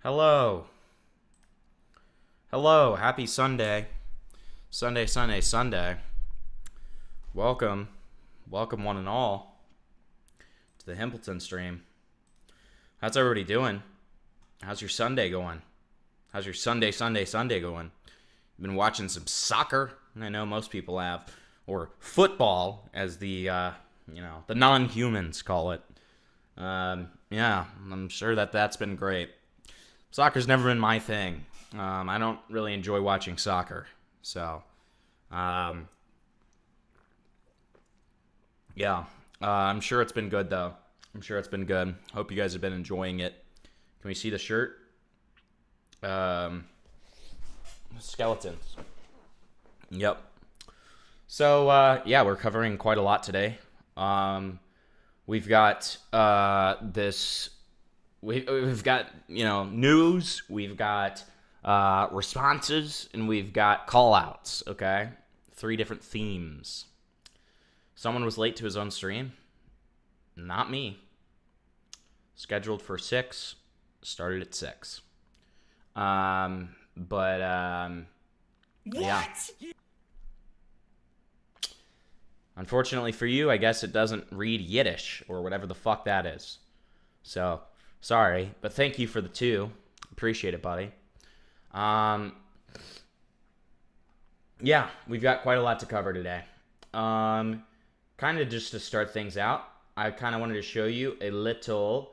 Hello. Hello. Happy Sunday. Sunday. Welcome. Welcome one and all to the Himpleton stream. How's everybody doing? How's your Sunday going? How's your Sunday going? You've been watching some soccer? I know most people have. Or football, as the non-humans call it. Yeah, I'm sure that's been great. Soccer's never been my thing. I don't really enjoy watching soccer. So, yeah. I'm sure it's been good, though. I'm sure it's been good. Hope you guys have been enjoying it. Can we see the shirt? Skeletons. Yep. So, yeah, we're covering quite a lot today. We've got We've got, news, we've got responses, and we've got call-outs, okay? 3 different themes. Someone was late to his own stream. Not me. Scheduled for 6, started at 6. Yeah. Unfortunately for you, I guess it doesn't read Yiddish, or whatever the fuck that is. So, sorry, but thank you for the 2. Appreciate it, buddy. Yeah, we've got quite a lot to cover today. Kind of just to start things out, I kind of wanted to show you a little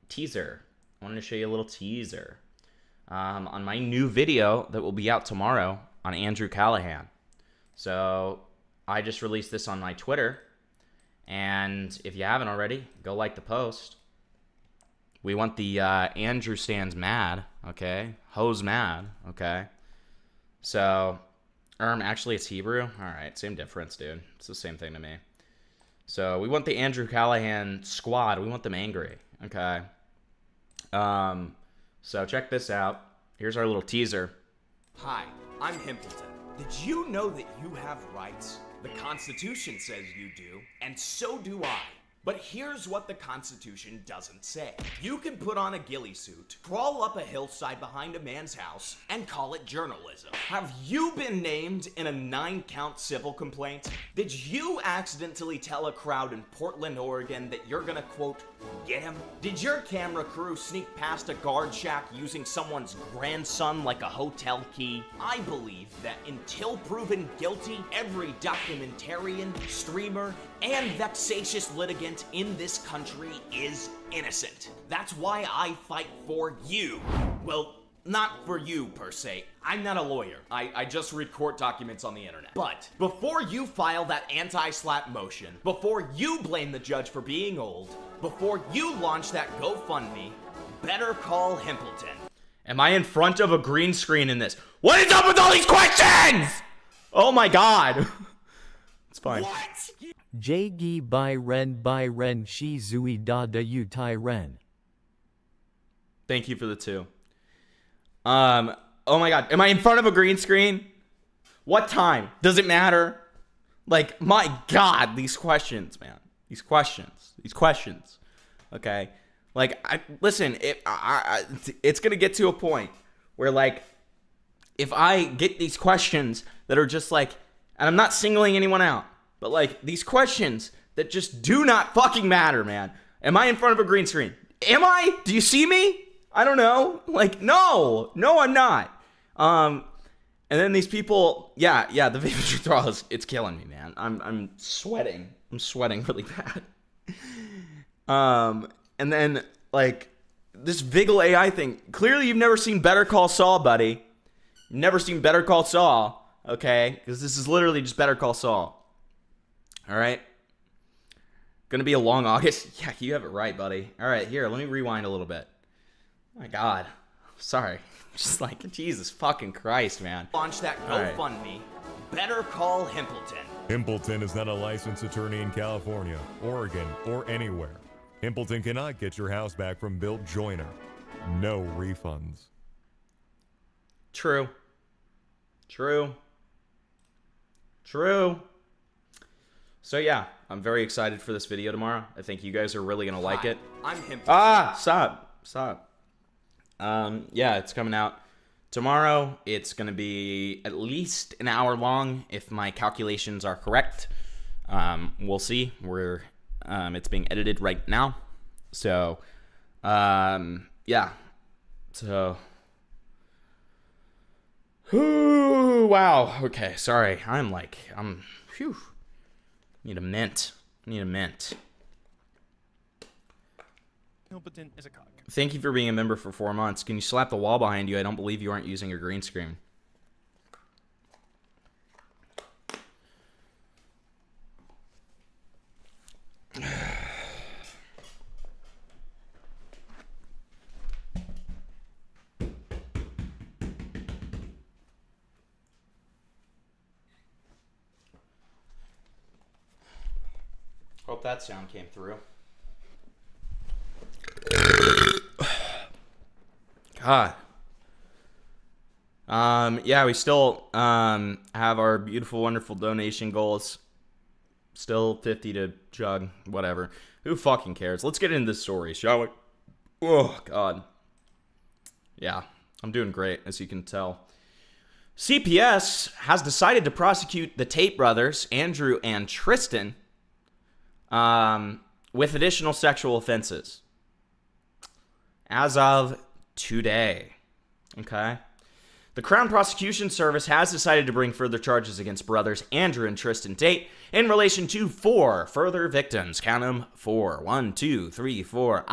teaser. I wanted to show you a little teaser on my new video that will be out tomorrow on Andrew Callahan. So I just released this on my Twitter. And if you haven't already, go like the post. We want the Andrew stands mad, okay? Hoes mad, okay? So, actually it's Hebrew. All right, same difference, dude. It's the same thing to me. So we want the Andrew Callahan squad. We want them angry, okay? So check this out. Here's our little teaser. Hi, I'm Himpleton. Did you know that you have rights? The Constitution says you do, and so do I. But here's what the Constitution doesn't say. You can put on a ghillie suit, crawl up a hillside behind a man's house, and call it journalism. Have you been named in a 9-count civil complaint? Did you accidentally tell a crowd in Portland, Oregon that you're gonna, quote, get him? Did your camera crew sneak past a guard shack using someone's grandson like a hotel key? I believe that until proven guilty, every documentarian, streamer, and vexatious litigant in this country is innocent. That's why I fight for you. Well, not for you, per se. I'm not a lawyer. I just read court documents on the internet. But before you file that anti-slap motion, before you blame the judge for being old, before you launch that GoFundMe, better call Himpleton. Am I in front of a green screen in this? What is up with all these questions? Oh my god. It's fine. What? Jagi by ren shi zui da da yu tai ren. Thank you for the 2. Oh my god. Am I in front of a green screen? What time? Does it matter? Like, my god, these questions, man. These questions. Okay? Like, listen, it's gonna get to a point where, like, if I get these questions that are just like, and I'm not singling anyone out, but, like, these questions that just do not fucking matter, man. Am I in front of a green screen? Am I? Do you see me? I don't know. Like, no, I'm not. And then these people, yeah, the vapor withdrawal it's killing me, man. I'm sweating. I'm sweating really bad. And then, like, this Vigil AI thing. Clearly, you've never seen Better Call Saul, buddy. You've never seen Better Call Saul, okay? Because this is literally just Better Call Saul. All right? Gonna be a long August? Yeah, you have it right, buddy. All right, here, let me rewind a little bit. Oh my god. Sorry. Just like, Jesus fucking Christ, man. Launch that GoFundMe. Better call Himpleton. Himpleton is not a licensed attorney in California, Oregon, or anywhere. Himpleton cannot get your house back from Bill Joyner. No refunds. True. So yeah, I'm very excited for this video tomorrow. I think you guys are really gonna like it. I'm Himpleton. Ah, stop. Yeah, it's coming out tomorrow. It's gonna be at least an hour long if my calculations are correct. We'll see. It's being edited right now. So, yeah. So, wow. Okay, sorry. Phew. Need a mint. Himpleton is a cock. Thank you for being a member for 4 months. Can you slap the wall behind you? I don't believe you aren't using your green screen. Hope that sound came through. God. Yeah, we still have our beautiful, wonderful donation goals. Still 50 to Jug, whatever. Who fucking cares? Let's get into this story, shall we? Oh, God. Yeah, I'm doing great, as you can tell. CPS has decided to prosecute the Tate brothers, Andrew and Tristan, with additional sexual offenses. As of today. Okay? The Crown Prosecution Service has decided to bring further charges against brothers Andrew and Tristan Tate in relation to 4 further victims. Count them, 4. 1, 2, 3, 4.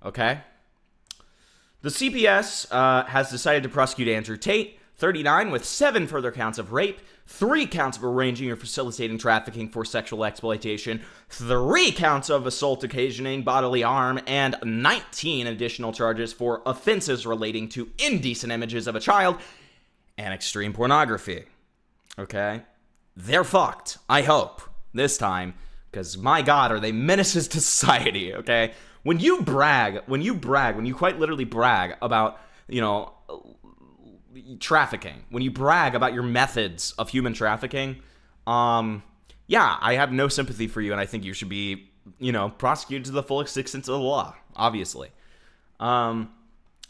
Okay? The CPS has decided to prosecute Andrew Tate, 39, with 7 further counts of rape, 3 counts of arranging or facilitating trafficking for sexual exploitation, 3 counts of assault occasioning bodily harm, and 19 additional charges for offenses relating to indecent images of a child and extreme pornography. Okay? They're fucked, I hope, this time, because my God, are they menaces to society, okay? When you quite literally brag about, trafficking, when you brag about your methods of human trafficking, yeah, I have no sympathy for you, and I think you should be, prosecuted to the full extent of the law, obviously. The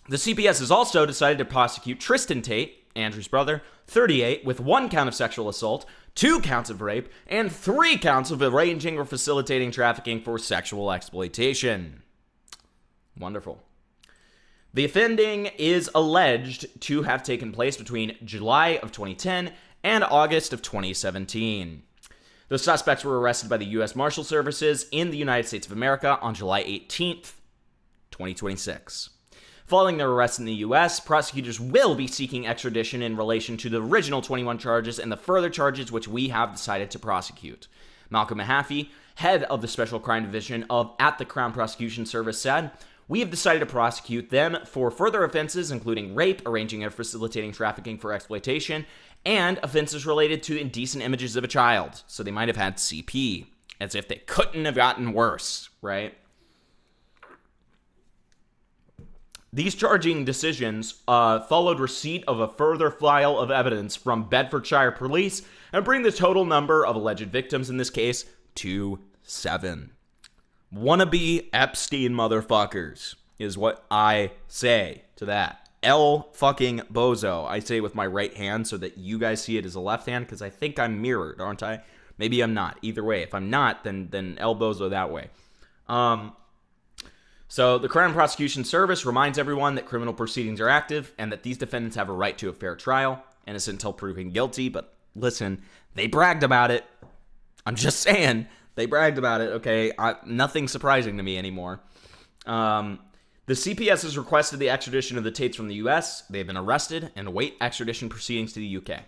CPS has also decided to prosecute Tristan Tate, Andrew's brother, 38, with 1 count of sexual assault, 2 counts of rape, and 3 counts of arranging or facilitating trafficking for sexual exploitation. Wonderful. The offending is alleged to have taken place between July of 2010 and August of 2017. The suspects were arrested by the U.S. Marshal Services in the United States of America on July 18th, 2026. Following their arrest in the U.S., prosecutors will be seeking extradition in relation to the original 21 charges and the further charges which we have decided to prosecute. Malcolm Mahaffey, head of the Special Crime Division at the Crown Prosecution Service, said, "We have decided to prosecute them for further offenses, including rape, arranging or facilitating trafficking for exploitation, and offenses related to indecent images of a child." So they might have had CP, as if they couldn't have gotten worse, right? These charging decisions followed receipt of a further file of evidence from Bedfordshire Police and bring the total number of alleged victims in this case to 7. Wannabe Epstein motherfuckers is what I say to that. El fucking bozo. I say it with my right hand so that you guys see it as a left hand, because I think I'm mirrored, aren't I? Maybe I'm not. Either way, if I'm not, then El bozo that way. So the Crown Prosecution Service reminds everyone that criminal proceedings are active and that these defendants have a right to a fair trial, innocent until proven guilty. But listen, they bragged about it. I'm just saying. They bragged about it, okay? Nothing surprising to me anymore. The CPS has requested the extradition of the Tates from the U.S. They've been arrested and await extradition proceedings to the U.K.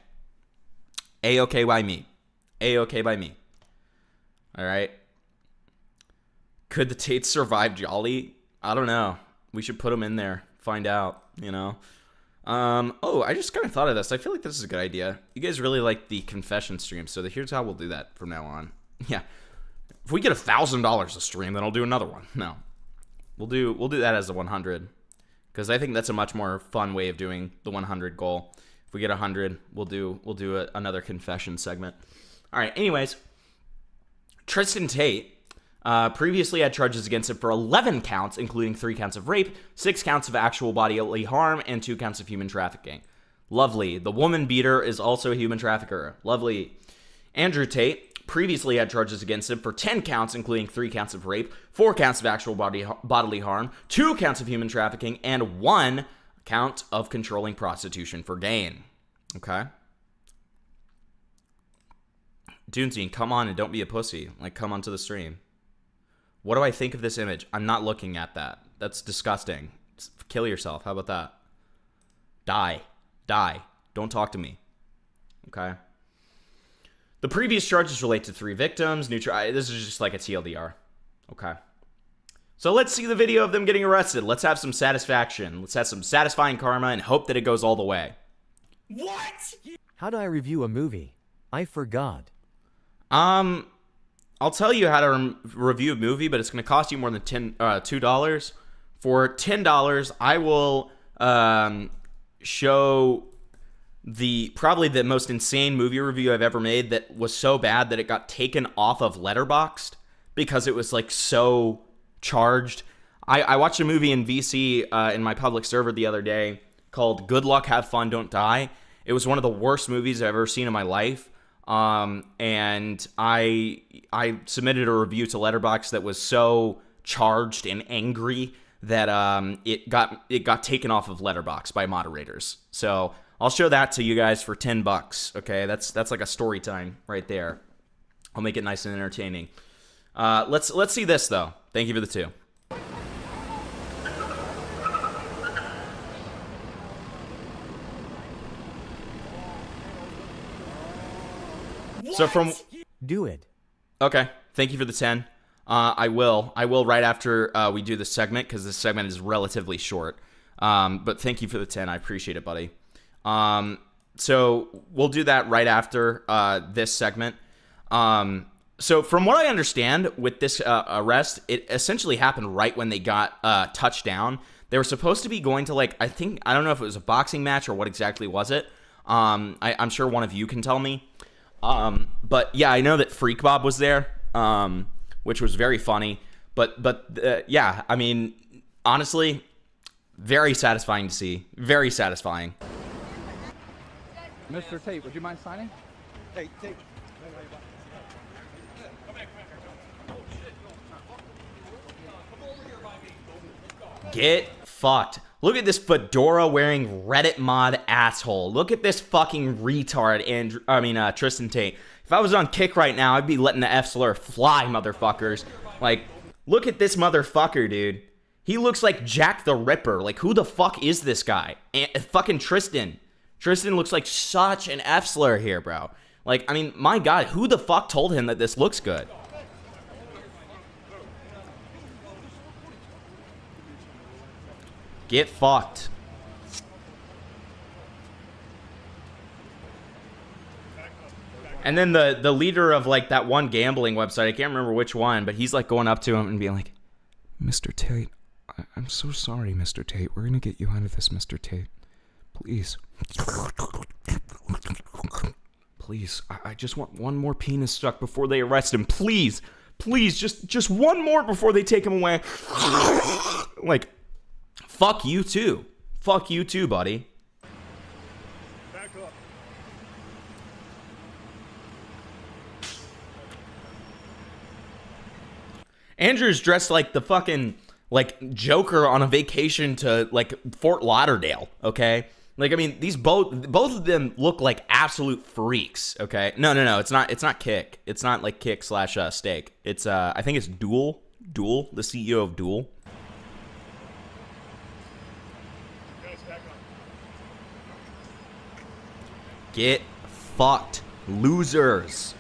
A-okay by me. A-okay by me. All right? Could the Tates survive Jolly? I don't know. We should put them in there. Find out, I just kind of thought of this. I feel like this is a good idea. You guys really like the confession stream, so here's how we'll do that from now on. Yeah. If we get $1,000 a stream, then I'll do another one. No, we'll do that as a 100, because I think that's a much more fun way of doing the 100 goal. If we get 100, we'll do another confession segment. All right. Anyways, Tristan Tate previously had charges against him for 11 counts, including 3 counts of rape, 6 counts of actual bodily harm, and 2 counts of human trafficking. Lovely. The woman beater is also a human trafficker. Lovely. Andrew Tate previously had charges against him for 10 counts, including 3 counts of rape, 4 counts of actual bodily harm, 2 counts of human trafficking, and 1 count of controlling prostitution for gain. Okay? Dunzine, come on and don't be a pussy. Like, come onto the stream. What do I think of this image? I'm not looking at that. That's disgusting. Just kill yourself. How about that? Die. Die. Don't talk to me. Okay? The previous charges relate to 3 victims. This is just like a TLDR. Okay? So let's see the video of them getting arrested. Let's have some satisfaction. Let's have some satisfying karma and hope that it goes all the way. What? How do I review a movie? I forgot. I'll tell you how to review a movie, but it's going to cost you more than $2. For $10, I will show probably the most insane movie review I've ever made that was so bad that it got taken off of Letterboxd because it was like so charged. I watched a movie in VC in my public server the other day called Good Luck, Have Fun, Don't Die. It was one of the worst movies I've ever seen in my life. And I submitted a review to Letterboxd that was so charged and angry that it got taken off of Letterboxd by moderators. So I'll show that to you guys for $10. Okay, that's like a story time right there. I'll make it nice and entertaining. Let's see this though. Thank you for the 2. So from Do it. Okay, thank you for the 10. I will right after we do this segment because this segment is relatively short. But thank you for the 10. I appreciate it, buddy. So we'll do that right after this segment. So from what I understand with this arrest, it essentially happened right when they got touched down. They were supposed to be going to I don't know if it was a boxing match or what exactly was it. I'm sure one of you can tell me. But yeah, I know that Freak Bob was there, which was very funny. But yeah, I mean, honestly, very satisfying to see. Very satisfying. Mr. Tate, would you mind signing? Hey, Tate. Get fucked. Look at this fedora wearing Reddit mod asshole. Look at this fucking retard, Tristan Tate. If I was on Kick right now, I'd be letting the F slur fly, motherfuckers. Like, look at this motherfucker, dude. He looks like Jack the Ripper. Like, who the fuck is this guy? Fucking Tristan. Tristan looks like such an F slur here, bro. Like, I mean, my God, who the fuck told him that this looks good? Get fucked. And then the leader of that one gambling website, I can't remember which one, but he's going up to him and being like, Mr. Tate, I'm so sorry, Mr. Tate. We're gonna get you out of this, Mr. Tate. Please. please, I just want one more penis stuck before they arrest him. Please, just one more before they take him away. Fuck you too. Fuck you too, buddy. Back up. Andrew's dressed like the fucking Joker on a vacation to Fort Lauderdale, okay? These both of them look like absolute freaks, okay? No, it's not Kick. It's not Kick / Steak. It's I think it's Duel, the CEO of Duel. Get fucked, losers.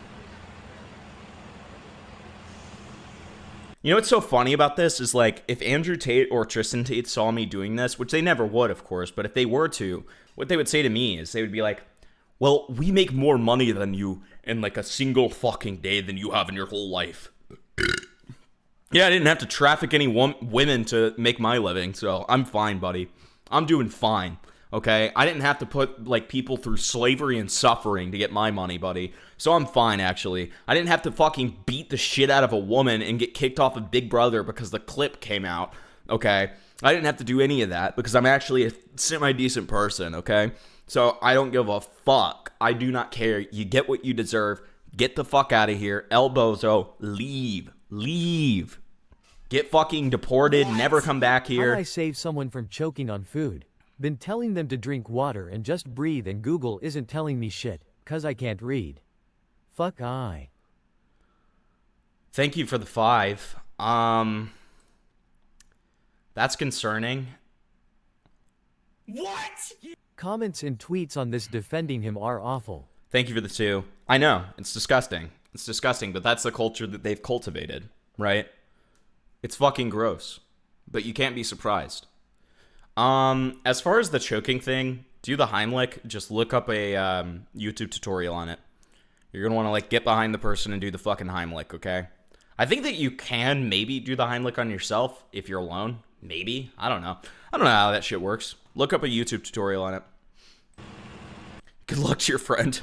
You know what's so funny about this is if Andrew Tate or Tristan Tate saw me doing this, which they never would, of course, but if they were to, what they would say to me is they would be like, well, we make more money than you in a single fucking day than you have in your whole life. Yeah, I didn't have to traffic any women to make my living, so I'm fine, buddy. I'm doing fine. Okay, I didn't have to put like people through slavery and suffering to get my money, buddy. So I'm fine, actually. I didn't have to fucking beat the shit out of a woman and get kicked off of Big Brother because the clip came out. Okay, I didn't have to do any of that because I'm actually a semi-decent person. Okay, so I don't give a fuck. I do not care. You get what you deserve. Get the fuck out of here. El Bozo, leave. Leave. Get fucking deported. Never come back here. How I save someone from choking on food. Been telling them to drink water and just breathe, and Google isn't telling me shit, 'cause I can't read. Fuck I. Thank you for the 5. That's concerning. What? Comments and tweets on this defending him are awful. Thank you for the 2. I know, it's disgusting. It's disgusting, but that's the culture that they've cultivated, right? It's fucking gross. But you can't be surprised. As far as the choking thing, do the Heimlich. Just look up a YouTube tutorial on it. You're gonna want to like get behind the person and do the fucking Heimlich, okay? I think that you can maybe do the Heimlich on yourself if you're alone. Maybe. I don't know. I don't know how that shit works. Look up a YouTube tutorial on it. Good luck to your friend.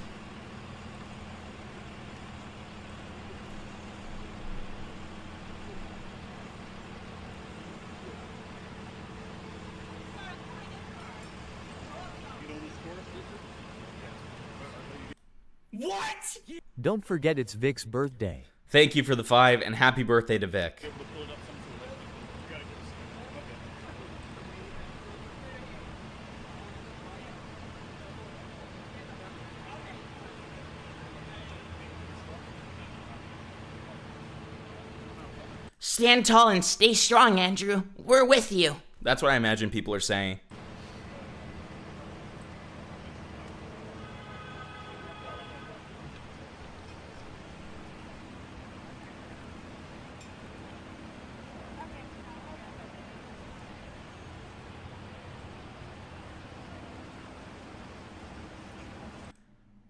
What? Don't forget it's Vic's birthday. Thank you for the 5 and happy birthday to Vic. Stand tall and stay strong, Andrew. We're with you. That's what I imagine people are saying.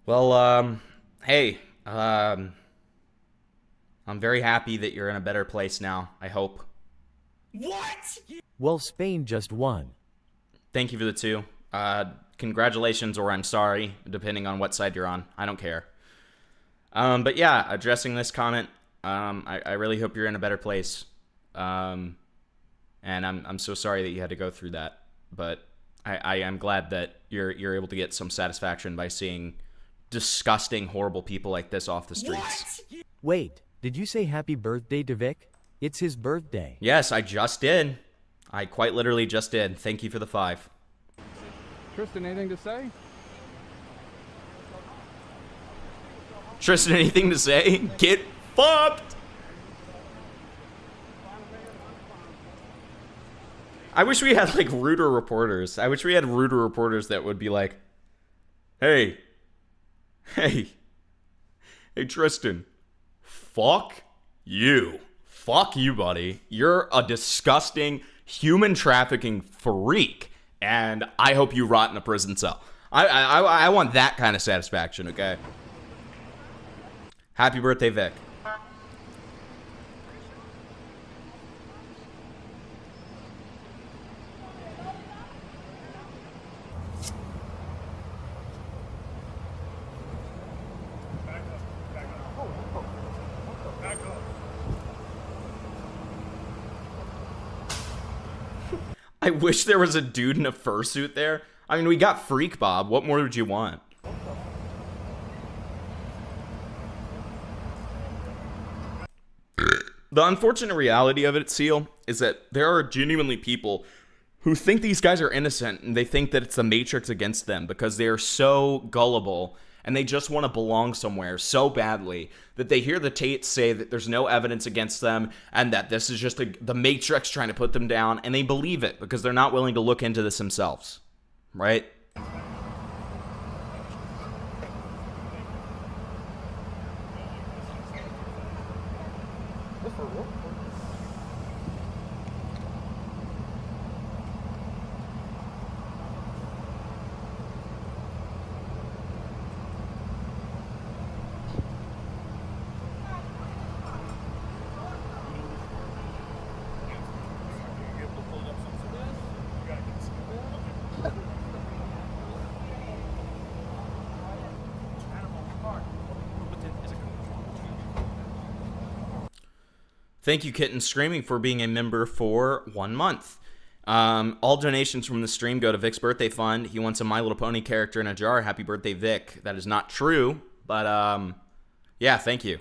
Well, hey, I'm very happy that you're in a better place now, I hope. What? Well, Spain just won. Thank you for the 2. Congratulations, or I'm sorry, depending on what side you're on. I don't care. But yeah, addressing this comment, I really hope you're in a better place. And I'm so sorry that you had to go through that. But I am glad that you're able to get some satisfaction by seeing disgusting, horrible people like this off the streets. What? Wait, did you say happy birthday to Vic? It's his birthday. Yes, I just did. I quite literally just did. Thank you for the 5. Tristan, anything to say? Tristan, anything to say? Get fucked! I wish we had, like, ruder reporters. I wish we had ruder reporters that would be like, Hey, Tristan, fuck you. Fuck you, buddy. You're a disgusting human trafficking freak, and I hope you rot in a prison cell. I want that kind of satisfaction, okay? Happy birthday, Vic. I wish there was a dude in a fursuit there. I mean, we got Freak Bob. What more would you want? The unfortunate reality of it, Seal, is that there are genuinely people who think these guys are innocent, and they think that it's the Matrix against them because they are so gullible and they just want to belong somewhere so badly that they hear the Tate say that there's no evidence against them and that this is just the Matrix trying to put them down, and they believe it because they're not willing to look into this themselves, right? Thank you, Kitten Screaming, for being a member for 1 month. All donations from the stream go to Vic's birthday fund. He wants a My Little Pony character in a jar. Happy birthday, Vic. That is not true, but yeah, thank you.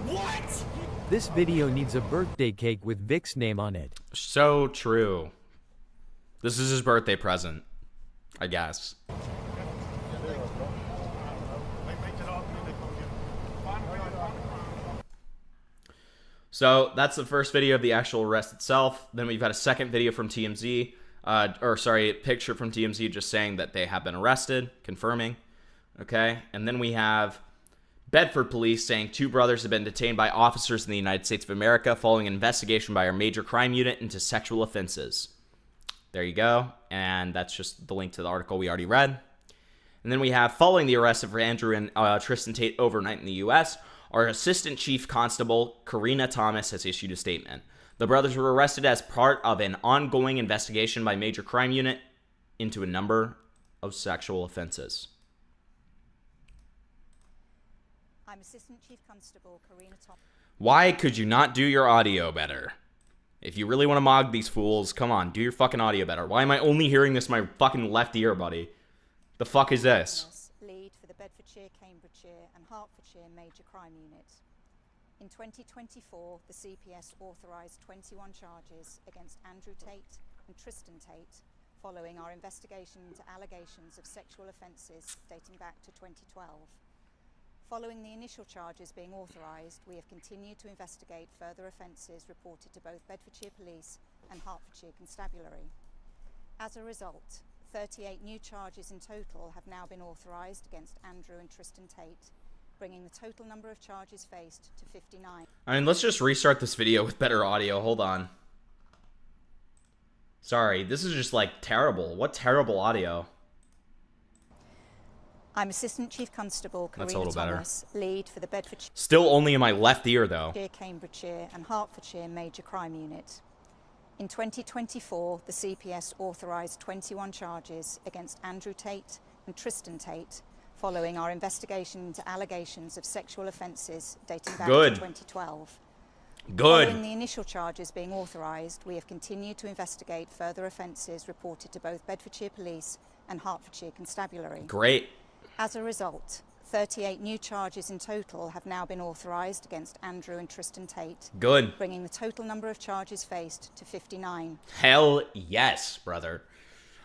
What? This video needs a birthday cake with Vic's name on it. So true. This is his birthday present, I guess. So that's the first video of the actual arrest itself. Then we've got a second video from TMZ, picture from TMZ just saying that they have been arrested, confirming. Okay, and then we have Bedford police saying 2 brothers have been detained by officers in the United States of America following an investigation by our major crime unit into sexual offenses. There you go, and that's just the link to the article we already read. And then we have, following the arrest of Andrew and Tristan Tate overnight in the U.S., our Assistant Chief Constable, Karina Thomas, has issued a statement. The brothers were arrested as part of an ongoing investigation by Major Crime Unit into a number of sexual offenses. I'm Assistant Chief Constable Karina Thomas. Why could you not do your audio better? If you really want to mog these fools, come on, do your fucking audio better. Why am I only hearing this in my fucking left ear, buddy? The fuck is this? Lead for the Bedfordshire, Cambridgeshire and Hertfordshire Major Crime Unit. In 2024, the CPS authorised 21 charges against Andrew Tate and Tristan Tate following our investigation into allegations of sexual offences dating back to 2012. Following the initial charges being authorised, we have continued to investigate further offences reported to both Bedfordshire Police and Hertfordshire Constabulary. As a result, 38 new charges in total have now been authorised against Andrew and Tristan Tate, bringing the total number of charges faced to 59. I mean, let's just restart this video with better audio. Hold on. Sorry, this is just like terrible. What terrible audio? I'm Assistant Chief Constable That's a Karina little better. Thomas, lead for the Bedfordshire, Still only in my left ear, though. Cambridgeshire and Hertfordshire Major Crime Unit. In 2024, the CPS authorised 21 charges against Andrew Tate and Tristan Tate following our investigation into allegations of sexual offences dating back to 2012. Good. Following the initial charges being authorised, we have continued to investigate further offences reported to both Bedfordshire Police and Hertfordshire Constabulary. Great. As a result, 38 new charges in total have now been authorised against Andrew and Tristan Tate. Good. Bringing the total number of charges faced to 59. Hell yes, brother.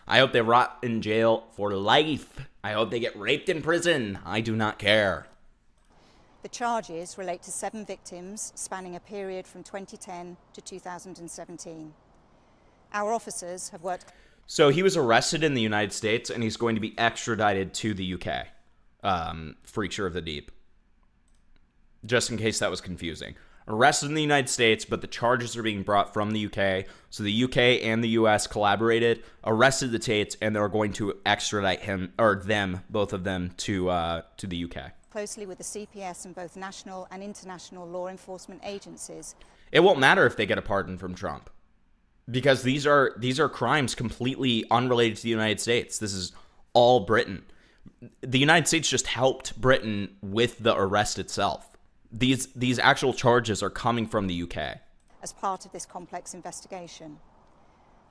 I hope they rot in jail for life. I hope they get raped in prison. I do not care. The charges relate to 7 victims spanning a period from 2010 to 2017. Our officers have worked... So he was arrested in the United States, and he's going to be extradited to the UK. Freaksure of the Deep. Just in case that was confusing. Arrested in the United States, but the charges are being brought from the UK. So the UK and the US collaborated, arrested the Tates, and they're going to extradite him, or them, both of them, to the UK. Closely with the CPS and both national and international law enforcement agencies. It won't matter if they get a pardon from Trump. Because these are crimes completely unrelated to the United States. This is all Britain. The United States just helped Britain with the arrest itself. These actual charges are coming from the UK. As part of this complex investigation.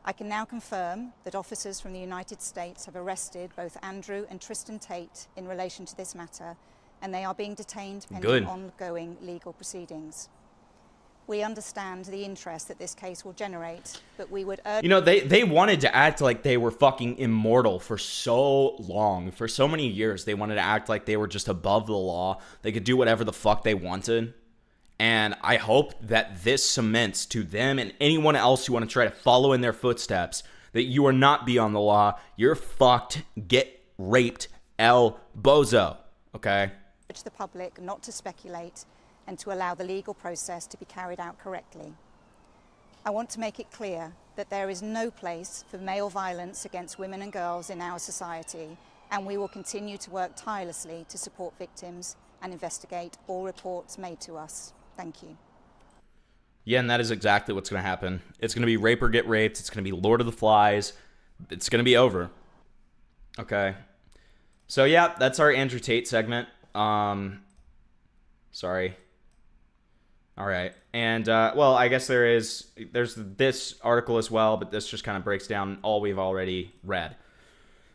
I can now confirm that officers from the United States have arrested both Andrew and Tristan Tate in relation to this matter, and they are being detained pending ongoing legal proceedings. We understand the interest that this case will generate, but we would urge... You know, they wanted to act like they were fucking immortal for so long. For so many years, they wanted to act like they were just above the law. They could do whatever the fuck they wanted. And I hope that this cements to them and anyone else who want to try to follow in their footsteps that you are not beyond the law. You're fucked. Get raped. El bozo. Okay? Urge the public not to speculate and to allow the legal process to be carried out correctly. I want to make it clear that there is no place for male violence against women and girls in our society, and we will continue to work tirelessly to support victims and investigate all reports made to us. Thank you. Yeah, and that is exactly what's going to happen. It's going to be rape or get raped. It's going to be Lord of the Flies. It's going to be over. Okay? So yeah, that's our Andrew Tate segment. Sorry. All right. And, well, I guess there's this article as well, but this just kind of breaks down all we've already read.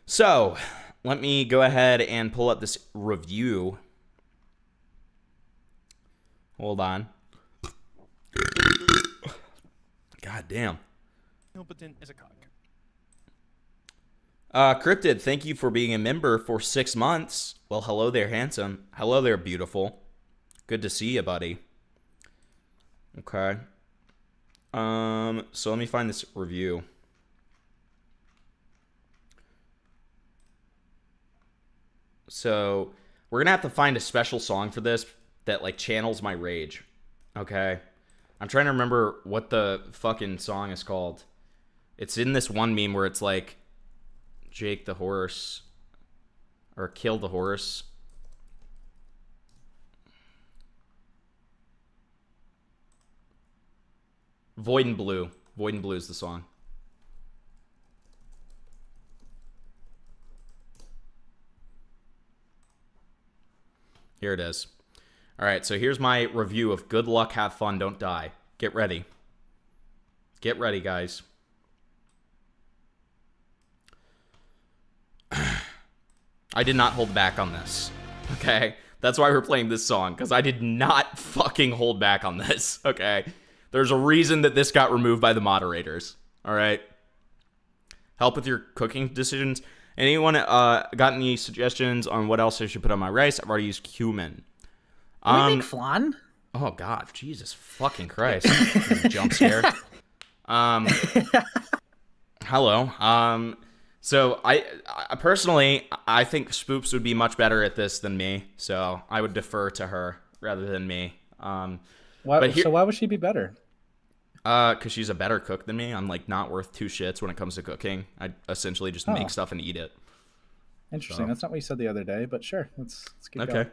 So, let me go ahead and pull up this review. Hold on. God damn. Hilton is a cock. Cryptid, thank you for being a member for 6 months. Well, hello there, handsome. Hello there, beautiful. Good to see you, buddy. Okay. So let me find this review. So we're gonna have to find a special song for this that like channels my rage. Okay. I'm trying to remember what the fucking song is called. It's in this one meme where it's like Jake the horse or kill the horse. Void and Blue. Void and Blue is the song. Here it is. All right, so here's my review of Good Luck, Have Fun, Don't Die. Get ready. Get ready, guys. I did not hold back on this. Okay? That's why we're playing this song, because I did not fucking hold back on this. Okay? There's a reason that this got removed by the moderators. All right? Help with your cooking decisions. Anyone got any suggestions on what else I should put on my rice? I've already used cumin. Can we make flan? Oh God, Jesus fucking Christ! Jump scare. Hello. So I personally I think Spoops would be much better at this than me. So I would defer to her rather than me. So why would she be better? Because she's a better cook than me. I'm like not worth two shits when it comes to cooking. I essentially just make stuff and eat it. Interesting. So. That's not what you said the other day, but sure. Let's keep going.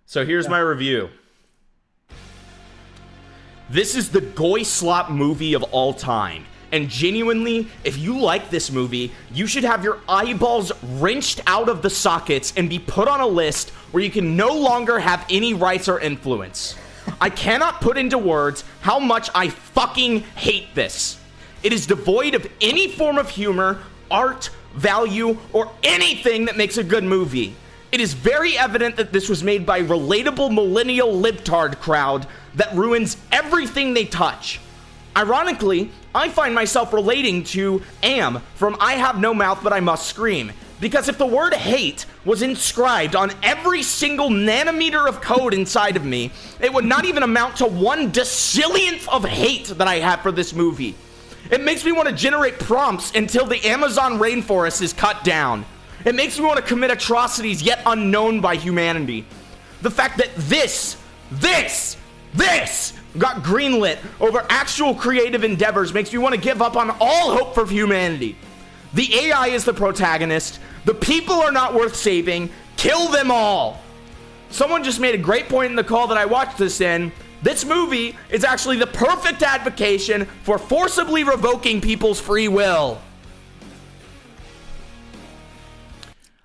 So here's my review. This is the Goy Slop movie of all time. And genuinely, if you like this movie, you should have your eyeballs wrenched out of the sockets and be put on a list where you can no longer have any rights or influence. I cannot put into words how much I fucking hate this. It is devoid of any form of humor, art, value, or anything that makes a good movie. It is very evident that this was made by a relatable millennial libtard crowd that ruins everything they touch. Ironically, I find myself relating to Am from I Have No Mouth But I Must Scream, because if the word hate was inscribed on every single nanometer of code inside of me, it would not even amount to 1 decillionth of hate that I have for this movie. It makes me want to generate prompts until the Amazon rainforest is cut down. It makes me want to commit atrocities yet unknown by humanity. The fact that this got greenlit over actual creative endeavors makes me want to give up on all hope for humanity. The AI is the protagonist. The people are not worth saving. Kill them all. Someone just made a great point in the call that I watched this in. This movie is actually the perfect advocation for forcibly revoking people's free will.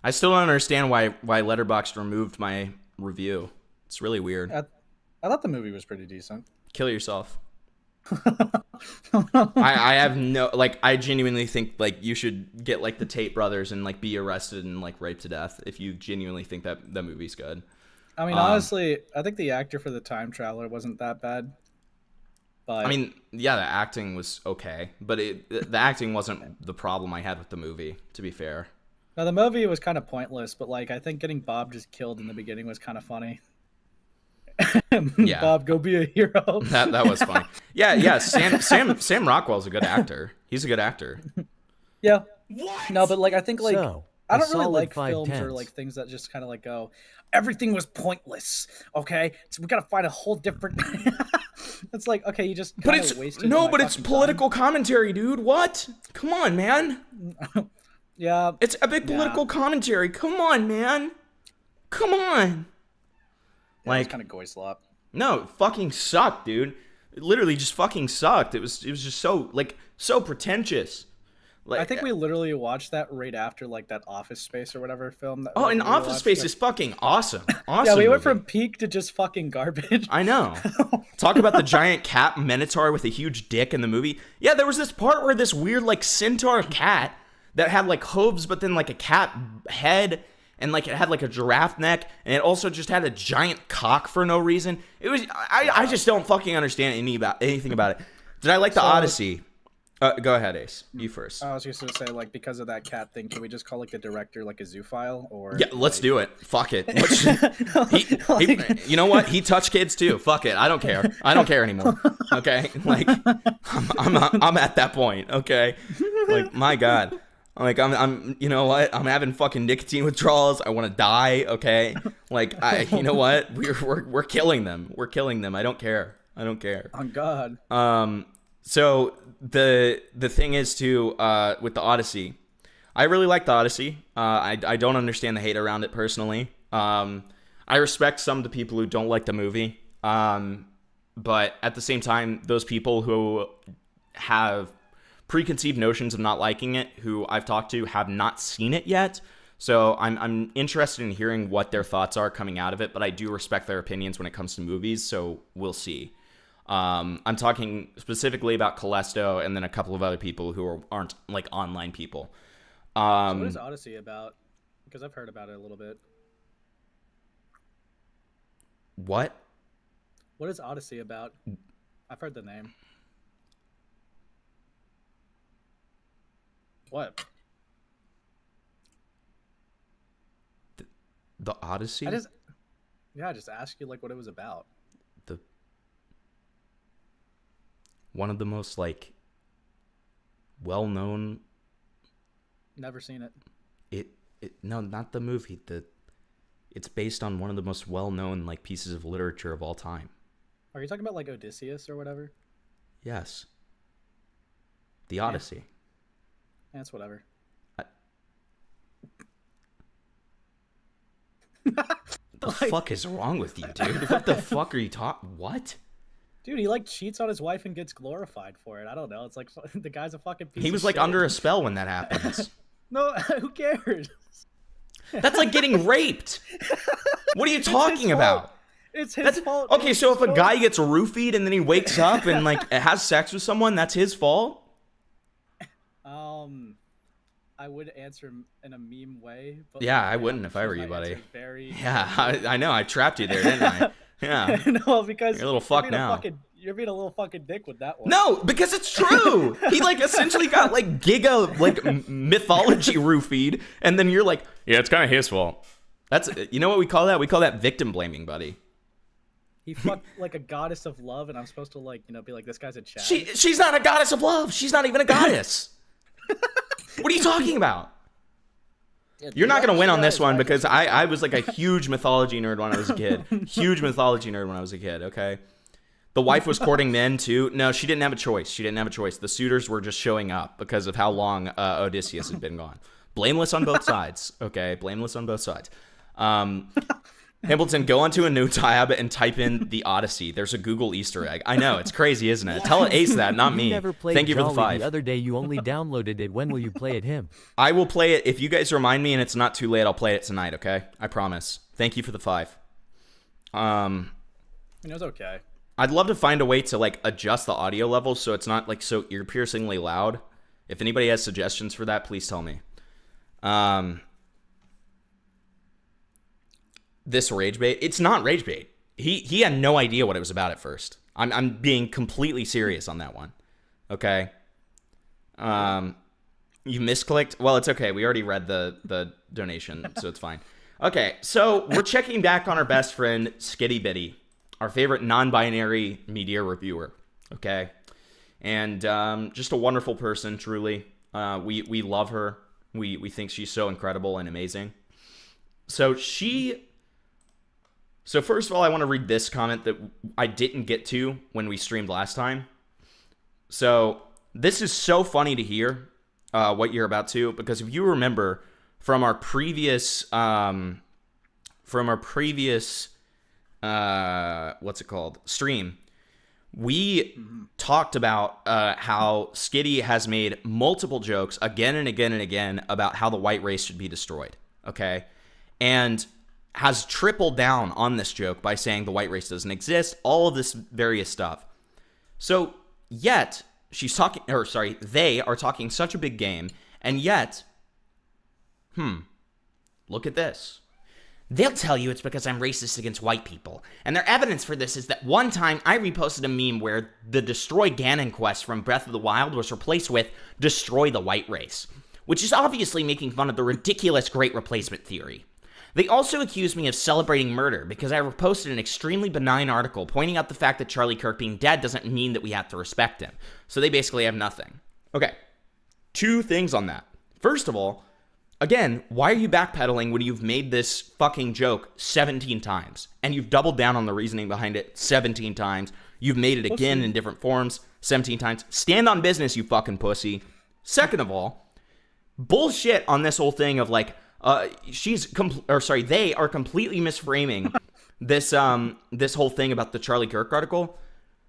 I still don't understand why Letterboxd removed my review. It's really weird. I thought the movie was pretty decent. Kill yourself. I have no, like, I genuinely think, like, you should get, like, the Tate brothers and, like, be arrested and, like, raped to death if you genuinely think that the movie's good. I mean, honestly, I think the actor for the time traveler wasn't that bad. But I mean, yeah, the acting was okay, but the acting wasn't the problem I had with the movie, to be fair. Now, the movie was kind of pointless, but, like, I think getting Bob just killed in the beginning was kind of funny. Yeah. Bob, go be a hero. That was funny. Yeah. Sam Rockwell's a good actor. He's a good actor. Yeah. What? No, but like I think like So, I a don't really solid like 5 films or tenths. like things that just kind of like go, everything was pointless. Okay, so we gotta find a whole different. It's like okay, you just But kinda it's wasted no, my but it's fucking political commentary, dude. What? Come on, man. time. Yeah, It's epic political commentary. Come on, man. Come on. like kind of goy slop. No, it fucking sucked, dude. It literally just fucking sucked. It was just so, like, so pretentious. Like, I think we literally watched that right after like that Office Space or whatever film. That, and we Office watched. Space is fucking awesome. Awesome. Yeah, we went movie. from peak to just fucking garbage. I know. Talk about the giant cat minotaur with a huge dick in the movie. Yeah, there was this part where this weird like centaur cat that had like hooves, but then like a cat head, and like it had like a giraffe neck, and it also just had a giant cock for no reason. It was I just don't fucking understand anything about it. Did I like the Odyssey? Go ahead, Ace. You first. I was just gonna say, like, because of that cat thing, can we just call like the director like a zoophile? Or Yeah, let's do it. Fuck it. You know what? He touched kids too. Fuck it. I don't care. I don't care anymore. Okay, like I'm at that point. Okay, like my God. Like I'm you know what? I'm having fucking nicotine withdrawals. I want to die. Okay, like you know what? We're killing them. We're killing them. I don't care. I don't care. On God. So the thing is too with the Odyssey, I really like the Odyssey. I don't understand the hate around it personally. I respect some of the people who don't like the movie. But at the same time, those people who have preconceived notions of not liking it, who I've talked to, have not seen it yet. So I'm interested in hearing what their thoughts are coming out of it. But I do respect their opinions when it comes to movies. So we'll see. I'm talking specifically about Callisto and then a couple of other people who aren't like online people. So what is Odyssey about? Because I've heard about it a little bit. What? What is Odyssey about? I've heard the name. What? The Odyssey? I just asked you like what it was about. One of the most like well-known. Never seen it. No, not the movie. It's based on one of the most well-known like pieces of literature of all time. Are you talking about like Odysseus or whatever? Yes. The Odyssey. Yeah, it's whatever. What the fuck is wrong with you, dude? What the fuck are you talking? What? Dude, he like cheats on his wife and gets glorified for it. I don't know. It's like the guy's a fucking piece He was of like shit. under a spell when that happens. No, who cares? That's like getting raped. What are you talking about? It's his fault. Okay, so if a guy gets roofied and then he wakes up and like has sex with someone, that's his fault? I would answer in a meme way. But yeah, I wouldn't if I were you, buddy. Very yeah, I know. I trapped you there, didn't I? Yeah. No, because you're a little fuck now. You're being a little fucking dick with that one. No, because it's true. He like essentially got like giga like mythology roofied, and then you're like, yeah, it's kind of his fault. That's you know what we call that? We call that victim blaming, buddy. He fucked like a goddess of love, and I'm supposed to like be like, this guy's a Chad. She's not a goddess of love. She's not even a goddess. What are you talking about? You're not gonna win on this one because I was like a huge mythology nerd when I was a kid. Huge mythology nerd when I was a kid. Okay. The wife was courting men too. No, she didn't have a choice. She didn't have a choice. The suitors were just showing up because of how long Odysseus had been gone. Blameless on both sides. Okay, blameless on both sides. Hamilton, go onto a new tab and type in the Odyssey. There's a Google Easter egg. I know, it's crazy, isn't it? Tell Ace that, not me. Never played Thank you for the Jolly 5. The other day you only downloaded it. When will you play it him? I will play it. If you guys remind me and it's not too late, I'll play it tonight, okay? I promise. Thank you for the 5. It was okay. I'd love to find a way to like adjust the audio level so it's not like so ear-piercingly loud. If anybody has suggestions for that, please tell me. This rage bait, it's not rage bait. He had no idea what it was about at first. I'm being completely serious on that one. Okay. You misclicked. Well, it's okay. We already read the donation, so it's fine. Okay, so we're checking back on our best friend SkittyBitty, our favorite non-binary media reviewer. Okay, and just a wonderful person, truly. We love her. We think she's so incredible and amazing. So first of all, I want to read this comment that I didn't get to when we streamed last time. So this is so funny to hear what you're about to, because if you remember from our previous what's it called, stream, we talked about how Skitty has made multiple jokes again and again and again about how the white race should be destroyed, okay? And has tripled down on this joke by saying the white race doesn't exist, all of this various stuff. So, yet, they are talking such a big game, and yet, look at this. They'll tell you it's because I'm racist against white people. And their evidence for this is that one time I reposted a meme where the Destroy Ganon quest from Breath of the Wild was replaced with Destroy the White Race, which is obviously making fun of the ridiculous Great Replacement theory. They also accused me of celebrating murder because I reposted an extremely benign article pointing out the fact that Charlie Kirk being dead doesn't mean that we have to respect him. So they basically have nothing. Okay, 2 things on that. First of all, again, why are you backpedaling when you've made this fucking joke 17 times? And you've doubled down on the reasoning behind it 17 times. You've made it again in different forms 17 times. Stand on business, you fucking pussy. Second of all, bullshit on this whole thing of like, they are completely misframing this whole thing about the Charlie Kirk article.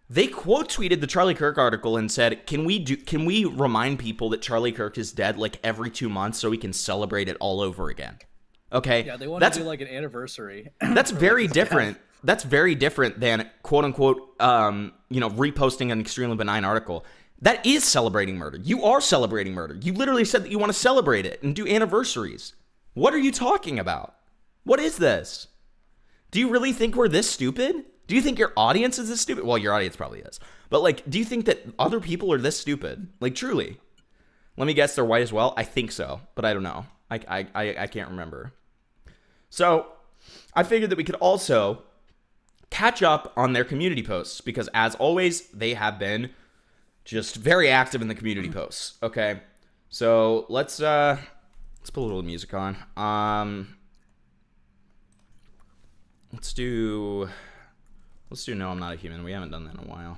They quote tweeted the Charlie Kirk article and said, "Can we remind people that Charlie Kirk is dead like every 2 months so we can celebrate it all over again?" Okay, yeah, they want to do like an anniversary. That's very different. That's very different than quote unquote, reposting an extremely benign article. That is celebrating murder. You are celebrating murder. You literally said that you want to celebrate it and do anniversaries. What are you talking about? What is this? Do you really think we're this stupid? Do you think your audience is this stupid? Well, your audience probably is. But, like, do you think that other people are this stupid? Like, truly. Let me guess, they're white as well? I think so, but I don't know. I can't remember. So, I figured that we could also catch up on their community posts, because, as always, they have been just very active in the community posts, okay? So, let's put a little music on. Let's do No, I'm Not a Human. We haven't done that in a while.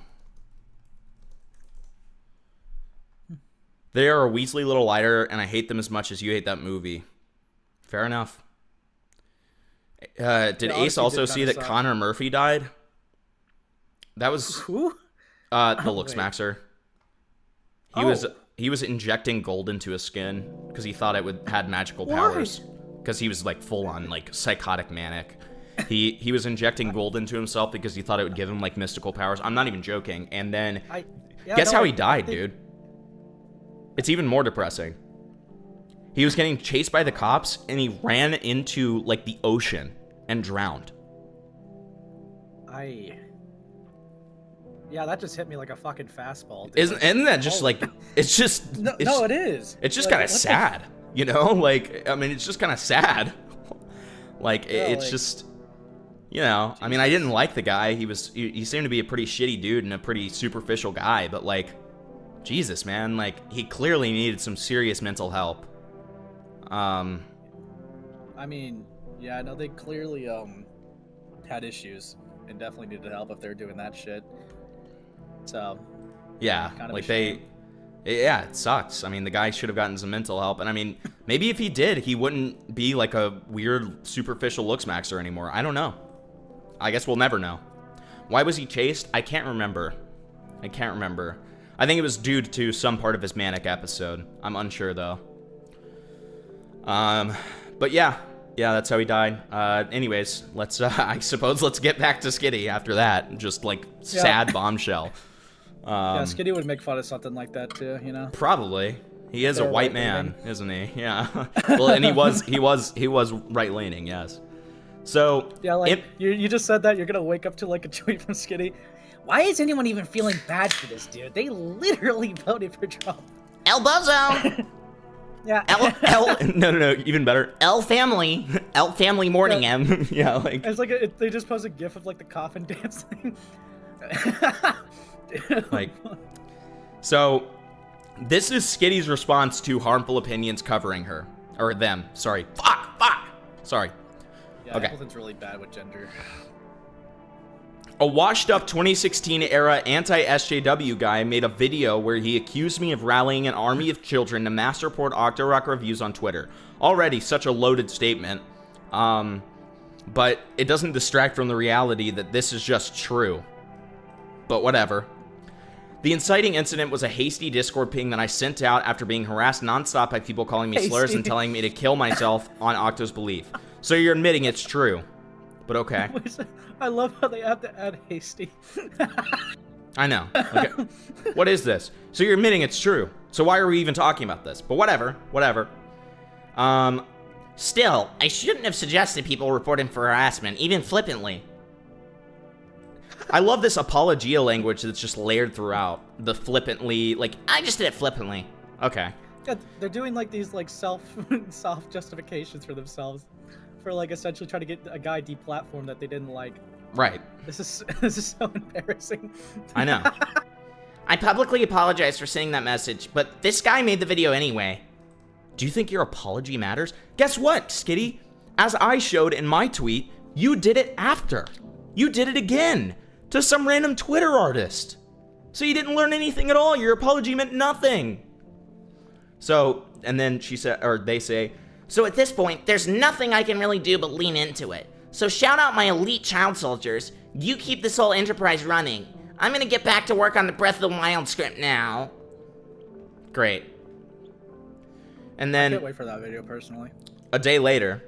They are a Weasley little lighter, and I hate them as much as you hate that movie. Fair enough. Did Ace also see that Connor Murphy died? That was who? The Looks Maxer. He was injecting gold into his skin because he thought it had magical powers. Because he was like full on like psychotic manic. He was injecting gold into himself because he thought it would give him like mystical powers. I'm not even joking. And then guess how he died, dude. It's even more depressing. He was getting chased by the cops and he ran into like the ocean and drowned. Yeah, that just hit me like a fucking fastball. Dude. Isn't that just like it's just no, it is. It's just kind of sad, you know? Like I mean, it's just kind of sad. Like it's just, you know. I mean, I didn't like the guy. He seemed to be a pretty shitty dude and a pretty superficial guy. But like, Jesus, man, like he clearly needed some serious mental help. I mean, yeah, no, they clearly had issues and definitely needed help if they were doing that shit. So yeah, kind of like it sucks. I mean, the guy should have gotten some mental help, and I mean, maybe if he did, he wouldn't be like a weird superficial looks maxer anymore. I don't know. I guess we'll never know. Why was he chased? I can't remember. I think it was due to some part of his manic episode. I'm unsure though. But yeah, that's how he died. Anyways, let's I suppose let's get back to Skitty after that. Just like sad bombshell. Yeah, Skitty would make fun of something like that too, you know. Probably. He is a white man, isn't he? Yeah. Well, and he was right leaning, yes. So yeah, like you just said that you're gonna wake up to like a tweet from Skitty. Why is anyone even feeling bad for this dude? They literally voted for Trump. El Bozo. Yeah. No, even better. El Family morning M. Yeah, like it's like they just post a gif of like the coffin dance thing. Like, so this is Skitty's response to harmful opinions covering her or them. Sorry. Fuck. Sorry. Yeah, okay. Appleton's really bad with gender. A washed-up 2016-era anti-SJW guy made a video where he accused me of rallying an army of children to mass report Octorok reviews on Twitter. Already such a loaded statement, but it doesn't distract from the reality that this is just true. but whatever. The inciting incident was a hasty Discord ping that I sent out after being harassed nonstop by people calling me slurs and telling me to kill myself on Octo's belief. So you're admitting it's true. But okay. I love how they have to add hasty. I know. Okay. What is this? So you're admitting it's true. So why are we even talking about this? But whatever. Still, I shouldn't have suggested people report him for harassment, even flippantly. I love this apologia language that's just layered throughout. The flippantly, like, I just did it flippantly. Okay. Yeah, they're doing like these like self justifications for themselves, for like essentially trying to get a guy deplatformed that they didn't like. Right. This is so embarrassing. I know. I publicly apologize for saying that message, but this guy made the video anyway. Do you think your apology matters? Guess what, Skitty? As I showed in my tweet, you did it after. You did it again to some random Twitter artist. So you didn't learn anything at all. Your apology meant nothing. So, and then she said, or they say, so at this point, there's nothing I can really do but lean into it. So shout out my elite child soldiers. You keep this whole enterprise running. I'm gonna get back to work on the Breath of the Wild script now. Great. And then I can't wait for that video personally. A day later.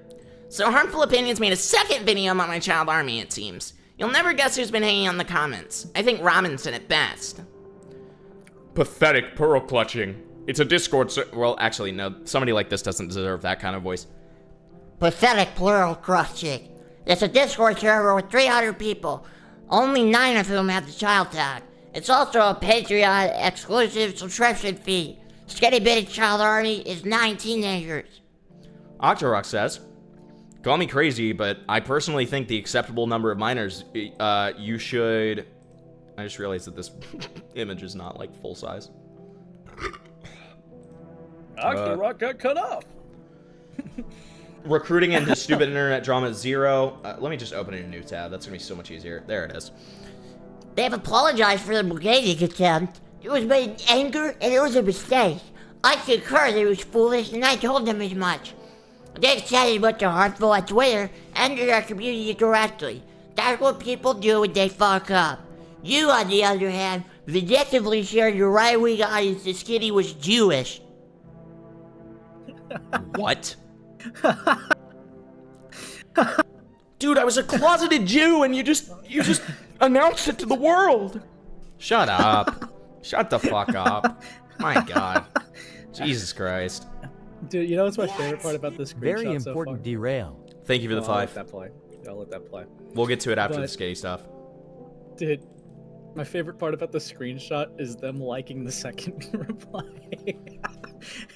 So Harmful Opinions made a second video about my child army, it seems. You'll never guess who's been hanging on the comments. I think Ramen said it best. Pathetic pearl clutching. It's a Discord well, actually, no. Somebody like this doesn't deserve that kind of voice. Pathetic plural clutching. It's a Discord server with 300 people, only 9 of whom have the child tag. It's also a Patreon exclusive subscription fee. SkittyBitty Child Army is 9 teenagers. Octorok says, call me crazy, but I personally think the acceptable number of minors, you should... I just realized that this image is not, like, full size. Octorok got cut off. Recruiting into stupid internet drama 0. Let me just open a new tab. That's going to be so much easier. There it is. They've apologized for the brigading attempt. It was made in anger and it was a mistake. I concur that it was foolish and I told them as much. They said it was harmful on Twitter and to their community directly. That's what people do when they fuck up. You, on the other hand, vindictively shared your right-wing audience that Skitty was Jewish. What? Dude, I was a closeted Jew and you just announced it to the world. Shut up. Shut the fuck up. My God. Jesus Christ. Dude, you know what's my favorite part about this screenshot Very so important far? derail. Thank you for the 5. I'll let that play. I'll let that play. We'll get to it after But- the Skitty stuff. Dude, my favorite part about the screenshot is them liking the second reply.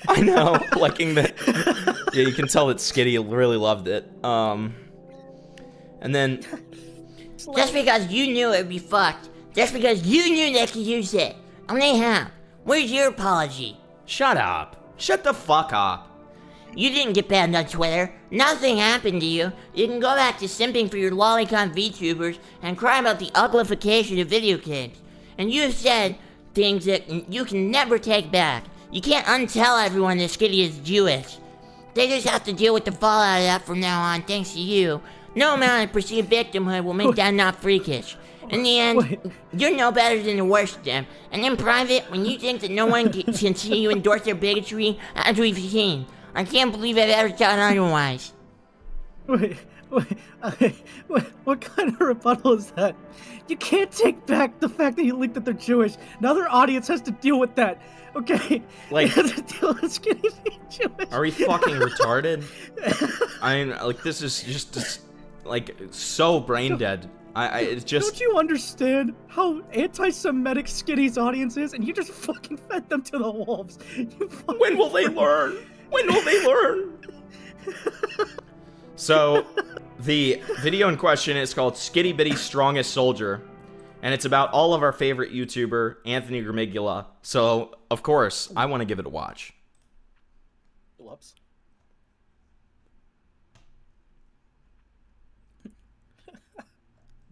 I know, liking the... Yeah, you can tell that Skitty really loved it. And then... Just because you knew it would be fucked. Just because you knew they could use it. And they have. Where's your apology? Shut up. Shut the fuck up. You didn't get banned on Twitter. Nothing happened to you. You can go back to simping for your lolicon VTubers and cry about the uglification of video games. And you've said things that you can never take back. You can't untell everyone that Skitty is Jewish. They just have to deal with the fallout of that from now on, thanks to you. No amount of perceived victimhood will make that not freakish. In the end, you're no better than the worst of them. And in private, when you think that no one can see you endorse their bigotry, as we've seen, I can't believe I've ever thought otherwise. Wait, what kind of rebuttal is that? You can't take back the fact that you leaked that they're Jewish. Now their audience has to deal with that. Okay? Like, they have to deal with Skitty being Jewish. Are we fucking retarded? I mean, like, this is just like, so brain dead. It's just... Don't you understand how anti-Semitic Skitty's audience is? And you just fucking fed them to the wolves. When will they learn? When will they learn? So, the video in question is called SkittyBitty Strongest Soldier, and it's about all of our favorite YouTuber, Anthony Gramigula. So, of course, I want to give it a watch. Whoops.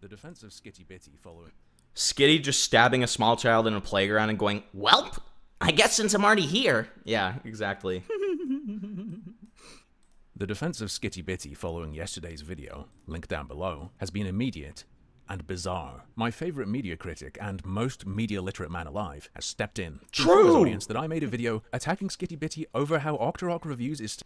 The defense of SkittyBitty following. Skitty just stabbing a small child in a playground and going, "Welp, I guess since I'm already here." Yeah, exactly. The defense of SkittyBitty following yesterday's video, link down below, has been immediate and bizarre. My favorite media critic and most media literate man alive has stepped in. True. His audience that I made a video attacking SkittyBitty over how Octorok reviews is.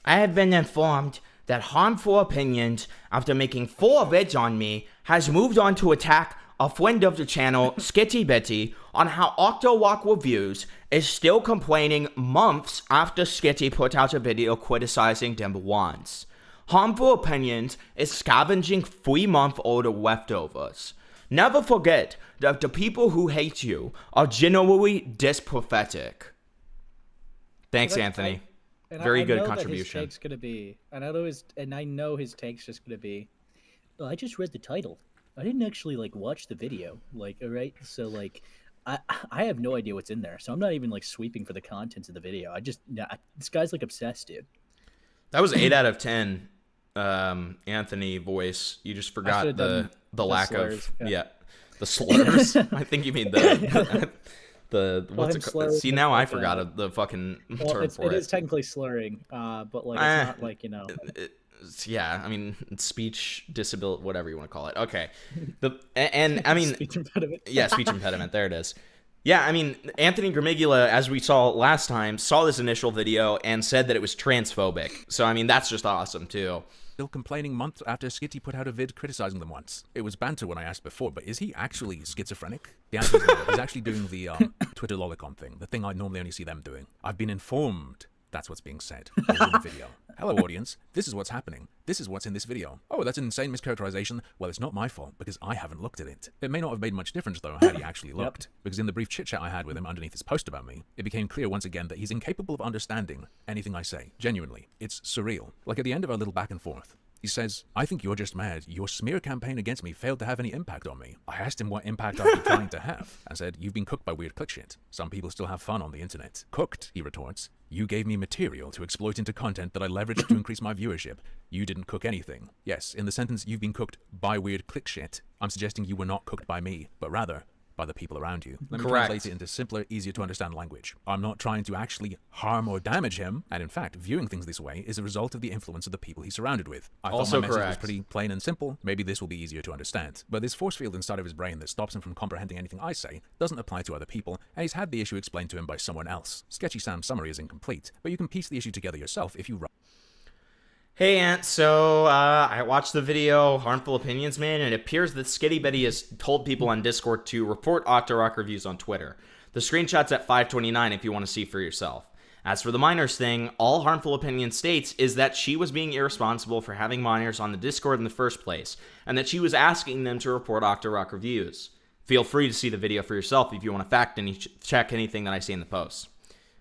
I have been informed that Harmful Opinions, after making 4 vids on me, has moved on to attack a friend of the channel, SkittyBitty, on how Octorok Reviews is still complaining months after Skitty put out a video criticizing them once. Harmful Opinions is scavenging 3-month-old leftovers. Never forget that the people who hate you are generally dysprophetic. Thanks, Anthony. Very good contribution. His take's gonna be, and I know his take's just gonna be, oh, I just read the title. I didn't actually watch the video. All right, so I have no idea what's in there, so I'm not even sweeping for the contents of the video. This guy's obsessed, dude. That was 8 out of 10. Anthony voice. You just forgot the lack slurs, of the slurs. I think you mean the what's it called? See, now I forgot the fucking term for it. It is technically slurring, but it's not yeah, I mean, speech disability, whatever you want to call it. Okay, and I mean, speech impediment. Yeah, speech impediment. There it is. Yeah, I mean, Anthony Gramigula, as we saw last time, saw this initial video and said that it was transphobic. So, I mean, that's just awesome, too. Still complaining months after Skitty put out a vid criticizing them once. It was banter when I asked before, but is he actually schizophrenic? The answer is no. He's actually doing the Twitter lolicon thing, the thing I normally only see them doing. I've been informed. That's what's being said in the video. Hello, audience. This is what's happening. This is what's in this video. Oh, that's an insane mischaracterization. Well, it's not my fault, because I haven't looked at it. It may not have made much difference, though, had he actually looked. Because in the brief chit-chat I had with him underneath his post about me, it became clear once again that he's incapable of understanding anything I say. Genuinely. It's surreal. Like at the end of our little back and forth, he says, I think you're just mad. Your smear campaign against me failed to have any impact on me. I asked him what impact I'd be trying to have, and said, you've been cooked by weird click shit. Some people still have fun on the internet. Cooked, he retorts. You gave me material to exploit into content that I leveraged to increase my viewership. You didn't cook anything. Yes, in the sentence, you've been cooked by weird click shit, I'm suggesting you were not cooked by me, but rather by the people around you. Let me translate it into simpler, easier to understand language. I'm not trying to actually harm or damage him, and in fact, viewing things this way is a result of the influence of the people he's surrounded with. I thought my message was pretty plain and simple. Maybe this will be easier to understand. But this force field inside of his brain that stops him from comprehending anything I say doesn't apply to other people, and he's had the issue explained to him by someone else. Sketchy Sam's summary is incomplete, but you can piece the issue together yourself if you Hey, Ant, so I watched the video, Harmful Opinions, man, and it appears that SkittyBitty has told people on Discord to report Octorok reviews on Twitter. The screenshot's at 529 if you want to see for yourself. As for the minors thing, all Harmful Opinion states is that she was being irresponsible for having minors on the Discord in the first place, and that she was asking them to report Octorok reviews. Feel free to see the video for yourself if you want to check anything that I see in the post.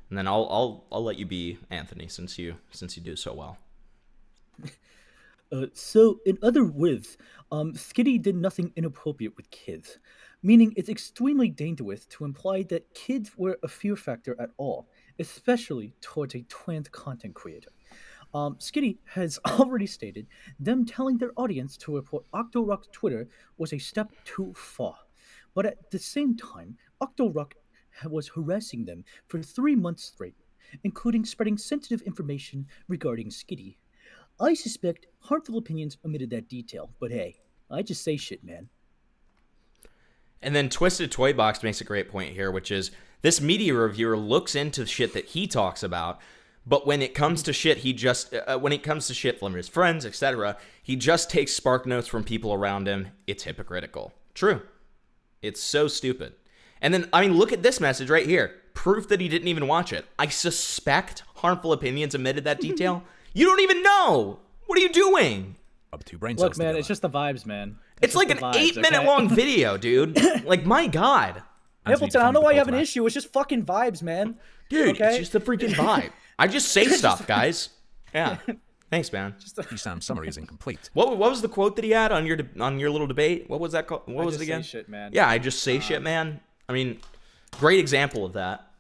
And then I'll let you be, Anthony, since you do so well. So, in other words, Skitty did nothing inappropriate with kids, meaning it's extremely dangerous to imply that kids were a fear factor at all, especially towards a trans content creator. Skitty has already stated them telling their audience to report Octorok's Twitter was a step too far, but at the same time, Octorok was harassing them for 3 months straight, including spreading sensitive information regarding Skitty. I suspect Harmful Opinions omitted that detail, but hey, I just say shit, man. And then Twisted Toy Box makes a great point here, which is this media reviewer looks into shit that he talks about, but when it comes to shit, from his friends, etc., he just takes spark notes from people around him. It's hypocritical. True. It's so stupid. And then, I mean, look at this message right here. Proof that he didn't even watch it. I suspect Harmful Opinions omitted that detail. You don't even know. What are you doing? Up to brain Look, man, it's just the vibes, man. It's like an 8-minute long video, dude. Like, my God. Hamilton, I don't know why you have an issue. It's just fucking vibes, man. Dude, it's just the freaking vibe. I just say stuff, guys. Yeah. Thanks, man. Sam's summary is incomplete. What was the quote that he had on your little debate? What was that called? What was it again? I just say shit, man. Yeah, I just say shit, man. I mean, great example of that.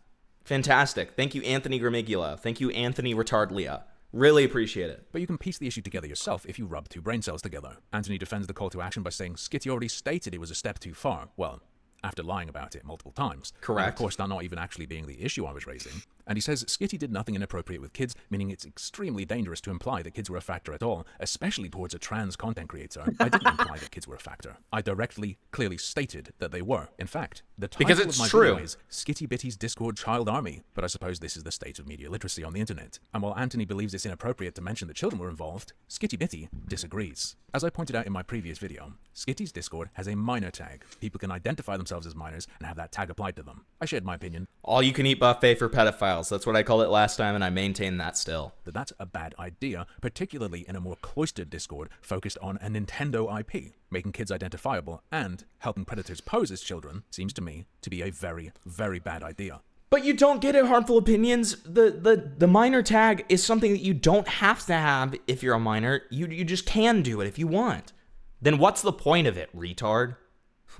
Fantastic. Thank you, Anthony Gramigula. Thank you, Anthony Retardlia. Really appreciate it. But you can piece the issue together yourself if you rub 2 brain cells together. Anthony defends the call to action by saying Skitty already stated it was a step too far. Well, after lying about it multiple times. Correct. And of course, that not even actually being the issue I was raising. And he says Skitty did nothing inappropriate with kids, meaning it's extremely dangerous to imply that kids were a factor at all, especially towards a trans content creator. I didn't imply that kids were a factor. I directly, clearly stated that they were. In fact, the title Because of it's my true. video is SkittyBitty's Discord Child Army, but I suppose this is the state of media literacy on the internet. And while Anthony believes it's inappropriate to mention that children were involved, SkittyBitty disagrees. As I pointed out in my previous video, Skitty's Discord has a minor tag. People can identify themselves as minors and have that tag applied to them. I shared my opinion. All you can eat buffet for pedophiles. That's what I called it last time, and I maintain that still. That's a bad idea, particularly in a more cloistered Discord focused on a Nintendo IP. Making kids identifiable and helping predators pose as children seems to me to be a very, very bad idea. But you don't get it, harmful opinions. The minor tag is something that you don't have to have if you're a minor. You just can do it if you want. Then what's the point of it, retard?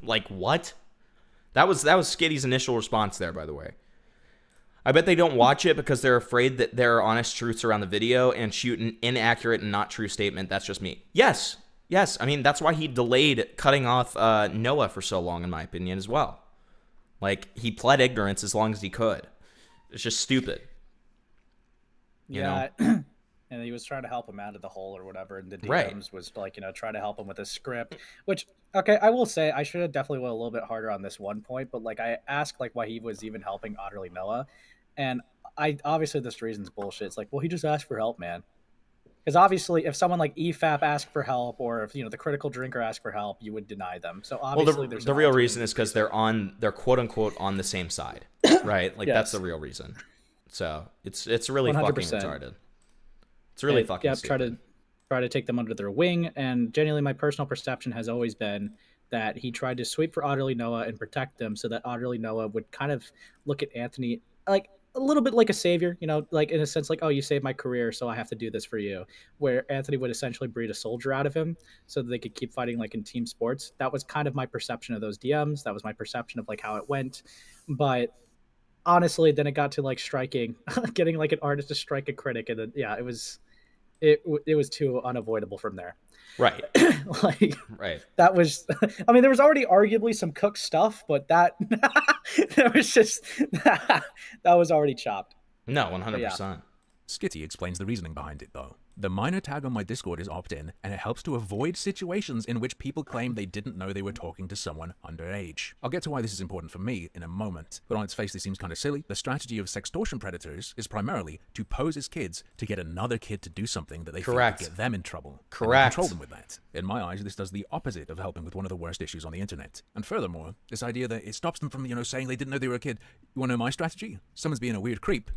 Like, what? That was Skitty's initial response there, by the way. I bet they don't watch it because they're afraid that there are honest truths around the video and shoot an inaccurate and not true statement. That's just me. Yes. I mean, that's why he delayed cutting off Noah for so long, in my opinion, as well. Like, he pled ignorance as long as he could. It's just stupid. You know? And he was trying to help him out of the hole or whatever, and the DMs was like, try to help him with his script, which, okay, I will say I should have definitely went a little bit harder on this one point, but like I asked like why he was even helping Otterly Noah, and I obviously this reason's bullshit. It's like, well, he just asked for help, man. Because obviously, if someone like EFAP asked for help, or if the critical drinker asked for help, you would deny them. So obviously, well, the real reason is because they're quote unquote on the same side, right? Like that's the real reason. So it's really 100%. Fucking retarded. It's really fucking stupid. Try to take them under their wing, and genuinely, my personal perception has always been that he tried to sweep for Otterly Noah and protect them, so that Otterly Noah would kind of look at Anthony like a little bit like a savior, like in a sense, like, oh, you saved my career, so I have to do this for you. Where Anthony would essentially breed a soldier out of him so that they could keep fighting like in team sports. That was kind of my perception of those DMs. That was my perception of like how it went. But honestly, then it got to like striking, getting like an artist to strike a critic, and then it was too unavoidable from there. Right. Right. That was, I mean, there was already arguably some cooked stuff, but that there was just that was already chopped. No, 100%. Skitty explains the reasoning behind it, though. The minor tag on my Discord is opt-in, and it helps to avoid situations in which people claim they didn't know they were talking to someone underage. I'll get to why this is important for me in a moment, but on its face this seems kind of silly. The strategy of sextortion predators is primarily to pose as kids to get another kid to do something that they feel will get them in trouble. Correct. And control them with that. In my eyes, this does the opposite of helping with one of the worst issues on the internet. And furthermore, this idea that it stops them from, saying they didn't know they were a kid. You want to know my strategy? Someone's being a weird creep.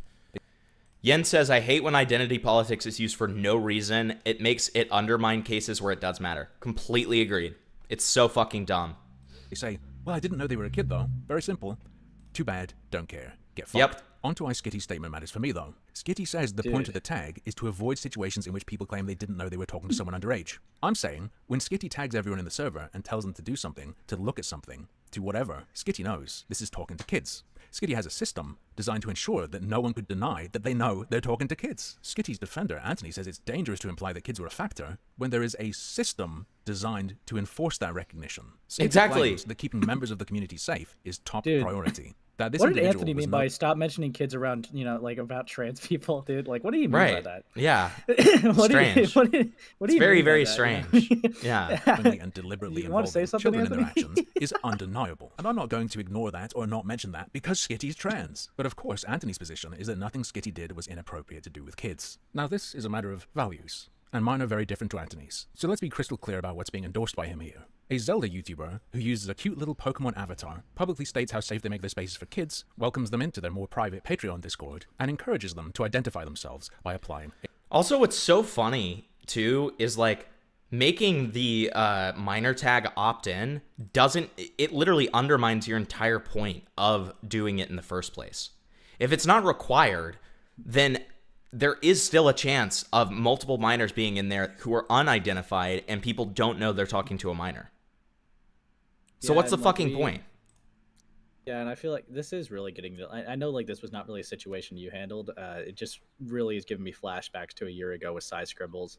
Yen says, I hate when identity politics is used for no reason. It makes it undermine cases where it does matter. Completely agreed. It's so fucking dumb. They say, well, I didn't know they were a kid, though. Very simple. Too bad. Don't care. Get fucked. Yep. On to why Skitty's statement matters for me, though. Skitty says the point of the tag is to avoid situations in which people claim they didn't know they were talking to someone underage. I'm saying, when Skitty tags everyone in the server and tells them to do something, to look at something, to whatever, Skitty knows this is talking to kids. Skitty has a system designed to ensure that no one could deny that they know they're talking to kids. Skitty's defender, Anthony, says it's dangerous to imply that kids were a factor when there is a system designed to enforce that recognition. Skitty claims that keeping members of the community safe is top priority. That this what did Anthony mean by stop mentioning kids around, like about trans people, dude? Like, what do you mean by that? Yeah. Strange. What do you it's very, mean very by that? strange. Yeah. And deliberately involving children Anthony? in their actions is undeniable. And I'm not going to ignore that or not mention that because Skitty's trans. But of course, Anthony's position is that nothing Skitty did was inappropriate to do with kids. Now, this is a matter of values, and mine are very different to Anthony's. So let's be crystal clear about what's being endorsed by him here. A Zelda YouTuber who uses a cute little Pokemon avatar, publicly states how safe they make their spaces for kids, welcomes them into their more private Patreon Discord, and encourages them to identify themselves by applying. Also, what's so funny, too, is like making the minor tag opt-in it literally undermines your entire point of doing it in the first place. If it's not required, then there is still a chance of multiple minors being in there who are unidentified and people don't know they're talking to a minor. So what's the fucking point? Yeah, and I feel like this is really getting I know like this was not really a situation you handled. It just really is giving me flashbacks to a year ago with Side Scribbles.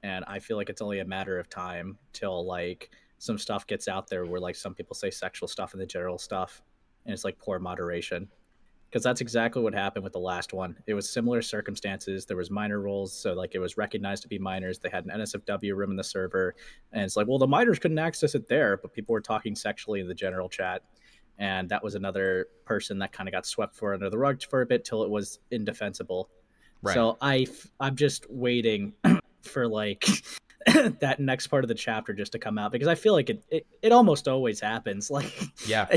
And I feel like it's only a matter of time till like some stuff gets out there where like some people say sexual stuff and the general stuff, and it's like poor moderation. because that's exactly what happened with the last one. It was similar circumstances. There was minor roles, so like it was recognized to be minors. They had an NSFW room in the server, and it's like, well, the minors couldn't access it there, but people were talking sexually in the general chat, and that was another person that kind of got swept for under the rug for a bit till it was indefensible. Right. So I'm just waiting for like that next part of the chapter just to come out, because I feel like it almost always happens. Like, Yeah.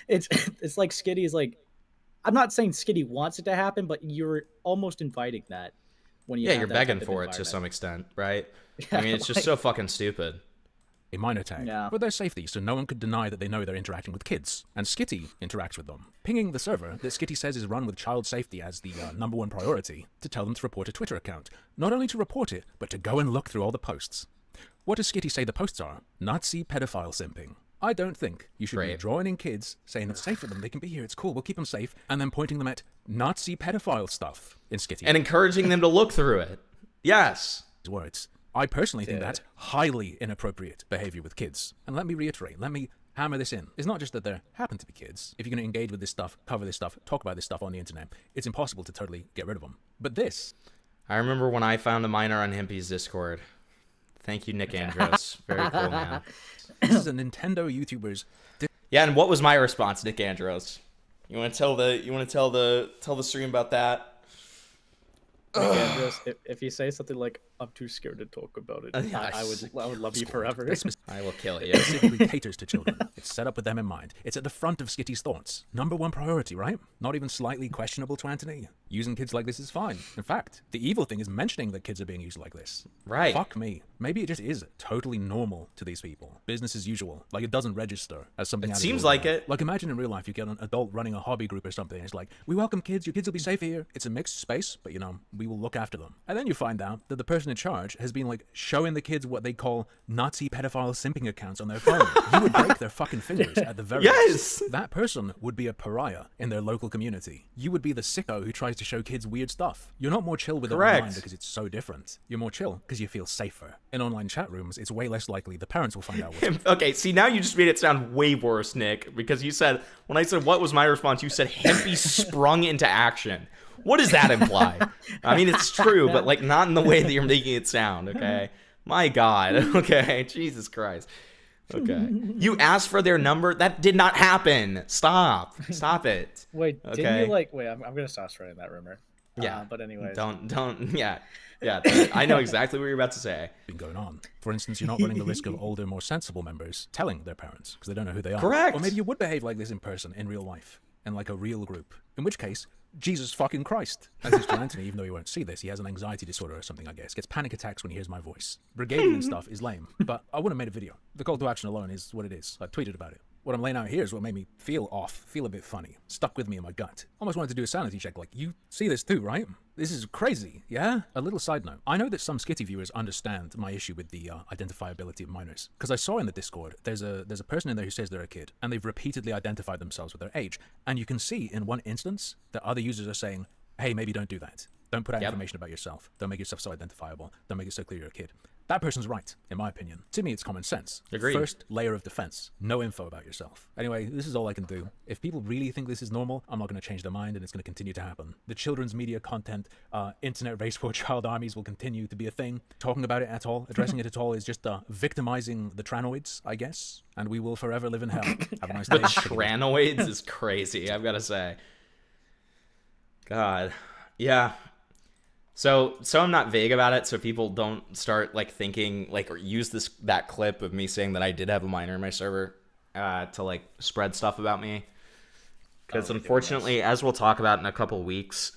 it's like Skitty's like, I'm not saying Skitty wants it to happen, but you're almost inviting that when you Yeah, have you're that begging type of for it to environment. some extent, right? Yeah, I mean, it's just like- so fucking stupid. A minor tag, Yeah. but their safety, so no one could deny that they know they're interacting with kids, and Skitty interacts with them, pinging the server that Skitty says is run with child safety as the number one priority, to tell them to report a Twitter account. Not only to report it, but to go and look through all the posts. What does Skitty say the posts are? Nazi pedophile simping. I don't think you should be Great. drawing in kids, saying it's safe for them, they can be here, it's cool, we'll keep them safe, and then pointing them at Nazi pedophile stuff in Skitty. And encouraging them to look through it. Yes. Words. I personally think that's highly inappropriate behavior with kids. And let me reiterate, let me hammer this in. It's not just that there happen to be kids. If you're going to engage with this stuff, cover this stuff, talk about this stuff on the internet, it's impossible to totally get rid of them. But this... I remember when I found a minor on Himpy's Discord. Thank you, Nick Andros. Very cool, man. This is a Nintendo YouTuber's... Yeah, and what was my response, Nick Andros? You want to tell the stream about that? Andros, if you say something like, I'm too scared to talk about it, I would love you forever. I will kill you. Specifically caters to children. It's set up with them in mind. It's at the front of Skitty's thoughts. Number one priority, right? Not even slightly questionable to Anthony. Using kids like this is fine. In fact, the evil thing is mentioning that kids are being used like this. Right. Fuck me. Maybe it just is totally normal to these people. Business as usual. Like, it doesn't register as something It out of the seems like ordinary. it. Like, imagine in real life you get an adult running a hobby group or something, and it's like, we welcome kids, your kids will be safe here. It's a mixed space, but, you know, we will look after them. And then you find out that the person in charge has been, like, showing the kids what they call Nazi pedophile simping accounts on their phone. You would break their fucking fingers at the very least. That person would be a pariah in their local community. You would be the sicko who tries to show kids weird stuff. You're not more chill with it online because it's so different. You're more chill because you feel safer. In online chat rooms, it's way less likely the parents will find out what's Okay, see, now you just made it sound way worse, Nick, because you said, when I said what was my response, you said Hempy sprung into action. What does that imply? I mean, it's true, but like not in the way that you're making it sound, okay? My God, okay, Jesus Christ. Okay. You asked for their number? That did not happen. Stop it. Wait, okay? didn't you like, wait, I'm going to stop spreading that rumor. Yeah. But anyways. Yeah, I know exactly what you're about to say. been going on. For instance, you're not running the risk of older, more sensible members telling their parents because they don't know who they are. Correct. Or maybe you would behave like this in person, in real life, in like a real group. In which case, Jesus fucking Christ. As is to Anthony, even though you won't see this, he has an anxiety disorder or something, I guess. Gets panic attacks when he hears my voice. Brigading and stuff is lame, but I wouldn't have made a video. The call to action alone is what it is. I tweeted about it. What I'm laying out here is what made me feel off, feel a bit funny, stuck with me in my gut. Almost wanted to do a sanity check, like, you see this too, right? This is crazy, yeah? A little side note. I know that some Skitty viewers understand my issue with the identifiability of minors, because I saw in the Discord, there's a person in there who says they're a kid, and they've repeatedly identified themselves with their age, and you can see in one instance that other users are saying, hey, maybe don't do that. Don't put out information about yourself. Don't make yourself so identifiable. Don't make it so clear you're a kid. That person's right, in my opinion. To me, it's common sense. Agreed. First layer of defense. No info about yourself. Anyway, this is all I can do. If people really think this is normal, I'm not going to change their mind, and it's going to continue to happen. The children's media content, internet race war child armies will continue to be a thing. Talking about it at all, addressing it at all, is just victimizing the tranoids, I guess. And we will forever live in hell. Have a nice day. The tranoids is crazy, I've got to say. God. Yeah. So I'm not vague about it, so people don't start like thinking like or use that clip of me saying that I did have a minor in my server to like spread stuff about me. Because unfortunately, as we'll talk about in a couple of weeks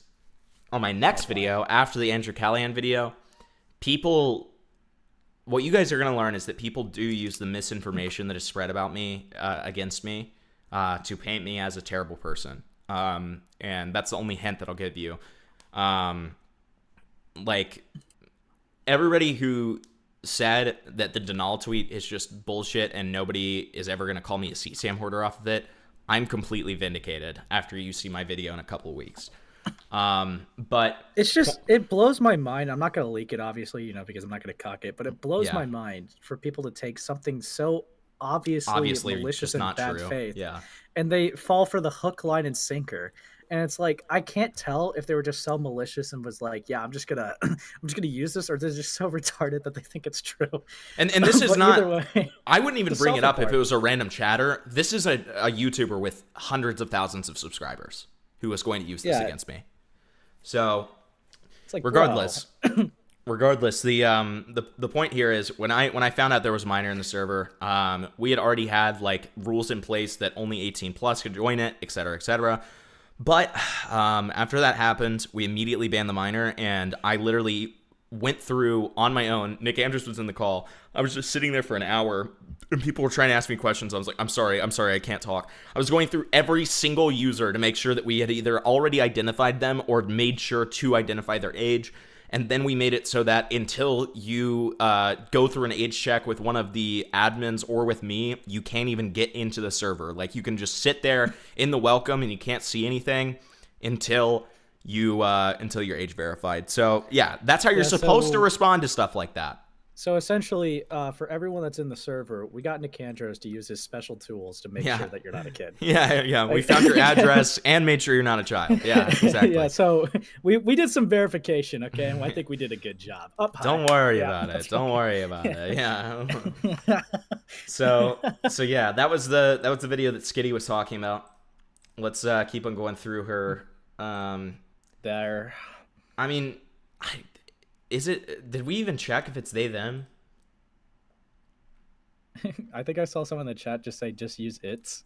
on my next video after the Andrew Callahan video, what you guys are gonna learn is that people do use the misinformation that is spread about me against me to paint me as a terrible person. And that's the only hint that I'll give you. Like, everybody who said that the Denal tweet is just bullshit and nobody is ever going to call me a CSAM hoarder off of it, I'm completely vindicated after you see my video in a couple of weeks. But it's just, it blows my mind. I'm not going to leak it, obviously, because I'm not going to cock it, but it blows my mind for people to take something so obviously malicious and not bad true. faith. Yeah. And they fall for the hook, line, and sinker. And it's like I can't tell if they were just so malicious and was like, yeah, I'm just gonna use this, or they're just so retarded that they think it's true. And this is not. Way, I wouldn't even bring it up if part. it was a random chatter. This is a YouTuber with hundreds of thousands of subscribers who was going to use this against me. So, it's like, regardless, the point here is when I found out there was a minor in the server, we had already had like rules in place that only 18 plus could join it, et cetera, et cetera. But after that happened, we immediately banned the minor, and I literally went through on my own. Nick Andrews was in the call. I was just sitting there for an hour, and people were trying to ask me questions. I was like, I'm sorry, I can't talk. I was going through every single user to make sure that we had either already identified them or made sure to identify their age. And then we made it so that until you go through an age check with one of the admins or with me, you can't even get into the server. Like, you can just sit there in the welcome and you can't see anything until you're age verified. So yeah, that's how you're supposed to respond to stuff like that. So essentially, for everyone that's in the server, we got Nicandros to use his special tools to make sure that you're not a kid. Yeah. We found your address and made sure you're not a child. Yeah, exactly. Yeah, so we did some verification, okay, and I think we did a good job. Don't worry about it. Don't worry about it. Yeah. So yeah, that was the video that Skitty was talking about. Let's keep on going through her. There. I mean, did we even check if it's they, them? I think I saw someone in the chat just say, just use its.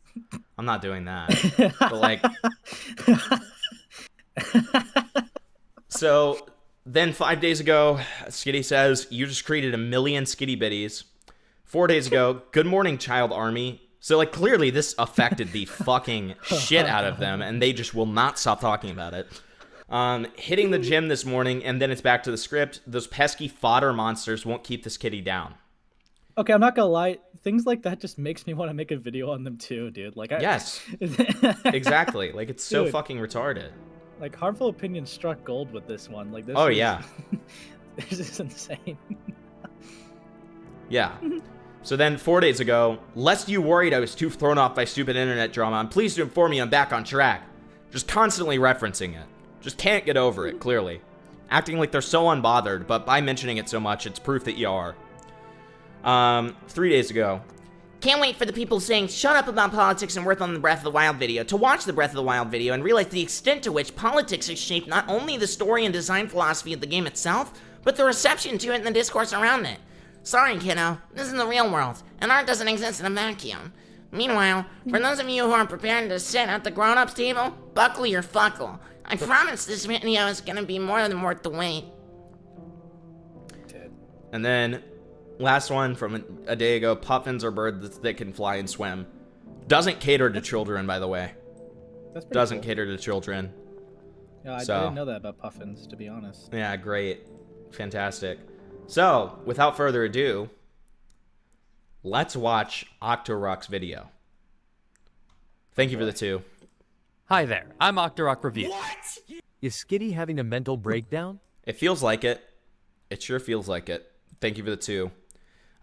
I'm not doing that. But like, so then 5 days ago, Skitty says, you just created 1 million SkittyBitties. 4 days ago, good morning, child army. So like, clearly this affected the fucking shit out of them, and they just will not stop talking about it. Hitting the gym this morning, and then it's back to the script. Those pesky fodder monsters won't keep this kitty down. Okay, I'm not gonna lie. Things like that just makes me want to make a video on them too, dude. Like, yes, exactly. Like, it's so fucking retarded. Like, harmful opinions struck gold with this one. Like, this. Oh yeah, this is insane. Yeah. So then 4 days ago, lest you worried I was too thrown off by stupid internet drama, I'm pleased to inform you I'm back on track. Just constantly referencing it. Just can't get over it, clearly. Acting like they're so unbothered, but by mentioning it so much, it's proof that you are. 3 days ago. Can't wait for the people saying, shut up about politics and worth on the Breath of the Wild video, to watch the Breath of the Wild video and realize the extent to which politics has shaped not only the story and design philosophy of the game itself, but the reception to it and the discourse around it. Sorry, kiddo, this is the real world, and art doesn't exist in a vacuum. Meanwhile, for those of you who are prepared to sit at the grown-ups table, buckle your fuckle. I promise this video is gonna be more than worth the wait. And then, last one from a day ago, puffins are birds that can fly and swim. Doesn't cater to children, by the way. That's pretty Doesn't cool. cater to children. Yeah, I didn't know that about puffins, to be honest. Yeah, great. Fantastic. So, without further ado, let's watch Octorok's video. Thank you for the 2. Hi there, I'm Octorok Review. Is Skitty having a mental breakdown? It feels like it. It sure feels like it. Thank you for the 2.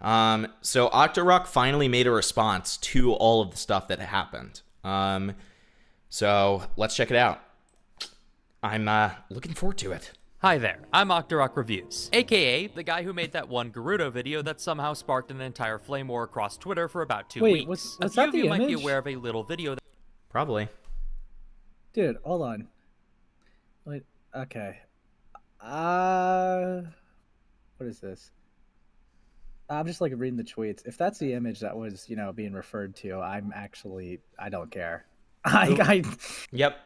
So Octorok finally made a response to all of the stuff that happened. So let's check it out. I'm looking forward to it. Hi there, I'm Octorok Reviews, aka the guy who made that one Gerudo video that somehow sparked an entire flame war across Twitter for about 2 weeks. Was a few that of the you might be image? aware of a little video that... Probably. Dude, hold on. Wait, okay. What is this? I'm just like reading the tweets. If that's the image that was, being referred to, I don't care. Yep.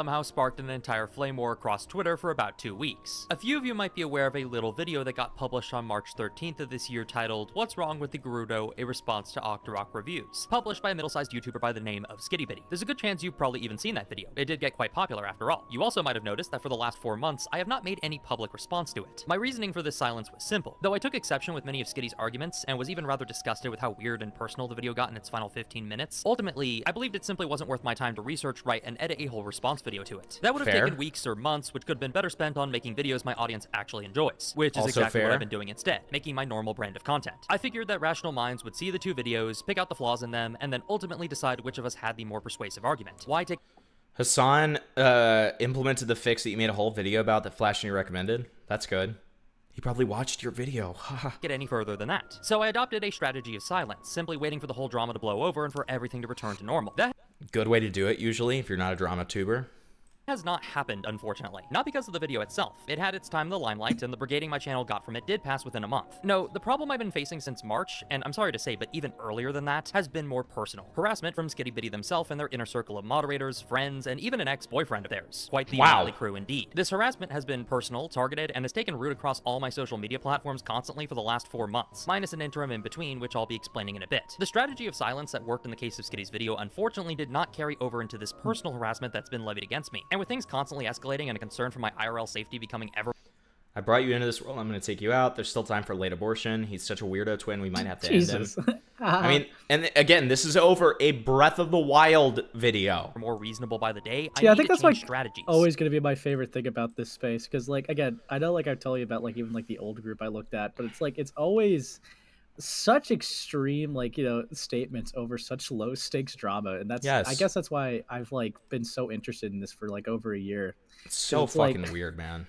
somehow sparked an entire flame war across Twitter for about 2 weeks. A few of you might be aware of a little video that got published on March 13th of this year titled, What's Wrong with the Gerudo? A Response to Octorok Reviews, published by a middle-sized YouTuber by the name of SkittyBitty. There's a good chance you've probably even seen that video. It did get quite popular after all. You also might have noticed that for the last 4 months, I have not made any public response to it. My reasoning for this silence was simple. Though I took exception with many of Skitty's arguments, and was even rather disgusted with how weird and personal the video got in its final 15 minutes, ultimately, I believed it simply wasn't worth my time to research, write, and edit a whole response video to it. That would have taken weeks or months, which could have been better spent on making videos my audience actually enjoys, which is Also exactly what fair. I've been doing instead, making my normal brand of content. I figured that rational minds would see the two videos, pick out the flaws in them, and then ultimately decide which of us had the more persuasive argument. Why take... Hassan implemented the fix that you made a whole video about that Flash and you recommended. That's good. He probably watched your video. Get any further than that. So I adopted a strategy of silence, simply waiting for the whole drama to blow over and for everything to return to normal. That Good way to do it, usually, if you're not a drama tuber. has not happened, unfortunately. Not because of the video itself. It had its time in the limelight, and the brigading my channel got from it did pass within a month. No, the problem I've been facing since March, and I'm sorry to say, but even earlier than that, has been more personal. Harassment from SkittyBitty themselves and their inner circle of moderators, friends, and even an ex-boyfriend of theirs. Quite the motley crew indeed. This harassment has been personal, targeted, and has taken root across all my social media platforms constantly for the last 4 months, minus an interim in between, which I'll be explaining in a bit. The strategy of silence that worked in the case of Skitty's video unfortunately did not carry over into this personal harassment that's been levied against me. And with things constantly escalating and a concern for my IRL safety becoming ever... I brought you into this world. I'm going to take you out. There's still time for late abortion. He's such a weirdo twin. We might have to end him. I mean, and again, this is over a Breath of the Wild video. More reasonable by the day. I think that's like strategies. always going to be my favorite thing about this space. Because like, again, I know like I've told you about like even like the old group I looked at, but it's like, it's always such extreme, like, you know, statements over such low stakes drama. And that's, I guess that's why I've like been so interested in this for like over a year. It's so fucking weird, man.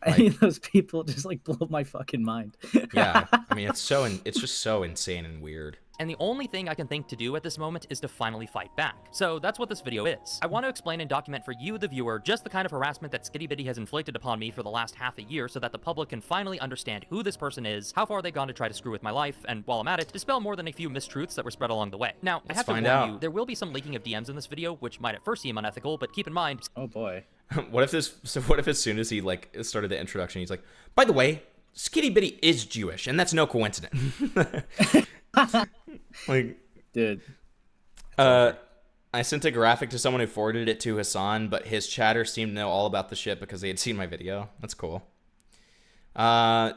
Any of those people just like blow my fucking mind. Yeah, I mean, it's just so insane and weird. And the only thing I can think to do at this moment is to finally fight back. So that's what this video is. I want to explain and document for you, the viewer, just the kind of harassment that SkittyBitty has inflicted upon me for the last half a year so that the public can finally understand who this person is, how far they've gone to try to screw with my life, and while I'm at it, dispel more than a few mistruths that were spread along the way. Now, I have to warn you, there will be some leaking of DMs in this video, which might at first seem unethical, but keep in mind... Oh boy. What if as soon as he like started the introduction, he's like, by the way, SkittyBitty is Jewish, and that's no coincidence. Like, dude. I sent a graphic to someone who forwarded it to Hassan, but his chatter seemed to know all about the shit because they had seen my video. That's cool.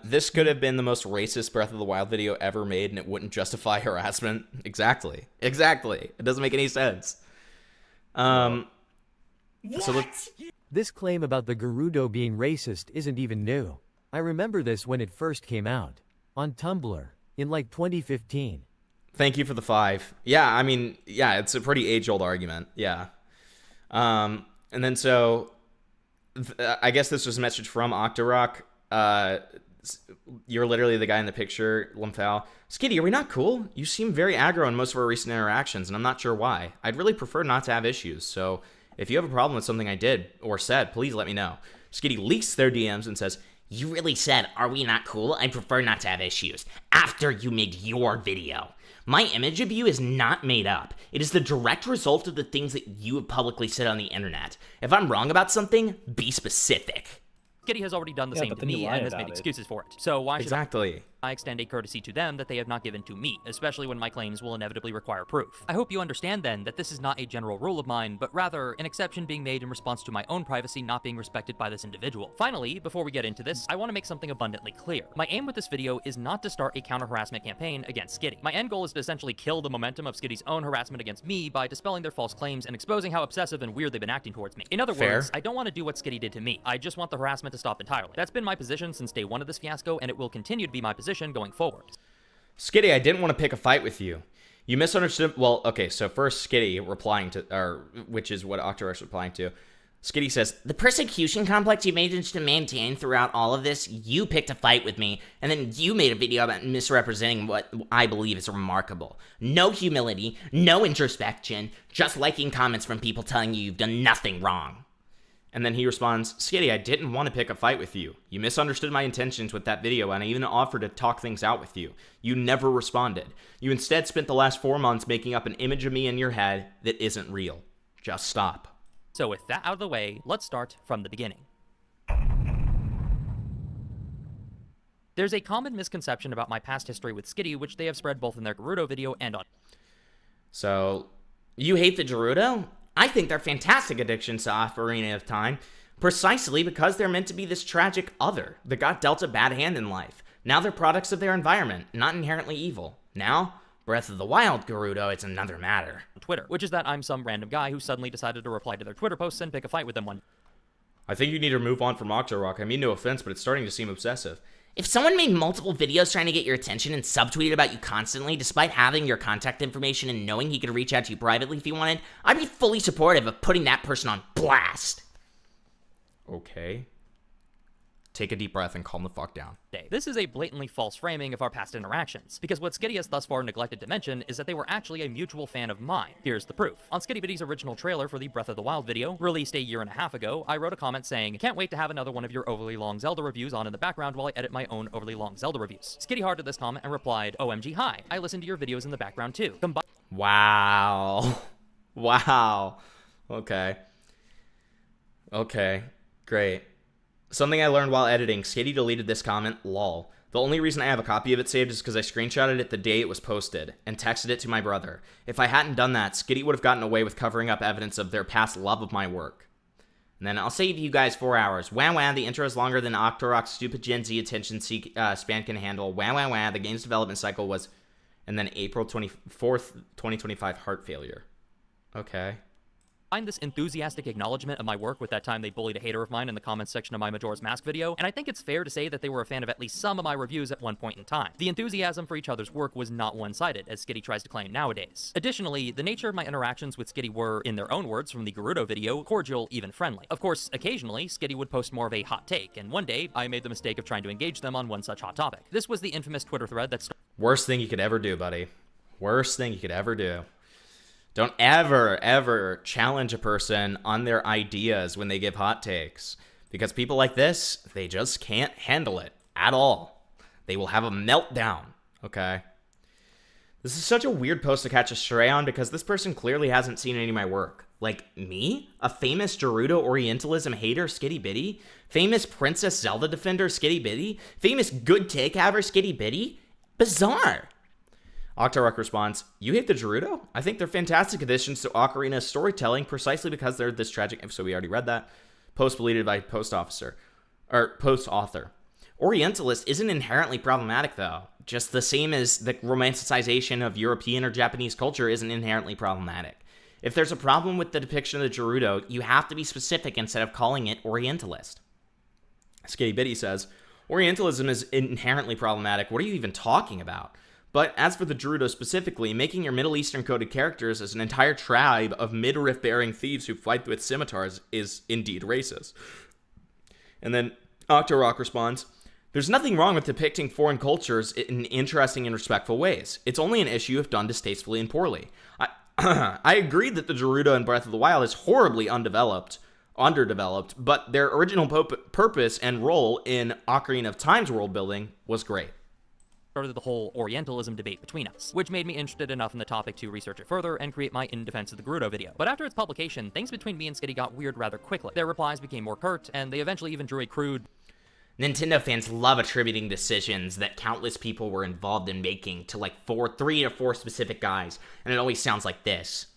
This could have been the most racist Breath of the Wild video ever made, and it wouldn't justify harassment. Exactly. It doesn't make any sense. This claim about the Gerudo being racist isn't even new. I remember this when it first came out. On Tumblr. In like 2015. Thank you for the 5. Yeah, I mean, yeah, it's a pretty age-old argument. Yeah. And then so, I guess this was a message from Octorok. You're literally the guy in the picture, Limphal. Skitty, are we not cool? You seem very aggro in most of our recent interactions, and I'm not sure why. I'd really prefer not to have issues, so if you have a problem with something I did or said, please let me know. Skitty leaks their DMs and says, you really said, are we not cool? I prefer not to have issues. After you made your video. My image of you is not made up. It is the direct result of the things that you have publicly said on the internet. If I'm wrong about something, be specific. Skitty has already done the same to me and has made excuses for it. So why should I extend a courtesy to them that they have not given to me, especially when my claims will inevitably require proof? I hope you understand then that this is not a general rule of mine, but rather an exception being made in response to my own privacy not being respected by this individual. Finally, before we get into this, I want to make something abundantly clear. My aim with this video is not to start a counter-harassment campaign against Skitty. My end goal is to essentially kill the momentum of Skitty's own harassment against me by dispelling their false claims and exposing how obsessive and weird they've been acting towards me. In other words, I don't want to do what Skitty did to me. I just want the harassment to stop entirely. That's been my position since day one of this fiasco, and it will continue to be my position going forward. Skitty, I didn't want to pick a fight with you. You misunderstood. Well, okay, so first Skitty replying to, or which is what Octorok's replying to. Skitty says, the persecution complex you managed to maintain throughout all of this, you picked a fight with me, and then you made a video about misrepresenting what I believe is remarkable. No humility, no introspection, just liking comments from people telling you you've done nothing wrong. And then he responds, Skitty, I didn't want to pick a fight with you. You misunderstood my intentions with that video, and I even offered to talk things out with you. You never responded. You instead spent the last 4 months making up an image of me in your head that isn't real. Just stop. So with that out of the way, let's start from the beginning. There's a common misconception about my past history with Skitty, which they have spread both in their Gerudo video and on... So, you hate the Gerudo? I think they're fantastic addictions to Ocarina of Time, precisely because they're meant to be this tragic other that got dealt a bad hand in life. Now they're products of their environment, not inherently evil. Now, Breath of the Wild Gerudo, it's another matter. Twitter, which is that I'm some random guy who suddenly decided to reply to their Twitter posts and pick a fight with them one. I think you need to move on from Octorok. I mean no offense, but it's starting to seem obsessive. If someone made multiple videos trying to get your attention and subtweeted about you constantly, despite having your contact information and knowing he could reach out to you privately if he wanted, I'd be fully supportive of putting that person on blast. Okay. Take a deep breath and calm the fuck down. This is a blatantly false framing of our past interactions, because what Skitty has thus far neglected to mention is that they were actually a mutual fan of mine. Here's the proof. On SkittyBitty's original trailer for the Breath of the Wild video, released a year and a half ago, I wrote a comment saying, "Can't wait to have another one of your overly long Zelda reviews on in the background while I edit my own overly long Zelda reviews." Skitty hearted this comment and replied, "OMG hi, I listen to your videos in the background too." Wow. Wow. Okay. Okay. Great. Something I learned while editing, Skitty deleted this comment, lol. The only reason I have a copy of it saved is because I screenshotted it the day it was posted and texted it to my brother. If I hadn't done that, Skitty would have gotten away with covering up evidence of their past love of my work. And then I'll save you guys 4 hours. Wah wah, the intro is longer than Octorok's stupid Gen Z attention span can handle. Wah wah wah, the game's development cycle was... And then April 24th, 2025, heart failure. Okay. Find this enthusiastic acknowledgement of my work with that time they bullied a hater of mine in the comments section of my Majora's Mask video, and I think it's fair to say that they were a fan of at least some of my reviews at one point in time. The enthusiasm for each other's work was not one-sided, as Skitty tries to claim nowadays. Additionally, the nature of my interactions with Skitty were, in their own words from the Gerudo video, cordial, even friendly. Of course, occasionally, Skitty would post more of a hot take, and one day, I made the mistake of trying to engage them on one such hot topic. This was the infamous Twitter thread that Worst thing you could ever do, buddy. Worst thing you could ever do. Don't ever, ever challenge a person on their ideas when they give hot takes. Because people like this, they just can't handle it at all. They will have a meltdown, okay? This is such a weird post to catch a stray on because this person clearly hasn't seen any of my work. Like, me? A famous Gerudo Orientalism hater, SkittyBitty? Famous Princess Zelda defender, SkittyBitty? Famous good take haver, SkittyBitty? Bizarre. Octorok responds, "You hate the Gerudo? I think they're fantastic additions to Ocarina's storytelling precisely because they're this tragic..." So we already read that. Post deleted by post author. Orientalist isn't inherently problematic, though. Just the same as the romanticization of European or Japanese culture isn't inherently problematic. If there's a problem with the depiction of the Gerudo, you have to be specific instead of calling it Orientalist. SkittyBitty says, "Orientalism is inherently problematic. What are you even talking about? But as for the Gerudo specifically, making your Middle Eastern-coded characters as an entire tribe of midriff-bearing thieves who fight with scimitars is indeed racist." And then Octorok responds, "There's nothing wrong with depicting foreign cultures in interesting and respectful ways. It's only an issue if done distastefully and poorly. I agree that the Gerudo in Breath of the Wild is horribly underdeveloped, but their original purpose and role in Ocarina of Time's world building was great." Started the whole Orientalism debate between us, which made me interested enough in the topic to research it further and create my In Defense of the Gerudo video. But after its publication, things between me and Skitty got weird rather quickly. Their replies became more curt, and they eventually even drew a crude... Nintendo fans love attributing decisions that countless people were involved in making to like 3 or 4 specific guys, and it always sounds like this.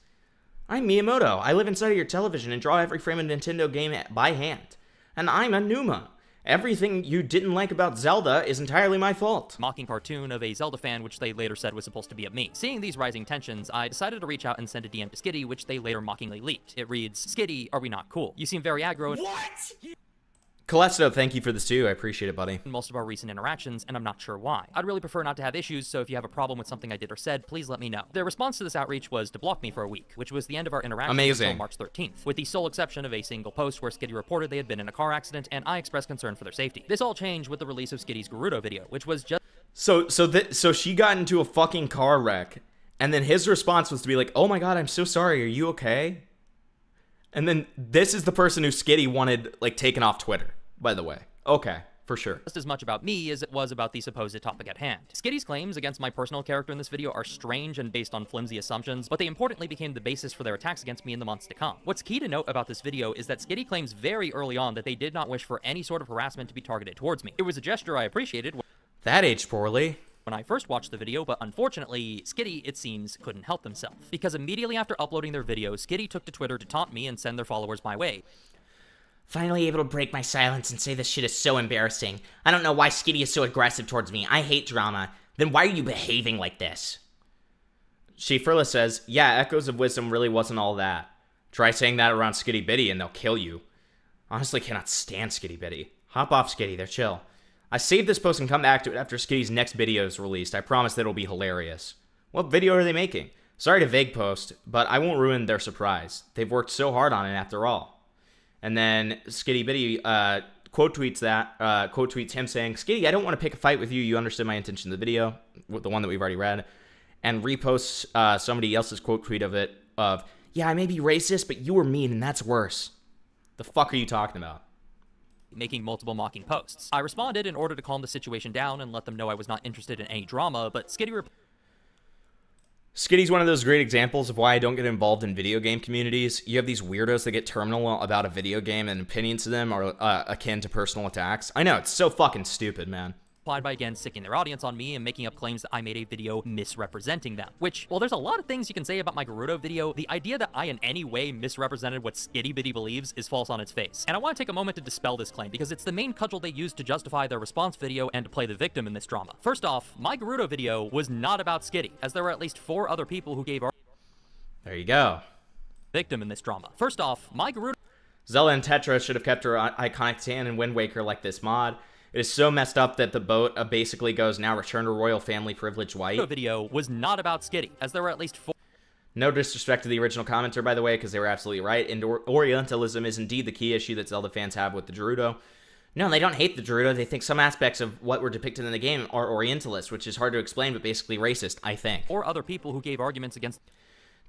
"I'm Miyamoto. I live inside of your television and draw every frame of Nintendo game by hand. And I'm a Numa. Everything you didn't like about Zelda is entirely my fault." Mocking cartoon of a Zelda fan, which they later said was supposed to be of me. Seeing these rising tensions, I decided to reach out and send a DM to Skitty, which they later mockingly leaked. It reads, "Skitty, are we not cool? You seem very aggro." What? Calesto, thank you for this too. I appreciate it, buddy. In most of our recent interactions, and I'm not sure why. I'd really prefer not to have issues, so if you have a problem with something I did or said, please let me know. Their response to this outreach was to block me for a week, which was the end of our interaction until March 13th, with the sole exception of a single post where Skitty reported they had been in a car accident, and I expressed concern for their safety. This all changed with the release of Skitty's Gerudo video, which was just... So she got into a fucking car wreck, and then his response was to be like, "Oh my god, I'm so sorry, are you okay?" And then this is the person who Skitty wanted, like, taken off Twitter, by the way. Okay, for sure. Just as much about me as it was about the supposed topic at hand. Skitty's claims against my personal character in this video are strange and based on flimsy assumptions, but they importantly became the basis for their attacks against me in the months to come. What's key to note about this video is that Skitty claims very early on that they did not wish for any sort of harassment to be targeted towards me. It was a gesture I appreciated. That aged poorly. When I first watched the video, but unfortunately, Skitty, it seems, couldn't help themselves. Because immediately after uploading their video, Skitty took to Twitter to taunt me and send their followers my way. "Finally able to break my silence and say this shit is so embarrassing. I don't know why Skitty is so aggressive towards me. I hate drama. Then why are you behaving like this?" Shifrilla says, "Yeah, Echoes of Wisdom really wasn't all that. Try saying that around SkittyBitty and they'll kill you. Honestly cannot stand SkittyBitty. Hop off, Skitty, they're chill. I saved this post and come back to it after Skitty's next video is released. I promise that it'll be hilarious. What video are they making? Sorry to vague post, but I won't ruin their surprise. They've worked so hard on it after all. And then SkittyBitty quote tweets him saying, Skitty, I don't want to pick a fight with you. You understood my intention of the video, the one that we've already read. And reposts somebody else's quote tweet of it, yeah, I may be racist, but you were mean, and that's worse. The fuck are you talking about? Making multiple mocking posts. I responded in order to calm the situation down and let them know I was not interested in any drama, but Skitty's one of those great examples of why I don't get involved in video game communities. You have these weirdos that get terminal about a video game and opinions to them are akin to personal attacks. I know, it's so fucking stupid, man. Replied by again sicking their audience on me and making up claims that I made a video misrepresenting them. Which, well, there's a lot of things you can say about my Gerudo video. The idea that I in any way misrepresented what SkittyBitty believes is false on its face. And I want to take a moment to dispel this claim because it's the main cudgel they used to justify their response video and to play the victim in this drama. First off, my Gerudo video was not about Skitty, as there were at least 4 other people who gave our There you go. victim in this drama. First off, my Gerudo Zelda and Tetra should have kept her iconic tan in Wind Waker like this mod. It is so messed up that the boat basically goes now return to royal family privilege white. video was not about Skitty, as there were at least 4. No disrespect to the original commenter, by the way, because they were absolutely right. And Orientalism is indeed the key issue that Zelda fans have with the Gerudo. No, they don't hate the Gerudo. They think some aspects of what were depicted in the game are Orientalist, which is hard to explain, but basically racist, I think. Or other people who gave arguments against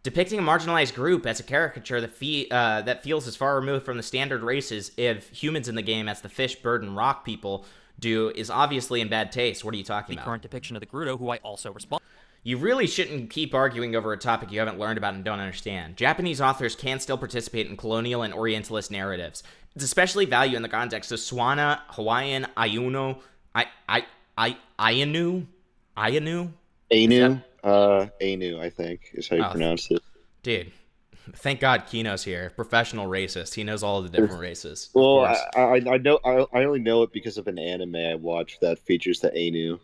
depicting a marginalized group as a caricature that feels as far removed from the standard races of humans in the game as the fish, bird, and rock people do is obviously in bad taste. What are you talking about? The current depiction of the Gerudo, who I also respond. You really shouldn't keep arguing over a topic you haven't learned about and don't understand. Japanese authors can still participate in colonial and Orientalist narratives. It's especially valued in the context of Swana, Hawaiian, Ainu, Ainu? Ainu, I think, is how you pronounce it. Dude, thank God Kino's here. Professional racist. He knows all the different races. Well, I know. I only know it because of an anime I watched that features the Ainu.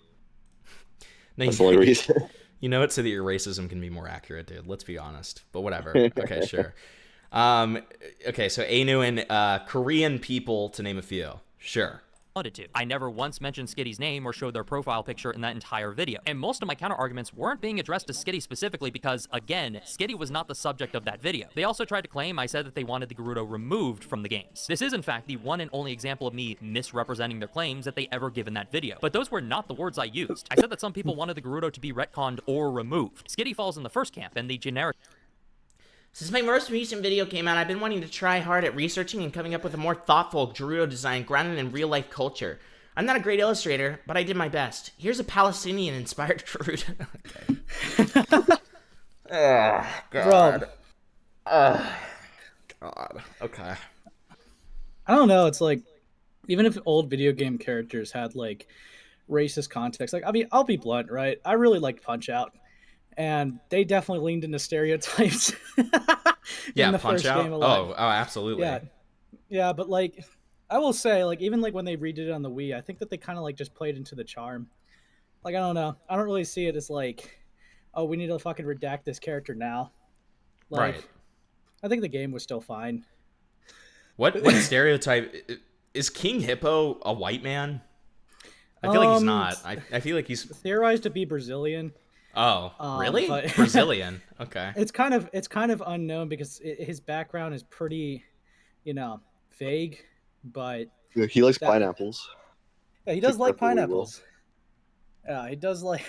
That's the only reason. You know it so that your racism can be more accurate, dude. Let's be honest. But whatever. Okay, sure. Okay, so Ainu and Korean people, to name a few. Sure. To. I never once mentioned Skitty's name or showed their profile picture in that entire video. And most of my counter-arguments weren't being addressed to Skitty specifically because, again, Skitty was not the subject of that video. They also tried to claim I said that they wanted the Gerudo removed from the games. This is, in fact, the one and only example of me misrepresenting their claims that they ever give in that video. But those were not the words I used. I said that some people wanted the Gerudo to be retconned or removed. Skitty falls in the first camp, and the generic... Since my most recent video came out, I've been wanting to try hard at researching and coming up with a more thoughtful Gerudo design grounded in real-life culture. I'm not a great illustrator, but I did my best. Here's a Palestinian-inspired Gerudo. Okay. Oh, God. Oh, God. Okay. I don't know. It's like, even if old video game characters had, like, racist context, like, I mean, I'll be blunt, right? I really liked Punch-Out. And they definitely leaned into stereotypes. Yeah, in the Punch first Out. game alive. Oh, absolutely. Yeah, but like, I will say, like, even like when they redid it on the Wii, I think that they kind of like just played into the charm. Like, I don't know, I don't really see it as like, oh, we need to fucking redact this character now. Like, right. I think the game was still fine. What stereotype is King Hippo a white man? I feel like he's not. I feel like he's theorized to be Brazilian. Oh, really? But Brazilian. Okay. It's kind of unknown because his background is pretty, vague. But he likes pineapples. Yeah, he does like pineapples. Yeah, he does like.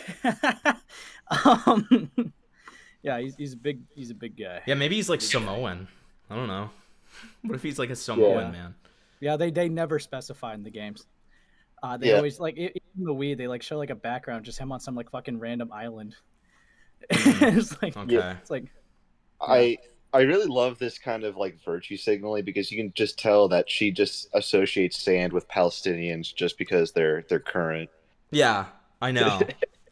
Yeah, he's a big guy. Yeah, maybe he's like Samoan. I don't know. What if he's like a Samoan man? Yeah, they never specify in the games. They always like in the Wii. They like show like a background, just him on some like fucking random island. It's like, okay. It's like, I really love this kind of like virtue signaling because you can just tell that she just associates sand with Palestinians just because they're current. Yeah, I know.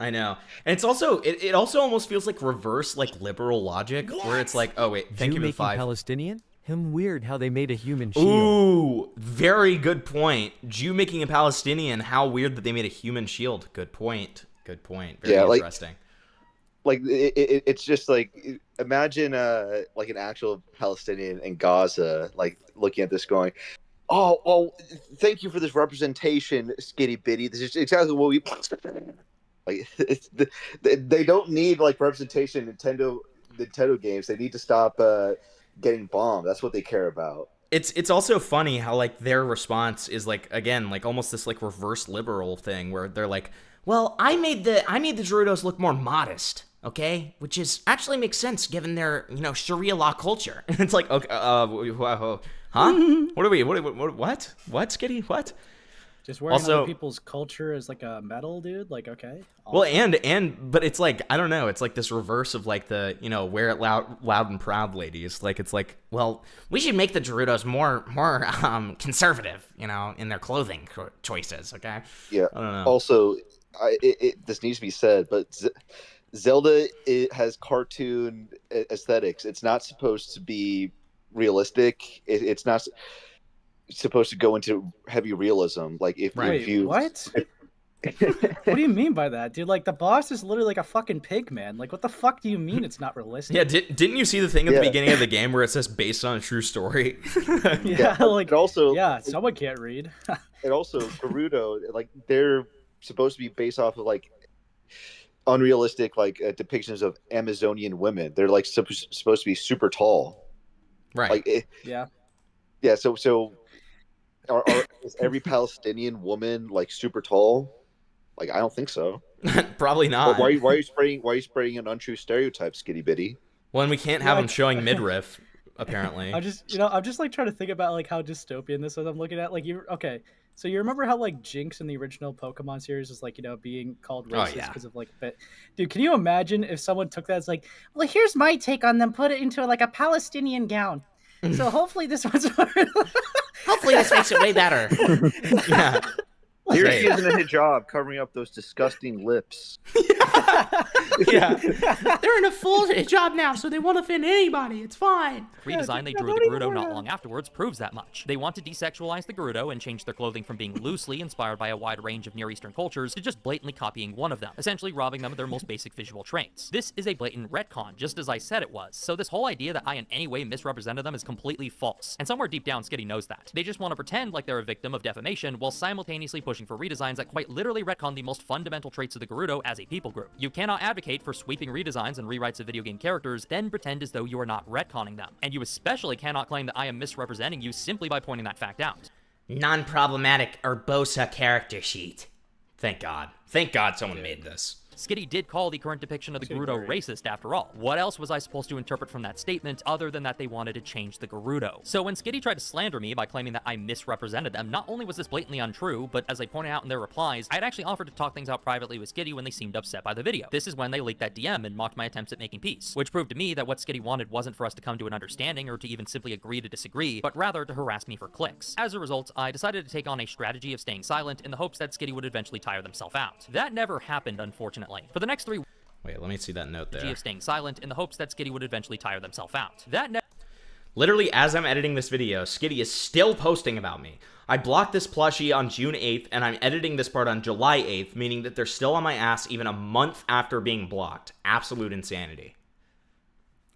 I know. And it's also it also almost feels like reverse like liberal logic where it's like, oh wait, thank you for the 5. Palestinian? Him weird how they made a human shield. Ooh, very good point. Jew making a Palestinian, how weird that they made a human shield. Good point. Good point. Very interesting. Like it's just like, imagine like an actual Palestinian in Gaza like looking at this going, Oh, well, thank you for this representation, SkittyBitty. This is exactly what we like. They don't need like representation in Nintendo games. They need to stop getting bombed. That's what they care about. It's also funny how like their response is like, again, like almost this like reverse liberal thing where they're like, well, I made the Gerudos look more modest, okay, which is actually makes sense given their, you know, Sharia law culture. And it's like, okay, huh? What are we? What, Skitty? What? Just wearing Also, other people's culture as like a medal, dude. Like, okay. Well, but it's like, I don't know. It's like this reverse of like the, you know, wear it loud and proud ladies. Like, it's like, well, We should make the Gerudos more conservative, you know, in their clothing choices, okay? Yeah. I don't know. Also, this needs to be said, but Zelda has cartoon aesthetics. It's not supposed to be realistic. It's not supposed to go into heavy realism. Like if you what? What do you mean by that, dude? Like the boss is literally like a fucking pig, man. Like what the fuck do you mean it's not realistic? Yeah, didn't you see the thing at the beginning of the game where it says based on a true story? Like also, someone can't read. And also Gerudo, like they're supposed to be based off of like unrealistic like depictions of Amazonian women. They're like supposed to be super tall, right? Like yeah. So is every Palestinian woman like super tall? Like I don't think so. Probably not. Why are you spraying an untrue stereotype, SkittyBitty? Well, and we can't have them showing midriff, apparently. I'm just like trying to think about like how dystopian this is. I'm looking at like okay. So you remember how like Jinx in the original Pokemon series was like, you know, being called racist because of like, but dude, can you imagine if someone took that as like, well, here's my take on them, put it into like a Palestinian gown. So hopefully this one's hopefully this makes it way better. Yeah. Here she is in a hijab covering up those disgusting lips. Yeah. They're in a full hijab now, so they won't offend anybody. It's fine. Redesign they drew of the Gerudo not long afterwards proves that much. They want to desexualize the Gerudo and change their clothing from being loosely inspired by a wide range of Near Eastern cultures to just blatantly copying one of them, essentially robbing them of their most basic visual traits. This is a blatant retcon, just as I said it was, so this whole idea that I in any way misrepresented them is completely false, and somewhere deep down Skitty knows that. They just want to pretend like they're a victim of defamation while simultaneously pushing for redesigns that quite literally retcon the most fundamental traits of the Gerudo as a people group. You cannot advocate for sweeping redesigns and rewrites of video game characters, then pretend as though you are not retconning them. And you especially cannot claim that I am misrepresenting you simply by pointing that fact out. Non-problematic Urbosa character sheet. Thank God. Thank God someone made this. Skitty did call the current depiction of the Gerudo racist after all. What else was I supposed to interpret from that statement other than that they wanted to change the Gerudo? So when Skitty tried to slander me by claiming that I misrepresented them, not only was this blatantly untrue, but as I pointed out in their replies, I had actually offered to talk things out privately with Skitty when they seemed upset by the video. This is when they leaked that DM and mocked my attempts at making peace, which proved to me that what Skitty wanted wasn't for us to come to an understanding or to even simply agree to disagree, but rather to harass me for clicks. As a result, I decided to take on a strategy of staying silent in the hopes that Skitty would eventually tire themselves out. That never happened, unfortunately. For the next 3 Wait, let me see that note there. of staying silent in the hopes that Skitty would eventually tire themselves out. Literally, as I'm editing this video, Skitty is still posting about me. I blocked this plushie on June 8th, and I'm editing this part on July 8th, meaning that they're still on my ass even a month after being blocked. Absolute insanity.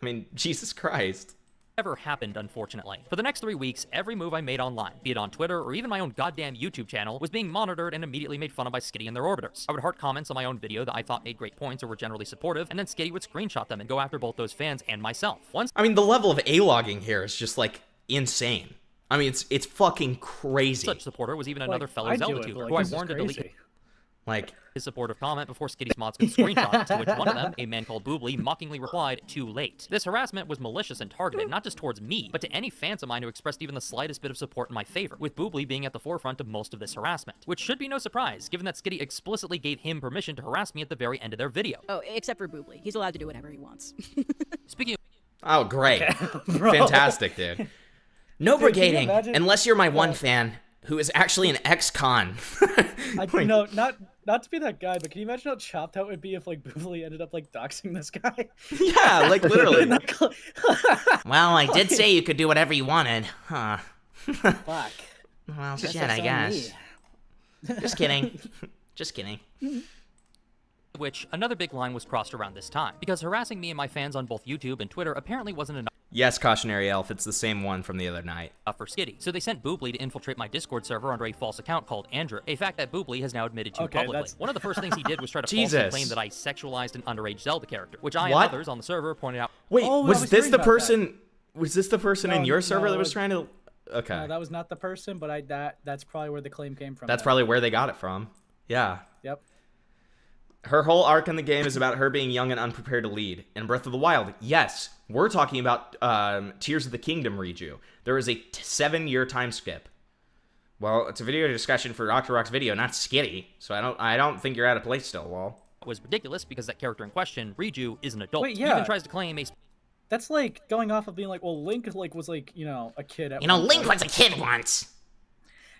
I mean, Jesus Christ. Never happened, unfortunately. For the next 3 weeks, every move I made online, be it on Twitter or even my own goddamn YouTube channel, was being monitored and immediately made fun of by Skitty and their orbiters. I would heart comments on my own video that I thought made great points or were generally supportive, and then Skitty would screenshot them and go after both those fans and myself. I mean, the level of A-logging here is just, like, insane. I mean, it's fucking crazy. Such supporter was even another fellow Zelda tuber who I warned to delete like his supportive comment before Skitty's mods could screenshot, to which one of them, a man called Boobly, mockingly replied, "Too late." This harassment was malicious and targeted not just towards me, but to any fans of mine who expressed even the slightest bit of support in my favor, with Boobly being at the forefront of most of this harassment. Which should be no surprise, given that Skitty explicitly gave him permission to harass me at the very end of their video. Oh, except for Boobly. He's allowed to do whatever he wants. Speaking of... Oh, great. Fantastic, dude. No brigading, unless you're my one fan, who is actually an ex-con. No, not to be that guy, but can you imagine how chopped out it would be if like Boobly ended up like doxing this guy? Yeah, like literally. Well, I did say you could do whatever you wanted, huh? Fuck. Well, shit, I guess. Just kidding. Just kidding. Which, another big line was crossed around this time, because harassing me and my fans on both YouTube and Twitter apparently wasn't enough. Yes, Cautionary Elf, it's the same one from the other night. For Skitty. So they sent Boobly to infiltrate my Discord server under a false account called Andrew, a fact that Boobly has now admitted to publicly. One of the first things he did was try to falsely claim that I sexualized an underage Zelda character, which I and others on the server pointed out. Wait, was this the person? Was this the person in your server that was trying to? Okay. No, that was not the person, but that's probably where the claim came from. That's probably where they got it from. Yeah. Yep. Her whole arc in the game is about her being young and unprepared to lead. In Breath of the Wild, yes, we're talking about Tears of the Kingdom redo. There is a 7-year time skip. Well, it's a video discussion for Octorok's video, not Skitty. So I don't think you're out of place still, Wall. It was ridiculous because that character in question, Riju, is an adult. Wait, yeah. He even tries to claim a... That's like going off of being like, well, Link was like, a kid at Link was a kid once.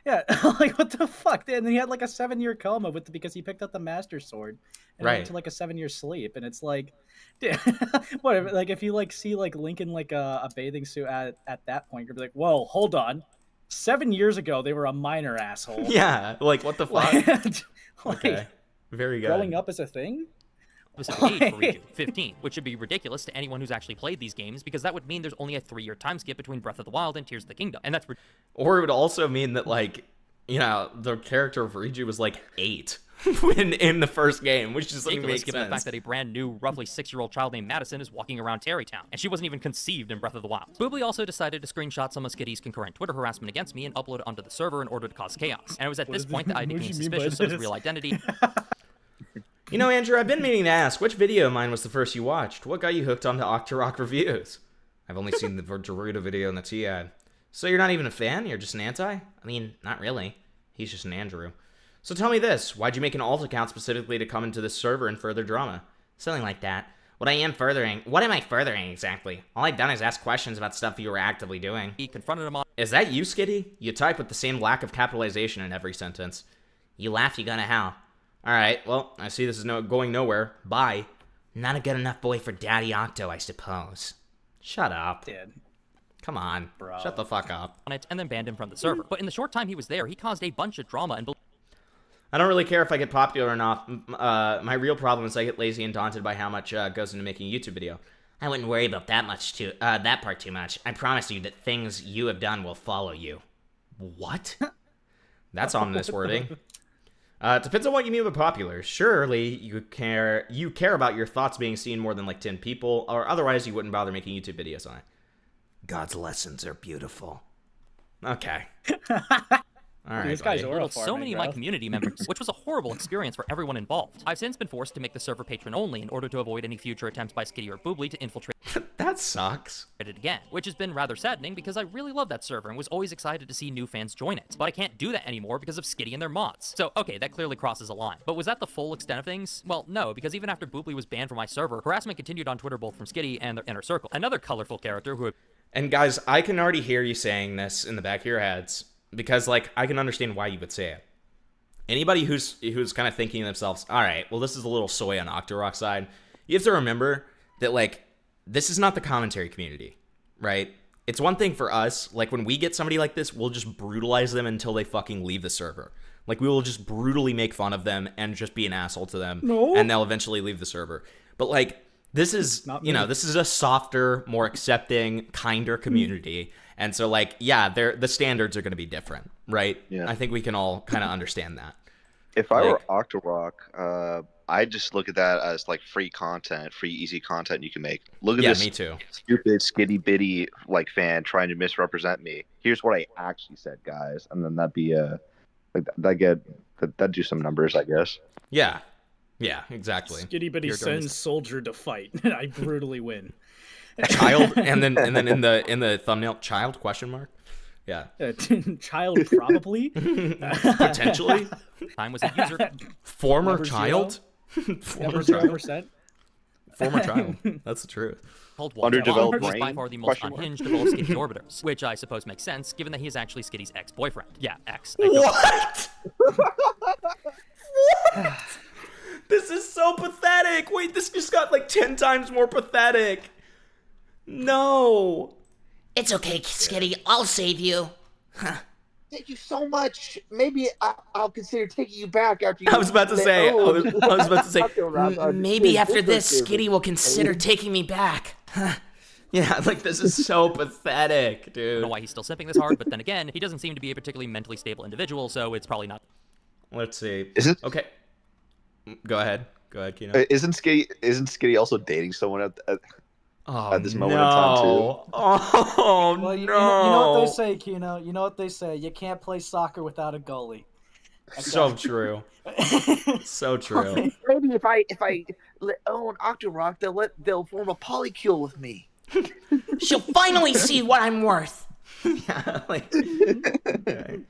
Yeah, like what the fuck? And then he had like a 7-year coma because he picked up the Master Sword and went to like a 7-year sleep. And it's like, whatever. Like if you like see like Link in like a bathing suit at that point, you're like, whoa, hold on. 7 years ago, they were a minor asshole. Yeah, like what the fuck? Okay, very good. Growing up is a thing? Specific age for Riju, 15, which should be ridiculous to anyone who's actually played these games because that would mean there's only a 3-year time skip between Breath of the Wild and Tears of the Kingdom, and that's or it would also mean that like the character of Riju was like 8 in the first game, which just doesn't make given sense. The fact that a brand new, roughly 6-year-old child named Madison is walking around Tarrytown, and she wasn't even conceived in Breath of the Wild. Boobly also decided to screenshot some of Skitty's concurrent Twitter harassment against me and upload it onto the server in order to cause chaos. And it was at this point that I became suspicious of his real identity. Andrew, I've been meaning to ask, which video of mine was the first you watched? What got you hooked onto Octorok reviews? I've only seen the Gerudo video and the T-ad. So you're not even a fan? You're just an anti? I mean, not really. He's just an Andrew. So tell me this, why'd you make an alt account specifically to come into this server and further drama? Something like that. What am I furthering exactly? All I've done is ask questions about stuff you were actively doing. He confronted him on... Is that you, Skitty? You type with the same lack of capitalization in every sentence. You laugh, you gonna how? Alright, well, I see this is going nowhere. Bye. Not a good enough boy for Daddy Octo, I suppose. Shut up. Dude. Come on. Bro. Shut the fuck up. ...on it and then banned him from the server. But in the short time he was there, he caused a bunch of drama and... I don't really care if I get popular or not. My real problem is I get lazy and daunted by how much goes into making a YouTube video. I wouldn't worry about that part too much. I promise you that things you have done will follow you. What? That's ominous wording. Depends on what you mean by popular. Surely you care about your thoughts being seen more than like 10 people, or otherwise you wouldn't bother making YouTube videos on it. God's lessons are beautiful. Okay. All right, these guys are so many of my community members, which was a horrible experience for everyone involved. I've since been forced to make the server patron only in order to avoid any future attempts by Skitty or Boobly to infiltrate That sucks. it again, which has been rather saddening because I really love that server and was always excited to see new fans join it. But I can't do that anymore because of Skitty and their mods. So, okay, that clearly crosses a line. But was that the full extent of things? Well, no, because even after Boobly was banned from my server, harassment continued on Twitter both from Skitty and their inner circle. Another colorful character who... And guys, I can already hear you saying this in the back of your heads. Because, like, I can understand why you would say it. Anybody who's kind of thinking to themselves, all right, well, this is a little soy on Octorok's side. You have to remember that, like, this is not the commentary community, right? It's one thing for us, like, when we get somebody like this, we'll just brutalize them until they fucking leave the server. Like, we will just brutally make fun of them and just be an asshole to them. No. And they'll eventually leave the server. But, like, this is, this is a softer, more accepting, kinder community. And so, like, yeah, the standards are going to be different, right? Yeah. I think we can all kind of understand that. If I were Octorok, I just look at that as, like, free content, free, easy content you can make. Look at this me too. stupid, SkittyBitty, like, fan trying to misrepresent me. Here's what I actually said, guys. And then that'd be, that'd do some numbers, I guess. Yeah. Yeah, exactly. SkittyBitty sends soldier to fight. I brutally win. Child, and then in the thumbnail, child question mark. Yeah. Child probably. Potentially. Time was a user. Former Never child. Former 0%. Former child. That's the truth. Called Underdeveloped was brain? by far the most unhinged of all Skitty's orbiters, which I suppose makes sense, given that he is actually Skitty's ex-boyfriend. Yeah, ex. What? What? This is so pathetic. Wait, this just got like 10 times more pathetic. No. It's okay, Skitty. I'll save you. Thank you so much. Maybe I'll consider taking you back after you... I was about to say, Maybe after this, Skitty will consider taking me back. Yeah, like this is so pathetic, dude. I don't know why he's still simping this hard, but then again, he doesn't seem to be a particularly mentally stable individual, so it's probably not. Let's see. Is it okay? Go ahead, Kino. Isn't Skitty also dating someone at this moment no. in time too? Oh Well, no! you know what they say, Kino. You know what they say. You can't play soccer without a goalie. So true. So true. Maybe if I own Octorok, they'll form a polycule with me. She'll finally see what I'm worth. Yeah, like, okay.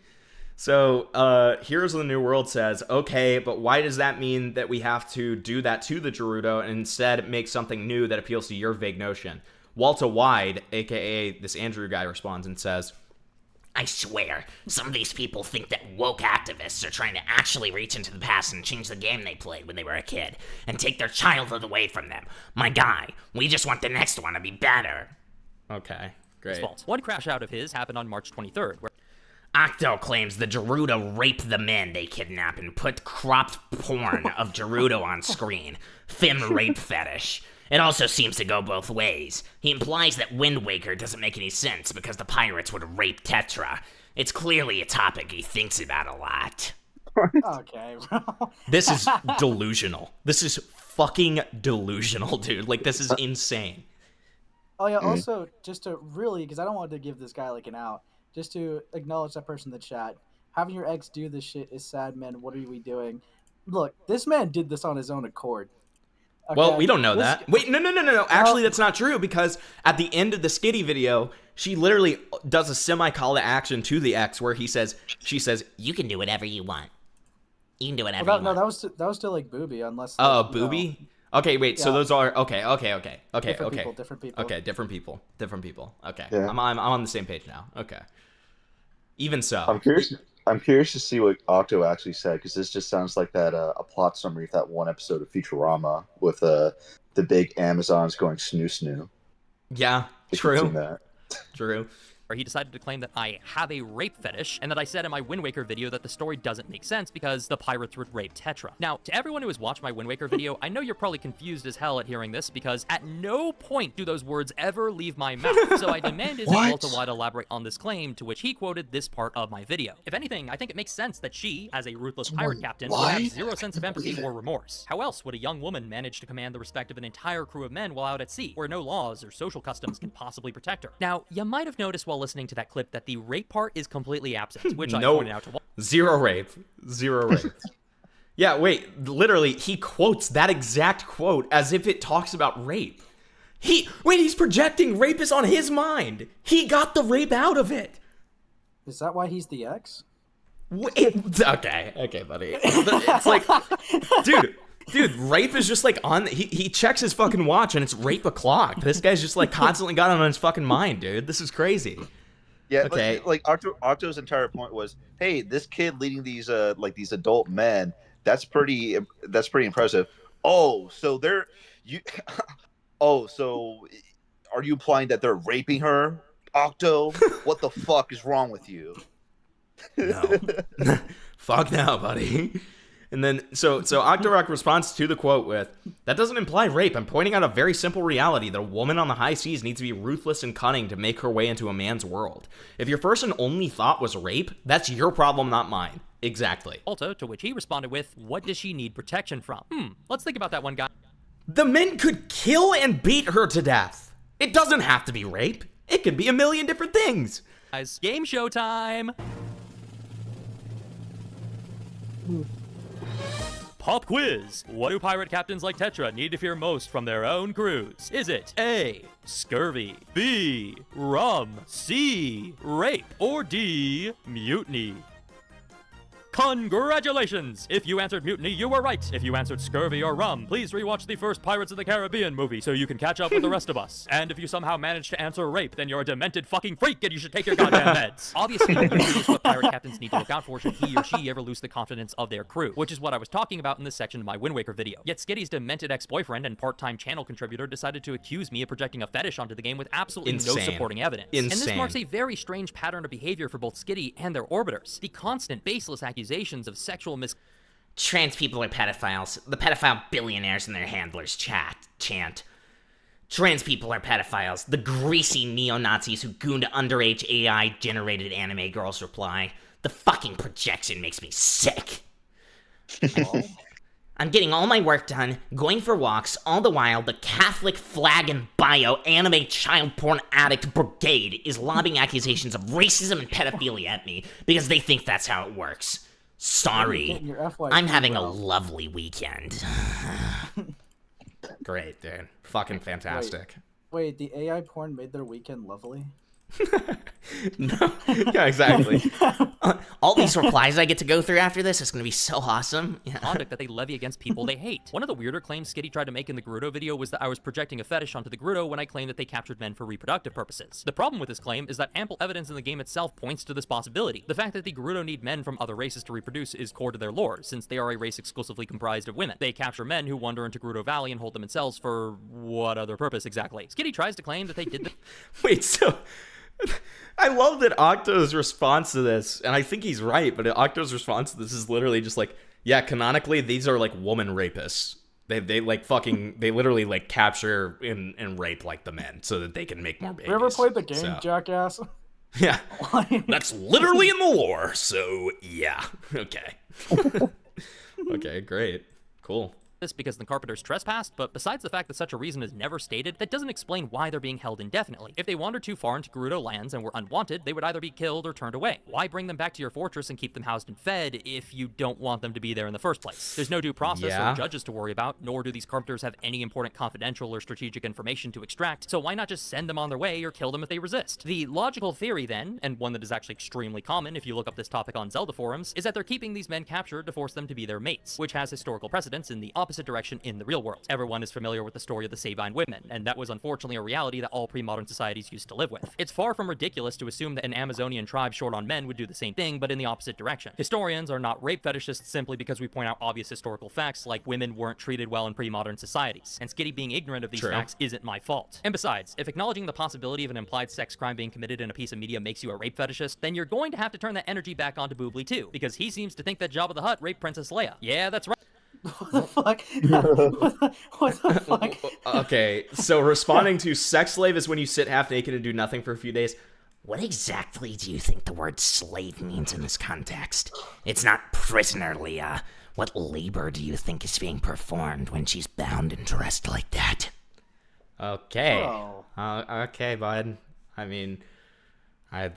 So, Heroes of the New World says, okay, but why does that mean that we have to do that to the Gerudo and instead make something new that appeals to your vague notion? Walter Wide, aka this Andrew guy, responds and says, I swear, some of these people think that woke activists are trying to actually reach into the past and change the game they played when they were a kid and take their childhood away from them. My guy, we just want the next one to be better. Okay, great. One crash out of his happened on March 23rd, where Octo claims the Gerudo rape the men they kidnap and put cropped porn of Gerudo on screen. Fem rape fetish. It also seems to go both ways. He implies that Wind Waker doesn't make any sense because the pirates would rape Tetra. It's clearly a topic he thinks about a lot. Okay, bro. This is delusional. This is fucking delusional, dude. Like, this is insane. Oh yeah. Also, just to really, because I don't want to give this guy like an out, just to acknowledge that person in the chat. Having your ex do this shit is sad, man. What are we doing? Look, this man did this on his own accord. Okay. Well, we don't know that. Wait, no. Actually, that's not true because at the end of the Skitty video, she literally does a semi-call to action to the ex where she says, you can do whatever you want. You can do whatever you No, want. that was still like Booby, unless. Oh, like, Booby? Okay, wait. So those are okay. Different people. Okay, different people. Okay, Yeah. I'm on the same page now. Okay. Even so, I'm curious to see what Octo actually said because this just sounds like that a plot summary of that one episode of Futurama with the big Amazons going snoo. Yeah, If you've seen true. that. True. where he decided to claim that I have a rape fetish, and that I said in my Wind Waker video that the story doesn't make sense because the pirates would rape Tetra. Now, to everyone who has watched my Wind Waker video, I know you're probably confused as hell at hearing this because at no point do those words ever leave my mouth, so I demanded that Walter White elaborate on this claim, to which he quoted this part of my video. If anything, I think it makes sense that she, as a ruthless pirate captain, would have zero sense of empathy or remorse. How else would a young woman manage to command the respect of an entire crew of men while out at sea, where no laws or social customs can possibly protect her? Now, you might have noticed while listening to that clip that the rape part is completely absent, which I pointed out to Walter. Zero rape. Yeah, wait, literally, he quotes that exact quote as if it talks about rape. He's projecting rape is on his mind. He got the rape out of it. Is that why he's the ex? Okay, buddy. It's like, dude, rape is just like on. He checks his fucking watch and it's rape o'clock. This guy's just like constantly got it on his fucking mind, dude. This is crazy. Yeah, okay. Like Octo's entire point was, hey, this kid leading these these adult men, that's pretty impressive. Oh, so are you implying that they're raping her, Octo? What the fuck is wrong with you? No. Fuck no, buddy. And then, so Octorok responds to the quote with, that doesn't imply rape. I'm pointing out a very simple reality that a woman on the high seas needs to be ruthless and cunning to make her way into a man's world. If your first and only thought was rape, that's your problem, not mine. Exactly. Walter, to which he responded with, what does she need protection from? Let's think about that one, guy. The men could kill and beat her to death. It doesn't have to be rape. It could be a million different things. Guys, game show time. Pop quiz. What do pirate captains like Tetra need to fear most from their own crews? Is it A, scurvy, B, rum, C, rape, or D, mutiny? Congratulations! If you answered mutiny, you were right. If you answered scurvy or rum, please rewatch the first Pirates of the Caribbean movie so you can catch up with the rest of us. And if you somehow managed to answer rape, then you're a demented fucking freak and you should take your goddamn meds. Obviously, mutiny is what pirate captains need to look out for should he or she ever lose the confidence of their crew, which is what I was talking about in this section of my Wind Waker video. Yet Skitty's demented ex-boyfriend and part-time channel contributor decided to accuse me of projecting a fetish onto the game with absolutely no supporting evidence. And this marks a very strange pattern of behavior for both Skitty and their orbiters. The constant baseless accusations of sexual Trans people are pedophiles. The pedophile billionaires and their handlers chant. Trans people are pedophiles. The greasy neo-Nazis who gooned underage AI-generated anime girls reply. The fucking projection makes me sick. I'm getting all my work done, going for walks, all the while the Catholic flag and bio anime child porn addict brigade is lobbing accusations of racism and pedophilia at me because they think that's how it works. Sorry. I'm having a lovely weekend. Great, dude. Fucking fantastic. Wait, the AI porn made their weekend lovely? No. Yeah, exactly. All these replies I get to go through after this is going to be so awesome. Yeah. Conduct that they levy against people they hate. One of the weirder claims Skitty tried to make in the Gerudo video was that I was projecting a fetish onto the Gerudo when I claimed that they captured men for reproductive purposes. The problem with this claim is that ample evidence in the game itself points to this possibility. The fact that the Gerudo need men from other races to reproduce is core to their lore, since they are a race exclusively comprised of women. They capture men who wander into Gerudo Valley and hold them in cells for what other purpose exactly? Skitty tries to claim that they did the- Wait, so... I love that Octo's response to this, and I think he's right, but Octo's response to this is literally just like, yeah, canonically, these are like woman rapists. They like fucking, they literally like capture and rape like the men so that they can make more babies. You ever played the game, jackass? Yeah. That's literally in the lore, so yeah. Okay. Okay, great. Cool. This because the Carpenters trespassed, but besides the fact that such a reason is never stated, that doesn't explain why they're being held indefinitely. If they wandered too far into Gerudo lands and were unwanted, they would either be killed or turned away. Why bring them back to your fortress and keep them housed and fed if you don't want them to be there in the first place? There's no due process or judges to worry about, nor do these Carpenters have any important confidential or strategic information to extract, so why not just send them on their way or kill them if they resist? The logical theory then, and one that is actually extremely common if you look up this topic on Zelda forums, is that they're keeping these men captured to force them to be their mates, which has historical precedence in the opposite direction in the real world. Everyone is familiar with the story of the Sabine women, and that was unfortunately a reality that all pre-modern societies used to live with. It's far from ridiculous to assume that an Amazonian tribe short on men would do the same thing, but in the opposite direction. Historians are not rape fetishists simply because we point out obvious historical facts like women weren't treated well in pre-modern societies, and Skitty being ignorant of these facts isn't my fault. And besides, if acknowledging the possibility of an implied sex crime being committed in a piece of media makes you a rape fetishist, then you're going to have to turn that energy back onto Boobly too, because he seems to think that Jabba the Hutt raped Princess Leia. Yeah, that's right. What the fuck? What the fuck? Okay, so responding to sex slave is when you sit half naked and do nothing for a few days. What exactly do you think the word slave means in this context? It's not prisoner, Leah. What labor do you think is being performed when she's bound and dressed like that? Okay. Okay, bud. I mean, I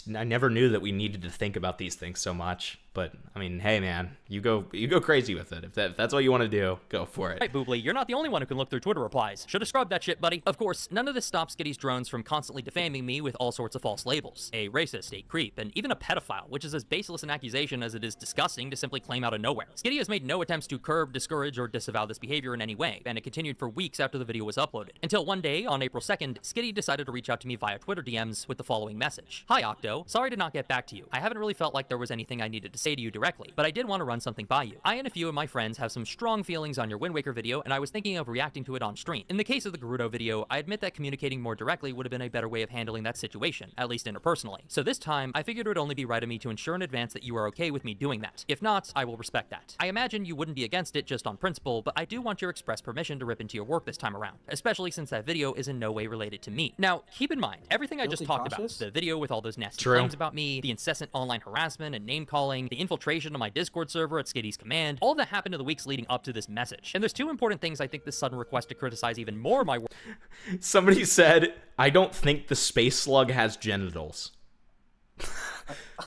never knew that we needed to think about these things so much. But I mean, hey man, you go crazy with it. If that's all you want to do, go for it. Right, Boobly, you're not the only one who can look through Twitter replies. Should've scrubbed that shit, buddy. Of course, none of this stops Skitty's drones from constantly defaming me with all sorts of false labels. A racist, a creep, and even a pedophile, which is as baseless an accusation as it is disgusting to simply claim out of nowhere. Skitty has made no attempts to curb, discourage, or disavow this behavior in any way, and it continued for weeks after the video was uploaded. Until one day, on April 2nd, Skitty decided to reach out to me via Twitter DMs with the following message. Hi Octo, sorry to not get back to you. I haven't really felt like there was anything I needed to say to you directly, but I did want to run something by you. I and a few of my friends have some strong feelings on your Wind Waker video, and I was thinking of reacting to it on stream. In the case of the Gerudo video, I admit that communicating more directly would have been a better way of handling that situation, at least interpersonally. So this time, I figured it would only be right of me to ensure in advance that you are okay with me doing that. If not, I will respect that. I imagine you wouldn't be against it just on principle, but I do want your express permission to rip into your work this time around, especially since that video is in no way related to me. Now, keep in mind, everything I just talked about, the video with all those nasty claims about me, the incessant online harassment and name-calling, the infiltration of my Discord server at Skitty's command, all of that happened in the weeks leading up to this message. And there's two important things I think this sudden request to criticize even more my work. Somebody said, I don't think the space slug has genitals.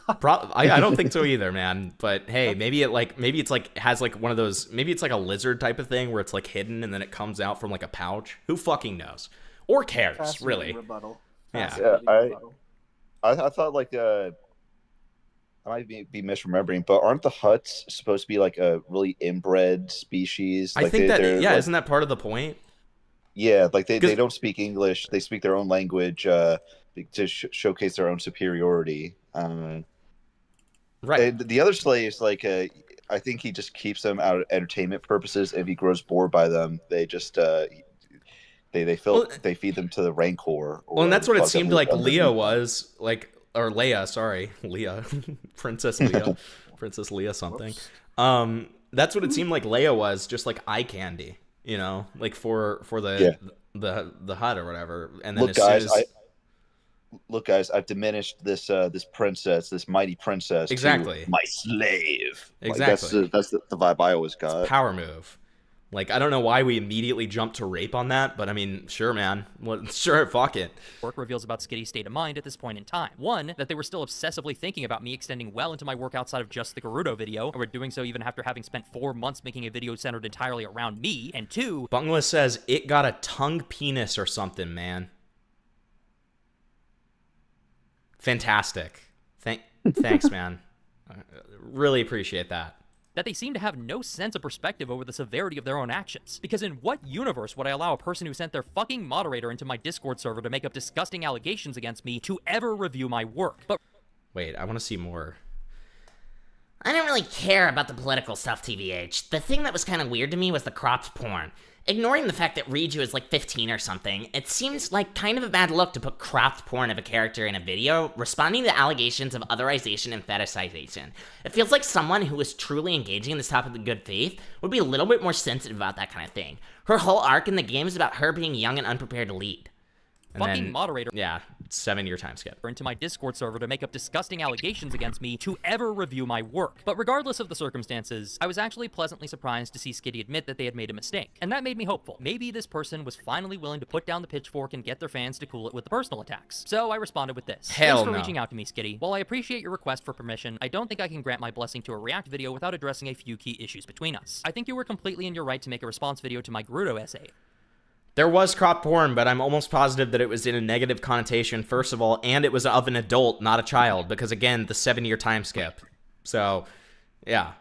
I don't think so either, man. But hey, maybe it's like has like one of those, maybe it's like a lizard type of thing where it's like hidden and then it comes out from like a pouch. Who fucking knows? Or cares, really? Yeah, I thought like I might be misremembering, but aren't the Hutts supposed to be like a really inbred species? I think that, yeah, like, isn't that part of the point? Yeah, like they don't speak English. They speak their own language to showcase their own superiority. Right. And the other slaves, like, I think he just keeps them out of entertainment purposes. If he grows bored by them, they just they feed them to the Rancor. Well, and that's what it seemed like Leah was like. Or Leia, sorry, Leah, Princess Leia something. That's what it seemed like Leia was, just like eye candy. you know, like for the HUD or whatever. And then Look, as guys, soon as look, guys, I've diminished this this mighty princess, exactly to my slave. Exactly. Like, that's the vibe I always got. power move. Like, I don't know why we immediately jumped to rape on that, but I mean, sure, man. Well, sure, fuck it. Work reveals about Skitty's state of mind at this point in time. One, that they were still obsessively thinking about me extending well into my work outside of just the Gerudo video, and were doing so even after having spent 4 months making a video centered entirely around me. And two, Bungla says it got a tongue penis or something, man. Fantastic. Thanks, man. I really appreciate that. that they seem to have no sense of perspective over the severity of their own actions. Because in what universe would I allow a person who sent their fucking moderator into my Discord server to make up disgusting allegations against me to ever review my work? But wait, I want to see more. I didn't really care about the political stuff, TVH. The thing that was kind of weird to me was the cropped porn. Ignoring the fact that Riju is like 15 or something, it seems like kind of a bad look to put cropped porn of a character in a video, responding to allegations of otherization and fetishization. It feels like someone who is truly engaging in this topic in good faith would be a little bit more sensitive about that kind of thing. Her whole arc in the game is about her being young and unprepared to lead. And fucking then, moderator. Yeah, 7-year time skip. Into my Discord server to make up disgusting allegations against me to ever review my work. But regardless of the circumstances, I was actually pleasantly surprised to see Skitty admit that they had made a mistake. And that made me hopeful. Maybe this person was finally willing to put down the pitchfork and get their fans to cool it with the personal attacks. So I responded with this. Hell Thanks for no. reaching out to me, Skitty. While I appreciate your request for permission, I don't think I can grant my blessing to a React video without addressing a few key issues between us. I think you were completely in your right to make a response video to my Gerudo essay. There was cropped porn, but I'm almost positive that it was in a negative connotation, first of all, and it was of an adult, not a child, because, again, the 7-year time skip. So, yeah.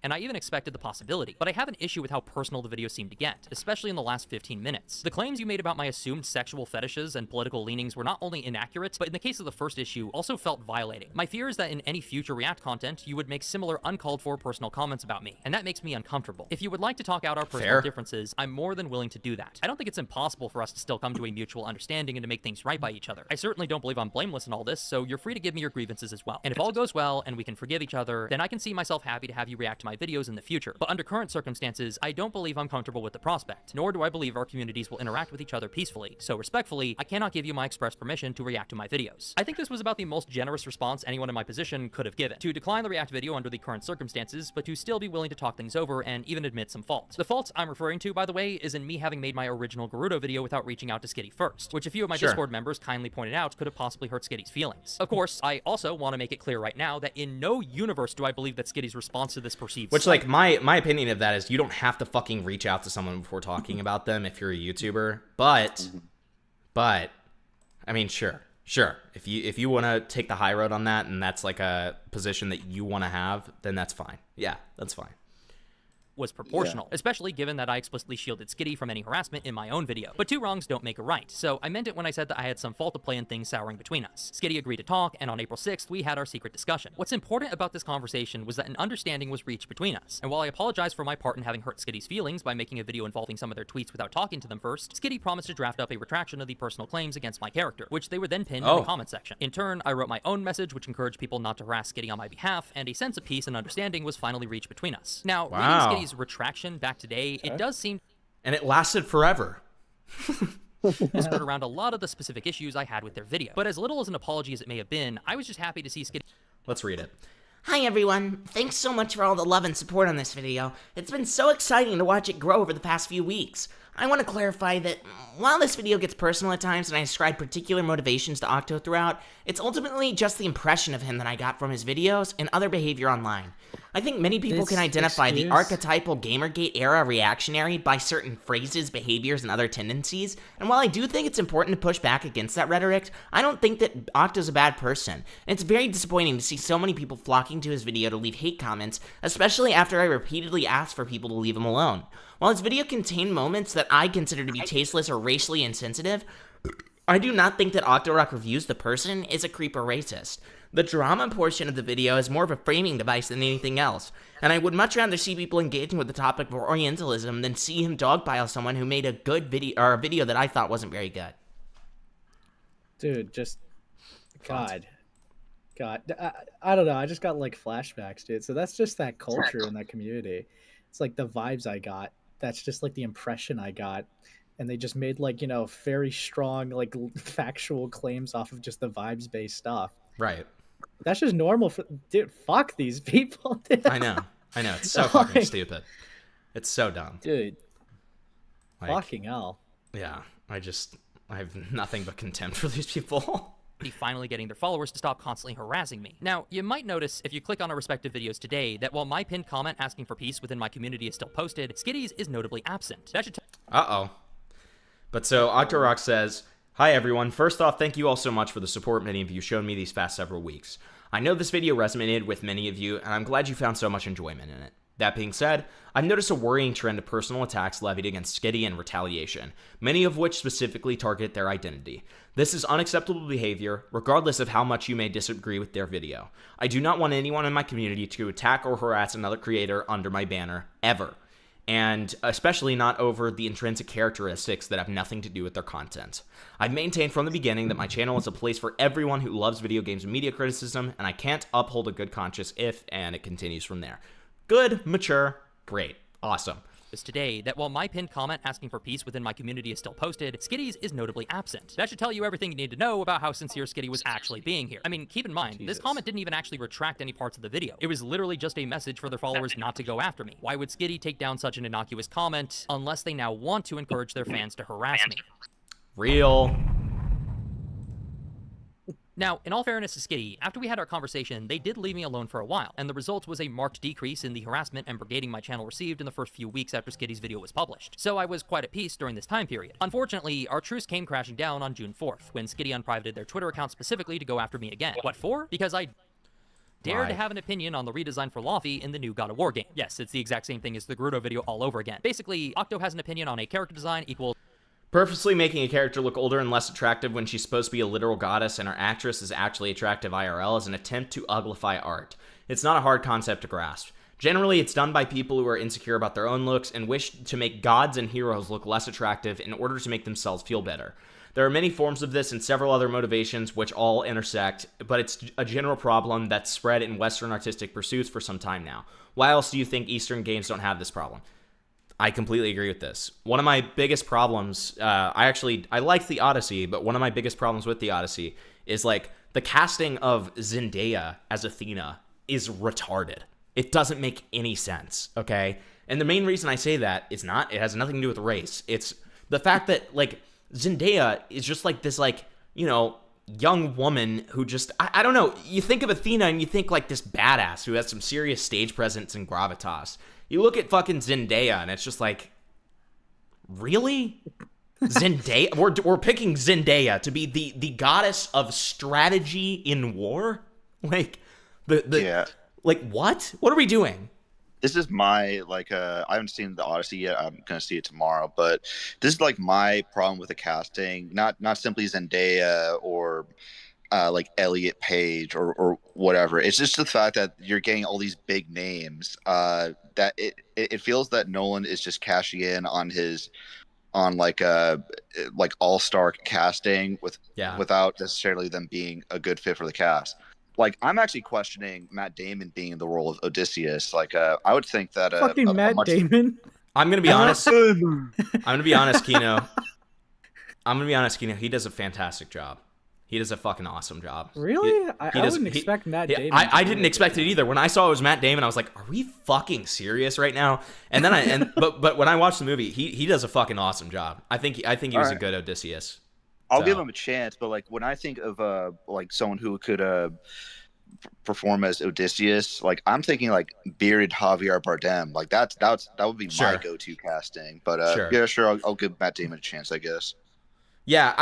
And I even expected the possibility. But I have an issue with how personal the video seemed to get, especially in the last 15 minutes. The claims you made about my assumed sexual fetishes and political leanings were not only inaccurate, but in the case of the first issue, also felt violating. My fear is that in any future React content, you would make similar uncalled for personal comments about me, and that makes me uncomfortable. If you would like to talk out our personal differences, I'm more than willing to do that. I don't think it's impossible for us to still come to a mutual understanding and to make things right by each other. I certainly don't believe I'm blameless in all this, so you're free to give me your grievances as well. And if all goes well and we can forgive each other, then I can see myself happy to have you react to my videos in the future. But under current circumstances, I don't believe I'm comfortable with the prospect, nor do I believe our communities will interact with each other peacefully. So respectfully, I cannot give you my express permission to react to my videos. I think this was about the most generous response anyone in my position could have given. To decline the React video under the current circumstances, but to still be willing to talk things over and even admit some faults. The faults I'm referring to, by the way, is in me having made my original Gerudo video without reaching out to Skitty first, which a few of my Discord members kindly pointed out could have possibly hurt Skitty's feelings. Of course, I also want to make it clear right now that in no universe do I believe that Skitty's response to this perceived Which, slight. like, my opinion of that is you don't have to fucking reach out to someone before talking about them if you're a YouTuber. But, I mean, sure. If you want to take the high road on that and that's like a position that you want to have, then that's fine. Yeah, that's fine. Was proportional, especially given that I explicitly shielded Skitty from any harassment in my own video. But two wrongs don't make a right, so I meant it when I said that I had some fault to play in things souring between us. Skitty agreed to talk, and on April 6th, we had our secret discussion. What's important about this conversation was that an understanding was reached between us, and while I apologize for my part in having hurt Skitty's feelings by making a video involving some of their tweets without talking to them first, Skitty promised to draft up a retraction of the personal claims against my character, which they would then pin in the comment section. In turn, I wrote my own message which encouraged people not to harass Skitty on my behalf, and a sense of peace and understanding was finally reached between us. Now, reading Skitty's retraction back today, it does seem... And it lasted forever. skirt around a lot of the specific issues I had with their video. But as little as an apology as it may have been, I was just happy to see Skitty... Let's read it. Hi everyone, thanks so much for all the love and support on this video. It's been so exciting to watch it grow over the past few weeks. I want to clarify that while this video gets personal at times and I ascribe particular motivations to Octo throughout, it's ultimately just the impression of him that I got from his videos and other behavior online. I think many people can identify the archetypal Gamergate era reactionary by certain phrases, behaviors, and other tendencies, and while I do think it's important to push back against that rhetoric, I don't think that Octo's a bad person. And it's very disappointing to see so many people flocking to his video to leave hate comments, especially after I repeatedly asked for people to leave him alone. While his video contained moments that I consider to be tasteless or racially insensitive, I do not think that Octorok Reviews the person is a creep or racist. The drama portion of the video is more of a framing device than anything else, and I would much rather see people engaging with the topic of Orientalism than see him dogpile someone who made a good video, or a video that I thought wasn't very good. Dude, just... God. I don't know, I just got like flashbacks, dude. So that's just that culture and that community. It's like the vibes I got that's just like the impression I got. And they just made like, very strong, like factual claims off of just the vibes based stuff. Right. That's just normal for, dude, fuck these people. I know. It's so fucking stupid. It's so dumb. Dude. Like, fucking hell. Yeah. I have nothing but contempt for these people. Finally getting their followers to stop constantly harassing me. Now, you might notice if you click on our respective videos today that while my pinned comment asking for peace within my community is still posted, Skitty's is notably absent. That should Uh-oh. But so Octorok says, "Hi everyone, first off, thank you all so much for the support many of you shown me these past several weeks. I know this video resonated with many of you, and I'm glad you found so much enjoyment in it. That being said, I've noticed a worrying trend of personal attacks levied against Skitty and retaliation, many of which specifically target their identity. This is unacceptable behavior, regardless of how much you may disagree with their video. I do not want anyone in my community to attack or harass another creator under my banner, ever. And especially not over the intrinsic characteristics that have nothing to do with their content. I've maintained from the beginning that my channel is a place for everyone who loves video games and media criticism, and I can't uphold a good conscience if, and it continues from there. Good, mature, great, awesome." today that while my pinned comment asking for peace within my community is still posted, Skitty's is notably absent. That should tell you everything you need to know about how sincere Skitty was actually being here. I mean, keep in mind, this comment didn't even actually retract any parts of the video. It was literally just a message for their followers not to go after me. Why would Skitty take down such an innocuous comment unless they now want to encourage their fans to harass me? Real. Now, in all fairness to Skitty, after we had our conversation, they did leave me alone for a while, and the result was a marked decrease in the harassment and brigading my channel received in the first few weeks after Skitty's video was published. So I was quite at peace during this time period. Unfortunately, our truce came crashing down on June 4th, when Skitty unprivated their Twitter account specifically to go after me again. What for? Because I dared to have an opinion on the redesign for Laufey in the new God of War game. Yes, it's the exact same thing as the Gerudo video all over again. Basically, Octo has an opinion on a character design equals purposely making a character look older and less attractive when she's supposed to be a literal goddess and her actress is actually attractive IRL is an attempt to uglify art. It's not a hard concept to grasp. Generally, it's done by people who are insecure about their own looks and wish to make gods and heroes look less attractive in order to make themselves feel better. There are many forms of this and several other motivations which all intersect, but it's a general problem that's spread in Western artistic pursuits for some time now. Why else do you think Eastern games don't have this problem? I completely agree with this. One of my biggest problems, I like the Odyssey, but one of my biggest problems with the Odyssey is like the casting of Zendaya as Athena is retarded. It doesn't make any sense, okay? And the main reason I say that is it has nothing to do with race. It's the fact that like Zendaya is just like this like, young woman who just, I don't know, you think of Athena and you think like this badass who has some serious stage presence and gravitas. You look at fucking Zendaya, and it's just like, really? Zendaya? We're picking Zendaya to be the goddess of strategy in war? Like, like, what? What are we doing? This is my, I haven't seen the Odyssey yet. I'm going to see it tomorrow. But this is, my problem with the casting. Not simply Zendaya or... like Elliot Page or whatever. It's just the fact that you're getting all these big names that it feels that Nolan is just cashing in on all-star casting without necessarily them being a good fit for the cast. Like, I'm actually questioning Matt Damon being in the role of Odysseus. I would think that fucking Matt Damon. I'm gonna be honest. I'm gonna be honest, Kino. He does a fantastic job. He does a fucking awesome job. Really? I wouldn't expect Matt Damon. I didn't expect it either. When I saw it was Matt Damon, I was like, "Are we fucking serious right now?" And then but when I watched the movie, he does a fucking awesome job. I think he was a good Odysseus. I'll give him a chance, but when I think of someone who could perform as Odysseus, I'm thinking bearded Javier Bardem. That would be my go-to casting. But yeah, sure, I'll give Matt Damon a chance, I guess. Yeah,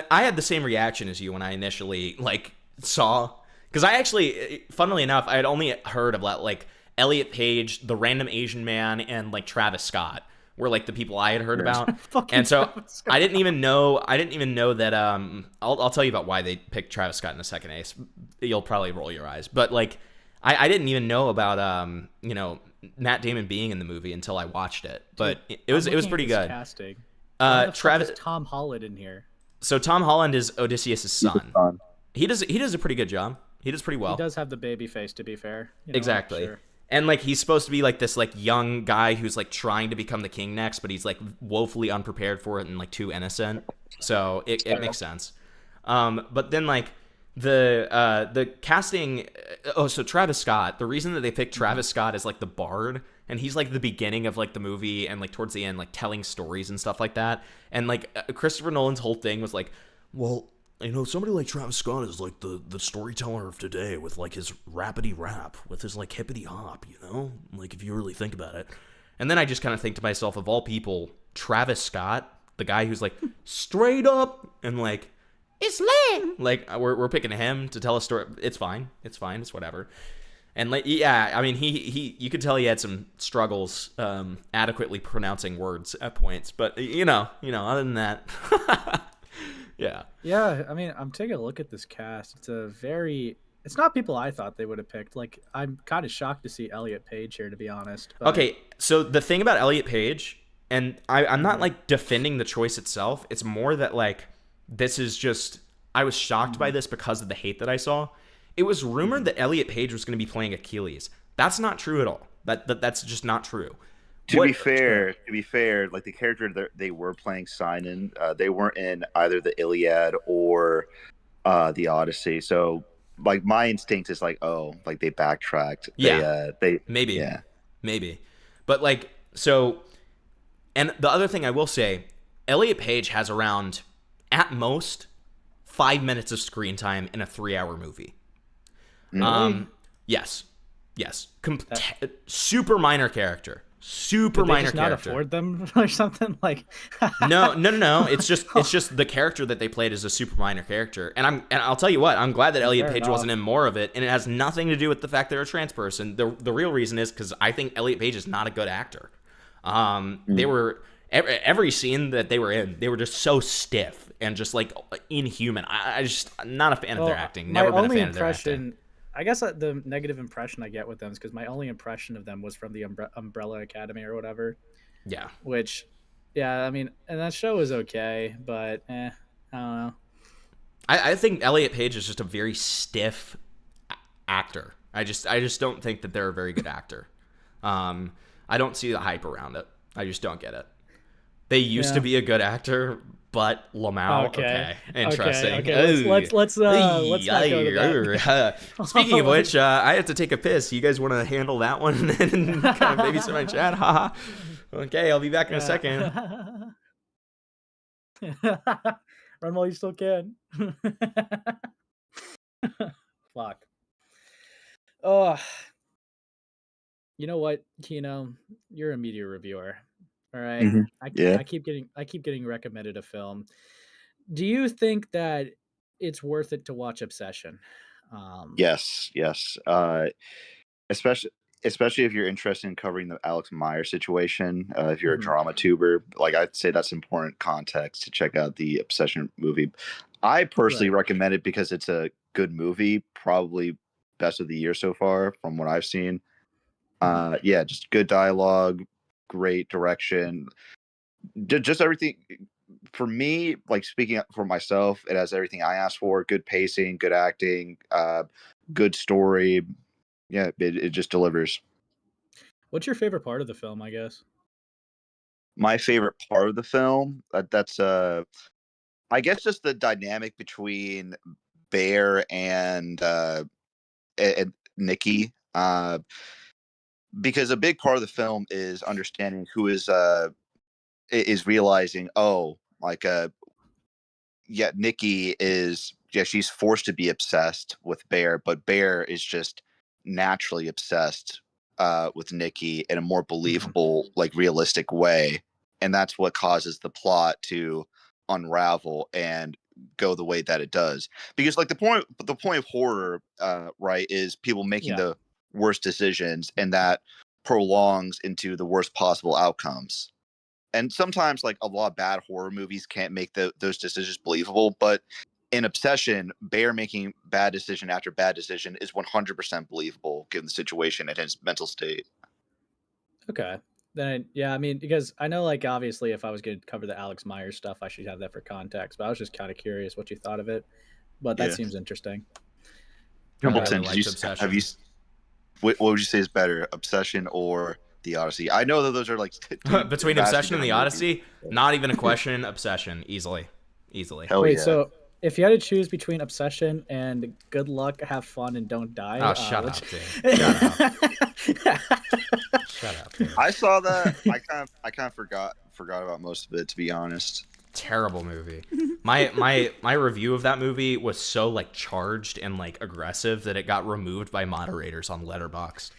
I had the same reaction as you when I initially saw, because I actually, funnily enough, I had only heard of Elliot Page, the random Asian man, and Travis Scott were the people I had heard about, and so I didn't even know that I'll tell you about why they picked Travis Scott in a second, Ace. You'll probably roll your eyes, but I didn't even know about Matt Damon being in the movie until I watched it, but it was pretty good. Casting. Travis Tom Holland in here. So Tom Holland is Odysseus' son. He does a pretty good job. He does pretty well. He does have the baby face, to be fair. Exactly. Sure. And like he's supposed to be like this like young guy who's like trying to become the king next, but he's like woefully unprepared for it and like too innocent. So it makes sense. But then like the casting. Oh, so Travis Scott. The reason that they picked Travis Scott as like the bard, and he's like the beginning of like the movie and like towards the end like telling stories and stuff like that. And like Christopher Nolan's whole thing was like, well, you know, somebody like Travis Scott is like the storyteller of today with like his rappity rap, with his like hippity hop, you know? Like if you really think about it. And then I just kind of think to myself, of all people, Travis Scott, the guy who's like straight up and like, it's lit. Like we're picking him to tell a story. It's fine. It's whatever. And like, yeah, I mean, he you could tell he had some struggles adequately pronouncing words at points, but you know, other than that, yeah. Yeah, I mean, I'm taking a look at this cast. It's not people I thought they would have picked. Like, I'm kind of shocked to see Elliot Page here, to be honest. But... Okay, so the thing about Elliot Page, and I'm not like defending the choice itself. It's more that like this is just, I was shocked by this because of the hate that I saw. It was rumored that Elliot Page was going to be playing Achilles. That's not true at all. That's just not true. To be fair, like the character that they were playing Sinon, they weren't in either the Iliad or the Odyssey. So, like, my instinct is like, oh, like they backtracked. Yeah, they maybe, yeah, maybe. But like, so, and the other thing I will say, Elliot Page has around, at most, 5 minutes of screen time in a 3-hour movie. Really? Yes. Super minor character. Super Did they minor just character. not afford them or something like? No. It's just the character that they played is a super minor character, and I'll tell you what, I'm glad that Elliot Page wasn't in more of it, and it has nothing to do with the fact they're a trans person. The real reason is because I think Elliot Page is not a good actor. They were every scene that they were in, they were just so stiff and just like inhuman. I'm not a fan of their acting. Never been a fan of their acting. I guess the negative impression I get with them is because my only impression of them was from the Umbrella Academy or whatever. Yeah. Which, yeah, I mean, and that show was okay, but I don't know. I think Elliot Page is just a very stiff actor. I just don't think that they're a very good actor. I don't see the hype around it. I just don't get it. They used to be a good actor, but Lamau, okay. Interesting. Okay. Let's not go to that. Speaking of which, I have to take a piss. You guys want to handle that one and kind of babysit my chat? Haha. Okay, I'll be back in a second. Run while you still can. Fuck. Oh. You know what, Kino? You're a media reviewer. All right. Mm-hmm. I keep getting recommended a film. Do you think that it's worth it to watch Obsession? Yes. Especially if you're interested in covering the Alex Meyer situation. If you're a drama tuber, like I'd say that's important context to check out the Obsession movie. I personally recommend it because it's a good movie, probably best of the year so far from what I've seen. Yeah, just good dialogue, great direction, just everything. For me, like speaking for myself, it has everything I asked for: good pacing, good acting, good story. Yeah, it just delivers. What's your favorite part of the film, I guess? My favorite part of the film, that's I guess just the dynamic between Bear and Nikki. Because a big part of the film is understanding who is realizing, Nikki is, she's forced to be obsessed with Bear, but Bear is just naturally obsessed with Nikki in a more believable, like realistic way, and that's what causes the plot to unravel and go the way that it does. Because like the point of horror, right, is people making the worst decisions, and that prolongs into the worst possible outcomes. And sometimes like a lot of bad horror movies can't make those decisions believable, but in Obsession, Bear making bad decision after bad decision is 100% believable given the situation and his mental state. Okay. Then, yeah, I mean, because I know, like, obviously, if I was going to cover the Alex Myers stuff, I should have that for context. But I was just kind of curious what you thought of it. But that seems interesting. Templeton, what would you say is better, Obsession or The Odyssey? I know that those are like between Obsession and The Odyssey. Not even a question. Obsession, easily. Wait, so if you had to choose between Obsession and Good Luck, Have Fun, and Don't Die, Oh, shut up, dude. Shut up. Dude. I saw that. I kind of forgot about most of it, to be honest. Terrible movie. My review of that movie was so like charged and like aggressive that it got removed by moderators on Letterboxd.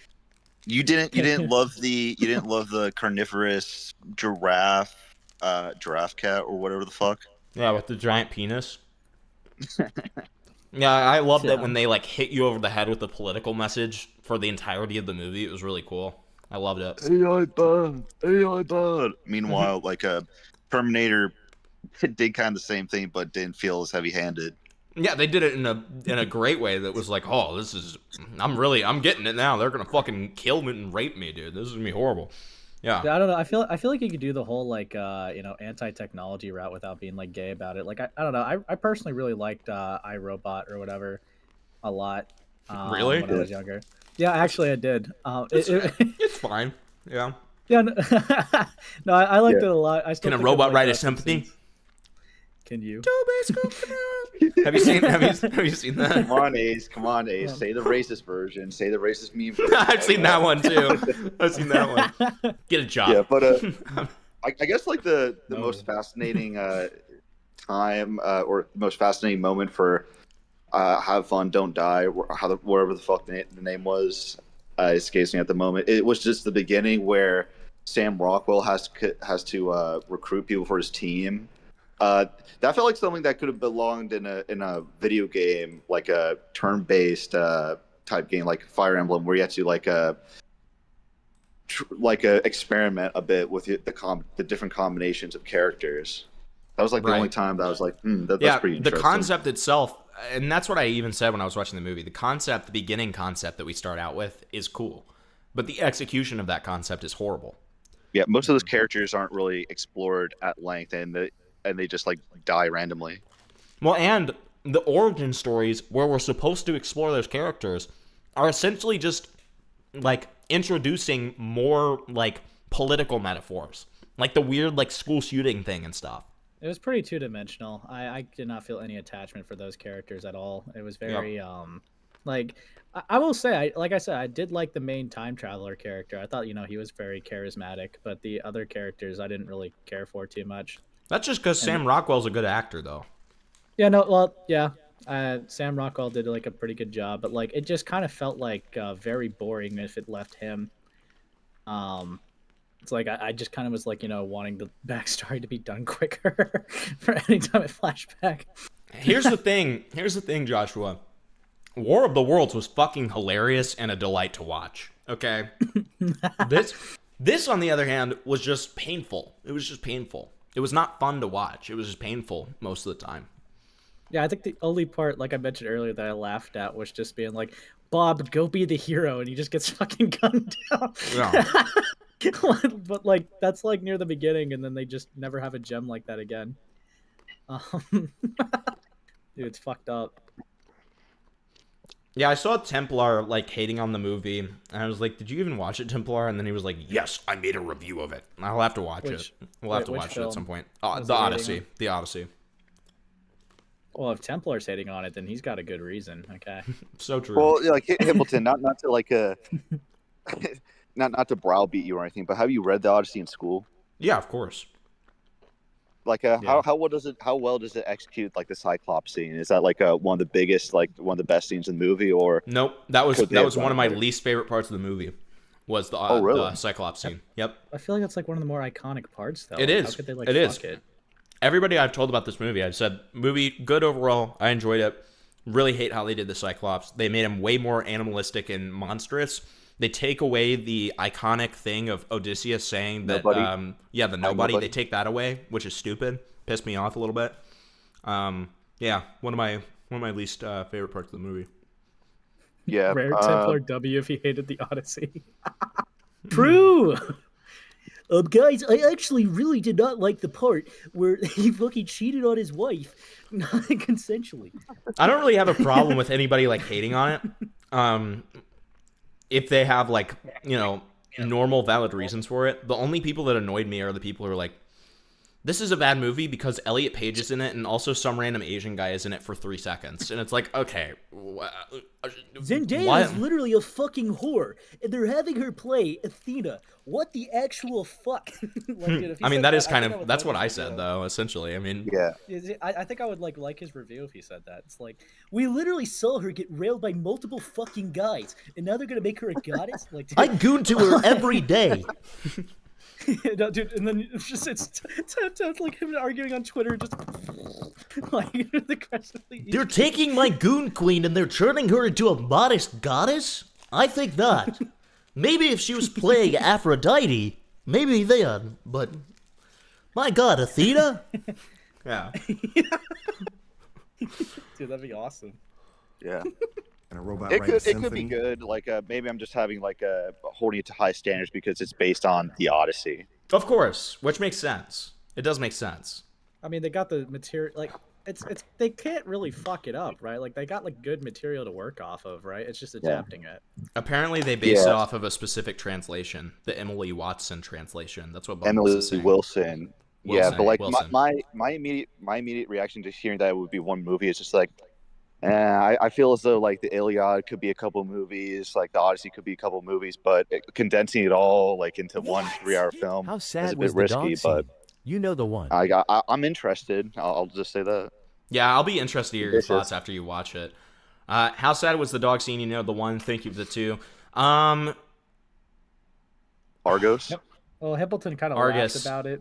You didn't love the carnivorous giraffe cat or whatever the fuck. Yeah, with the giant penis. Yeah, I loved it when they like hit you over the head with the political message for the entirety of the movie. It was really cool. I loved it. AI bud. Meanwhile, like Terminator did kind of the same thing, but didn't feel as heavy-handed. Yeah, they did it in a great way that was like, oh, I'm getting it now. They're gonna fucking kill me and rape me, dude. This is gonna be horrible. Yeah. I don't know. I feel like you could do the whole like anti-technology route without being like gay about it. Like I don't know. I personally really liked iRobot or whatever a lot. Really? When I was younger. Yeah, actually I did. It's fine. Yeah. Yeah. No, I liked it a lot. I still Can a think robot of, write like, a symphony? Can you? Have you seen that? Come on, Ace. Say the racist version. Say the racist meme version. I've seen that one too. I've seen that one. Get a job. Yeah, but I guess like the most fascinating time or the most fascinating moment for Have Fun, Don't Die, wherever the fuck the name was, escapes me at the moment. It was just the beginning where Sam Rockwell has to recruit people for his team. That felt like something that could have belonged in a video game, like a turn-based type game, like Fire Emblem, where you had to experiment a bit with the different combinations of characters. That was like the only time that I was like, that's pretty interesting. The concept itself, and that's what I even said when I was watching the movie. The beginning concept that we start out with is cool, but the execution of that concept is horrible. Yeah, most of those characters aren't really explored at length, and they just like die randomly. Well, and the origin stories where we're supposed to explore those characters are essentially just like introducing more like political metaphors, like the weird like school shooting thing and stuff. It was pretty two-dimensional. I did not feel any attachment for those characters at all. It was very like I will say, like I said, I did like the main time traveler character. I thought he was very charismatic, but the other characters I didn't really care for too much. That's just because Sam Rockwell's a good actor, though. Yeah, no, well, yeah. Sam Rockwell did like a pretty good job, but like it just kind of felt like very boring if it left him. It's like I just kind of was like wanting the backstory to be done quicker for any time it flashed back. Here's the thing, Joshua. War of the Worlds was fucking hilarious and a delight to watch. Okay, this on the other hand was just painful. It was just painful. It was not fun to watch. It was just painful most of the time. Yeah, I think the only part, like I mentioned earlier, that I laughed at was just being like, Bob, go be the hero, and he just gets fucking gunned down. Yeah. But like that's like near the beginning, and then they just never have a gem like that again. Dude, it's fucked up. Yeah, I saw Templar like hating on the movie, and I was like, "Did you even watch it, Templar?" And then he was like, "Yes, I made a review of it. I'll have to watch it. We'll have to watch it at some point." The Odyssey. The Odyssey. Well, if Templar's hating on it, then he's got a good reason. Okay. So true. Well, like Hamilton, not to like not to browbeat you or anything, but have you read the Odyssey in school? Yeah, of course. Like how well does it execute like the Cyclops scene? Is that like one of the biggest, like one of the best scenes in the movie, or nope? That was one of my least favorite parts of the movie. Was the Cyclops scene? Yep. I feel like that's like one of the more iconic parts, though. It is. How could they, like, it is. fuck it? Everybody I've told about this movie, I've said movie good overall. I enjoyed it. Really hate how they did the Cyclops. They made him way more animalistic and monstrous. They take away the iconic thing of Odysseus saying that, the nobody. They take that away, which is stupid. Pissed me off a little bit. Yeah, one of my least favorite parts of the movie. Yeah, Rare Templar W if he hated the Odyssey. True. Guys, I actually really did not like the part where he fucking cheated on his wife, not consensually. I don't really have a problem with anybody like hating on it. if they have like, normal valid reasons for it. The only people that annoyed me are the people who are like, this is a bad movie because Elliot Page is in it and also some random Asian guy is in it for 3 seconds. And it's like, okay. Zendaya is literally a fucking whore, and they're having her play Athena. What the actual fuck? I mean, that is that's what I said, though, essentially. I mean, yeah. I think I would like his review if he said that. It's like, we literally saw her get railed by multiple fucking guys, and now they're gonna make her a goddess. Like, dude, I goon to her every day. No, dude, and then it's like him arguing on Twitter, just like they're taking my goon queen and they're turning her into a modest goddess? I think not. Maybe if she was playing Aphrodite, maybe then, but my god, Athena? Yeah. Dude, that'd be awesome. Yeah. And a robot It write a could symphony? be good. Like maybe I'm just having holding it to high standards because it's based on the Odyssey. Of course, which makes sense. It does make sense. I mean, they got the material. Like, it's they can't really fuck it up, right? Like, they got like good material to work off of, right? It's just adapting it. Apparently, they based it off of a specific translation, the Emily Watson translation. That's what Bob Emily was saying. Wilson. Yeah, but like Wilson. my immediate reaction to hearing that it would be one movie is just like, I feel as though like the Iliad could be a couple movies, like the Odyssey could be a couple movies, but condensing it all like into one 3-hour film How is sad a was bit the risky. dog But scene? You know the one. I'm interested. I'll just say that. Yeah, I'll be interested to hear your thoughts after you watch it. How sad was the dog scene? You know the one. Thank you for the 2. Argos. Yep. Well, Hippleton kind of Argus. laughed about it.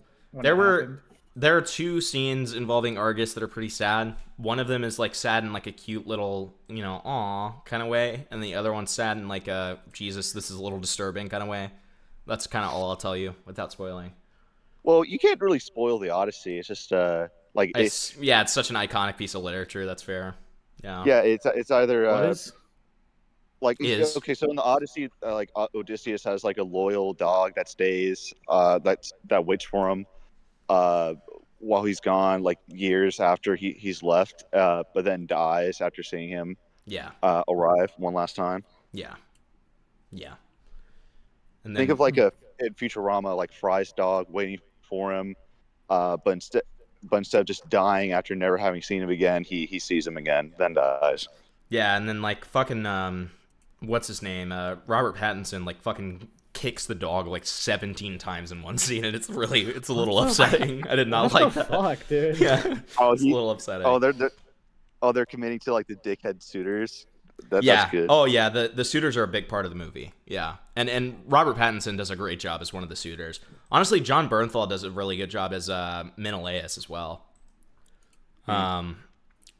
There are 2 scenes involving Argus that are pretty sad. One of them is like sad in like a cute little, aw kind of way, and the other one's sad in like a Jesus, this is a little disturbing kind of way. That's kind of all I'll tell you without spoiling. Well, you can't really spoil the Odyssey. It's just it's such an iconic piece of literature. That's fair. Yeah. Yeah, it's either is. Okay, so in the Odyssey, Odysseus has like a loyal dog that stays that waits for him while he's gone, like years after he's left, but then dies after seeing him arrive one last time. Yeah. And think of like in Futurama, like Fry's dog waiting for him, but instead of just dying after never having seen him again, he sees him again, then dies. Yeah, and then like fucking what's his name? Robert Pattinson like fucking kicks the dog like 17 times in one scene, and it's a little upsetting. I did not like that. Fuck, dude. Yeah. It's a little upsetting. They're committing to like the dickhead suitors. That's good. Oh yeah, the suitors are a big part of the movie. Yeah. And Robert Pattinson does a great job as one of the suitors. Honestly, John Bernthal does a really good job as Menelaus as well. John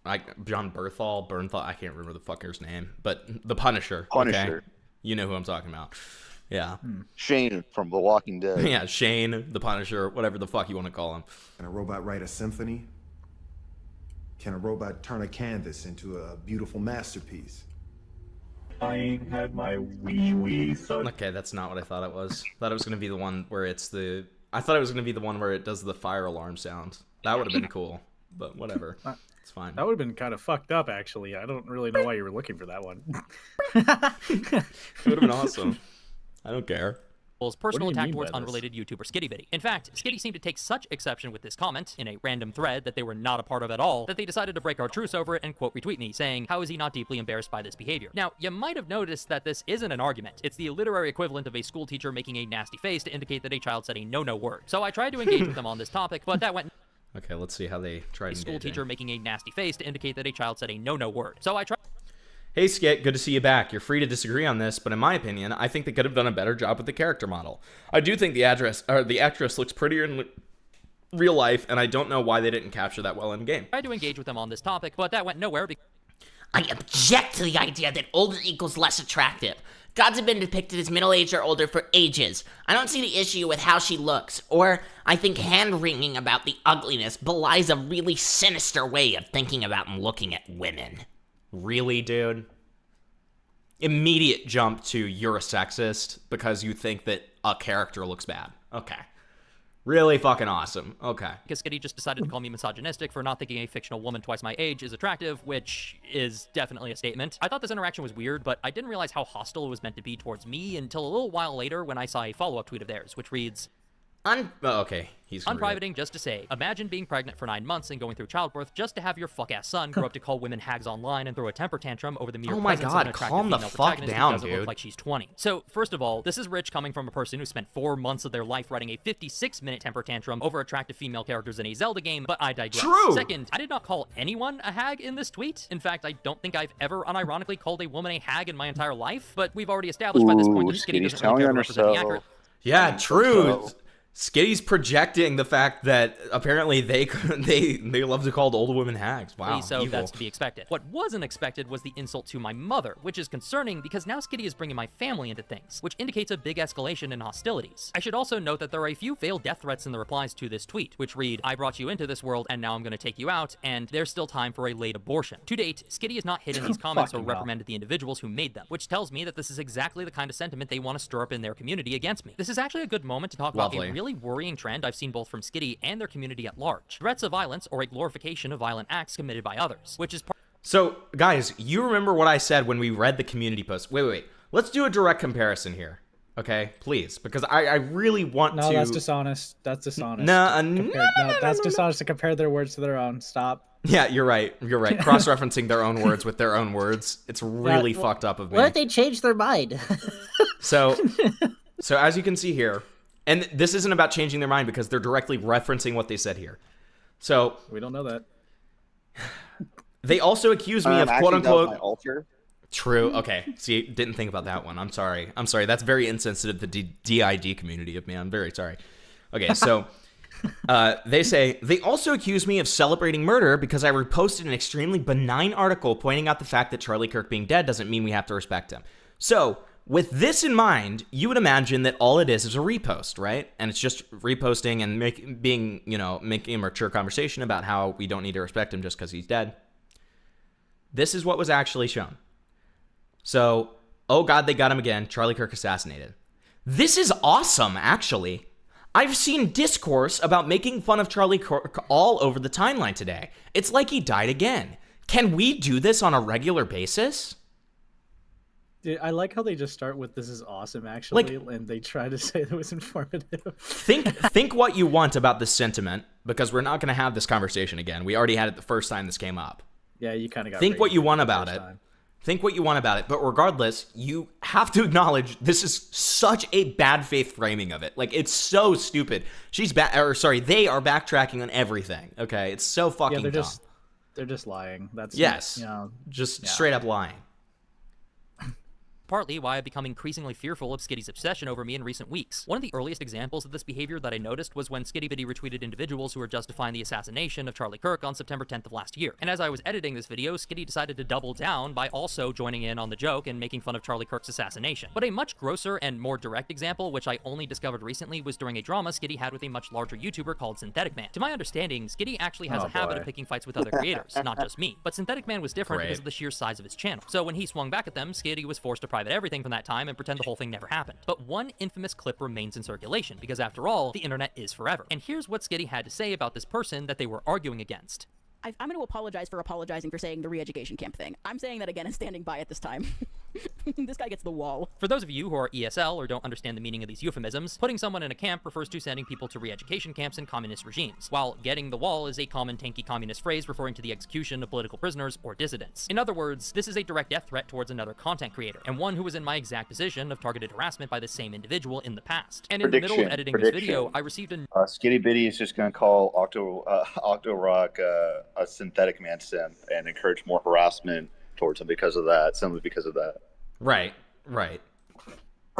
Bernthal, I can't remember the fucker's name, but the Punisher. Okay? You know who I'm talking about. Yeah. Shane from The Walking Dead. Yeah, Shane, the Punisher, whatever the fuck you want to call him. Can a robot write a symphony? Can a robot turn a canvas into a beautiful masterpiece? I had my wee son. Okay, that's not what I thought it was. I thought it was going to be the one where it does the fire alarm sound. That would have been cool, but whatever. It's fine. That would have been kind of fucked up, actually. I don't really know why you were looking for that one. It would have been awesome. I don't care. Personal attack towards unrelated YouTuber SkittyBitty. In fact, Skitty seemed to take such exception with this comment in a random thread that they were not a part of at all that they decided to break our truce over it and quote retweet me, saying, how is he not deeply embarrassed by this behavior? Now, you might have noticed that this isn't an argument. It's the literary equivalent of a school teacher making a nasty face to indicate that a child said a no-no word. So I tried to engage with them on this topic, but that went... Okay, let's see how they tried engaging. A school teacher making a nasty face to indicate that a child said a no-no word. So I tried... Hey Skit, good to see you back. You're free to disagree on this, but in my opinion, I think they could have done a better job with the character model. I do think the actress looks prettier in real life, and I don't know why they didn't capture that well in game. I tried to engage with them on this topic, but that went nowhere because... I object to the idea that older equals less attractive. Gods have been depicted as middle-aged or older for ages. I don't see the issue with how she looks, or I think hand-wringing about the ugliness belies a really sinister way of thinking about and looking at women. Really, dude? Immediate jump to you're a sexist because you think that a character looks bad. Okay. Really fucking awesome. Okay. Because Skitty just decided to call me misogynistic for not thinking a fictional woman twice my age is attractive, which is definitely a statement. I thought this interaction was weird, but I didn't realize how hostile it was meant to be towards me until a little while later when I saw a follow-up tweet of theirs, which reads, okay, he's unprivating just to say, imagine being pregnant for 9 months and going through childbirth just to have your fuck-ass son grow up to call women hags online and throw a temper tantrum over the mere Oh my presence God, of an attractive calm the female fuck protagonist down, who doesn't dude. look like she's 20. So, first of all, this is rich coming from a person who spent 4 months of their life writing a 56-minute temper tantrum over attractive female characters in a Zelda game, but I digress. True. Second, I did not call anyone a hag in this tweet. In fact, I don't think I've ever unironically called a woman a hag in my entire life, but we've already established by this point that Skitty doesn't really care to represent the accurate. Yeah, true. Skitty's projecting the fact that apparently they love to call older women hags. Wow, So evil. that's to be expected. What wasn't expected was the insult to my mother, which is concerning because now Skitty is bringing my family into things, which indicates a big escalation in hostilities. I should also note that there are a few veiled death threats in the replies to this tweet, which read, I brought you into this world and now I'm going to take you out, and there's still time for a late abortion. To date, Skitty has not hidden these comments or Fucking hell. reprimanded the individuals who made them, which tells me that this is exactly the kind of sentiment they want to stir up in their community against me. This is actually a good moment to talk about Lovely. a really worrying trend I've seen both from Skitty and their community at large. Threats of violence or a glorification of violent acts committed by others, which is part. So, guys, you remember what I said when we read the community post. Wait. Let's do a direct comparison here. Okay? Please. Because I really want to... No, that's dishonest. That's dishonest. That's dishonest to compare their words to their own. Stop. Yeah, you're right. You're right. Cross-referencing their own words with their own words. It's really fucked up of me. What if they change their mind? So as you can see here, and this isn't about changing their mind because they're directly referencing what they said here. So we don't know that. They also accuse me of actually, quote unquote. that was my alter. True. Okay. See, didn't think about that one. I'm sorry. That's very insensitive to the DID community of me. I'm very sorry. Okay, so they say they also accuse me of celebrating murder because I reposted an extremely benign article pointing out the fact that Charlie Kirk being dead doesn't mean we have to respect him. So with this in mind, you would imagine that all it is a repost, right? And it's just reposting and making a mature conversation about how we don't need to respect him just because he's dead. This is what was actually shown. So, oh God, they got him again. Charlie Kirk assassinated. This is awesome, actually. I've seen discourse about making fun of Charlie Kirk all over the timeline today. It's like he died again. Can we do this on a regular basis? Dude, I like how they just start with "this is awesome," actually, and they try to say that it was informative. Think what you want about this sentiment, because we're not going to have this conversation again. We already had it the first time this came up. Yeah, you kind of got. Think what you want about it. Think what you want about it, but regardless, you have to acknowledge this is such a bad faith framing of it. Like, it's so stupid. They are backtracking on everything. Okay, it's so fucking dumb. They're just lying. That's straight up lying. Partly why I've become increasingly fearful of Skitty's obsession over me in recent weeks. One of the earliest examples of this behavior that I noticed was when SkittyBitty retweeted individuals who were justifying the assassination of Charlie Kirk on September 10th of last year. And as I was editing this video, Skitty decided to double down by also joining in on the joke and making fun of Charlie Kirk's assassination. But a much grosser and more direct example, which I only discovered recently, was during a drama Skitty had with a much larger YouTuber called Synthetic Man. To my understanding, Skitty actually has a habit of picking fights with other creators, not just me. But Synthetic Man was different because of the sheer size of his channel. So when he swung back at them, Skitty was forced to private everything from that time and pretend the whole thing never happened. But one infamous clip remains in circulation, because after all, the internet is forever. And here's what Skitty had to say about this person that they were arguing against. I'm going to apologize for apologizing for saying the re-education camp thing. I'm saying that again and standing by it this time. This guy gets the wall. For those of you who are ESL or don't understand the meaning of these euphemisms, putting someone in a camp refers to sending people to re-education camps in communist regimes, while getting the wall is a common tanky communist phrase referring to the execution of political prisoners or dissidents. In other words, this is a direct death threat towards another content creator, and one who was in my exact position of targeted harassment by the same individual in the past. And in the middle of editing this video, I received a... SkittyBitty is just going to call Octorok a synthetic man simp and encourage more harassment towards him because of that, simply because of that. Right.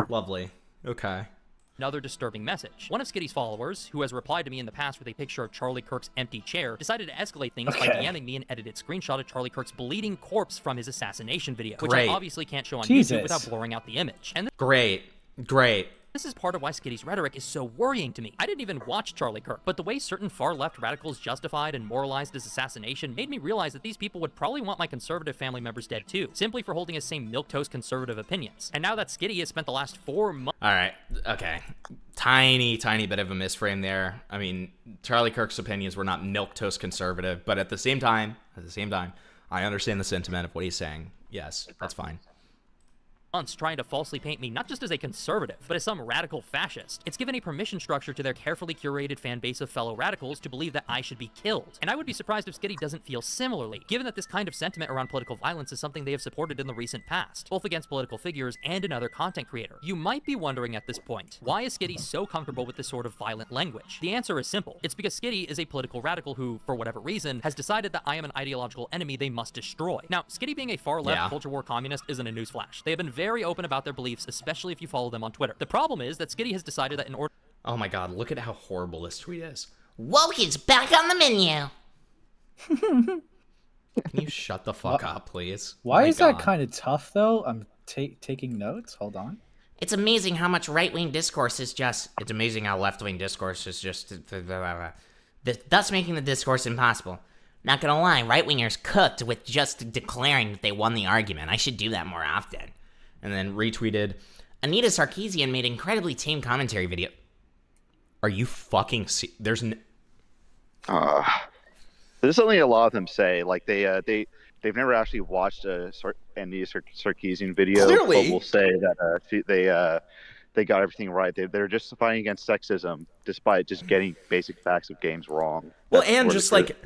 Lovely. Okay. Another disturbing message. One of Skitty's followers, who has replied to me in the past with a picture of Charlie Kirk's empty chair, decided to escalate things by DMing me an edited screenshot of Charlie Kirk's bleeding corpse from his assassination video, which I obviously can't show on YouTube without blurring out the image. And Great. This is part of why Skitty's rhetoric is so worrying to me. I didn't even watch Charlie Kirk, but the way certain far-left radicals justified and moralized his assassination made me realize that these people would probably want my conservative family members dead too, simply for holding his same milquetoast conservative opinions. And now that Skitty has spent the last 4 months— Alright, okay. Tiny bit of a misframe there. I mean, Charlie Kirk's opinions were not milquetoast conservative, but at the same time, I understand the sentiment of what he's saying. Yes, that's fine. Trying to falsely paint me not just as a conservative, but as some radical fascist. It's given a permission structure to their carefully curated fan base of fellow radicals to believe that I should be killed. And I would be surprised if Skitty doesn't feel similarly, given that this kind of sentiment around political violence is something they have supported in the recent past, both against political figures and another content creator. You might be wondering at this point, why is Skitty so comfortable with this sort of violent language? The answer is simple. It's because Skitty is a political radical who, for whatever reason, has decided that I am an ideological enemy they must destroy. Now, Skitty being a far-left culture war communist isn't a newsflash. They have been very open about their beliefs, especially if you follow them on Twitter. The problem is that Skitty has decided that in order— Oh my god, look at how horrible this tweet is. Woke is back on the menu. Can you shut the fuck up, please? Why is that kind of tough, though? I'm taking notes. Hold on. It's amazing how much right-wing discourse is just— It's amazing how left-wing discourse is just— thus making the discourse impossible. Not gonna lie, right-wingers cooked with just declaring that they won the argument. I should do that more often. And then retweeted, Anita Sarkeesian made incredibly tame commentary video. Are you fucking there's There's something a lot of them say. Like they've never actually watched a Anita Sarkeesian video. Clearly, but will say that they got everything right. They're just fighting against sexism, despite just getting basic facts of games wrong. Well, and just like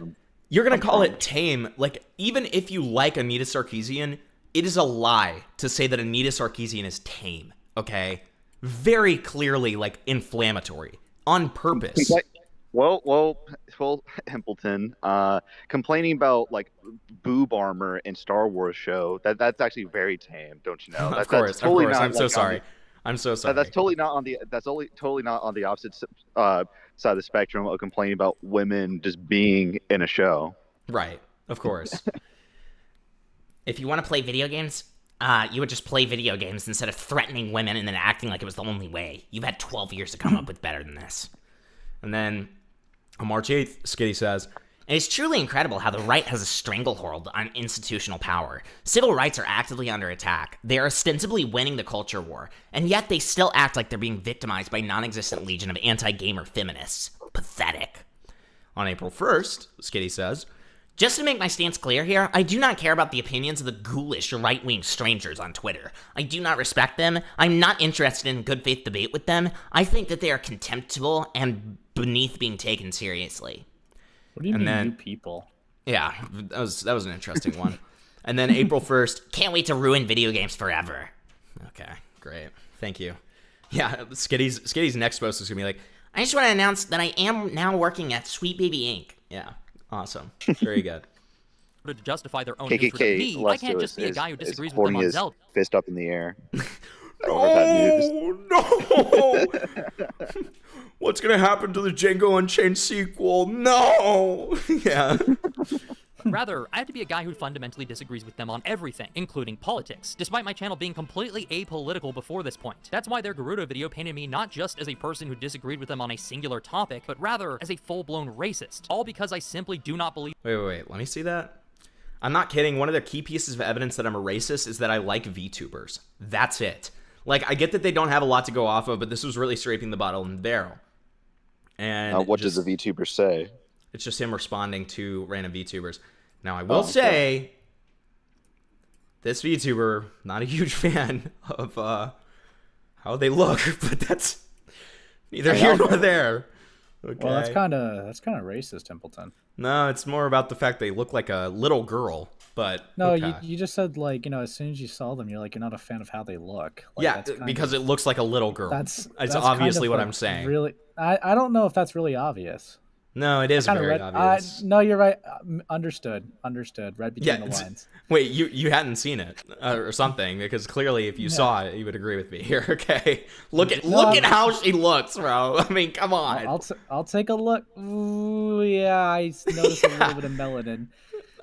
you're gonna call it tame. Like even if you like Anita Sarkeesian, it is a lie to say that Anita Sarkeesian is tame, okay? Very clearly, like, inflammatory. On purpose. Well, Templeton, complaining about, like, boob armor in Star Wars show, that's actually very tame, don't you know? Of course. I'm so sorry. I'm so sorry. That's totally not on the totally not on the opposite side of the spectrum of complaining about women just being in a show. Right. Of course. If you want to play video games, you would just play video games instead of threatening women and then acting like it was the only way. You've had 12 years to come up with better than this. And then on March 8th, Skitty says, It is truly incredible how the right has a stranglehold on institutional power. Civil rights are actively under attack. They are ostensibly winning the culture war, and yet they still act like they're being victimized by a non-existent legion of anti-gamer feminists. Pathetic. On April 1st, Skitty says, Just to make my stance clear here, I do not care about the opinions of the ghoulish right-wing strangers on Twitter. I do not respect them. I'm not interested in good faith debate with them. I think that they are contemptible and beneath being taken seriously. What do you mean, you people? Yeah, that was an interesting one. And then April 1st, can't wait to ruin video games forever. Okay, great. Thank you. Yeah, Skitty's next post is going to be like, I just want to announce that I am now working at Sweet Baby Inc. Yeah, awesome. Very good. To justify their own hatred of me, I can't just be a guy who disagrees with them on Zelda. Fist up in the air. No! What's gonna happen to the Django Unchained sequel? No! Yeah. Rather, I have to be a guy who fundamentally disagrees with them on everything, including politics, despite my channel being completely apolitical before this point. That's why their Gerudo video painted me not just as a person who disagreed with them on a singular topic, but rather as a full-blown racist. All because I simply do not believe— Wait, let me see that. I'm not kidding. One of the key pieces of evidence that I'm a racist is that I like VTubers. That's it. Like, I get that they don't have a lot to go off of, but this was really scraping the bottom of the barrel. And what does the VTuber say? It's just him responding to random VTubers. Now, I will say, this VTuber, not a huge fan of how they look, but that's neither here nor there. Okay. Well, that's kind of racist, Templeton. No, it's more about the fact they look like a little girl. But no, okay. you just said, like, as soon as you saw them, you're not a fan of how they look. Like, yeah, because it looks like a little girl. That's obviously what I'm saying. Really, I don't know if that's really obvious. No, it is very obvious. No, you're right. Understood. Read between the lines. Wait, you hadn't seen it or something, because clearly if you saw it, you would agree with me here. Okay, look at how she looks, bro. I mean, come on. I'll take a look. Ooh, yeah, I noticed a little bit of melanin.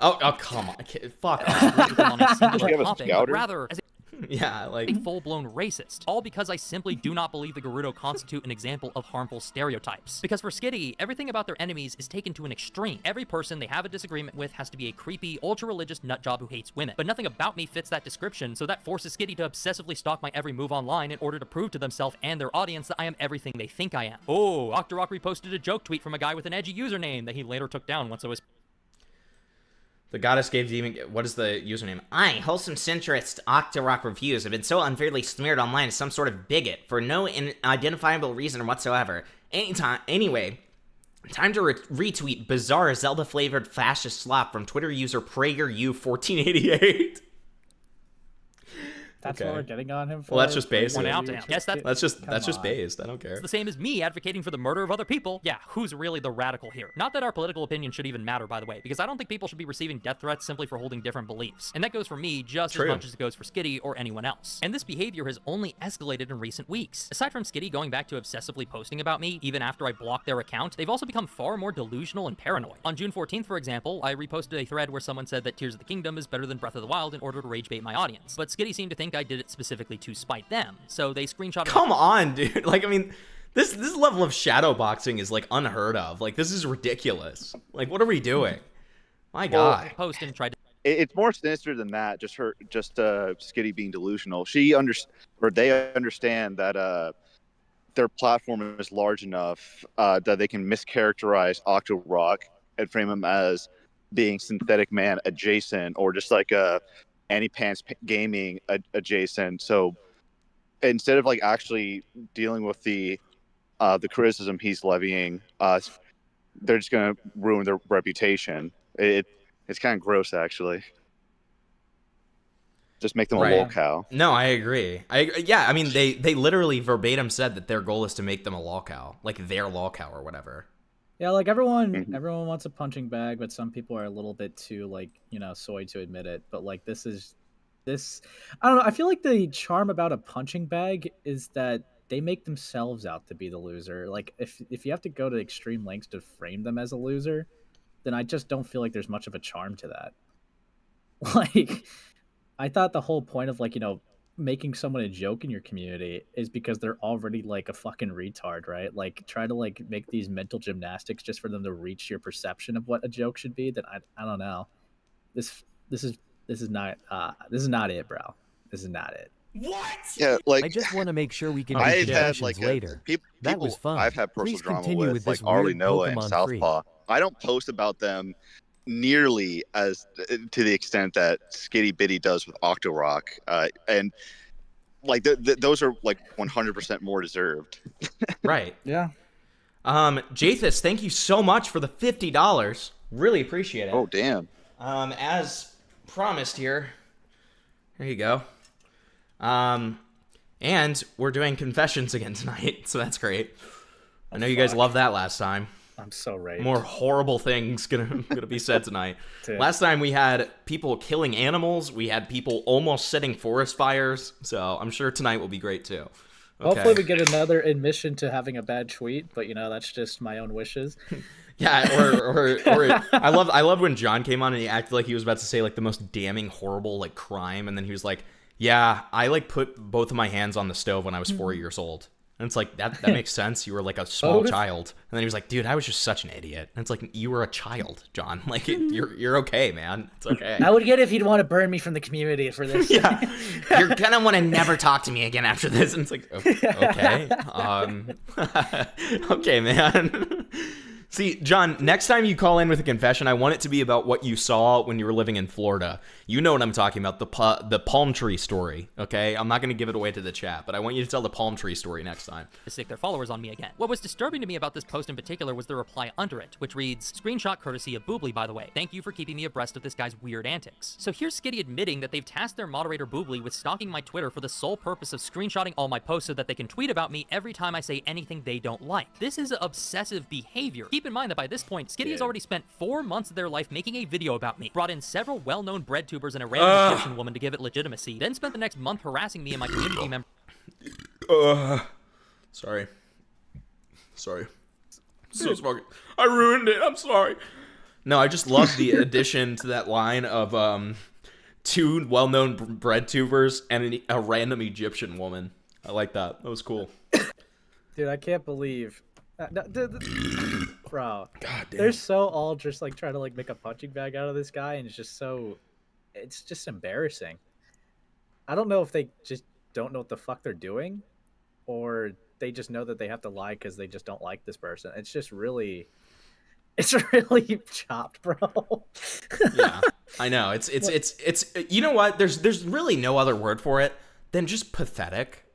Oh, come on. Fuck off. On a singular topic, but rather as Yeah, like a full-blown racist, all because I simply do not believe the Gerudo constitute an example of harmful stereotypes. Because for Skitty, everything about their enemies is taken to an extreme. Every person they have a disagreement with has to be a creepy, ultra-religious nutjob who hates women. But nothing about me fits that description, so that forces Skitty to obsessively stalk my every move online in order to prove to themselves and their audience that I am everything they think I am. Oh, Octorok reposted a joke tweet from a guy with an edgy username that he later took down once it was... The goddess gave demon. What is the username? I, wholesome centrist Octorok reviews have been so unfairly smeared online as some sort of bigot for no identifiable reason whatsoever. Anyway, time to retweet bizarre Zelda-flavored fascist slop from Twitter user PragerU1488. That's Okay. what we're getting on him for. Well, that's just based. Point out to him. Yes, that's just based. I don't care. It's the same as me advocating for the murder of other people. Yeah, who's really the radical here? Not that our political opinion should even matter, by the way, because I don't think people should be receiving death threats simply for holding different beliefs. And that goes for me just True. as much as it goes for Skitty or anyone else. And this behavior has only escalated in recent weeks. Aside from Skitty going back to obsessively posting about me, even after I blocked their account, they've also become far more delusional and paranoid. On June 14th, for example, I reposted a thread where someone said that Tears of the Kingdom is better than Breath of the Wild in order to rage bait my audience. But Skitty seemed to think I did it specifically to spite them, so they screenshotted... Come on, dude. Like, I mean, this level of shadow boxing is, like, unheard of. Like, this is ridiculous. Like, what are we doing? My God. Post and tried to... It's more sinister than that. Just Skitty being delusional. They understand that their platform is large enough that they can mischaracterize Octorok and frame him as being synthetic man adjacent, or just like a Anti-Pants Gaming adjacent. So instead of like actually dealing with the criticism he's levying, they're just gonna ruin their reputation. It's kind of gross, actually. Just make them a lol cow. No, I agree. Yeah, I mean, they literally verbatim said that their goal is to make them a lol cow, like their lol cow or whatever. Yeah, like everyone wants a punching bag, but some people are a little bit too like, soy to admit it. But like this, I don't know. I feel like the charm about a punching bag is that they make themselves out to be the loser. Like if you have to go to extreme lengths to frame them as a loser, then I just don't feel like there's much of a charm to that. Like, I thought the whole point of like, making someone a joke in your community is because they're already like a fucking retard, right? Like try to like make these mental gymnastics just for them to reach your perception of what a joke should be. Then I don't know. This is not it, bro. This is not it. What? Yeah, like I just want to make sure we can do I've had suggestions like later. That was fun. I've had personal Please drama continue with this like Arlie weird Noah and Pokemon Southpaw. I don't post about them nearly as to the extent that SkittyBitty does with Octorok, and like those are like 100% more deserved. Right. Yeah. Jathis, thank you so much for the $50. Really appreciate it. Oh damn. As promised here you go. And we're doing confessions again tonight, so that's great. I know you guys loved that last time. I'm so raped. More horrible things gonna be said tonight. Dude. Last time we had people killing animals. We had people almost setting forest fires. So I'm sure tonight will be great too. Okay. Hopefully we get another admission to having a bad tweet, but that's just my own wishes. Yeah, or I love when John came on and he acted like he was about to say like the most damning horrible like crime, and then he was like, "Yeah, I like put both of my hands on the stove when I was 4 years old." And it's like, that makes sense. You were like a small child. And then he was like, dude, I was just such an idiot. And it's like, you were a child, John. Like, you're okay, man. It's okay. I would get if he'd want to burn me from the community for this. Yeah. You're gonna want to never talk to me again after this. And it's like, okay. Okay, man. See, John, next time you call in with a confession, I want it to be about what you saw when you were living in Florida. You know what I'm talking about, the palm tree story, okay? I'm not going to give it away to the chat, but I want you to tell the palm tree story next time. To stick their followers on me again. What was disturbing to me about this post in particular was the reply under it, which reads, "Screenshot courtesy of Boobly, by the way. Thank you for keeping me abreast of this guy's weird antics." So here's Skitty admitting that they've tasked their moderator Boobly with stalking my Twitter for the sole purpose of screenshotting all my posts so that they can tweet about me every time I say anything they don't like. This is obsessive behavior. Keep in mind that by this point, Skitty has already spent 4 months of their life making a video about me, brought in several well-known bread tubers and a random Egyptian woman to give it legitimacy, then spent the next month harassing me and my community members. Sorry. So sorry. I ruined it. I'm sorry. No, I just love the addition to that line of two well-known bread tubers and a random Egyptian woman. I like that. That was cool. Dude, I can't believe, bro. God damn. They're so all just like trying to like make a punching bag out of this guy, and it's just embarrassing. I don't know if they just don't know what the fuck they're doing, or they just know that they have to lie because they just don't like this person. It's just really, it's really chopped, bro. Yeah, I know. It's you know what? There's really no other word for it than just pathetic.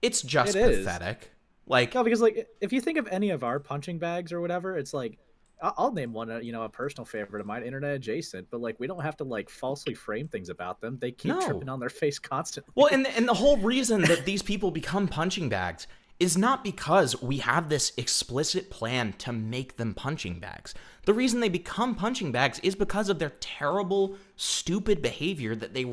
It's just pathetic. Like, no, because like if you think of any of our punching bags or whatever, it's like I'll name one, a personal favorite of mine, internet adjacent, but like we don't have to like falsely frame things about them. They keep tripping on their face constantly. Well, and the whole reason that these people become punching bags is not because we have this explicit plan to make them punching bags. The reason they become punching bags is because of their terrible, stupid behavior that they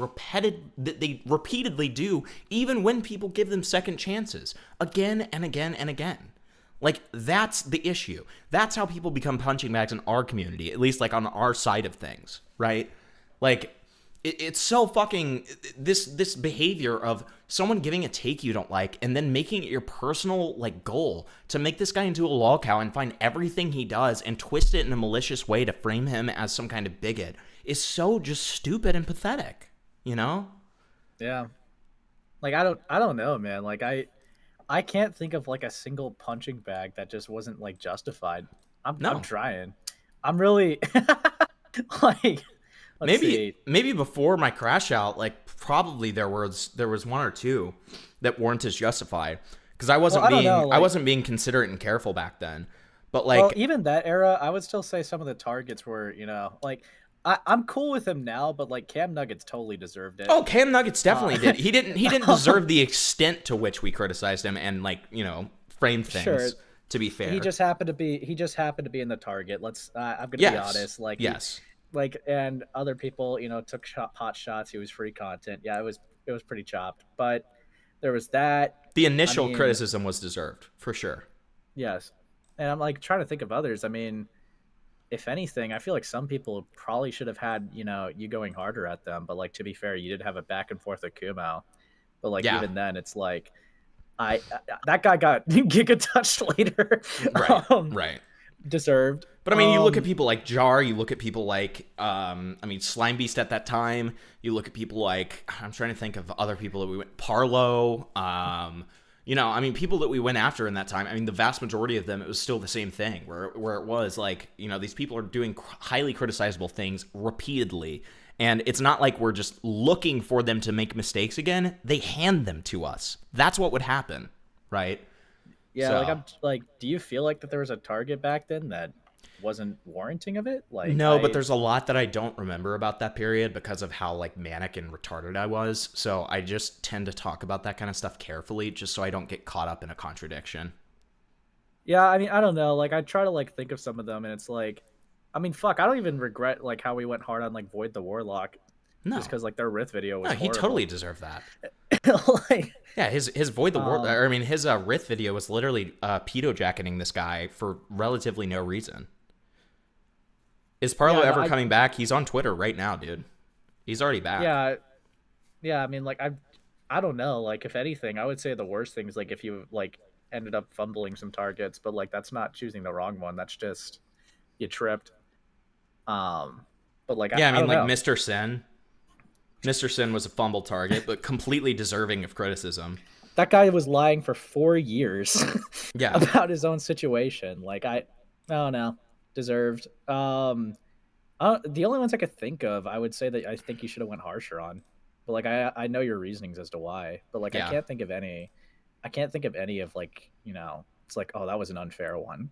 repeatedly do, even when people give them second chances, again and again and again. Like, that's the issue. That's how people become punching bags in our community, at least like on our side of things, right? Like, it's so fucking, this behavior of someone giving a take you don't like and then making it your personal like goal to make this guy into a lol cow and find everything he does and twist it in a malicious way to frame him as some kind of bigot is so just stupid and pathetic, you know? Yeah. Like, I don't know, man. Like, I can't think of like a single punching bag that just wasn't like justified. I'm trying. I'm really like, maybe before my crash out, like probably there was one or two that weren't as justified because I wasn't being considerate and careful back then. But like, well, even that era, I would still say some of the targets were, like, I'm cool with him now, but like Cam Nuggets totally deserved it. Oh, Cam Nuggets definitely did. He didn't deserve the extent to which we criticized him and like, framed things. Sure. To be fair, he just happened to be in the target. I'm gonna be honest. Like, yes. And other people, took pot shots. He was free content. Yeah, it was pretty chopped, but there was that. The initial criticism was deserved for sure. Yes, and I'm like trying to think of others. I mean, if anything, I feel like some people probably should have had, you going harder at them. But like, to be fair, you did have a back and forth with Kumo. But like, even then, it's like, that guy got giga touched later. Right. Right. Deserved. But I mean, you look at people like Jar, you look at people like, Slime Beast at that time. You look at people like, I'm trying to think of other people that we went, Parlo, people that we went after in that time. I mean, the vast majority of them, it was still the same thing where it was like, these people are doing highly criticizable things repeatedly. And it's not like we're just looking for them to make mistakes again. They hand them to us. That's what would happen, right? Yeah, so, do you feel like that there was a target back then that wasn't warranting of it? Like, no, but there's a lot that I don't remember about that period because of how like manic and retarded I was. So I just tend to talk about that kind of stuff carefully, just so I don't get caught up in a contradiction. Yeah, I mean, I don't know. Like, I try to like think of some of them, and it's like, I mean, fuck, I don't even regret like how we went hard on like Void the Warlock. No, just because like their Rith video was horrible. He totally deserved that. Like, yeah, his Void the Warlock. I mean, his Rith video was literally pedo jacketing this guy for relatively no reason. Is Parlo ever coming back? He's on Twitter right now, dude. He's already back. Yeah. I mean, like, I don't know. Like, if anything, I would say the worst thing is like if you like ended up fumbling some targets, but like that's not choosing the wrong one. That's just you tripped. But like, yeah, I mean, like Mr. Sin. Mr. Sin was a fumble target, but completely deserving of criticism. That guy was lying for 4 years yeah. about his own situation. Like, I don't know. Deserved. The only ones I could think of, I would say that I think you should have went harsher on. But like, I know your reasonings as to why. But like, I can't think of any. I can't think of any of like, it's like, oh, that was an unfair one.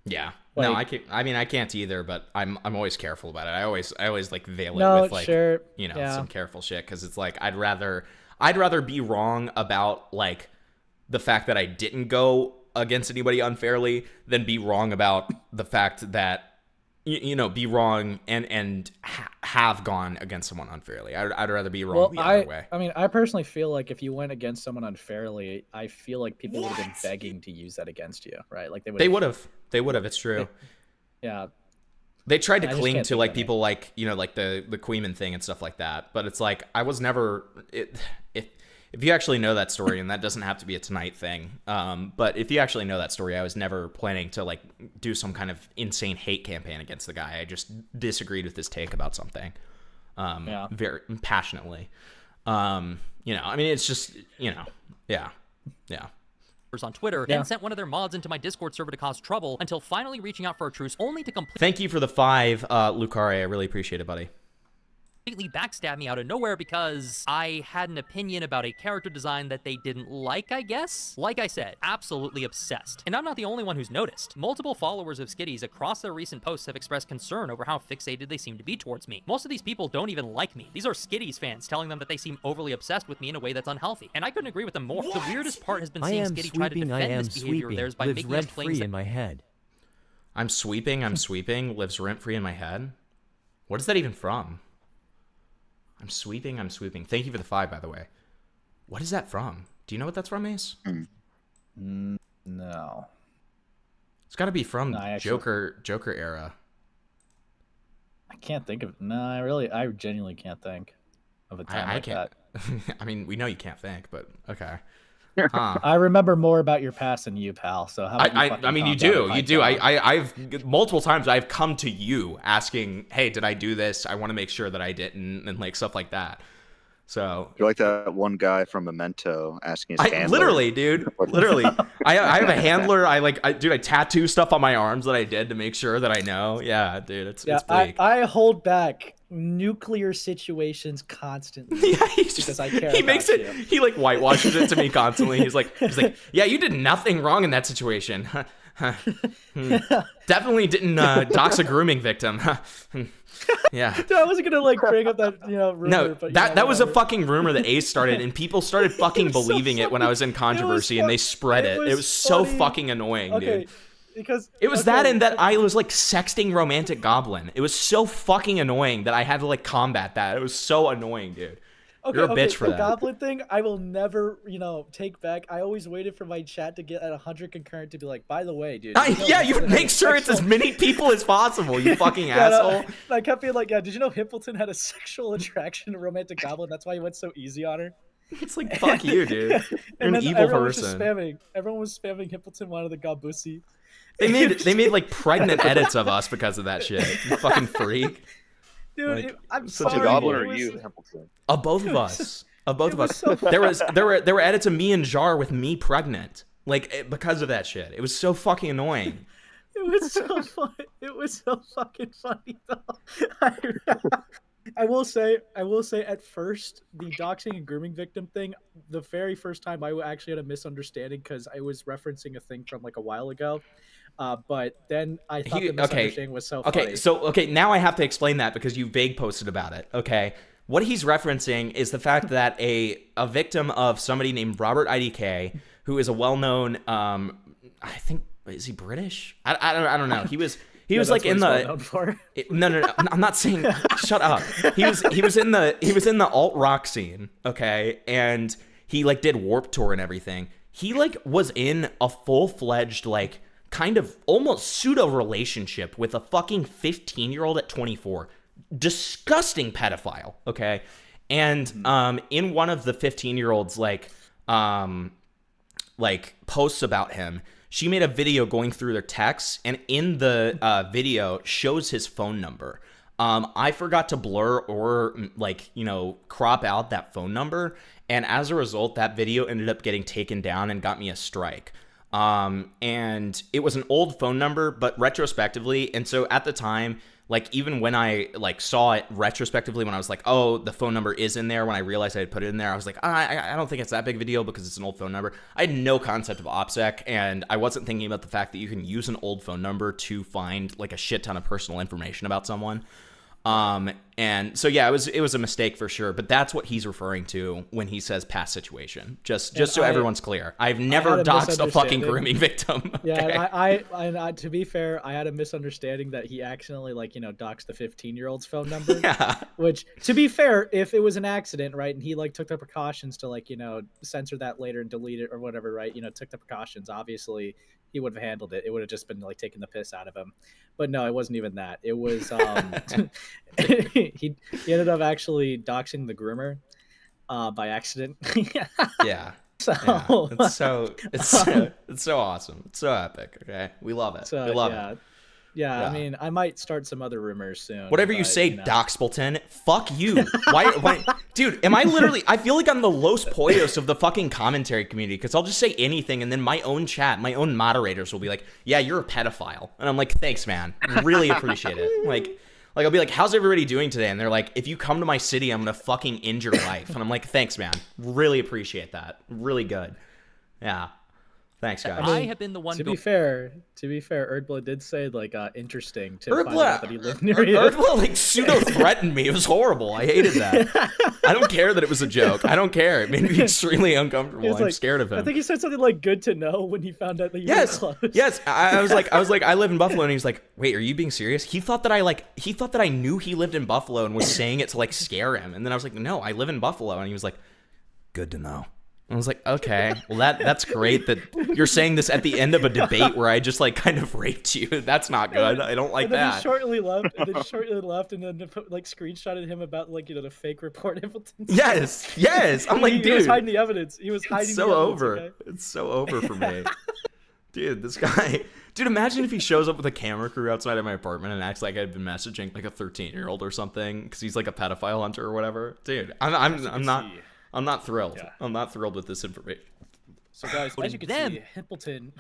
Yeah. Like, no, I can't. I mean, I can't either. But I'm always careful about it. I always like veil it with like some careful shit because it's like I'd rather be wrong about like the fact that I didn't go against anybody unfairly than be wrong about the fact that be wrong and have gone against someone unfairly. I'd rather be wrong the other way. I mean, I personally feel like if you went against someone unfairly, I feel like people would have been begging to use that against you, right? Like they would have. They would have. It's true. Yeah. They tried to I just cling can't to think like of it. people like, you know, like the Queeman thing and stuff like that, but it's like I was never if you actually know that story, and that doesn't have to be a tonight thing, but if you actually know that story, I was never planning to like do some kind of insane hate campaign against the guy. I just disagreed with his take about something very passionately. You know, I mean, it's just, you know, yeah. On Twitter and sent one of their mods into my Discord server to cause trouble until finally reaching out for a truce, only to Thank you for the 5, Lucare. I really appreciate it, buddy. completely backstab me out of nowhere because I had an opinion about a character design that they didn't like, I guess? Like I said, absolutely obsessed. And I'm not the only one who's noticed. Multiple followers of Skitty's across their recent posts have expressed concern over how fixated they seem to be towards me. Most of these people don't even like me. These are Skitty's fans telling them that they seem overly obsessed with me in a way that's unhealthy. And I couldn't agree with them more. The weirdest part has been seeing Skitty try to defend this behavior of theirs by lives making up claims rent-free in my head. I'm sweeping, lives rent-free in my head? What is that even from? I'm sweeping. Thank you for the 5, by the way. What is that from? Do you know what that's from, Ace? No. It's got to be from actually, Joker era. I can't think of it. No, I genuinely can't think of a time like can't. that. I mean, we know you can't think, but okay. I remember more about your past than you, pal. So how about you I mean, you do. I've multiple times I've come to you asking, "Hey, did I do this? I want to make sure that I didn't," and like stuff like that. So You're like that one guy from Memento asking his handler. Literally, dude. Literally, I have a handler. I tattoo stuff on my arms that I did to make sure that I know. Yeah, dude, it's bleak. I hold back nuclear situations constantly. Yeah, because I care. He makes it. He like whitewashes it to me constantly. He's like, yeah, you did nothing wrong in that situation. Definitely didn't dox a grooming victim. Yeah. Dude, I wasn't gonna like bring up that rumor. No, but, that was a fucking rumor that Ace started, and people started fucking believing it when I was in controversy, and they spread it. It was so fucking annoying, dude. Because it was that, and that I was like sexting Romantic Goblin. It was so fucking annoying that I had to like combat that. It was so annoying, dude. You're a bitch for the that. Goblin thing, I will never, take back. I always waited for my chat to get at 100 concurrent to be like, by the way, dude. You make sure it's as many people as possible, you fucking asshole. I kept being like, did you know Hippleton had a sexual attraction to Romantic Goblin? That's why he went so easy on her. It's like, fuck you, dude. You're an evil everyone person. Everyone was spamming Hippleton wanted the Gabusi. They made like pregnant edits of us because of that shit. You fucking freak. Dude, like, I'm such sorry. a goblin, or you, Templeton? Of both of us. Of both of us. So there were edits of me and Jar with me pregnant. Like because of that shit. It was so fucking annoying. It was so fun. It was so fucking funny though. I will say at first the doxing and grooming victim thing, the very first time I actually had a misunderstanding because I was referencing a thing from like a while ago. But then I thought the misunderstanding was so funny. Okay, now I have to explain that because you vague posted about it. Okay. What he's referencing is the fact that a victim of somebody named Robert IDK, who is a well-known, I think, is he British? I don't know. He was like in the no. I'm not saying. Shut up. He was in the alt rock scene. Okay, and he like did Warped Tour and everything. He like was in a full-fledged like kind of almost pseudo relationship with a fucking 15-year-old at 24. Disgusting pedophile, okay? And in one of the 15-year-olds like posts about him, she made a video going through their texts, and in the video shows his phone number. I forgot to blur or crop out that phone number, and as a result that video ended up getting taken down and got me a strike. And it was an old phone number, but retrospectively, and so at the time, like even when I like saw it retrospectively, when I was like, oh, the phone number is in there, when I realized I had put it in there, I was like, I don't think it's that big of a deal because it's an old phone number. I had no concept of OPSEC, and I wasn't thinking about the fact that you can use an old phone number to find like a shit ton of personal information about someone. And so yeah, it was a mistake for sure, but that's what he's referring to when he says past situation. Just so everyone's clear, I've never doxed a fucking grooming victim. Yeah, I to be fair, I had a misunderstanding that he accidentally doxed the 15-year-old's phone number. Yeah. Which, to be fair, if it was an accident, right, and he took the precautions to censor that later and delete it or whatever, right, took the precautions. Obviously, he would have handled it. It would have just been like taking the piss out of him. But no, it wasn't even that. It was he ended up actually doxing the groomer by accident. Yeah. So yeah. It's so awesome. It's so epic. Okay, we love it. We love it. Yeah, I mean, I might start some other rumors soon. Whatever you say, Doxpleton, fuck you. Why, dude, am I literally, I feel like I'm the Los Pollos of the fucking commentary community, because I'll just say anything, and then my own chat, my own moderators will be like, yeah, you're a pedophile. And I'm like, thanks, man. Really appreciate it. Like I'll be like, how's everybody doing today? And they're like, if you come to my city, I'm gonna fucking end your life. And I'm like, thanks, man. Really appreciate that. Really good. Yeah. Thanks, guys. I have been the one. To be fair, Erdblood did say like interesting to find out Erdblood, that he lived near you. Erdblood like pseudo threatened me. It was horrible. I hated that. I don't care that it was a joke. I don't care. It made me extremely uncomfortable. I'm scared of him. I think he said something like "good to know" when he found out that you were close. Yes. I was like, I live in Buffalo, and he was like, wait, are you being serious? He thought that I knew he lived in Buffalo and was saying it to like scare him. And then I was like, no, I live in Buffalo, and he was like, good to know. I was like, okay, well that's great that you're saying this at the end of a debate where I just like kind of raped you. That's not good. I don't like and then that. He shortly left, and then like screenshotted him about like the fake report Impleton. Yes. I'm like, dude, he was hiding the evidence. He was hiding. It's so the evidence, over. Okay? It's so over for me, dude. This guy, dude. Imagine if he shows up with a camera crew outside of my apartment and acts like I'd been messaging like a 13-year-old or something because he's like a pedophile hunter or whatever. Dude, I'm not thrilled. Yeah. I'm not thrilled with this information. So guys, as you can see, Himpleton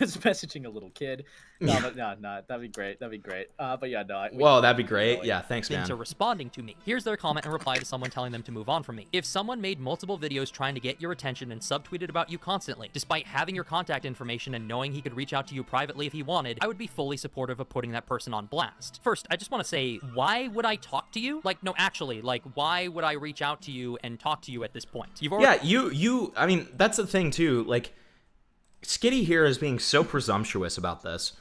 is messaging a little kid. No, that'd be great. But yeah, no. Whoa, that'd be great. Yeah, thanks, man. Are responding to me. Here's their comment and reply to someone telling them to move on from me. If someone made multiple videos trying to get your attention and subtweeted about you constantly, despite having your contact information and knowing he could reach out to you privately if he wanted, I would be fully supportive of putting that person on blast. First, I just want to say, why would I talk to you? Like, no, actually, like, why would I reach out to you and talk to you at this point? You've already I mean, that's the thing too. Like, Skitty here is being so presumptuous about this.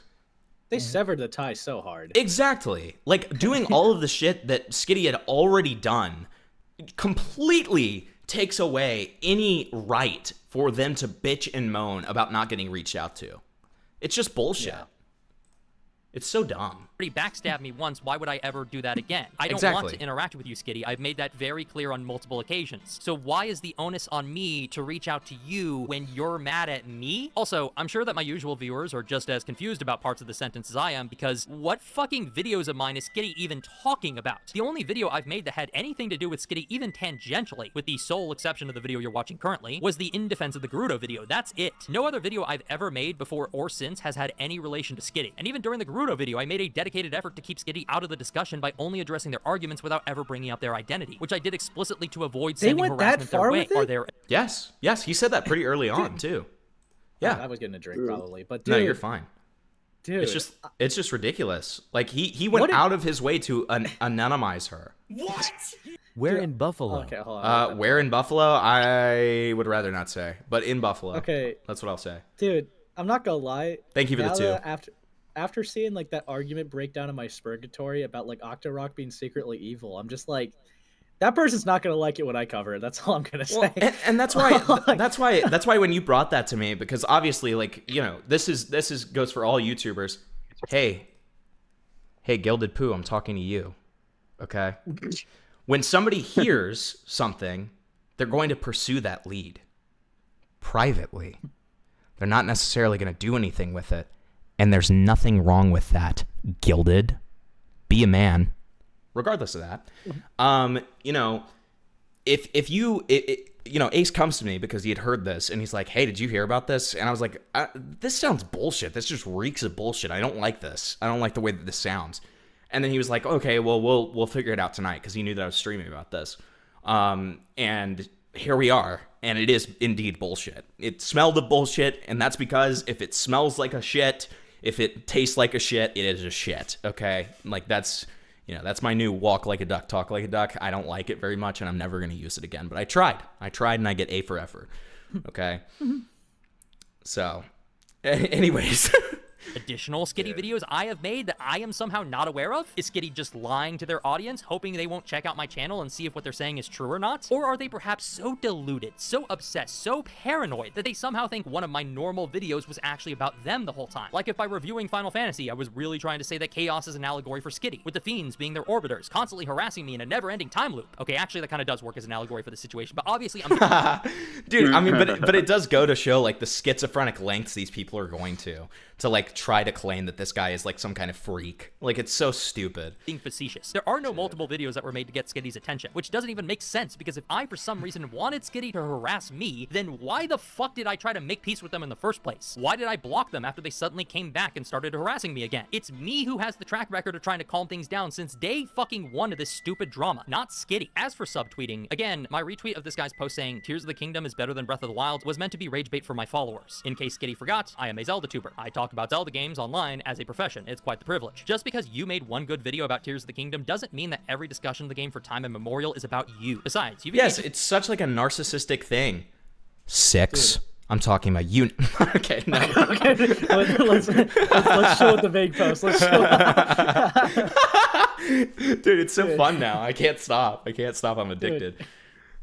They severed the tie so hard. Exactly. Like, doing all of the shit that Skitty had already done completely takes away any right for them to bitch and moan about not getting reached out to. It's just bullshit. Yeah. It's so dumb. Already backstabbed me once, why would I ever do that again? I don't want to interact with you, Skitty. I've made that very clear on multiple occasions. So why is the onus on me to reach out to you when you're mad at me? Also, I'm sure that my usual viewers are just as confused about parts of the sentence as I am, because what fucking videos of mine is Skitty even talking about? The only video I've made that had anything to do with Skitty, even tangentially, with the sole exception of the video you're watching currently, was the In Defense of the Gerudo video. That's it. No other video I've ever made before or since has had any relation to Skitty. And even during the Gerudo video, I made a dedicated effort to keep Skitty out of the discussion by only addressing their arguments without ever bringing up their identity, which I did explicitly to avoid sending harassment their way. Yes, he said that pretty early on too. Yeah, I was getting a drink probably, but dude, no, you're fine. Dude, it's just ridiculous. Like he went out of his way to anonymize her. What? Where in Buffalo? Okay, hold on. Where in Buffalo? I would rather not say, but in Buffalo. Okay, that's what I'll say. Dude, I'm not gonna lie. Thank you for the 2. After seeing like that argument breakdown in my Spurgatory about like Octorok being secretly evil, I'm just like, that person's not gonna like it when I cover it. That's all I'm gonna say. Well, and that's why that's why when you brought that to me, because obviously, like, you know, this is goes for all YouTubers. Hey, Gilded Poo, I'm talking to you. Okay. When somebody hears something, they're going to pursue that lead privately. They're not necessarily going to do anything with it. And there's nothing wrong with that, Gilded. Be a man. Regardless of that. You know, if you know, Ace comes to me because he had heard this, and he's like, hey, did you hear about this? And I was like, this sounds bullshit. This just reeks of bullshit. I don't like this. I don't like the way that this sounds. And then he was like, okay, well, we'll figure it out tonight, because he knew that I was streaming about this. And here we are. And it is indeed bullshit. It smelled of bullshit, and that's because if it smells like a shit, if it tastes like a shit, it is a shit, okay? Like, that's, you know, that's my new walk like a duck, talk like a duck. I don't like it very much, and I'm never going to use it again. But I tried, and I get A for effort, okay? So, anyways, Additional Skitty videos I have made that I am somehow not aware of? Is Skitty just lying to their audience, hoping they won't check out my channel and see if what they're saying is true or not? Or are they perhaps so deluded, so obsessed, so paranoid that they somehow think one of my normal videos was actually about them the whole time? Like if by reviewing Final Fantasy, I was really trying to say that Chaos is an allegory for Skitty, with the Fiends being their orbiters, constantly harassing me in a never-ending time loop. Okay, actually that kind of does work as an allegory for the situation, but obviously I'm... Dude, I mean, but it does go to show, like, the schizophrenic lengths these people are going to like, try to claim that this guy is, like, some kind of freak. Like, it's so stupid. Being facetious. There are no multiple videos that were made to get Skitty's attention, which doesn't even make sense, because if I, for some reason, wanted Skitty to harass me, then why the fuck did I try to make peace with them in the first place? Why did I block them after they suddenly came back and started harassing me again? It's me who has the track record of trying to calm things down since day fucking one of this stupid drama, not Skitty. As for subtweeting, again, my retweet of this guy's post saying Tears of the Kingdom is better than Breath of the Wild was meant to be rage bait for my followers. In case Skitty forgot, I am a Zelda tuber. I talk about Zelda games online as a profession. It's quite the privilege. Just because you made one good video about Tears of the Kingdom doesn't mean that every discussion of the game for time immemorial is about you. Besides, yes, it's such like a narcissistic thing. 6. Dude. I'm talking about you. Okay, no. Okay, let's show it the vague post. Let's show it. Dude, it's so fun now. I can't stop. I'm addicted.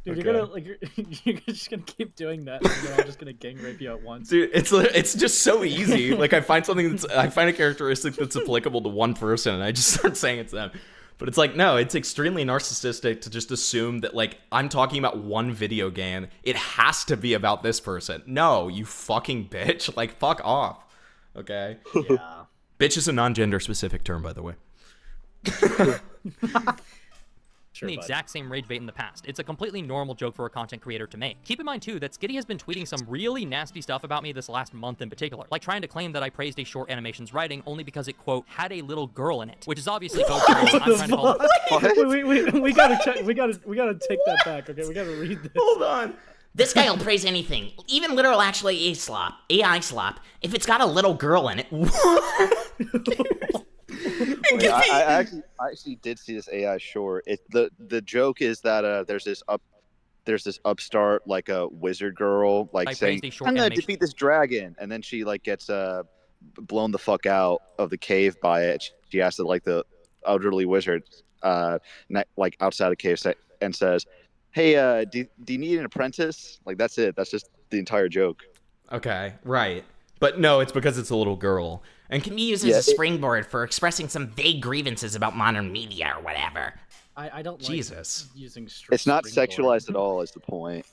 Dude, okay. You're just gonna keep doing that, and they're all just gonna gang rape you at once. Dude, it's just so easy. Like I find a characteristic that's applicable to one person, and I just start saying it's them. But it's like, no, it's extremely narcissistic to just assume that, like, I'm talking about one video game. It has to be about this person. No, you fucking bitch. Like, fuck off. Okay? Yeah. Bitch is a non-gender specific term, by the way. Sure, the exact same rage bait in the past. It's a completely normal joke for a content creator to make. Keep in mind, too, that Skitty has been tweeting some really nasty stuff about me this last month in particular, like trying to claim that I praised a short animation's writing only because it, quote, had a little girl in it, which is obviously code for I'm trying to call it. We gotta check. We gotta take that back. Okay, we gotta read this. Hold on. This guy will praise anything, even literal actually AI slop, if it's got a little girl in it. I actually did see this AI short. The joke is that there's this upstart, like a wizard girl, like saying, "I'm gonna defeat this dragon," and then she like gets blown the fuck out of the cave by it. She asks like the elderly wizard, like outside the cave, and says, "Hey, do you need an apprentice?" Like that's it. That's just the entire joke. Okay, right. But no, it's because it's a little girl. And can be used as a springboard for expressing some vague grievances about modern media or whatever. I don't like using it's not sexualized at all, is the point.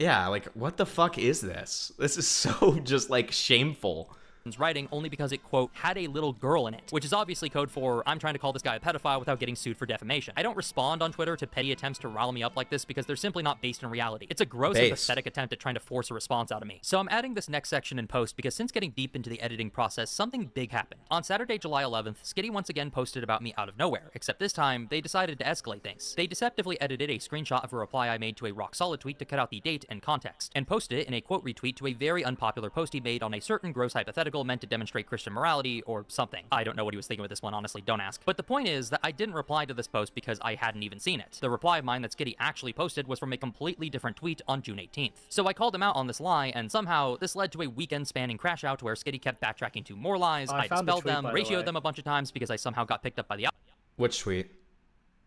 Yeah, like, what the fuck is this? This is so just, like, shameful. Writing only because it, quote, had a little girl in it, which is obviously code for I'm trying to call this guy a pedophile without getting sued for defamation. I don't respond on Twitter to petty attempts to rile me up like this because they're simply not based in reality. It's a gross and pathetic attempt at trying to force a response out of me. So I'm adding this next section in post because since getting deep into the editing process, something big happened. On Saturday, July 11th, Skitty once again posted about me out of nowhere, except this time, they decided to escalate things. They deceptively edited a screenshot of a reply I made to a rock solid tweet to cut out the date and context, and posted it in a quote retweet to a very unpopular post he made on a certain gross hypothetical meant to demonstrate Christian morality or something. I don't know what he was thinking with this one, honestly, don't ask. But the point is that I didn't reply to this post because I hadn't even seen it. The reply of mine that Skitty actually posted was from a completely different tweet on June 18th. So I called him out on this lie, and somehow this led to a weekend-spanning crash out where Skitty kept backtracking to more lies. I dispelled them, ratioed them a bunch of times because I somehow got picked up by the... Which tweet?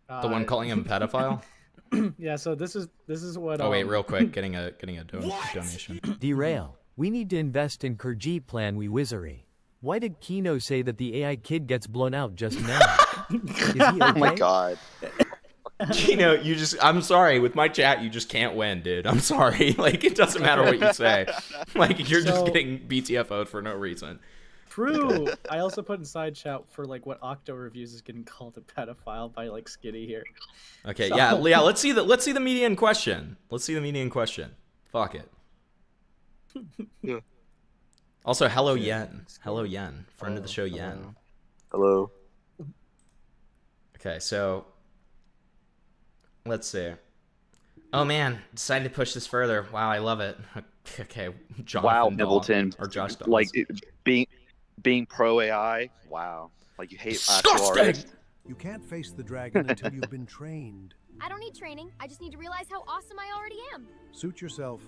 The one calling him a pedophile? Yeah, so this is what... Oh, wait, real quick, getting a donation. Derail. We need to invest in Kurji plan we wizardry. Why did Kino say that the AI kid gets blown out just now? Is he okay? Oh my god. Kino, I'm sorry, with my chat, you just can't win, dude. I'm sorry. Like, it doesn't matter what you say. Like, you're just getting BTFO'd for no reason. True. I also put in side chat for, like, what Octo reviews is getting called a pedophile by, like, Skitty here. Okay, so. yeah, let's see the media in question. Fuck it. Yeah. Also, hello Yen. Hello Yen. Friend of the show Yen. Hello. Okay, so let's see. Oh man, decided to push this further. Wow, I love it. Okay, Jonathan wow, Middleton. Or Josh Dawes. Like being pro AI. Wow. Like you hate actual artists. You can't face the dragon until you've been trained. I don't need training. I just need to realize how awesome I already am. Suit yourself.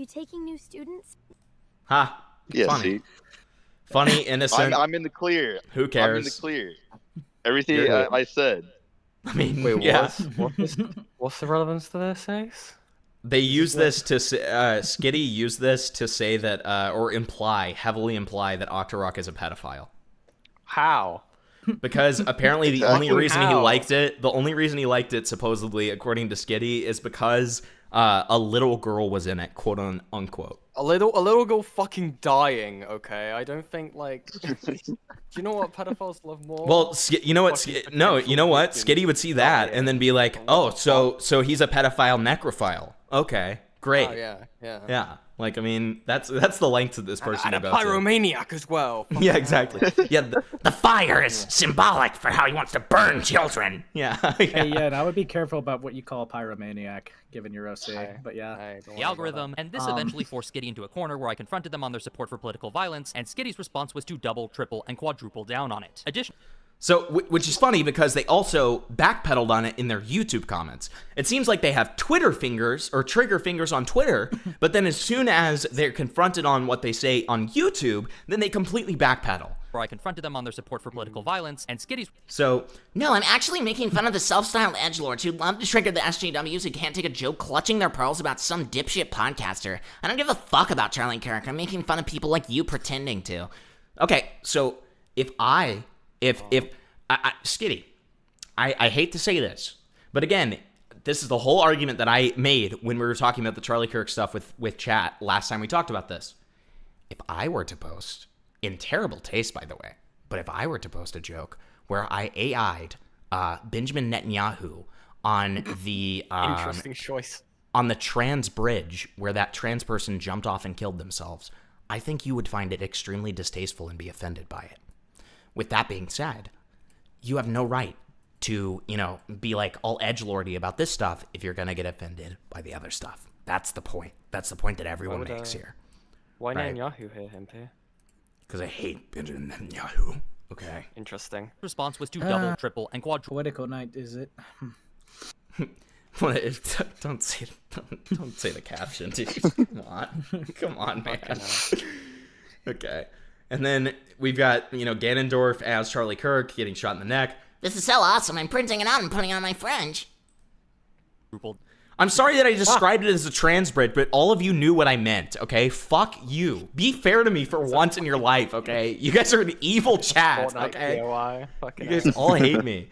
you taking new students? Ha. Yeah, Funny. see? Funny, innocent. I'm in the clear. Who cares? I'm in the clear. Everything You're- I said. I mean, Wait, yeah. what's the relevance to this, Ace? They use this to say, Skitty used this to say that, or heavily imply that Octorok is a pedophile. How? Because apparently the Exactly. only reason he How? liked it, supposedly, according to Skitty, is because a little girl was in it, quote unquote. A little girl fucking dying, okay? I don't think, like... Do you know what pedophiles love more? Well, you know what? Skitty would see that and then be like, "Oh, so he's a pedophile necrophile. Okay, great. Oh, yeah. Yeah. Like, I mean, that's the length of this person And a will go to. pyromaniac as well. Yeah, exactly. Yeah, The fire is symbolic for how he wants to burn children. yeah. Hey, yeah, and I would be careful about what you call a pyromaniac, given your OC. But yeah. The algorithm, and this eventually forced Skitty into a corner where I confronted them on their support for political violence, and Skitty's response was to double, triple, and quadruple down on it. So, which is funny because they also backpedaled on it in their YouTube comments. It seems like they have Twitter fingers or trigger fingers on Twitter, but then as soon as they're confronted on what they say on YouTube, then they completely backpedal. Where I confronted them on their support for political violence, and Skitty's... So... No, I'm actually making fun of the self-styled edgelords who love to trigger the SJWs who can't take a joke clutching their pearls about some dipshit podcaster. I don't give a fuck about Charlie Kirk. I'm making fun of people like you pretending to. Okay, so if Skitty, I hate to say this, but again, this is the whole argument that I made when we were talking about the Charlie Kirk stuff with chat last time we talked about this. If I were to post, in terrible taste, by the way, but if I were to post a joke where I AI'd Benjamin Netanyahu on the Interesting choice. on the trans bridge where that trans person jumped off and killed themselves, I think you would find it extremely distasteful and be offended by it. With that being said, you have no right to, be like all edgelordy about this stuff if you're going to get offended by the other stuff. That's the point. That's the point that everyone makes here. Why Right. Netanyahu here, MP? Because I hate Benjamin Netanyahu. Okay. Interesting. Response was to double, triple, and quadruple. Political night, is it? Don't say the caption, dude. Come on, man. Okay. And then we've got, Ganondorf as Charlie Kirk getting shot in the neck. This is so awesome. I'm printing it out and putting it on my fridge. I'm sorry that I described it as a trans bridge, but all of you knew what I meant, okay? Fuck you. Be fair to me for once in your life, okay? You guys are an evil chat, Fortnite okay? POI. You guys all hate me.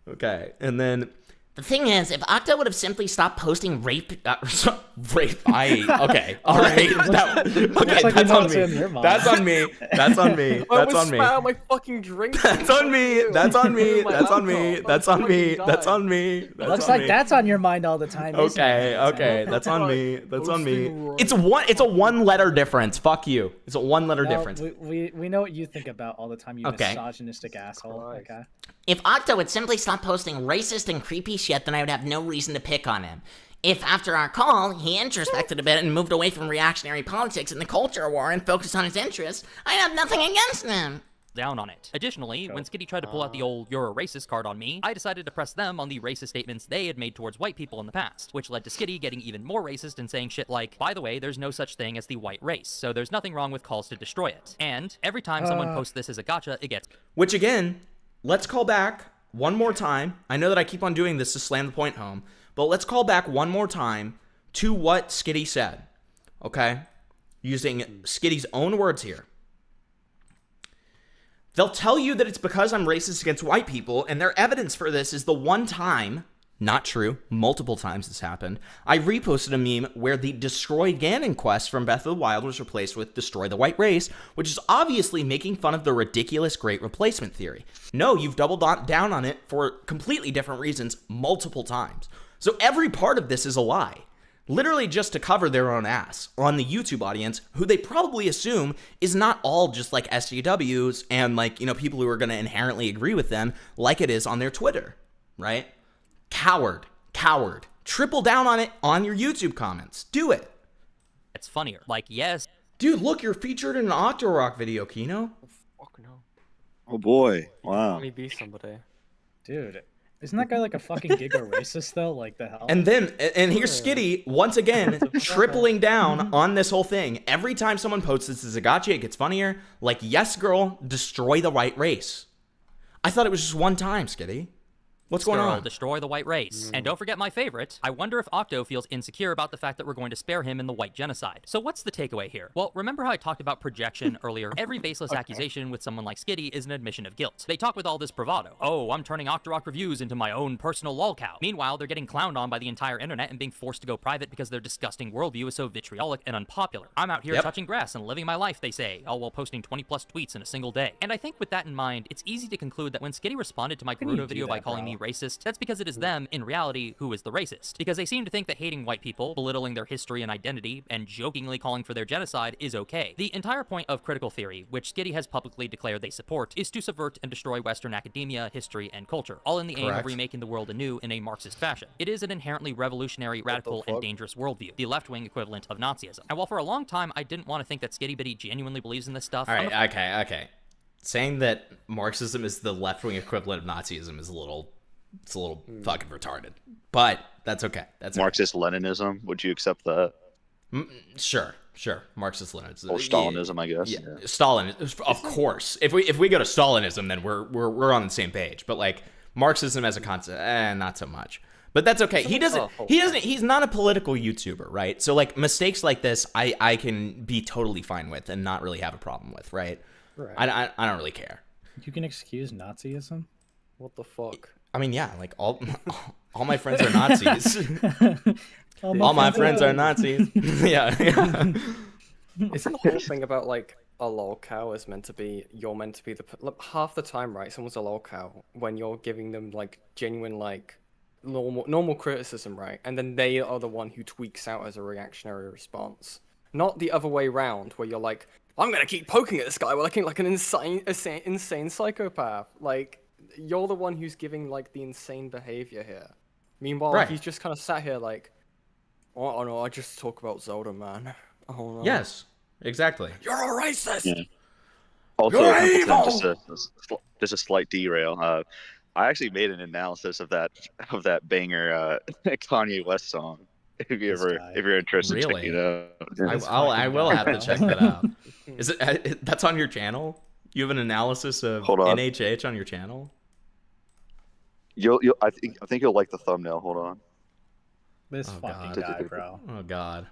Okay, and then... The thing is, if Octo would have simply stopped posting rape... okay, all right. That's on me. That's on me. That's on me. That's on me. I my fucking drink. That's on me. That's on me. That's on me. That's on me. That's on me. Looks like that's on your mind all the time. Isn't it? Okay. That's on me. That's on me. It's a one-letter difference. Fuck you. It's a one-letter difference. We know what you think about all the time, you Okay. misogynistic asshole. Okay. If Octo would simply stop posting racist and creepy shit, then I would have no reason to pick on him. If after our call, he introspected a bit and moved away from reactionary politics and the culture war and focused on his interests, I'd have nothing against him. Down on it. Additionally, when Skitty tried to pull out the old "you're a racist" card on me, I decided to press them on the racist statements they had made towards white people in the past, which led to Skitty getting even more racist and saying shit like, by the way, there's no such thing as the white race, so there's nothing wrong with calls to destroy it. And every time someone posts this as a gotcha, it gets... Which again, let's call back one more time. I know that I keep on doing this to slam the point home, but let's call back one more time to what Skitty said, okay? Using Skitty's own words here. They'll tell you that it's because I'm racist against white people, and their evidence for this is the one time, not true, multiple times this happened, I reposted a meme where the Destroy Ganon quest from Breath of the Wild was replaced with Destroy the White Race, which is obviously making fun of the ridiculous Great Replacement theory. No, you've doubled down on it for completely different reasons multiple times. So every part of this is a lie. Literally just to cover their own ass on the YouTube audience, who they probably assume is not all just like SJWs and people who are going to inherently agree with them like it is on their Twitter, right? Coward. Triple down on it on your YouTube comments. Do it. It's funnier. Like, yes. Dude, look, you're featured in an Octorok video, Kino. Fuck no. Oh boy. Wow. Let me be somebody. Dude, Isn't that guy like a fucking giga racist though? Like the hell? And here's Skitty once again tripling down on this whole thing. Every time someone posts this as a gotcha, it gets funnier. Like, yes, girl, destroy the white race. I thought it was just one time, Skitty. What's going on? Destroy the white race. And don't forget my favorite. I wonder if Octo feels insecure about the fact that we're going to spare him in the white genocide. So what's the takeaway here? Well, remember how I talked about projection earlier? Every baseless accusation with someone like Skitty is an admission of guilt. They talk with all this bravado. Oh, I'm turning Octorok reviews into my own personal lolcow. Meanwhile, they're getting clowned on by the entire internet and being forced to go private because their disgusting worldview is so vitriolic and unpopular. I'm out here touching grass and living my life, they say, all while posting 20+ tweets in a single day. And I think with that in mind, it's easy to conclude that when Skitty responded to my Gerudo video by calling me racist, that's because it is them, in reality, who is the racist. Because they seem to think that hating white people, belittling their history and identity, and jokingly calling for their genocide is okay. The entire point of critical theory, which Skitty has publicly declared they support, is to subvert and destroy Western academia, history, and culture, all in the aim of remaking the world anew in a Marxist fashion. It is an inherently revolutionary, radical, and dangerous worldview, the left-wing equivalent of Nazism. And while for a long time I didn't want to think that SkittyBitty genuinely believes in this stuff... Alright, okay. Saying that Marxism is the left-wing equivalent of Nazism is a little fucking retarded, but that's okay. That's Marxist-Leninism. Would you accept that? Sure. Marxist-Leninism or Stalinism, I guess. Yeah. Stalin, of course. If we go to Stalinism, then we're on the same page. But like Marxism as a concept, not so much. But that's okay. He's not a political YouTuber, right? So like mistakes like this, I can be totally fine with and not really have a problem with, right? I don't really care. You can excuse Nazism? What the fuck? I mean, yeah, like all my friends are Nazis. all my friends are Nazis. yeah. Isn't the whole thing about like a lol cow is meant to be you're meant to be the half the time, right? Someone's a lol cow when you're giving them like genuine like normal criticism, right? And then they are the one who tweaks out as a reactionary response, not the other way around where you're like, I'm gonna keep poking at this guy while looking like an insane psychopath, like. You're the one who's giving like the insane behavior here. Meanwhile, he's just kind of sat here like, oh no, I just talk about Zelda, man. Oh no. Yes, exactly. You're a racist. Yeah. Also, just a slight derail. I actually made an analysis of that banger Kanye West song. If you're interested, really? Check it out. I will have to check that out. Is it that's on your channel? You have an analysis of NHH on your channel? I think you'll like the thumbnail. Hold on. This fucking guy, bro. Oh god.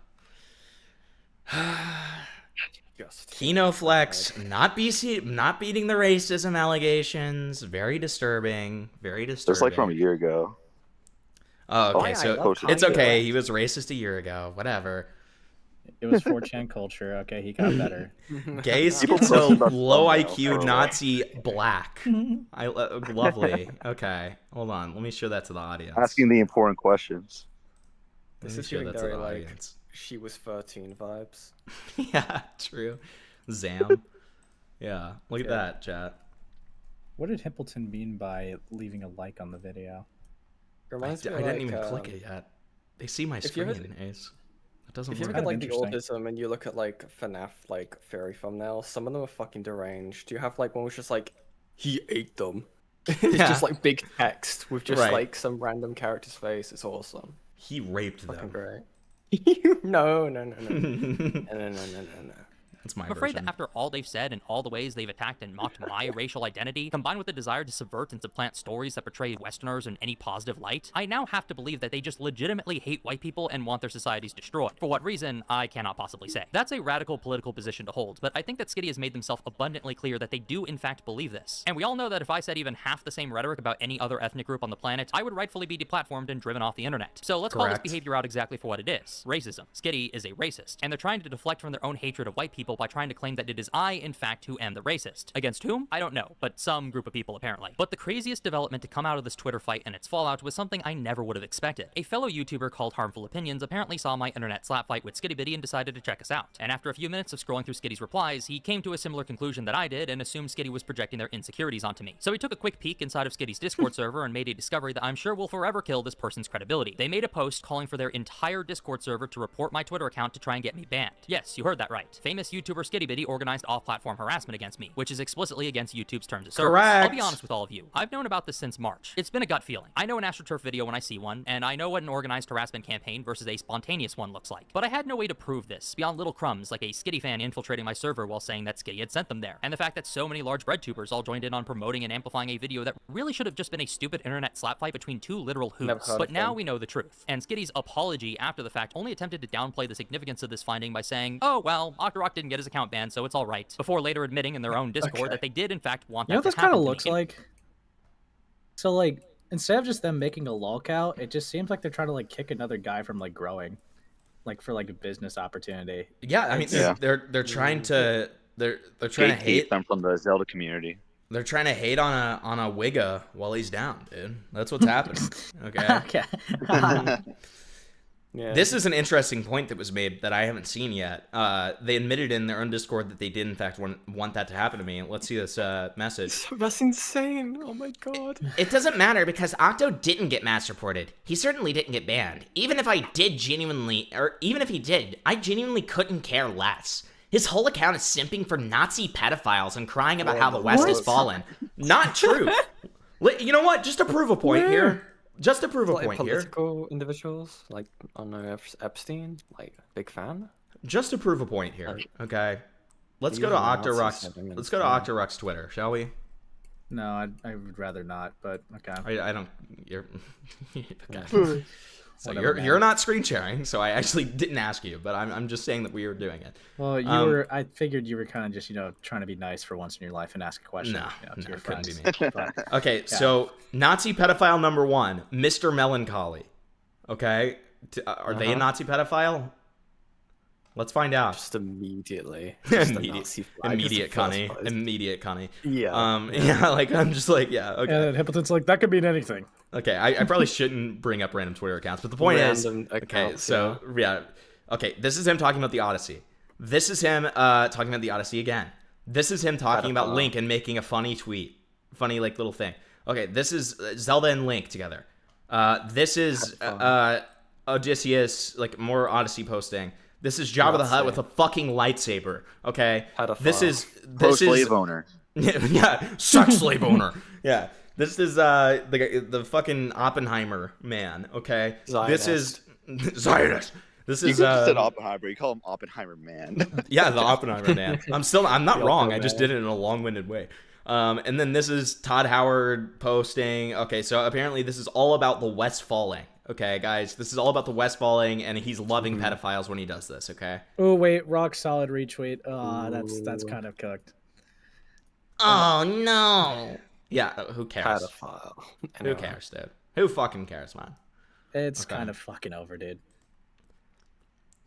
Kinoflex not beating the racism allegations. Very disturbing. It's like from a year ago. Oh, okay. So it's okay. He was racist a year ago. Whatever. It was 4chan culture. Okay, he got better. Gay schizo, low IQ Nazi black. Lovely. Okay, hold on. Let me show that to the audience. Asking the important questions. This is giving very like she was 13 vibes. Yeah, true. Zam. Yeah, look at that, chat. What did Himpleton mean by leaving a like on the video? I didn't even click it yet. They see my screen, Ace. If you look at like the autism and you look at like FNAF like fairy thumbnails, some of them are fucking deranged. You have like one was just like he ate them. It's just like big text with just like some random character's face. It's awesome. He raped them. Great. No. That's my I'm afraid that after all they've said and all the ways they've attacked and mocked my racial identity, combined with the desire to subvert and supplant stories that portray Westerners in any positive light, I now have to believe that they just legitimately hate white people and want their societies destroyed. For what reason, I cannot possibly say. That's a radical political position to hold, but I think that Skitty has made themselves abundantly clear that they do in fact believe this. And we all know that if I said even half the same rhetoric about any other ethnic group on the planet, I would rightfully be deplatformed and driven off the internet. So let's call this behavior out exactly for what it is. Racism. Skitty is a racist, and they're trying to deflect from their own hatred of white people by trying to claim that it is I, in fact, who am the racist. Against whom? I don't know, but some group of people apparently. But the craziest development to come out of this Twitter fight and its fallout was something I never would have expected. A fellow YouTuber called Harmful Opinions apparently saw my internet slap fight with SkittyBitty and decided to check us out. And after a few minutes of scrolling through Skitty's replies, he came to a similar conclusion that I did and assumed Skitty was projecting their insecurities onto me. So he took a quick peek inside of Skitty's Discord server and made a discovery that I'm sure will forever kill this person's credibility. They made a post calling for their entire Discord server to report my Twitter account to try and get me banned. Yes, you heard that right. Famous YouTuber YouTuber SkittyBitty organized off-platform harassment against me, which is explicitly against YouTube's terms of service. Correct. I'll be honest with all of you. I've known about this since March. It's been a gut feeling. I know an AstroTurf video when I see one, and I know what an organized harassment campaign versus a spontaneous one looks like. But I had no way to prove this, beyond little crumbs like a Skitty fan infiltrating my server while saying that Skitty had sent them there, and the fact that so many large breadtubers all joined in on promoting and amplifying a video that really should have just been a stupid internet slap fight between two literal hoots. But now we know the truth. And Skitty's apology after the fact only attempted to downplay the significance of this finding by saying, oh, well, Octorok didn't get his account banned, so it's all right, before later admitting in their own Discord that they did, in fact, want that You know what to this kind happen of to looks me. like? So, like, instead of just them making a lolcow, it just seems like they're trying to, like, kick another guy from, like, growing. Like, for, like, a business opportunity. Yeah, I mean, they're trying to... They're trying to hate them from the Zelda community. They're trying to hate on a Wigga while he's down, dude. That's what's happening. Okay. Okay. Yeah. This is an interesting point that was made that I haven't seen yet. They admitted in their own Discord that they did in fact want that to happen to me. Let's see this message. That's insane. Oh my god. It doesn't matter because Octo didn't get mass reported. He certainly didn't get banned. Even if I did genuinely, or even if he did, I genuinely couldn't care less. His whole account is simping for Nazi pedophiles and crying about how the West has fallen. Not true. You know what? Just to prove a point here. Just to prove a point here. Political individuals, like, I don't know, Epstein, like, big fan. Just to prove a point here, okay? Let's go to Octorok's. Let's go to Octorok's Twitter, shall we? No, I would rather not, but okay. I don't. You're. Okay. So Whatever, you're not screen sharing, so I actually didn't ask you, but I'm just saying that we were doing it. Well, you were. I figured you were kind of just trying to be nice for once in your life and ask a question. No, to your couldn't be friends. me. But, Okay, yeah. so Nazi pedophile number 1, Mr. Melancholy. Okay, are they a Nazi pedophile? Let's find out. Just immediately. Immediate Connie. Yeah. Yeah, like I'm just like, yeah, okay. And Hippleton's like, that could mean anything. Okay, I probably shouldn't bring up random Twitter accounts, but the point is, Random okay, accounts, so yeah, okay, this is him talking about the Odyssey. This is him talking about the Odyssey again. This is him talking about Link and making a funny tweet, funny like little thing. Okay, this is Zelda and Link together. This is Odysseus, like more Odyssey posting. This is Jabba the Hutt with a fucking lightsaber. Okay, this is slave owner. Yeah, sex slave owner. Yeah. This is the fucking Oppenheimer man, okay? Zionist. This is Zionist. This You is just said Oppenheimer. You call him Oppenheimer man. yeah, the Oppenheimer man. I'm not The wrong. Oppo I just man. did it in a long-winded way. And then this is Todd Howard posting. Okay, so apparently this is all about the West falling. Okay, guys, this is all about the West falling, and he's loving pedophiles when he does this. Okay. Oh wait, rock solid retweet. That's kind of cooked. Oh no. Yeah, who cares? Pedophile. Who cares, dude? Who fucking cares, man? It's Okay. kind of fucking over, dude.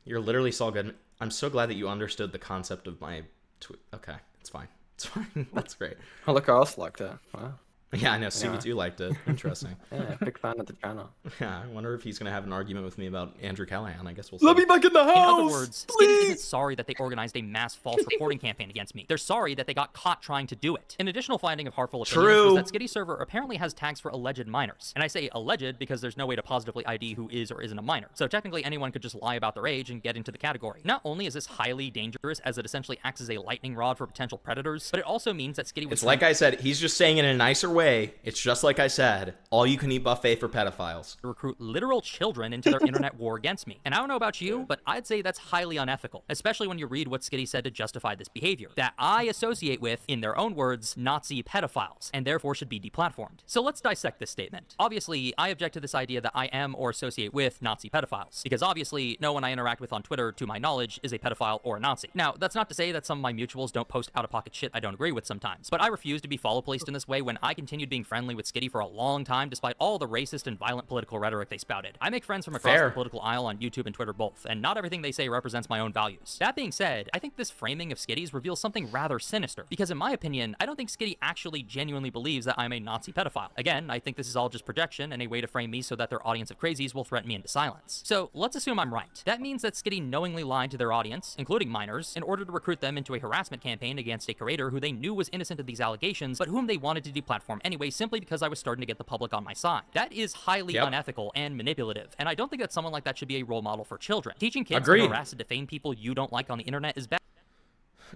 You're literally Saul Goodman. I'm so glad that you understood the concept of my tweet. Okay, it's fine. It's fine. That's great. Oh, look, I also liked it. Wow. Yeah, I know. CB2 liked it. Interesting. Yeah, big fan of the channel. Yeah, I wonder if he's going to have an argument with me about Andrew Callahan. I guess we'll see. Let me back in the house! In other words, Skitty isn't sorry that they organized a mass false reporting campaign against me. They're sorry that they got caught trying to do it. An additional finding of harmful opinions True. was that Skitty server apparently has tags for alleged minors. And I say alleged because there's no way to positively ID who is or isn't a minor. So technically anyone could just lie about their age and get into the category. Not only is this highly dangerous as it essentially acts as a lightning rod for potential predators, but it also means that Skitty was It's like I said, he's just saying it in a nicer way. It's just like I said, all you can eat buffet for pedophiles. to recruit literal children into their internet war against me. And I don't know about you, but I'd say that's highly unethical, especially when you read what Skitty said to justify this behavior, that I associate with, in their own words, Nazi pedophiles, and therefore should be deplatformed. So let's dissect this statement. Obviously, I object to this idea that I am or associate with Nazi pedophiles, because obviously no one I interact with on Twitter, to my knowledge, is a pedophile or a Nazi. Now, that's not to say that some of my mutuals don't post out-of-pocket shit I don't agree with sometimes, but I refuse to be follow-policed in this way when I continued being friendly with Skitty for a long time despite all the racist and violent political rhetoric they spouted. I make friends from across Fair. the political aisle on YouTube and Twitter both, and not everything they say represents my own values. That being said, I think this framing of Skitty's reveals something rather sinister, because in my opinion, I don't think Skitty actually genuinely believes that I'm a Nazi pedophile. Again, I think this is all just projection and a way to frame me so that their audience of crazies will threaten me into silence. So let's assume I'm right. That means that Skitty knowingly lied to their audience, including minors, in order to recruit them into a harassment campaign against a creator who they knew was innocent of these allegations, but whom they wanted to deplatform anyway simply because I was starting to get the public on my side. That is highly unethical and manipulative, and I don't think that someone like that should be a role model for children. Teaching kids Agreed. to harass and defame people you don't like on the internet is bad.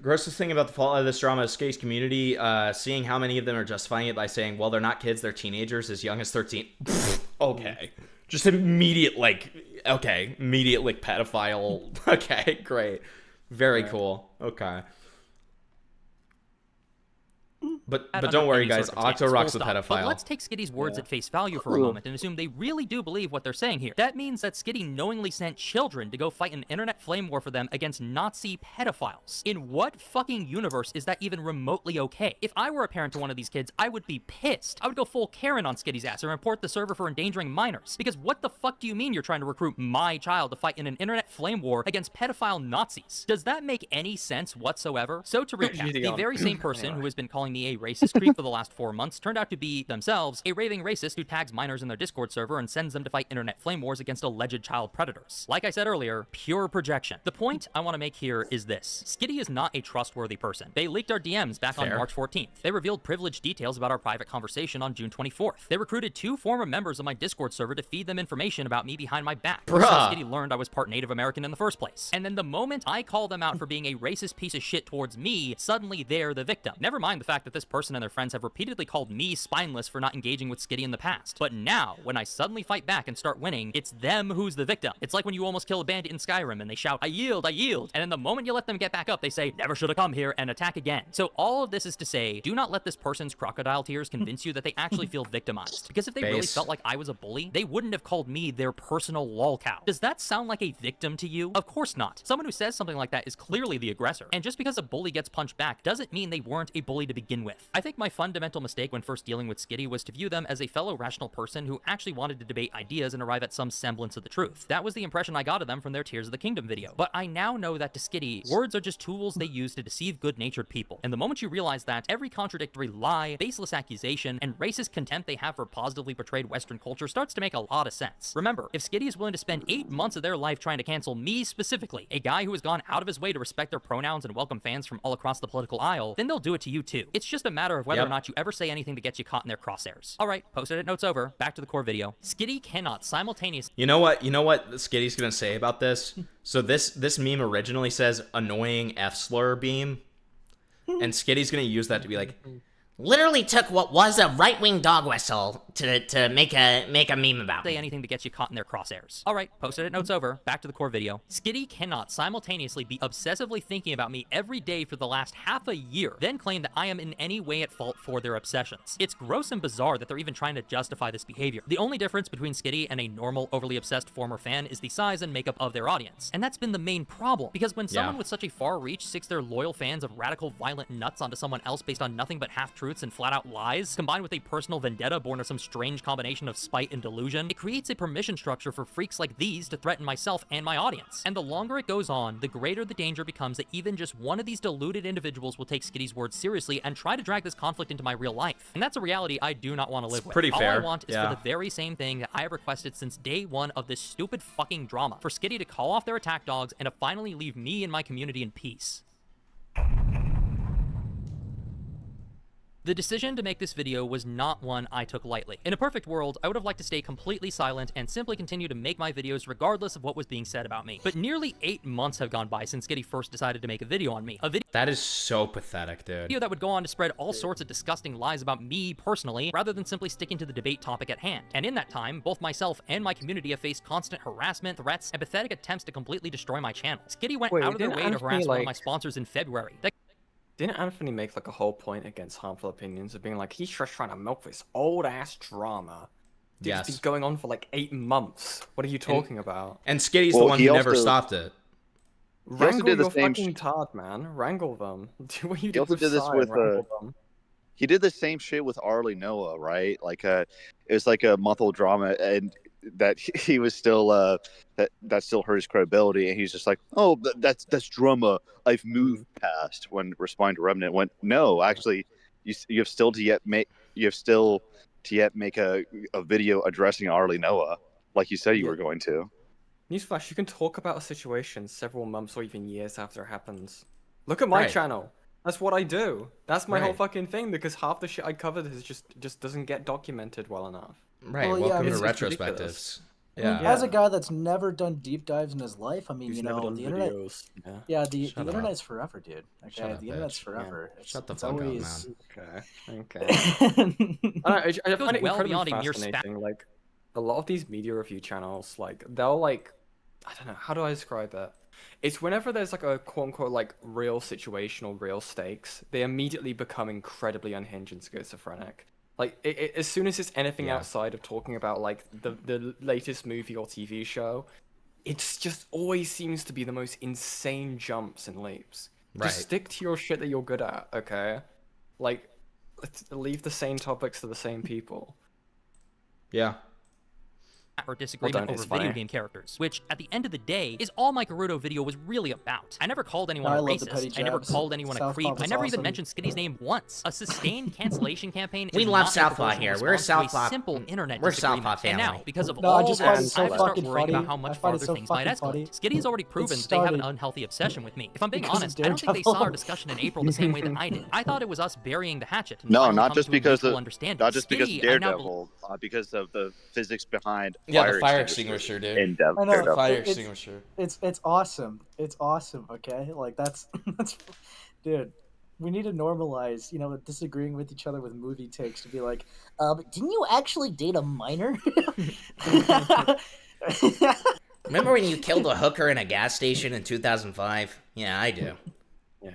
Grossest thing about the fallout of this drama is Skitty's community, seeing how many of them are justifying it by saying, well, they're not kids, they're teenagers as young as 13. Okay. Just immediate, like, pedophile. Okay, great. Very cool. Okay. But don't worry, guys. Octorok's a pedophile. But let's take Skitty's words at face value for a moment and assume they really do believe what they're saying here. That means that Skitty knowingly sent children to go fight an internet flame war for them against Nazi pedophiles. In what fucking universe is that even remotely okay? If I were a parent to one of these kids, I would be pissed. I would go full Karen on Skitty's ass and report the server for endangering minors. Because what the fuck do you mean you're trying to recruit my child to fight in an internet flame war against pedophile Nazis? Does that make any sense whatsoever? So to recap, the very same person who has been calling me a racist creep for the last 4 months turned out to be themselves a raving racist who tags minors in their Discord server and sends them to fight internet flame wars against alleged child predators. Like I said earlier, pure projection. The point I want to make here is this. Skitty is not a trustworthy person. They leaked our DMs back on March 14th. They revealed privileged details about our private conversation on June 24th. They recruited 2 former members of my Discord server to feed them information about me behind my back. That's how Skitty learned I was part Native American in the first place. And then the moment I call them out for being a racist piece of shit towards me, suddenly they're the victim. Never mind the fact that this person and their friends have repeatedly called me spineless for not engaging with Skitty in the past. But now, when I suddenly fight back and start winning, it's them who's the victim. It's like when you almost kill a bandit in Skyrim and they shout, I yield, I yield. And then the moment you let them get back up, they say, never should have come here, and attack again. So all of this is to say, do not let this person's crocodile tears convince you that they actually feel victimized. Because if they really felt like I was a bully, they wouldn't have called me their personal lol cow. Does that sound like a victim to you? Of course not. Someone who says something like that is clearly the aggressor. And just because a bully gets punched back doesn't mean they weren't a bully to begin with. I think my fundamental mistake when first dealing with Skitty was to view them as a fellow rational person who actually wanted to debate ideas and arrive at some semblance of the truth. That was the impression I got of them from their Tears of the Kingdom video. But I now know that to Skitty, words are just tools they use to deceive good-natured people. And the moment you realize that, every contradictory lie, baseless accusation, and racist contempt they have for positively portrayed Western culture starts to make a lot of sense. Remember, if Skitty is willing to spend 8 months of their life trying to cancel me specifically, a guy who has gone out of his way to respect their pronouns and welcome fans from all across the political aisle, then they'll do it to you too. It's just a matter of whether or not you ever say anything to get you caught in their crosshairs. Alright, post-edit notes over, back to the core video. Skitty cannot simultaneously— You know what Skitty's gonna say about this? So this meme originally says annoying F-slur beam, and Skitty's gonna use that to be like, literally took what was a right-wing dog whistle to make a meme about. Say anything to get you caught in their crosshairs. Alright, post-edit notes over, back to the core video. Skitty cannot simultaneously be obsessively thinking about me every day for the last half a year, then claim that I am in any way at fault for their obsessions. It's gross and bizarre that they're even trying to justify this behavior. The only difference between Skitty and a normal, overly obsessed former fan is the size and makeup of their audience. And that's been the main problem, because when someone with such a far reach sticks their loyal fans of radical, violent nuts onto someone else based on nothing but half-truths and flat-out lies, combined with a personal vendetta born of some strange combination of spite and delusion, it creates a permission structure for freaks like these to threaten myself and my audience. And the longer it goes on, the greater the danger becomes that even just one of these deluded individuals will take Skitty's words seriously and try to drag this conflict into my real life. And that's a reality I do not want to live with. Pretty fair. All I want is for the very same thing that I have requested since day one of this stupid fucking drama, for Skitty to call off their attack dogs and to finally leave me and my community in peace. The decision to make this video was not one I took lightly. In a perfect world, I would have liked to stay completely silent and simply continue to make my videos regardless of what was being said about me. But nearly 8 months have gone by since Skitty first decided to make a video on me. That is so pathetic, dude. Video that would go on to spread all sorts of disgusting lies about me personally, rather than simply sticking to the debate topic at hand. And in that time, both myself and my community have faced constant harassment, threats, and pathetic attempts to completely destroy my channel. Skitty went out of their way to harass one of my sponsors in February. Didn't Anthony make like a whole point against harmful opinions of being like, he's just trying to milk this old ass drama? It's been going on for like 8 months. What are you talking about? And Skitty's the one who never stopped it. Wrangle your fucking tard, man. Wrangle them. Do what you did with He did the same shit with Arlie Noah, right? Like it was like a month-old drama, and that he was still that still hurt his credibility, and he's just like, oh, that's drama I've moved past. When responding to Remnant, went, no, actually, you have still to yet make a video addressing Arlie Noah like you said you were going to. Newsflash: you can talk about a situation several months or even years after it happens. Look at my channel. That's what I do. That's my whole fucking thing, because half the shit I covered is just doesn't get documented well enough. Right. Welcome to retrospectives. As a guy that's never done deep dives in his life, I mean, He's you never know, done the internet. videos, yeah. Yeah, the Shut up. internet's forever, dude. Okay, Shut up, the internet's bitch. forever. Yeah. It's, Shut the it's fuck up, always... man. Okay. I Goes find it well incredibly beyond a mere fascinating. Like, a lot of these media review channels, like, they'll like, I don't know, how do I describe it? It's whenever there's like a quote unquote like real situation or real stakes, they immediately become incredibly unhinged and schizophrenic. Like, as soon as it's anything outside of talking about like the latest movie or TV show, it's just always seems to be the most insane jumps and leaps. Right. Just stick to your shit that you're good at, okay? Like, let's leave the same topics to the same people. Yeah. Or disagreement over video game characters, which at the end of the day is all my Gerudo video was really about. I never called anyone a racist. I never called anyone a creep. I never even mentioned Skitty's name once. A sustained cancellation campaign. We is love not a Southpaw proportional here. We're a response to Southpaw. simple internet We're disagreement. Southpaw And family. now, because of No, I all just this, find it I so have to start fucking worrying funny. about how much I find it farther so things might fucking funny. escalate. Skitty's already proven It that they have an started unhealthy obsession with me. If I'm being because of honest, I don't think they saw our Daredevil. discussion in April the same way that I did. I thought it was us burying the hatchet. And No, finally not come just to a because mutual of understanding. not just because of Skitty, I now Daredevil, because of the physics behind Yeah, the fire extinguisher, dude. in I know, Daredevil. Fire it's- extinguisher. It's awesome. It's awesome. Okay, like that's dude. We need to normalize, you know, disagreeing with each other with movie takes to be like, didn't you actually date a minor? Remember when you killed a hooker in a gas station in 2005? Yeah, I do.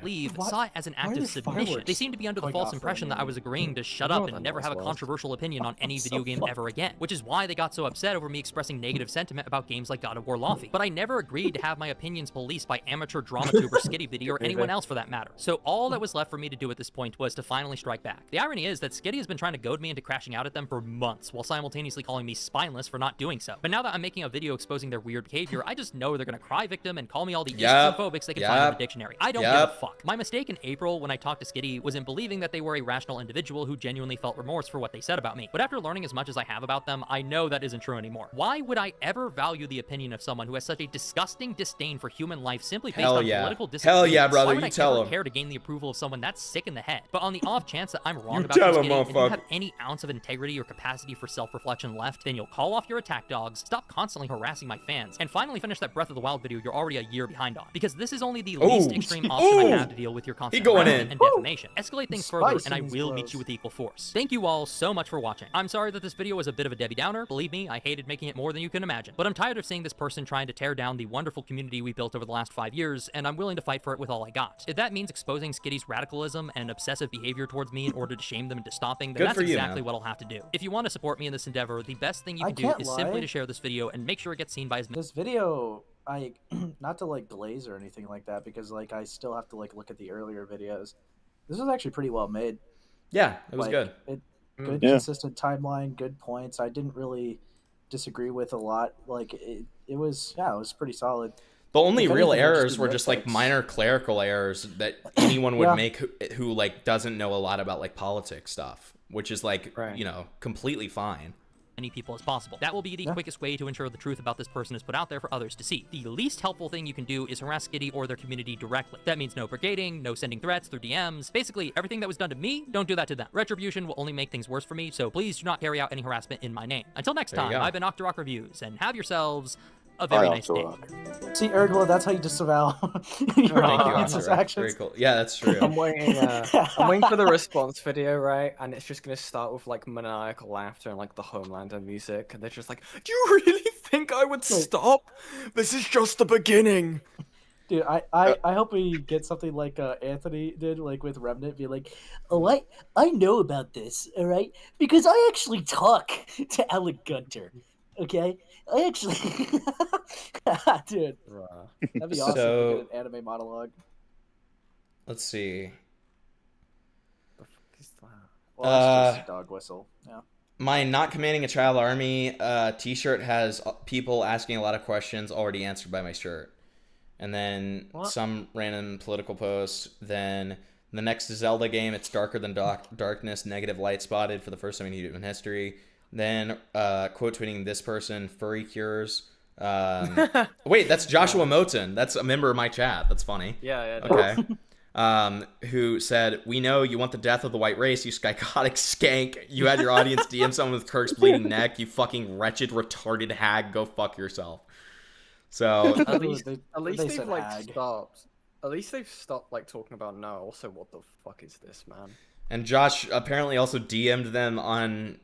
Leave Why- saw it as an act why are of there submission. fireworks They seem to be under the going false off right impression that now? I was agreeing to shut I don't up know and what never that have a was. controversial opinion on any So video game fuck- ever again, which is why they got so upset over me expressing negative sentiment about games like God of War Lofi. But I never agreed to have my opinions policed by amateur drama tuber SkittyBitty or anyone else for that matter. So all that was left for me to do at this point was to finally strike back. The irony is that Skitty has been trying to goad me into crashing out at them for months, while simultaneously calling me spineless for not doing so. But now that I'm making a video exposing their weird behavior, I just know they're gonna cry victim and call me all the Yup. Easternphobics they can find in Yup. the dictionary. I don't give a Yup. fuck. My mistake in April when I talked to Skitty was in believing that they were a rational individual who genuinely felt remorse for what they said about me. But after learning as much as I have about them, I know that isn't true anymore. Why would I ever value the opinion of someone who has such a disgusting disdain for human life simply based Hell on yeah. political Hell disagreements? yeah, brother, Why would you I tell ever him. care to gain the approval of someone that's sick in the head? But on the off chance that I'm wrong You about tell you, him, Skitty, and you motherfucker. have any ounce of integrity or capacity for self-reflection left, then you'll call off your attack dogs, stop constantly harassing my fans, and finally finish that Breath of the Wild video you're already a year behind on. Because this is only the least Ooh. extreme option I Ooh. have to deal with your constant going harassment in. and defamation. Escalate things further, Spice and I in these will meet clothes. you with equal force. Thank you all so much for watching. I'm sorry that this video was a bit of a Debbie Downer. Believe me, I hated making it more than you can imagine. But I'm tired of seeing this person trying to tear down the wonderful community we built over the last 5 years, and I'm willing to fight for it with all I got. If that means exposing Skitty's radicalism and obsessive behavior towards me in order to shame them into stopping, then Good that's for you, exactly man. what I'll have to do. If you want to support me in this endeavor, the best thing you I can do can't is lie. simply to share this video and make sure it gets seen by as many. This video, I not to like glaze or anything like that, because like I still have to like look at the earlier videos. This was actually pretty well made. Yeah, it was Like, good. Good Yeah. consistent timeline, good points. I didn't really disagree with a lot. Like it was pretty solid. The only If real anything, I just errors did were just like nitpicks. minor clerical errors that anyone would Yeah. make who like doesn't know a lot about like politics stuff, which is like Right. you know completely fine. Many people as possible. That will be the quickest way to ensure the truth about this person is put out there for others to see. The least helpful thing you can do is harass Skitty or their community directly. That means no brigading, no sending threats through DMs. Basically, everything that was done to me, don't do that to them. Retribution will only make things worse for me, so please do not carry out any harassment in my name. Until next There you time, go. I've been Octorok Reviews, and have yourselves a very nice day. See, Ergla, that's how you disavow your Thank you, audience's Octorok. actions. Very cool. Yeah, that's true. I'm waiting. I'm waiting for the response video, right? And it's just gonna start with like maniacal laughter and like the Homelander music, and they're just like, "Do you really think I would stop? This is just the beginning." Dude, I hope we get something like Anthony did, like with Remnant, be like, oh, I know about this, all right? Because I actually talk to Alec Gunter, okay? I actually... Dude, that'd be awesome So- to get an anime monologue. Let's see. Well, it's just a dog whistle, yeah. My not commanding a child army t-shirt has people asking a lot of questions already answered by my shirt. And then some random political posts. Then the next Zelda game, it's darker than darkness, negative light spotted for the first time in human history. Then quote tweeting this person, furry cures. Wait, that's Joshua Moten. That's a member of my chat. That's funny. Yeah. Okay. who said, "We know you want the death of the white race, you psychotic skank. You had your audience DM someone with Kirk's bleeding neck. You fucking wretched, retarded hag. Go fuck yourself." So at least they they've said like hag. stopped. At least they've stopped like talking about no. Also, what the fuck is this, man? And Josh apparently also DM'd them on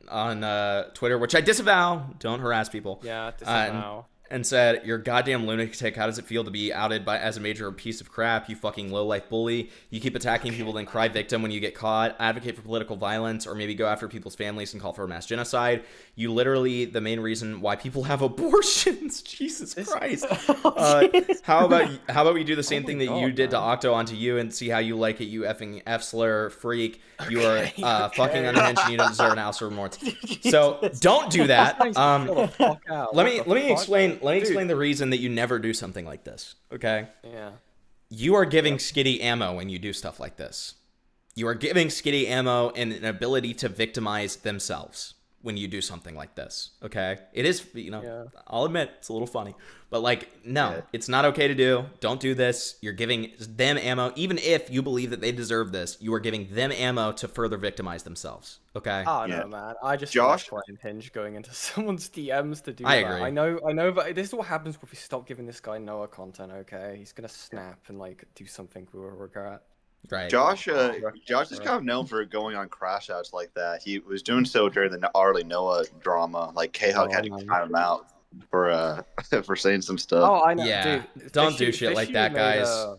Twitter, which I disavow. Don't harass people. Yeah, disavow. And said, "You're a goddamn lunatic. How does it feel to be outed as a major piece of crap? You fucking low-life bully. You keep attacking people, then cry victim when you get caught. Advocate for political violence, or maybe go after people's families and call for a mass genocide. You literally the main reason why people have abortions. Jesus Christ. How about we do the same thing that you did to Octo onto you and see how you like it, you effing F-slur freak. You are fucking unhinged and you don't deserve an house or remorse. So don't do that. Let me explain the reason that you never do something like this, okay? Yeah. You are giving Skitty ammo when you do stuff like this. You are giving Skitty ammo and an ability to victimize themselves when you do something like this, okay? It is, I'll admit, it's a little funny. But, no, it's not okay to do. Don't do this. You're giving them ammo. Even if you believe that they deserve this, you are giving them ammo to further victimize themselves, okay? Oh, no, man. I just quite unhinged going into someone's DMs to do I that. agree. I know, but this is what happens if we stop giving this guy Noah content, okay? He's gonna snap and, do something we will regret. Right. Josh is kind of known for going on crash outs like that. He was doing so during the Arlie Noah drama. Like K-Hug had to time him out for saying some stuff. Oh, I know. Yeah, Dude, don't do shit like that, guys.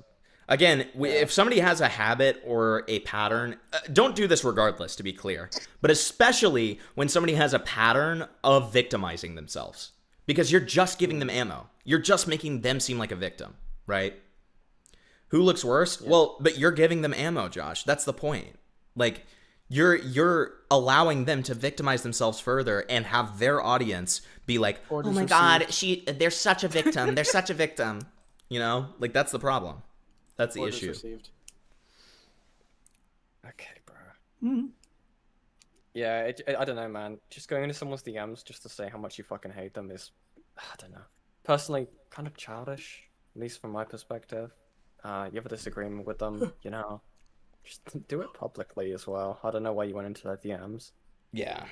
Again, if somebody has a habit or a pattern, don't do this regardless, to be clear. But especially when somebody has a pattern of victimizing themselves. Because you're just giving them ammo. You're just making them seem like a victim, right? Who looks worse? Yeah. Well, but you're giving them ammo, Josh. That's the point. You're allowing them to victimize themselves further and have their audience be like, "Oh my god, they're such a victim. They're such a victim." That's the problem. That's the issue. Received. Okay, bro. Yeah, I don't know, man. Just going into someone's DMs just to say how much you fucking hate them is, I don't know. Personally, kind of childish, at least from my perspective. You have a disagreement with them, just do it publicly as well. I don't know why you went into their DMs. Yeah.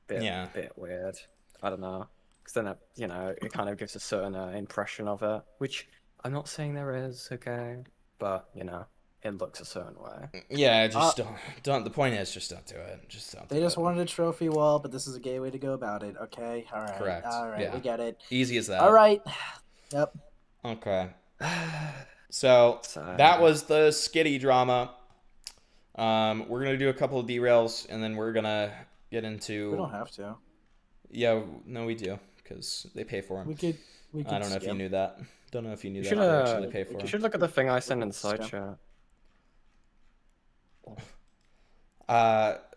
Bit weird. I don't know. Because then, it kind of gives a certain impression of it, which I'm not saying there is, okay? But, it looks a certain way. Yeah, just don't. The point is, just don't do it. Just don't. They just wanted a trophy wall, but this is a gay way to go about it. Okay, all right. Correct. All right, yeah. we get it. Easy as that. All right. Yep. Okay. So that was the Skitty drama. We're gonna do a couple of derails, and then we're gonna get into. We don't have to. Yeah, no, we do, because they pay for them. We could. I don't know if you knew that. Don't know if you knew that. They actually pay for them. You should look at the thing I sent in the side chat.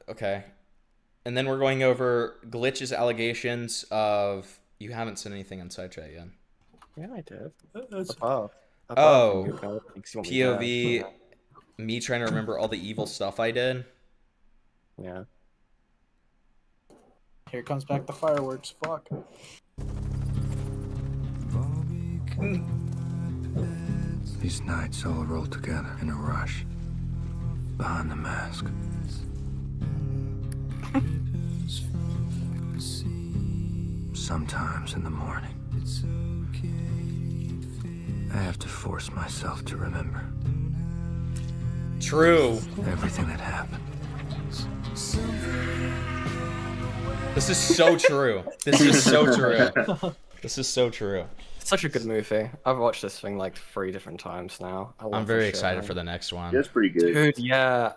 Okay. And then we're going over Glitch's allegations of you haven't sent anything on side chat yet. Yeah, I did. Oh, POV, me trying to remember all the evil stuff I did. Yeah. Here comes back the fireworks. Fuck. These nights all roll together in a rush. Behind the mask. Sometimes in the morning, I have to force myself to remember. True. Everything that happened. This is so true. This is so true. This is so true. It's such a good movie. I've watched this thing 3 different times now. I'm very excited for the next one. It's pretty good. Dude, yeah.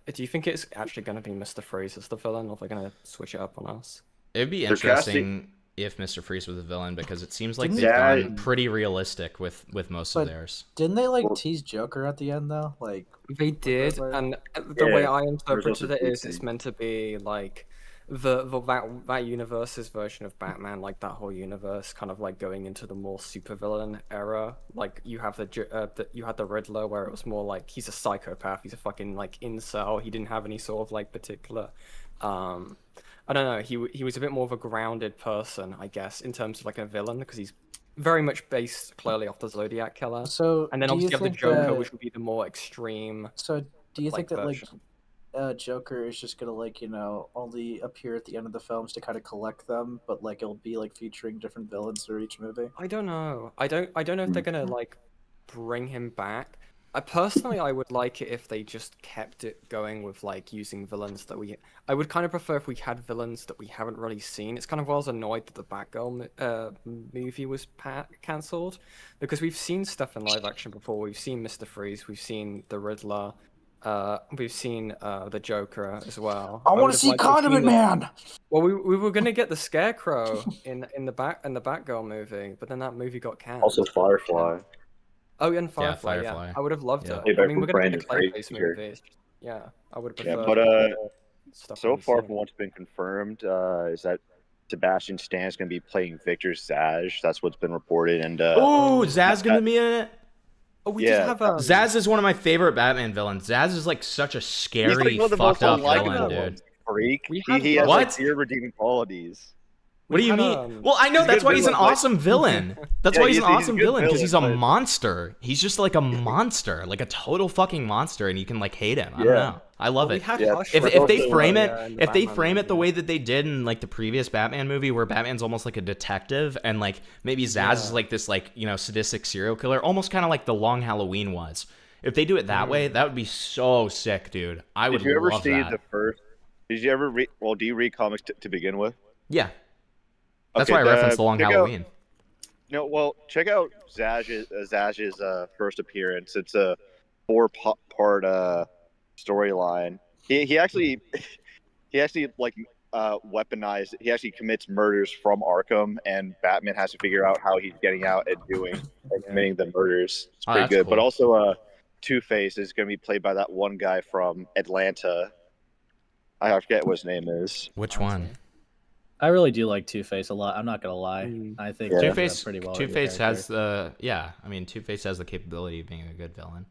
Do you think it's actually going to be Mr. Freeze as the villain, or they're going to switch it up on us? It'd be interesting if Mr. Freeze was the villain, because it seems like they've gone pretty realistic with most of theirs. Didn't they tease Joker at the end though? They did, and the way I interpreted it is it's meant to be that universe's version of Batman, that whole universe, kind of going into the more supervillain era. You have you had the Riddler, where it was more he's a psychopath, he's a fucking incel. He didn't have any sort of particular. I don't know. He was a bit more of a grounded person, I guess, in terms of a villain, because he's very much based clearly off the Zodiac Killer. So, And then do you obviously you have the think Joker, that- which would be the more extreme. So, do you think that version. Joker is just gonna only appear at the end of the films to kind of collect them, but like it'll be like featuring different villains for each movie? I don't know. I don't know if they're gonna like bring him back. I would like it if they just kept it going with like using villains that I would kind of prefer if we had villains that we haven't really seen. It's kind of why I was annoyed that the Batgirl movie was cancelled, because we've seen stuff in live action before. We've seen Mr. Freeze, we've seen the Riddler, we've seen the Joker as well. I want to see Condiment Man. Well, we were gonna get the Scarecrow in the Batgirl movie, but then that movie got cancelled. Also, Firefly. Oh, and Firefly, yeah. Firefly. I would have loved Yeah. it. I mean, we're gonna Brandon get the Clayface Fraser. movie. Yeah, I would Yeah, prefer. but stuff so we've far seen. from what's been confirmed is that Sebastian Stan's going to be playing Victor Zsasz. That's what's been reported. And Oh, Zaz gonna be in it. Oh, we Yeah. just have Zaz is one of my favorite Batman villains. Zaz is like such a scary, He's like one of the fucked most up unlikable villain, ones. dude. Freak. We He had- has like What? irredeeming qualities. What do you mean? Well, I know he's a that's good why he's an villain, but- awesome villain. That's Yeah, why he's an he's a awesome good villain, because he's a villain, but- monster. He's just like a monster, like a total fucking monster, and you can like hate him. I don't Yeah. know. I love Well, it. we had Hush If for they also, frame in it, the if they Batman frame it the movie. way that they did in like the previous Batman movie, where Batman's almost like a detective, and like maybe Zaz is like this like sadistic serial killer, almost kind of like the Long Halloween was. If they do it that way, that would be so sick, dude. I would Did you ever love see that. the first? Did you ever read? Well, do you read comics to begin with? Yeah. That's Okay, why I referenced the Long check out- Halloween. No, well, check out Zaz's first appearance. It's a 4-part storyline. He actually like weaponized. He actually commits murders from Arkham, and Batman has to figure out how he's getting out and committing the murders. It's Oh, pretty that's good. cool. But also, Two-Face is going to be played by that one guy from Atlanta. I forget what his name is. Which one? I really do like Two-Face a lot. I'm not gonna lie. I think he does Two-Face, pretty well. with the Two-Face has character. Two-Face has the capability of being a good villain.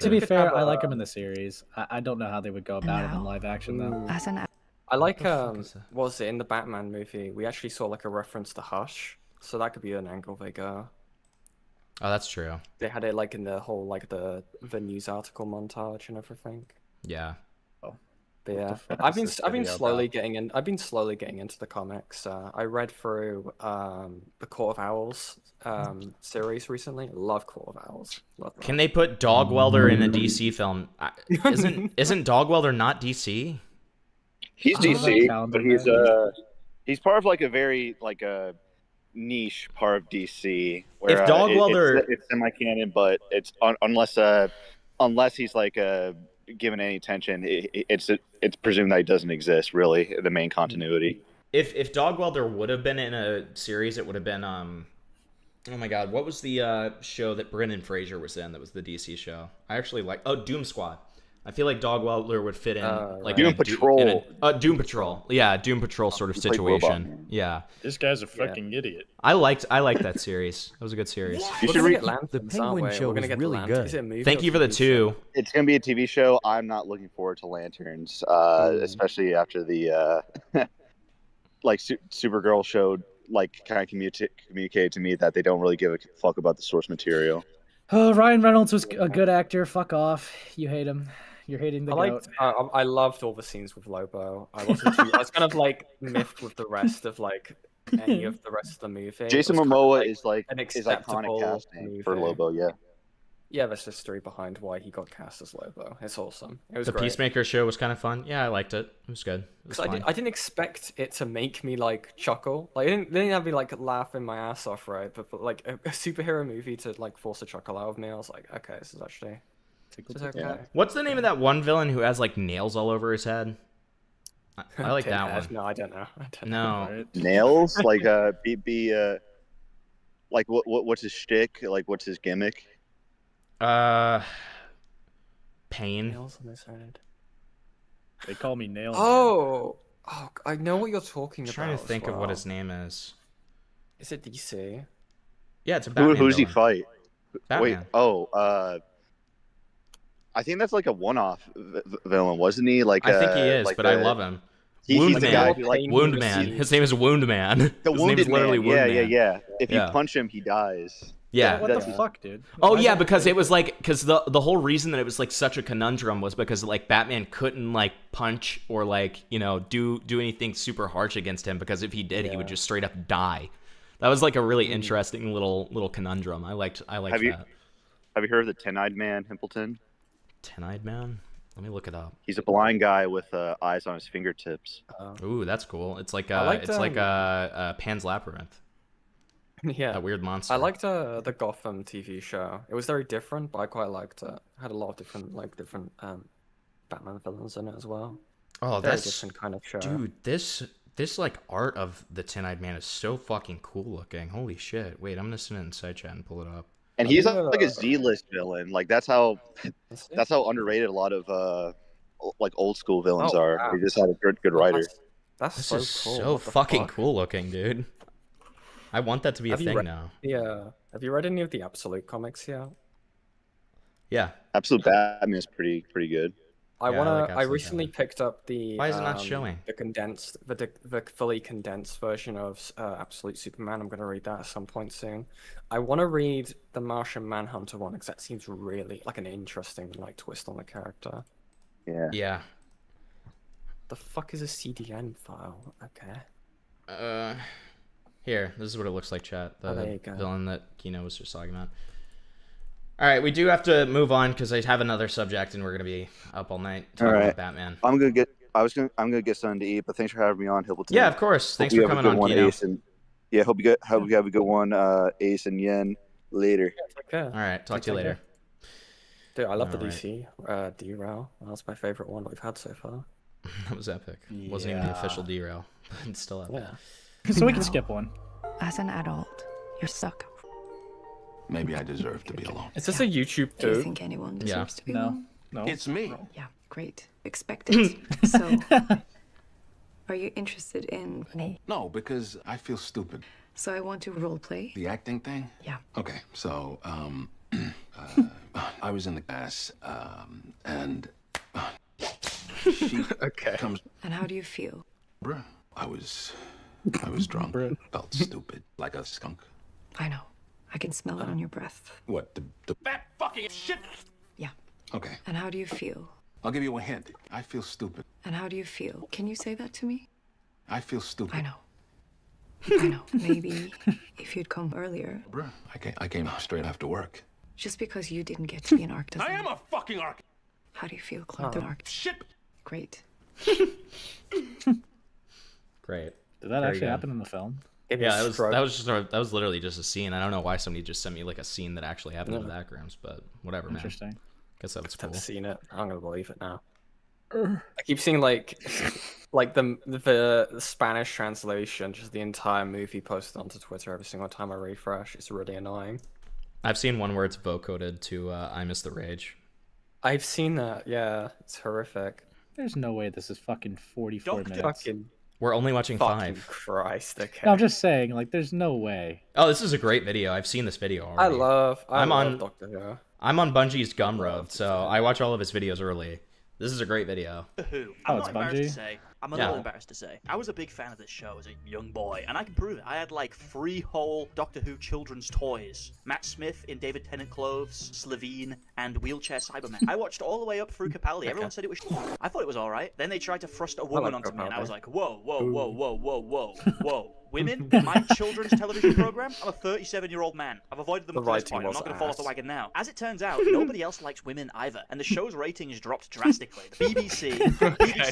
To be fair, I like him in the series. I don't know how they would go about it in live action though. I like What the fuck is that? what was it in the Batman movie? We actually saw like a reference to Hush, so that could be an angle they go. Oh, that's true. They had it like in the whole like the news article montage and everything. Yeah. But yeah, fuck I've is been this I've been video slowly getting in. I've been slowly getting into the comics. I read through the Court of Owls series recently. Love Court of Owls. Love that. Can they put Dog Welder in a DC film? Isn't Dog Welder not DC? He's I love that DC, calendar, but he's part of like a very like a niche part of DC. Where, If Dog Welder- it's semi-canon, but it's unless he's like given any attention, it's presumed that he doesn't exist really in the main continuity. If Dog Welder would have been in a series, it would have been oh my god, what was the show that Brendan Fraser was in? That was the DC show. I actually like Doom Squad. I feel like Dog Welder would fit in like Doom in a Patrol. Doom Patrol. Yeah, Doom Patrol sort of He played Robot situation. Man. Yeah. This guy's a fucking idiot. I liked that series. It was a good series. You We're should gonna read. get Lanterns, The aren't Penguin we? show We're gonna was get really Lanterns. good. Is it a movie Thank or you for the TV show? two. It's gonna be a TV show. I'm not looking forward to Lanterns, especially after the like Supergirl showed like kind of communicated to me that they don't really give a fuck about the source material. Oh, Ryan Reynolds was a good actor. Fuck off. You hate him. You're hating the I goat. liked. I loved all the scenes with Lobo. I wasn't too. I was kind of like miffed with the rest of like any of the rest of the movie. Jason It was kind of, Momoa is like an is iconic acceptable casting for movie. Lobo. Yeah. Yeah, there's history behind why he got cast as Lobo. It's awesome. It was The great. Peacemaker show was kind of fun. Yeah, I liked it. It was good. It was Because fine. I didn't expect it to make me like chuckle. Like, it didn't have me like laughing my ass off, right? But like a superhero movie to like force a chuckle out of me, I was like, okay, this is actually. It's okay. Yeah. What's the name of that one villain who has like nails all over his head? I like that Pinhead. one. No, I don't know. No. Nails like like what's his shtick? Like what's his gimmick? Pain. Nails on his head. They call me Nail. Oh, I know what you're talking I'm about. trying to as think of what well. his name is. Is it DC? Yeah, it's a Batman Who's he villain. fight? Batman. Wait, I think that's like a one-off villain, wasn't he? Like I think he is, like but I love him. Wound he's the Man. guy who, like, Wound Man. His name is Wound Man. The His name wounded is literally man. Wound Yeah, Man. yeah. If Yeah. you punch him, he dies. Yeah. What the fuck, dude? Oh Why yeah, is it- because it was like the whole reason that it was like such a conundrum was because like Batman couldn't like punch or like do anything super harsh against him because if he did he would just straight up die. That was like a really interesting little conundrum. I liked Have that. you heard of the Ten-Eyed Man, Himpleton? Ten-Eyed Man? Let me look it up. He's a blind guy with eyes on his fingertips. Ooh, that's cool. It's like I liked, Pan's Labyrinth. Yeah, That weird monster. I liked the Gotham TV show. It was very different, but I quite liked it. Had a lot of different Batman villains in it as well. Oh, Very that's different kind of show. Dude, this like art of the Ten-Eyed Man is so fucking cool looking. Holy shit! Wait, I'm gonna send it in side chat and pull it up. And he's like a Z-list villain. Like that's how underrated a lot of like old school villains are. wow. They just had a good writer. That's This so is cool. so What the fucking fuck? cool looking, dude. I want that to be a Have you thing read- now. Yeah. Have you read any of the Absolute comics yet? Yeah. Absolute Batman is pretty good. I Yeah, I wanna. like I Absolute recently picked up the. Why is it not showing? The condensed, the fully condensed version of Absolute Superman. I'm gonna read that at some point soon. I want to read the Martian Manhunter one because that seems really like an interesting like twist on the character. Yeah. Yeah. The fuck is a CDN file? Okay. Here, this is what it looks like, chat. Oh, there The you go. villain that Kino was just talking about. All right, we do have to move on because I have another subject and we're gonna be up all night All talking right. about Batman. I'm gonna get something to eat, but thanks for having me on, Himpleton. Yeah, of course. Thanks Hope you for have a coming good on, one, Kino. Ace, and yeah, hope you have a good one, Ace and Yen. Later. Okay. All right, talk to you later. Dude, I love the All DC derail. That's my favorite one we've had so far. That was epic. Wasn't even the official derail, but it's still epic. Yeah. So we can skip one. As an adult, you're stuck. Maybe I deserve to be alone. Is this a YouTube Do you dude? think anyone Yeah. deserves to be No. alone? No. It's me. Yeah, great. Expected. So, are you interested in me? No, because I feel stupid. So I want to role play. The acting thing? Yeah. Okay, so, I was in the class, and she Okay. comes. And how do you feel? Bruh, I was drunk. Felt stupid, like a skunk. I know. I can smell it on your breath. What, the That fucking shit. Yeah. Okay, And how do you feel? I'll give you a hint. I feel stupid. And how do you feel? Can you say that to me? I feel stupid. I know. I know. Maybe if you'd come earlier. Bruh, I came straight after work. Just because you didn't get to be an arc doesn't. I am a fucking arc. How do you feel, Clark? The arc. Shit. Great. Great. Did that Very actually good. happen in the film? Yeah, that was literally just a scene. I don't know why somebody just sent me like a scene that actually happened in the backgrounds, but whatever, man. Interesting. Guess that was cool. I've seen it. I'm gonna believe it now. I keep seeing like the Spanish translation, just the entire movie posted onto Twitter every single time I refresh. It's really annoying. I've seen one where it's vocoded to "I Miss the Rage." I've seen that. Yeah, it's horrific. There's no way this is fucking 44 minutes. Fucking We're only watching fucking 5. Christ. Okay. No, I'm just saying, like, there's no way. Oh, this is a great video. I've seen this video already. I I'm love on Doctor Who. I'm on Bungie's Gumroad, so I watch all of his videos early. This is a great video. Who? Oh, I'm it's not embarrassed Bungie? to say. I'm a Yeah. little embarrassed to say. I was a big fan of this show as a young boy, and I can prove it. I had like 3 whole Doctor Who children's toys. Matt Smith in David Tennant clothes, Slevine, and Wheelchair Cyberman. I watched all the way up through Capaldi. Everyone said it was I thought it was alright. Then they tried to thrust a woman like onto me, and I was Capaldi. like, whoa, whoa, whoa, whoa, whoa, whoa, whoa. Women? My children's television program? I'm a 37-year-old man. I've avoided them The up to this writing point. I'm was not going to fall off the ass. wagon now. As it turns out, nobody else likes women either, and the show's ratings dropped drastically. The BBC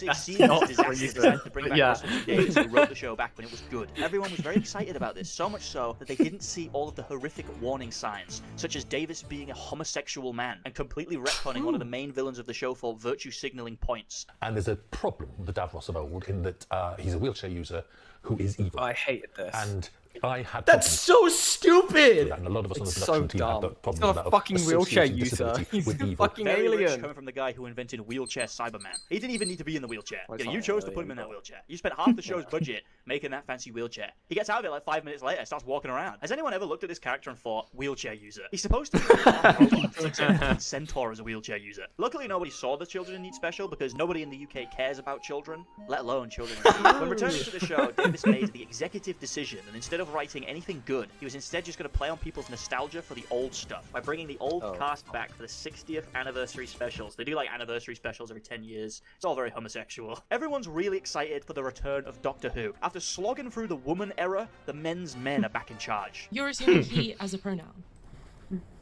that's sees not this disaster, reason. decided to bring back Yeah. Russell T Davies, who wrote the show back when it was good. Everyone was very excited about this, so much so that they didn't see all of the horrific warning signs, such as Davis being a homosexual man and completely retconning one of the main villains of the show for virtue signaling points. And there's a problem with Davros of old in that he's a wheelchair user who is evil. I hated this. And I had That's so stupid. and a lot of us on the It's production so team had dumb. the He's problem not with a fucking wheelchair associated user. disability He's with a evil. fucking Very rich alien. coming from the guy who invented wheelchair Cyberman. He didn't even need to be in the wheelchair. Well, You know, it's you not chose to an put him in alien, that wheelchair. You spent half the show's budget making that fancy wheelchair. He gets out of it like 5 minutes later, starts walking around. Has anyone ever looked at this character and thought, wheelchair user? He's supposed to be a robot. It's like some centaur as a wheelchair user. Luckily, nobody saw the Children in Need special because nobody in the UK cares about children, let alone children in need. When returning to the show, Davis made the executive decision that instead of writing anything good, he was instead just going to play on people's nostalgia for the old stuff by bringing the old cast back for the 60th anniversary specials. They do like anniversary specials every 10 years. It's all very homosexual. Everyone's really excited for the return of Doctor Who. After slogging through the woman era, the men's men are back in charge. You're assuming he as a pronoun.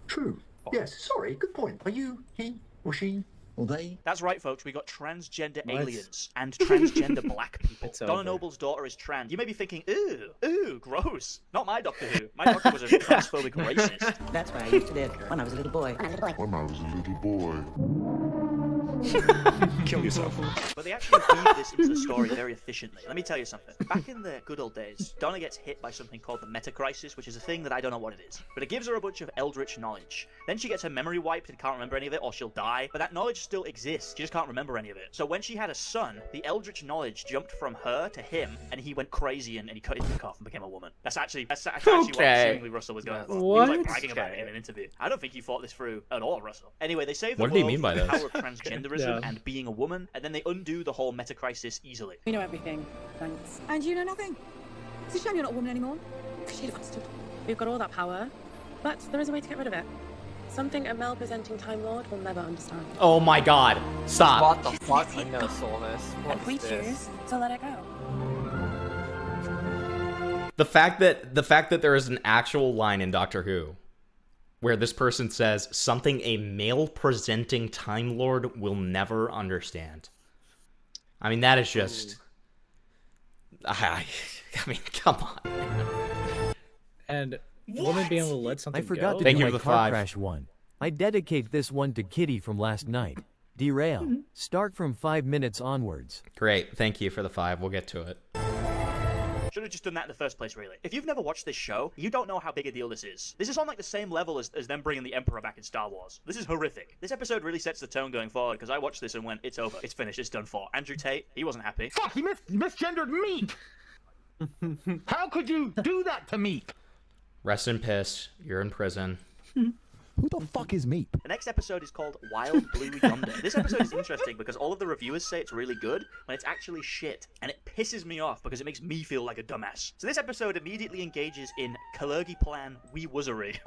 True. Yes, sorry, good point. Are you he or she or they? That's right, folks. We got transgender Nice. aliens and transgender black people. It's Donna over. Noble's daughter is trans. You may be thinking, ooh, gross. Not my Doctor Who. My doctor was a transphobic racist. That's where I used to live when I was a little boy. When I was a little boy. Kill yourself. But they actually weave this into the story very efficiently. Let me tell you something. Back in the good old days, Donna gets hit by something called the meta crisis, which is a thing that I don't know what it is. But it gives her a bunch of eldritch knowledge. Then she gets her memory wiped and can't remember any of it, or she'll die. But that knowledge still exists. She just can't remember any of it. So when she had a son, the eldritch knowledge jumped from her to him, and he went crazy and he cut his dick off and became a woman. That's actually what seemingly Russell was going for. He was like bragging about it in an interview. I don't think he thought this through at all, Russell. Anyway, they save the What did he world mean by through the this? power of transgenderism and being a woman, and then they undo the whole meta crisis easily. We know everything, thanks. And you know nothing? It's a shame you're not a woman anymore. Because you'd have understood. We've got all that power, but there is a way to get rid of it. Something a male-presenting Time Lord will never understand. Oh my god. Stop. What the fuck? I never saw this. What And we is this? choose to let it go. The fact that there is an actual line in Doctor Who where this person says something a male-presenting Time Lord will never understand. I mean, that is just... I mean, come on. And woman being able to let something I forgot go. to do my car crash one. I dedicate this one to Kitty from last night. Derail. Start from 5 minutes onwards. Great. Thank you for the 5. We'll get to it. Should have just done that in the first place, really. If you've never watched this show, you don't know how big a deal this is. This is on like the same level as them bringing the Emperor back in Star Wars. This is horrific. This episode really sets the tone going forward, because I watched this and went, it's over, it's finished, it's done for. Andrew Tate, he wasn't happy. Fuck, he misgendered meat! How could you do that to meat? Rest in piss. You're in prison. Who the fuck is meat? The next episode is called Wild Blue Yonder. This episode is interesting because all of the reviewers say it's really good when it's actually shit, and it pisses me off because it makes me feel like a dumbass. So this episode immediately engages in Kalergi Plan wee wuzzery.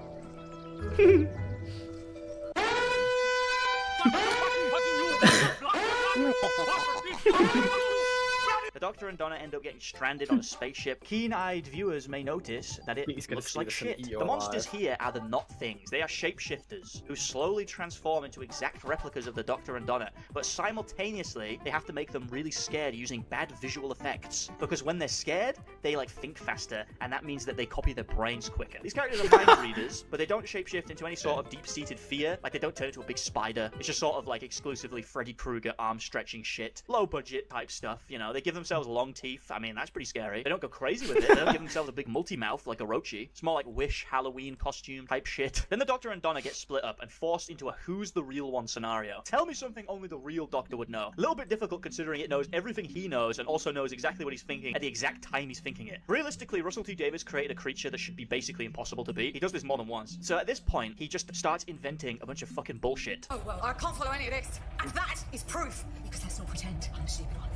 The Doctor and Donna end up getting stranded on a spaceship. Keen-eyed viewers may notice that it looks like shit. The monsters here are the not things. They are shapeshifters who slowly transform into exact replicas of the Doctor and Donna, but simultaneously they have to make them really scared using bad visual effects. Because when they're scared, they like think faster, and that means that they copy their brains quicker. These characters are mind readers, but they don't shapeshift into any sort of deep-seated fear. Like they don't turn into a big spider. It's just sort of like exclusively Freddy Krueger arm-stretching shit. Low-budget type stuff, you know. They give themselves long teeth. I mean, that's pretty scary. They don't go crazy with it. They don't give themselves a big multi-mouth like Orochi. It's more like Wish Halloween costume type shit. Then the Doctor and Donna get split up and forced into a who's the real one scenario. Tell me something only the real Doctor would know. A little bit difficult considering it knows everything he knows and also knows exactly what he's thinking at the exact time he's thinking it. Realistically, Russell T Davies created a creature that should be basically impossible to beat. He does this more than once. So at this point, he just starts inventing a bunch of fucking bullshit. Oh, well, I can't follow any of this. And that is proof. Because let's not pretend I'm a stupid one.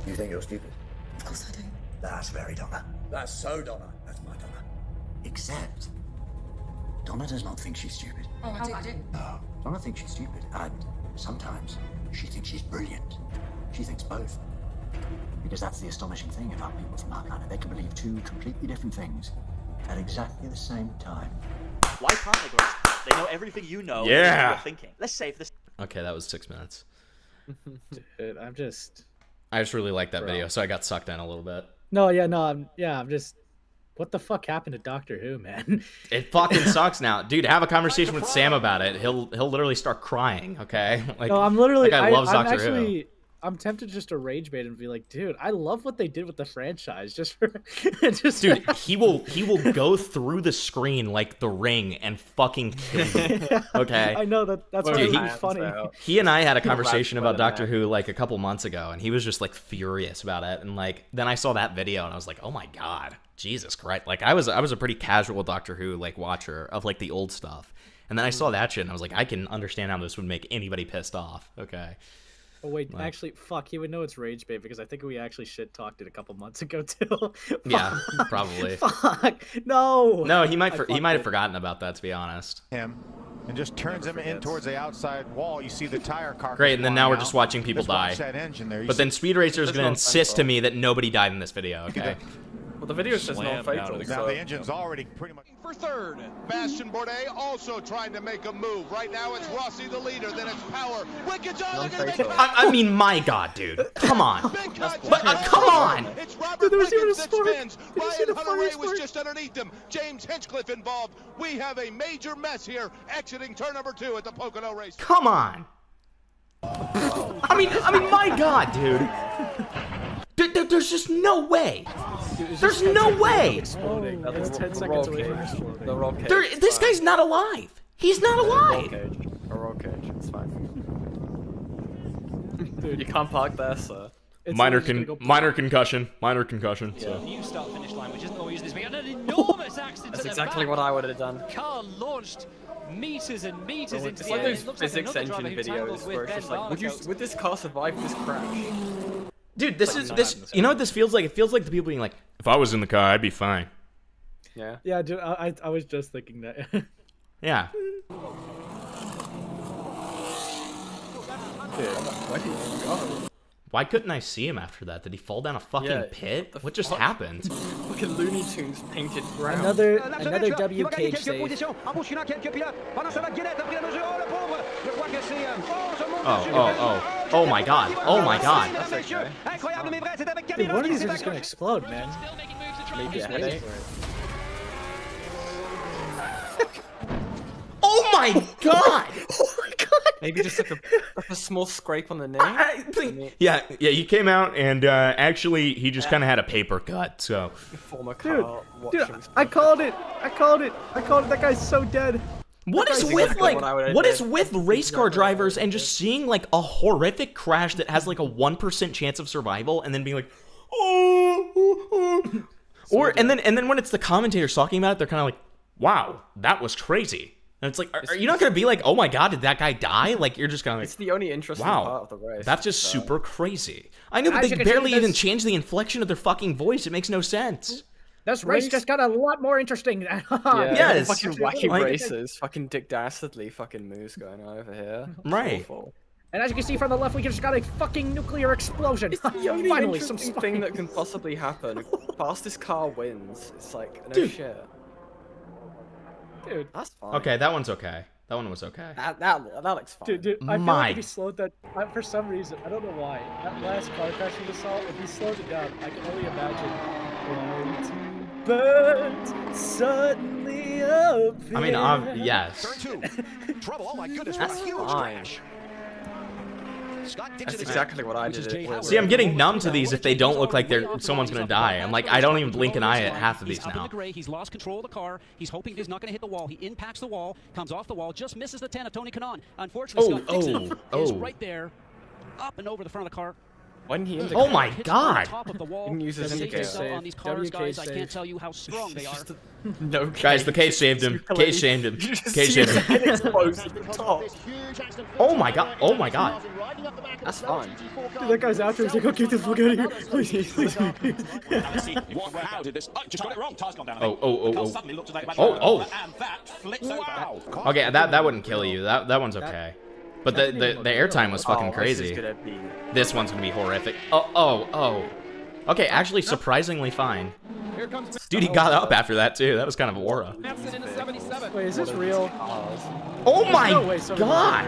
You think you're stupid? Of course I do. That's very Donna. That's so Donna. That's my Donna. Except, Donna does not think she's stupid. Oh, I do. No, Donna thinks she's stupid, and sometimes she thinks she's brilliant. She thinks both. Because that's the astonishing thing about people from our planet. They can believe two completely different things at exactly the same time. Why can't they grasp that? They know everything you know. Yeah. And you're thinking. Let's save this. Okay, that was 6 minutes. Dude, I'm just... I just really liked that video, so I got sucked in a little bit. No, yeah, no, I'm just... What the fuck happened to Doctor Who, man? It fucking sucks now, dude. Have a conversation with Sam about it. He'll literally start crying. Okay, like no, I'm literally. that guy loves I'm Doctor actually, Who. I'm tempted just to rage bait and be like, dude, I love what they did with the franchise. Just Dude, he will go through the screen like the Ring and fucking kill you. Okay. I know that's really funny. He and I had a conversation about Doctor Who like a couple months ago, and he was just like furious about it. And like then I saw that video and I was like, oh my god, Jesus Christ! Like I was a pretty casual Doctor Who like watcher of like the old stuff, and then I saw that shit and I was like, I can understand how this would make anybody pissed off. Okay. Oh wait, actually, fuck, he would know it's rage bait because I think we actually shit talked it a couple months ago too. Yeah, probably. Fuck, no. No, he might have forgotten about that, to be honest. Him and just turns him in towards the outside wall. You see the tire car. Great, and then now we're just watching people die. But then Speed Racer is going to insist to me that nobody died in this video. Okay. Well, the video says no fatal. Now the engine's already pretty much. For third, Bastion Bourdais also trying to make a move. Right now it's Rossi the leader, then it's Power. Wicked John, they're gonna make I mean, my god, dude. Come on. Come on. It's Robert Wickens that spins. Ryan Hunter-Ray was just underneath him. James Hinchcliffe involved. We have a major mess here exiting turn number 2 at the Pocono race. Come on. I mean, my god, dude. There's just no way. There's no way. It's 10 seconds away from exploding. This guy's not alive. He's not alive. A roll cage. It's fine. Dude, you can't park there, sir. Minor concussion. Minor concussion. Yeah. New start finish line, which isn't always this big. An enormous accident. That's exactly what I would have done. Car launched meters and meters into it's the like air. those It looks physics like another engine driver who videos tangled where with it's just Ben like, would this car survive this crash? Dude, this you know what this feels like? It feels like the people being like, if I was in the car, I'd be fine. Yeah. Yeah, dude, I was just thinking that. Yeah. Why couldn't I see him after that? Did he fall down a fucking pit? What just happened? Fucking Looney Tunes painted brown. Another W cage save. Oh my god. Oh my god. Dude, one of these are just gonna explode, man. Maybe a headache. Oh my god! Oh my god! Maybe just like a small scrape on the knee. Yeah, he came out and actually he just kind of had a paper cut, so. Former car Dude, I called it. That guy's so dead. What is with race car drivers and just seeing like a horrific crash that has like a 1% chance of survival and then being like, oh. And then when it's the commentators talking about it, they're kind of like, wow, that was crazy. And it's like, are you not going to be like, oh my god, did that guy die? Like, you're just kind of like, it's the only interesting part of the race. That's just super crazy. I know, but they barely even change the inflection of their fucking voice. It makes no sense. This race just got a lot more interesting. Yes. Fucking wacky races. Fucking Dick Dastardly fucking moves going on over here. Right. And as you can see from the left, we just got a fucking nuclear explosion. It's the only Finally, interesting thing that can possibly happen. Fastest car wins. It's like, no shit. Dude, that's fine. Okay, that one's okay. That one was okay. That looks fine. Dude, I feel like if he slowed that, for some reason, I don't know why, that last car crash we just saw, if he slowed it down, I can only imagine. Birds suddenly appear. I mean, yes. Turn 2. Trouble. Oh my goodness, that's what a huge crash. That's exactly what I did. See, I'm getting numb to these if they don't look like someone's gonna die. I'm like, I don't even blink an eye at half of these now. He's lost control of the car. He's hoping he's not going to hit the wall. He impacts the wall, comes off the wall, just misses the 10 of Tony Kanaan. Unfortunately, Scott Dixon is right there, up and over the front of the car. When he oh my god! He uses indicator. On these cars, guys, I can't tell you how strong they are. No, guys, the case saved him. Case saved him. Case saved him. Oh my god! Oh my god! That's fine. Dude, that guy's after. He's like, "Oh, get the fuck out of here, please, please." How did this? Just got it wrong. Tires gone down. Oh. Okay, that wouldn't kill you. That one's okay. But the airtime was fucking crazy. This one's gonna be horrific. Oh. Okay, actually surprisingly fine. Dude, he got up after that too. That was kind of aura. Wait, is this real? Oh my god!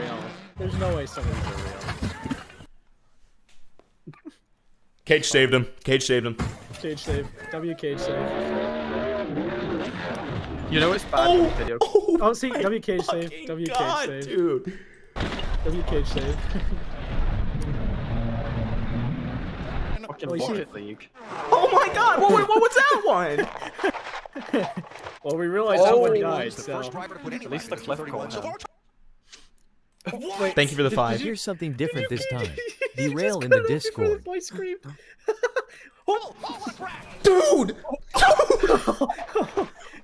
There's no way some of these are real. Cage saved him. Cage saved him. Cage save. W cage save. You know what's bad in the video? Oh, see, W cage save. W cage save. Dude. W cage save. fucking Well, you see- Rocket League. Oh my god! What was that one? Well, we realized that one died, The so. first driver to put any At least lap the in the cliff 231 so call far. Wait, Thank you for the 5. Here's something different this time. you Derail just in the cut it off before Discord. the voice screamed. Dude!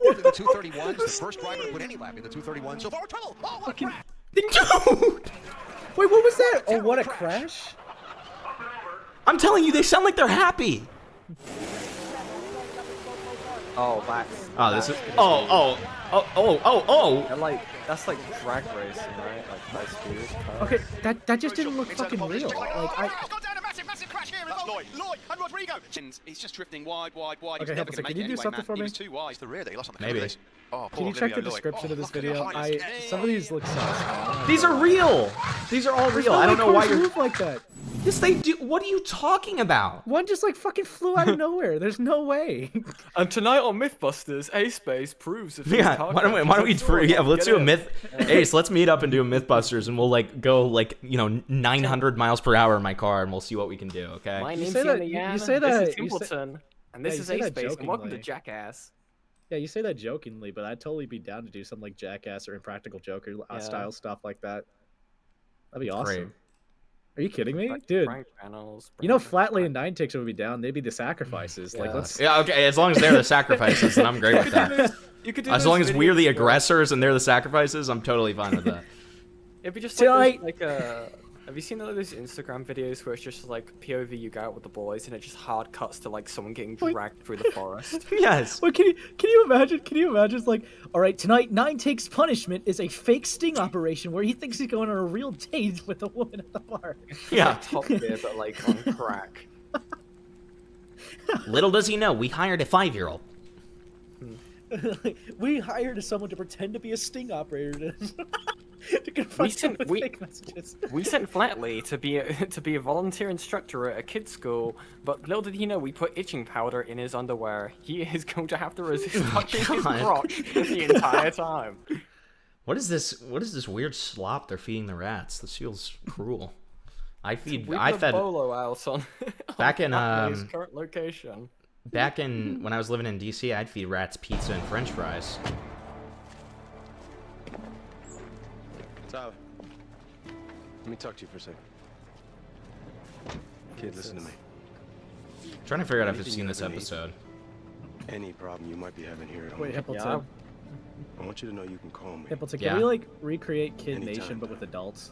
In the 231s, the first driver to put any lap in the 231 so far. Trouble. Oh, what a crash. Dude! Wait, what was that? Oh, what a crash! I'm telling you, they sound like they're happy. Oh, that's. Oh, this is. Oh. They're like, that's like drag racing, right? Like high speed. Okay, that just didn't look fucking real. Like I. Massive crash here. That's Lloyd and Rodrigo. He's just drifting wide. Okay, He's never Help, gonna can make you it do anyway, something man. for He me? was too wide. It's the rear that he lost on the Maybe. this. Oh, Can you check the description of this video? Some of these look so small. These are real. These are all There's real. no I don't way know why cars you're. move like that. Yes, they do. What are you talking about? One just like fucking flew out of nowhere. There's no way. And tonight on Mythbusters, A-Space proves if Yeah, why don't we let's do a myth. Ace, let's meet up and do a Mythbusters, and we'll like go like 900 miles per hour in my car, and we'll see what we can do. Okay. My You name's say that- Yana, you say that- This is you say- Simpleton, and this Yeah, you is say that A-Space, and welcome to jokingly. Jackass. Yeah, you say that jokingly, but I'd totally be down to do something like Jackass or Impractical Joker style stuff like that. That'd be awesome. Great. Are you kidding me, dude? Prank channels. You know, Flatley and Nine Takes would be down. They'd be the sacrifices. Like, Yeah. let's. Yeah, okay. As long as they're the sacrifices, then I'm great with that. You could do As those long as we're the videos where- aggressors and they're the sacrifices, I'm totally fine with that. It'd be just Tonight- like have you seen those Instagram videos where it's just like POV you go out with the boys and it just hard cuts to like someone getting dragged through the forest? Yes. Well, can you imagine? Can you imagine? It's like, all right, tonight Nine Takes punishment is a fake sting operation where he thinks he's going on a real date with a woman at the bar. Yeah. Top Gear, but like on crack. Little does he know, we hired a 5-year-old. We hired someone to pretend to be a sting operator to confront him with fake messages. We sent Flatley to be a volunteer instructor at a kid's school, but little did he know we put itching powder in his underwear. He is going to have to resist touching his God. crotch the entire time. What is this weird slop they're feeding the rats? This feels cruel. I fed Bolo out on back in Flatley's current location. Back in when I was living in DC, I'd feed rats pizza and french fries. Tyler, let me talk to you for a second. Kid, listen to me. Trying to figure out if I've Anything seen you this ever need, episode. Any problem you might be having here at home. Wait, Hippleton. Yeah. I want you to know you can call me. Hippleton, Yeah. can we like recreate Kid Anytime. Nation but with adults?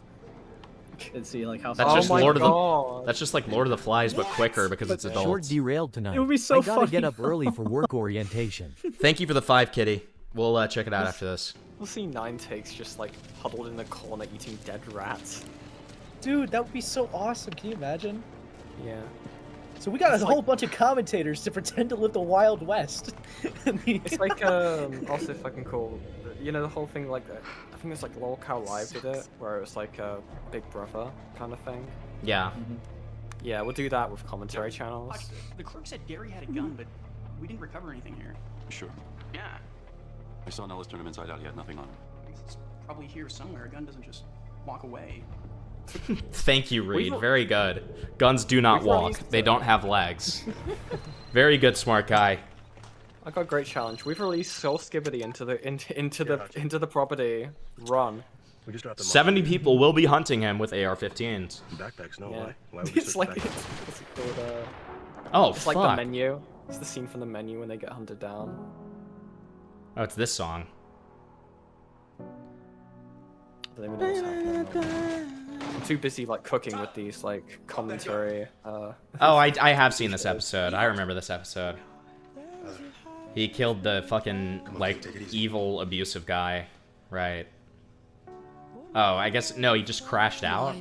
And see like how. That's Oh just my Lord of God. the. That's just like Lord of the Flies, but quicker because it's Short adults. derailed tonight. It would be so I gotta funny. get up early for work orientation. Thank you for the 5, Kitty. We'll check it out after this. We'll see Nine Takes just like huddled in the corner eating dead rats. Dude, that would be so awesome. Can you imagine? Yeah. So we got It's a whole bunch of commentators to pretend to live the Wild West. It's like also fucking cool. You know the whole thing like I think it's like Lol Cow Live did it, where it was like a Big Brother kind of thing. Yeah. Yeah, we'll do that with commentary channels. The clerk said Gary had a gun, but we didn't recover anything here. Sure. Yeah. I saw Nellis turn him inside out. He had nothing on him. It's probably here somewhere. A gun doesn't just walk away. Thank you, Reed. Very good. Guns do not We've walk. released They don't have legs. Very good, smart guy. I got a great challenge. We've released Soul SkittyBitty into the property. Run. We just dropped them 70 people will be hunting him with AR-15s. Backpacks, no Yeah. why? Why would we It's switch like backpacks? it's called, Oh, it's like the fuck. menu. It's the scene from the menu when they get hunted down. Oh, it's this song. I don't even know what's happening. I'm too busy like cooking with these like commentary. Oh, I have seen this episode. I remember this episode. He killed the fucking like evil abusive guy, right? Oh, I guess no. He just crashed out.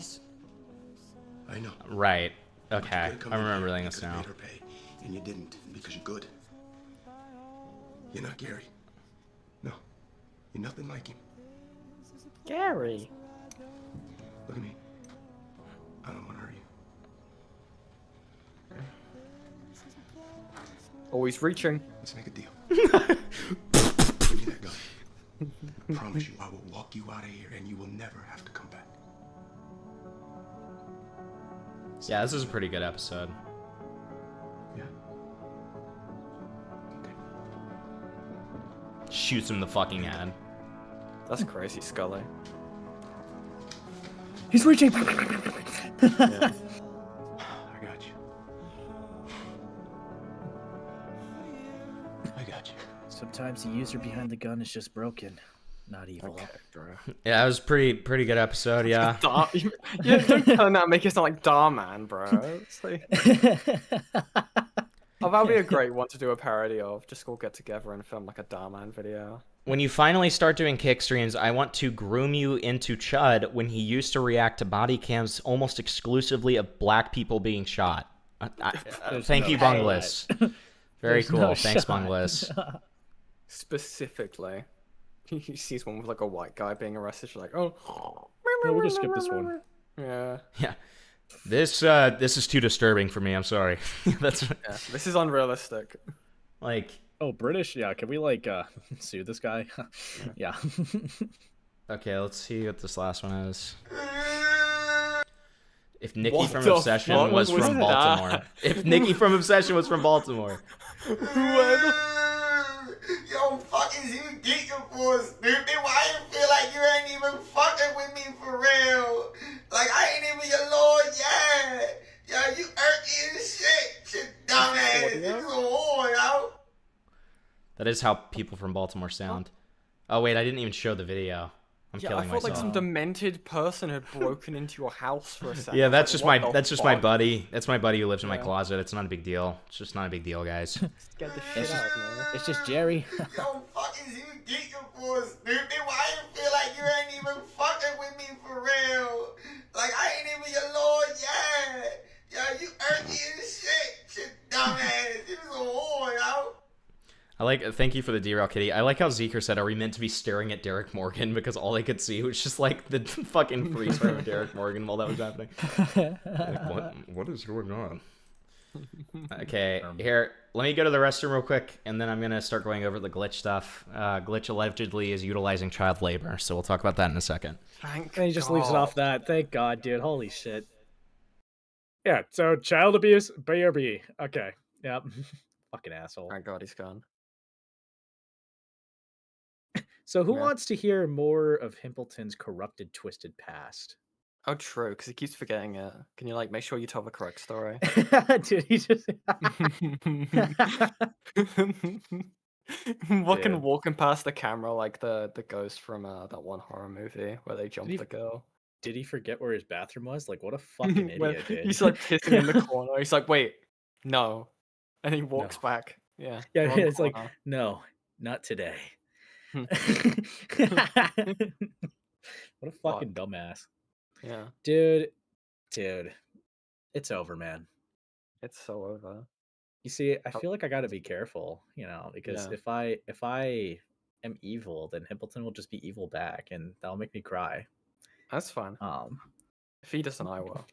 I know. Right. Okay. I'm remembering this now. Made her pay, and you didn't because you're good. You're not Gary. No, you're nothing like him. Gary. Look at me. I don't want to hurt you. Always reaching. Let's make a deal. Give me that gun. I promise you, I will walk you out of here, and you will never have to come back. Yeah, this is a pretty good episode. shoots him in the fucking head. That's crazy, Scully. He's reaching. I got you. I got you. Sometimes the user behind the gun is just broken, not evil. Yeah, it was pretty good episode. Yeah. Yeah, don't turn that and make it sound like Darman, bro. It's like... Oh, that would be a great one to do a parody of. Just all get together and film like a Darman video. When you finally start doing kick streams, I want to groom you into Chud when he used to react to body cams almost exclusively of black people being shot. Thank you, Bunglis. Very cool. No Thanks, shot. Bunglis. Specifically, he sees one with like a white guy being arrested. You're like, oh. Yeah, we'll just skip this one. Yeah. Yeah. This is too disturbing for me. I'm sorry. That's Yeah, this is unrealistic. like. Oh, British? Yeah, can we like sue this guy? Yeah. Okay, let's see what this last one is. If Nikki What from the Obsession fuck was was from that? Baltimore. If Nikki from Obsession was from Baltimore. Yo, fuck is you geeking for, stupid? Why you feel like you ain't even fucking with me for real? Like, I ain't even your lord yet. Yo, you irky as shit, dumbass. You a whore, yo. That is how people from Baltimore sound. Oh wait, I didn't even show the video. I'm Yeah, I killing thought myself. like some demented person had broken into your house for a second. Yeah, that's Like, just what my the buddy. That's my buddy who lives in my Yeah. closet. It's not a big deal. It's just not a big deal, guys. Get the shit out, man. It's just Jerry. Yo, fuck is you geeking for, stupid? Why you feel like you ain't even fucking with me for real? Like, I ain't even your lord yet. Yo, you irky as shit, dumbass. You was a whore, yo. Thank you for the derail, Kitty. I like how Zeker said, are we meant to be staring at Derek Morgan? Because all they could see was just like the fucking freeze frame of Derek Morgan while that was happening. Like, what is going on? Okay, here, let me go to the restroom real quick, and then I'm going to start going over the Glitch stuff. Glitch allegedly is utilizing child labor, so we'll talk about that in a second. Thank And he just leaves it God. off that. Thank God, dude. Holy shit. Yeah, so child abuse, BRB. Okay. Yep. Fucking asshole. Thank God he's gone. So who Yeah. wants to hear more of Himpleton's corrupted, twisted past? Oh, true, because he keeps forgetting it. Can you like make sure you tell the correct story? Dude, he just Fucking walking past the camera like the ghost from that one horror movie where they jumped he- the girl. Did he forget where his bathroom was? Like, what a fucking When idiot, dude. he's like pissing in the corner. He's like, wait, no. And he walks back. Yeah. Yeah, wrong it's like, corner. no, not today. What a fucking dumbass. Yeah. Dude, it's over, man. It's so over. You see, I feel like I gotta be careful, because Yeah. if I am evil, then Himpleton will just be evil back, and that'll make me cry. That's fine. If he doesn't, I will.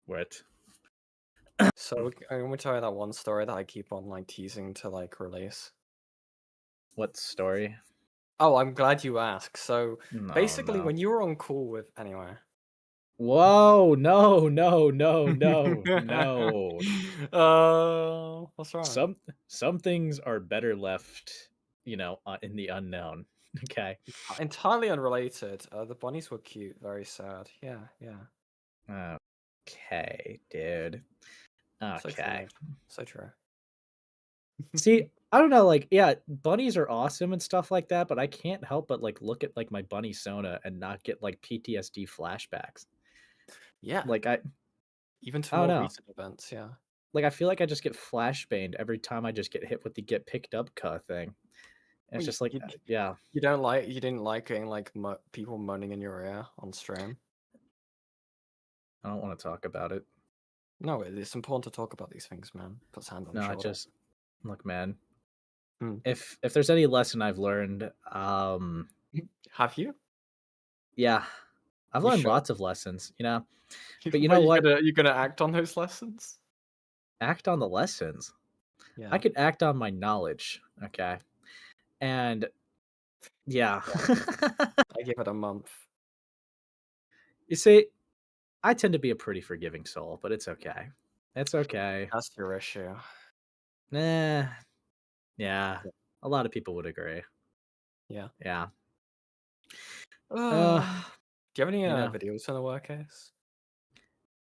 What? So I'm gonna tell you that one story that I keep on like teasing to like release. What story? Oh, I'm glad you asked. So No, basically, no. when you were on call with anyway. Whoa, no, no, no, no, no. What's wrong? Some things are better left, in the unknown. Okay. Entirely unrelated. The bunnies were cute, very sad. Yeah, yeah. Okay, dude. So true. Okay. So true. See, I don't know, like, yeah, bunnies are awesome and stuff like that, but I can't help but like look at like my bunny Sona and not get like PTSD flashbacks. Yeah. Like Even to I don't more know. recent events, yeah. Like I feel like I just get flashbanged every time I just get hit with the get picked up thing. And it's Well, just like, you- yeah. You didn't like getting like people moaning in your ear on stream. I don't want to talk about it. No, it's important to talk about these things, man. Puts hand on No, I shoulder. just look, man. Hmm. If there's any lesson I've learned, Have you? yeah, I've You learned sure? lots of lessons, But you Wait, know what? You gonna act on those lessons? Act on the lessons. Yeah. I could act on my knowledge, okay? And yeah. I give it a month. You see, I tend to be a pretty forgiving soul, but it's okay. It's okay. That's your issue. Nah. Yeah. A lot of people would agree. Yeah. Yeah. Do you have any yeah. videos on the work case?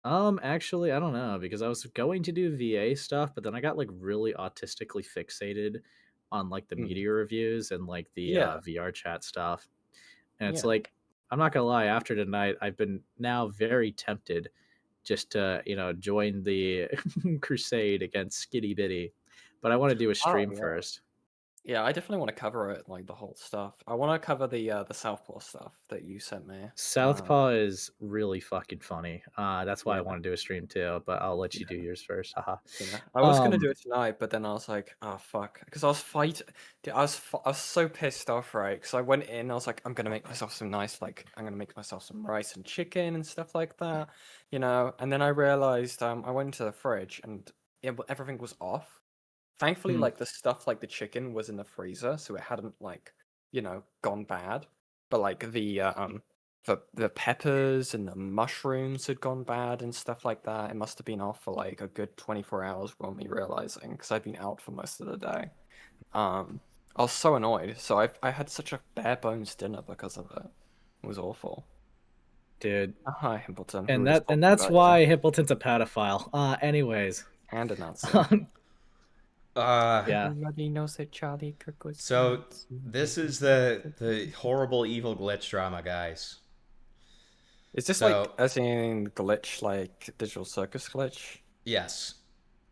Actually, I don't know because I was going to do VA stuff, but then I got like really autistically fixated on like the media reviews and like the Yeah. VR chat stuff. And it's Yeah. like, I'm not gonna lie, after tonight, I've been now very tempted just to, join the crusade against SkittyBitty. But I want to do a stream yeah. first. Yeah, I definitely want to cover it, like the whole stuff. I want to cover the Southpaw stuff that you sent me. Southpaw is really fucking funny. That's why I Yeah. want to do a stream too, but I'll let you do yours first. Haha. Yeah. I was gonna do it tonight, but then I was like, oh fuck, because I was fighting. I was so pissed off, right? Because I went in, I was like, I'm gonna make myself some nice, like, I'm gonna make myself some rice and chicken and stuff like that, And then I realized, I went into the fridge and everything was off. Thankfully, like the stuff, like the chicken, was in the freezer, so it hadn't like, gone bad. But like the peppers and the mushrooms had gone bad and stuff like that. It must have been off for like a good 24 hours without me realizing, because I'd been out for most of the day. I was so annoyed. So I had such a bare bones dinner because of it. It was awful. Dude. Hi, Himpleton. And that's why Himpleton's a pedophile. Anyways. And a Nazi. Yeah. Everybody knows that Charlie Kirk was. So this is the horrible evil glitch drama, guys. Is this like as in glitch, like digital circus glitch? Yes.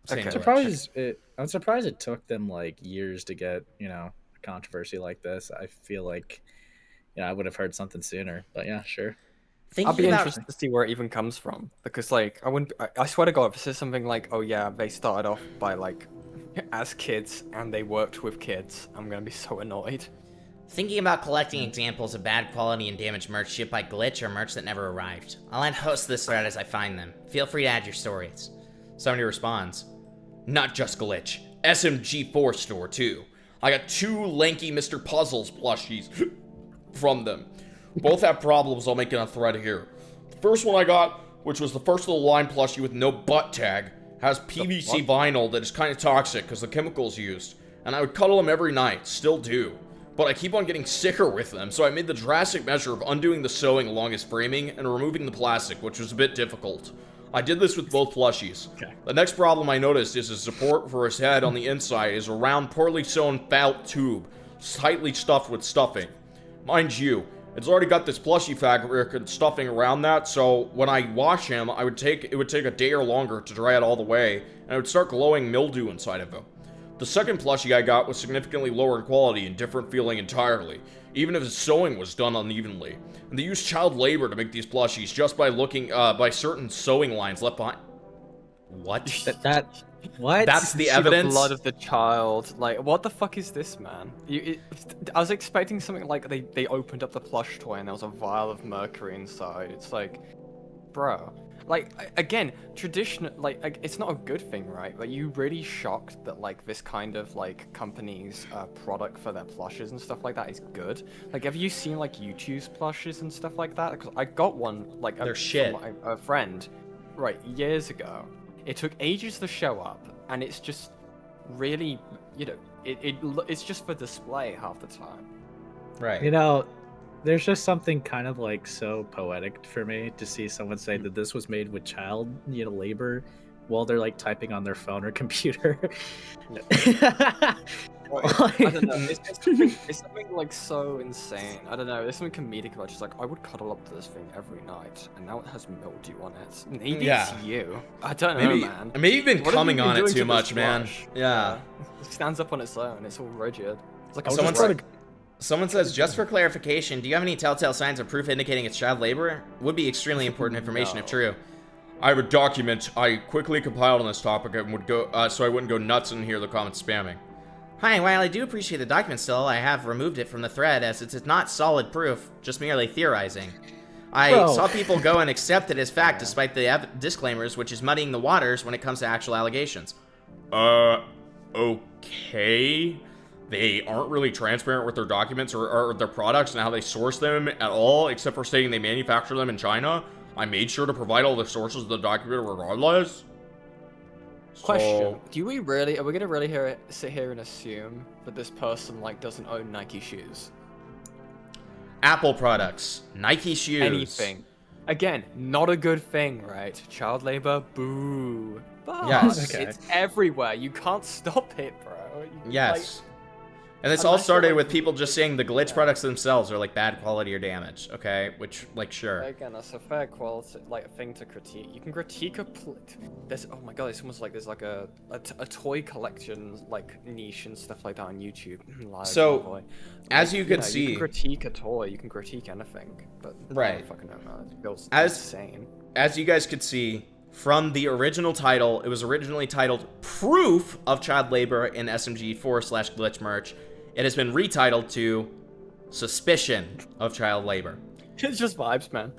Okay. I'm surprised it took them like years to get a controversy like this. I feel like I would have heard something sooner. But yeah, sure. I'll be interested to see where it even comes from, because like I swear to God, if this is something like, oh yeah, they started off by like as kids and they worked with kids, I'm gonna be so annoyed. Thinking about collecting examples of bad quality and damaged merch shipped by Glitch or merch that never arrived. I'll add hosts to this thread as I find them. Feel free to add your stories. Somebody responds, not just Glitch, SMG4 store too. I got 2 lanky Mr. Puzzles plushies from them. Both have problems I'll make in a thread here. The first one I got, which was the first of the line plushie with no butt tag, has PVC vinyl that is kind of toxic because the chemicals used. And I would cuddle them every night, still do. But I keep on getting sicker with them, so I made the drastic measure of undoing the sewing along his framing and removing the plastic, which was a bit difficult. I did this with both plushies. Okay. The next problem I noticed is his support for his head on the inside is a round, poorly sewn felt tube, tightly stuffed with stuffing. Mind you, it's already got this plushie fabric and stuffing around that, so when I wash him, it would take a day or longer to dry it all the way, and it would start glowing mildew inside of him. The second plushie I got was significantly lower in quality and different feeling entirely, even if his sewing was done unevenly. And they used child labor to make these plushies just by looking by certain sewing lines left behind. What? What? That's the See evidence? The blood of the child. Like, what the fuck is this, man? I was expecting something like they opened up the plush toy and there was a vial of mercury inside. It's like, bro. Like, again, traditional, like, it's not a good thing, right? Like, you really shocked that, like, this kind of, like, company's product for their plushes and stuff like that is good? Like, have you seen, like, YouTube's plushes and stuff like that? Because I got one, like, they're shit. From a friend, right, years ago. It took ages to show up, and it's just really, it's just for display half the time. Right. There's just something kind of like so poetic for me to see someone say that this was made with child, labor while they're like typing on their phone or computer. I don't know. It's something like so insane. I don't know. There's something comedic about just like, I would cuddle up to this thing every night, and now it has mildew on it. Maybe it's you. I don't know, man. Maybe you've been What have you coming on it doing too to much, this man. plush? Yeah. It stands up on its own. It's all rigid. It's like Someone says, just for clarification, do you have any telltale signs or proof indicating it's child labor? Would be extremely important information if true. I have a document I quickly compiled on this topic and would go, so I wouldn't go nuts and hear the comments spamming. Hi, while I do appreciate the document still, I have removed it from the thread as it's not solid proof, just merely theorizing. I saw people go and accept it as fact despite the disclaimers, which is muddying the waters when it comes to actual allegations. Okay. They aren't really transparent with their documents or their products and how they source them at all, except for stating they manufacture them in China. I made sure to provide all the sources of the document regardless. Question: So, Do we really? Are we gonna really sit here and assume that this person like doesn't own Nike shoes? Apple products, Nike shoes, Anything. Again, not a good thing, right? Child labor, boo. But Yes. it's everywhere. You can't stop it, bro. Yes. And this all started with people just saying the glitch products themselves are like bad quality or damaged. Okay, which like sure. Again, that's a fair quality, like a thing to critique. You can critique a. There's oh my god, it's almost like there's like a toy collection like niche and stuff like that on YouTube. So, as you could see, you can critique a toy, you can critique anything, but right. I don't fucking know. It feels insane. As you guys could see from the original title, it was originally titled "Proof of Child Labor in SMG 4/Glitch Merch." It has been retitled to Suspicion of Child Labor. It's just vibes, man.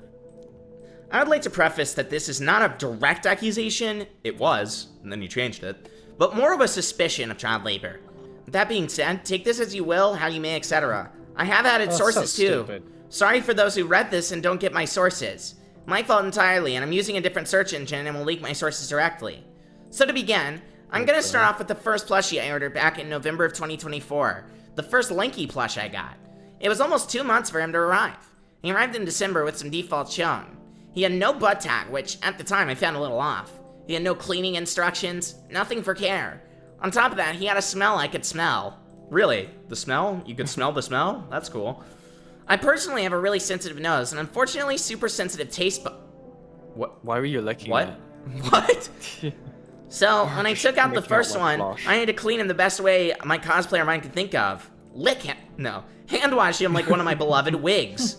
I would like to preface that this is not a direct accusation. It was, and then you changed it, but more of a suspicion of child labor. That being said, take this as you will, how you may, etc. I have added sources too. Stupid. Sorry for those who read this and don't get my sources. My fault entirely, and I'm using a different search engine and will leak my sources directly. So to begin, I'm gonna start off with the first plushie I ordered back in November of 2024. The first Linky plush I got. It was almost 2 months for him to arrive. He arrived in December with some defaults shown. He had no butt tag, which at the time I found a little off. He had no cleaning instructions, nothing for care. On top of that, he had a smell I could smell. Really? The smell? You could smell the smell? That's cool. I personally have a really sensitive nose, and unfortunately super sensitive taste What? Why were you licking What? it? What? So, when I took out the first one, I had to clean him the best way my cosplayer mind could think of. Hand wash him like one of my beloved wigs.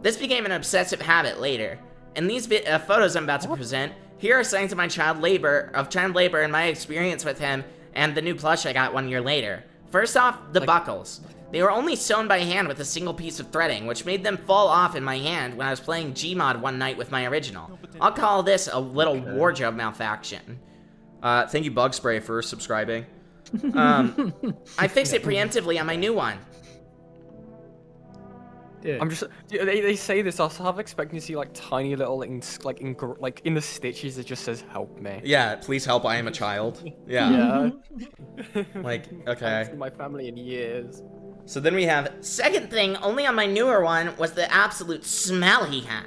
This became an obsessive habit later. In these photos I'm about to present, here are signs of child labor and my experience with him and the new plush I got 1 year later. First off, the buckles. They were only sewn by hand with a single piece of threading, which made them fall off in my hand when I was playing Gmod one night with my original. I'll call this a little wardrobe malfunction. Thank you, Bug Spray, for subscribing. I fixed it preemptively on my new one. Dude. I'm just. They say this. I was half expecting to see like tiny little in the stitches. It just says "help me." Yeah, please help. I am a child. Yeah. Like, okay. I haven't seen my family in years. So then we have second thing. Only on my newer one was the absolute smell he had.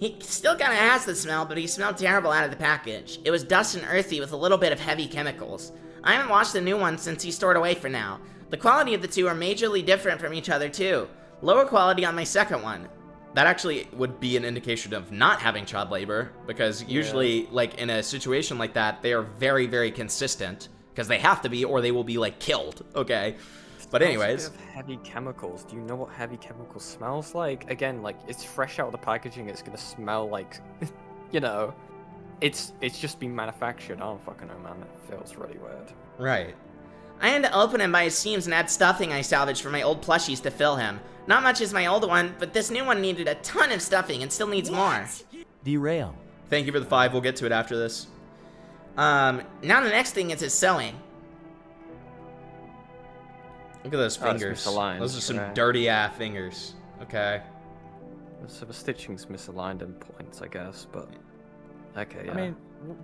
He still kind of has the smell, but he smelled terrible out of the package. It was dust and earthy with a little bit of heavy chemicals. I haven't washed the new one since he's stored away for now. The quality of the two are majorly different from each other too. Lower quality on my second one. That actually would be an indication of not having child labor, because usually, like, in a situation like that, they are very, very consistent, because they have to be, or they will be, like, killed, okay? But anyways. Heavy chemicals. Do you know what heavy chemicals smells like? Again, like, it's fresh out of the packaging, it's gonna smell like, you know, it's just been manufactured. I don't fucking know, man. It feels really weird. Right. I had to open him by his seams and add stuffing I salvaged from my old plushies to fill him. Not much as my old one, but this new one needed a ton of stuffing and still needs more. Derail. Thank you for the 5. We'll get to it after this. Now the next thing is his sewing. Look at those fingers. Those are some dirty-ass fingers. Okay. So the stitching's misaligned in points, I guess, but... Okay, yeah. I mean,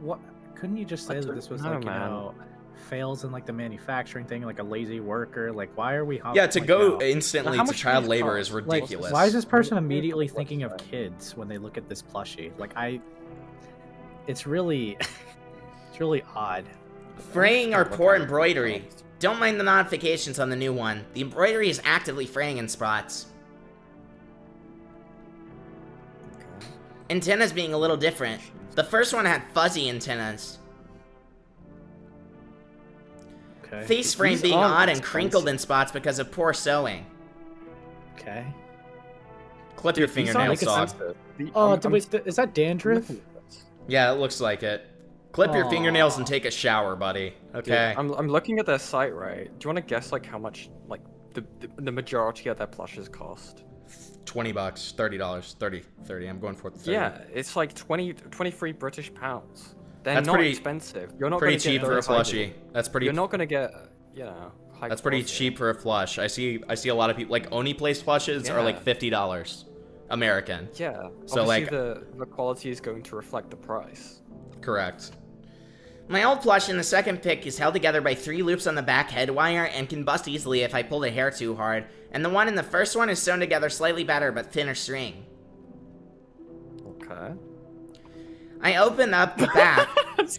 what? Couldn't you just say that this was, like, you know, fails in, like, the manufacturing thing, like a lazy worker? Like, why are we... Yeah, to go instantly to child labor is ridiculous. Like, why is this person immediately thinking of kids when they look at this plushie? Like, it's really... it's really odd. Fraying or poor embroidery. Don't mind the modifications on the new one. The embroidery is actively fraying in spots. Antennas being a little different. The first one had fuzzy antennas. Okay. Face frame being odd and crinkled in spots because of poor sewing. Okay. Clip your fingernails off. Oh, wait, is that dandruff? Yeah, it looks like it. Clip your fingernails and take a shower, buddy. Okay. Dude, I'm looking at their site, right? Do you want to guess like how much like the majority of their plushes cost? $20, $30, 30. I'm going for 30. Yeah, it's like 23 British pounds. They're That's not pretty expensive. You're not pretty gonna cheap get for a those plushie. That's pretty. You're not gonna get, you know. High That's pretty quality. cheap for a plush. I see a lot of people like Oni Place plushes are like $50 American. Yeah. So obviously like the quality is going to reflect the price. Correct. My old plush in the second pick is held together by 3 loops on the back head wire and can bust easily if I pull the hair too hard, and the one in the first one is sewn together slightly better but thinner string. Okay. I open up the back.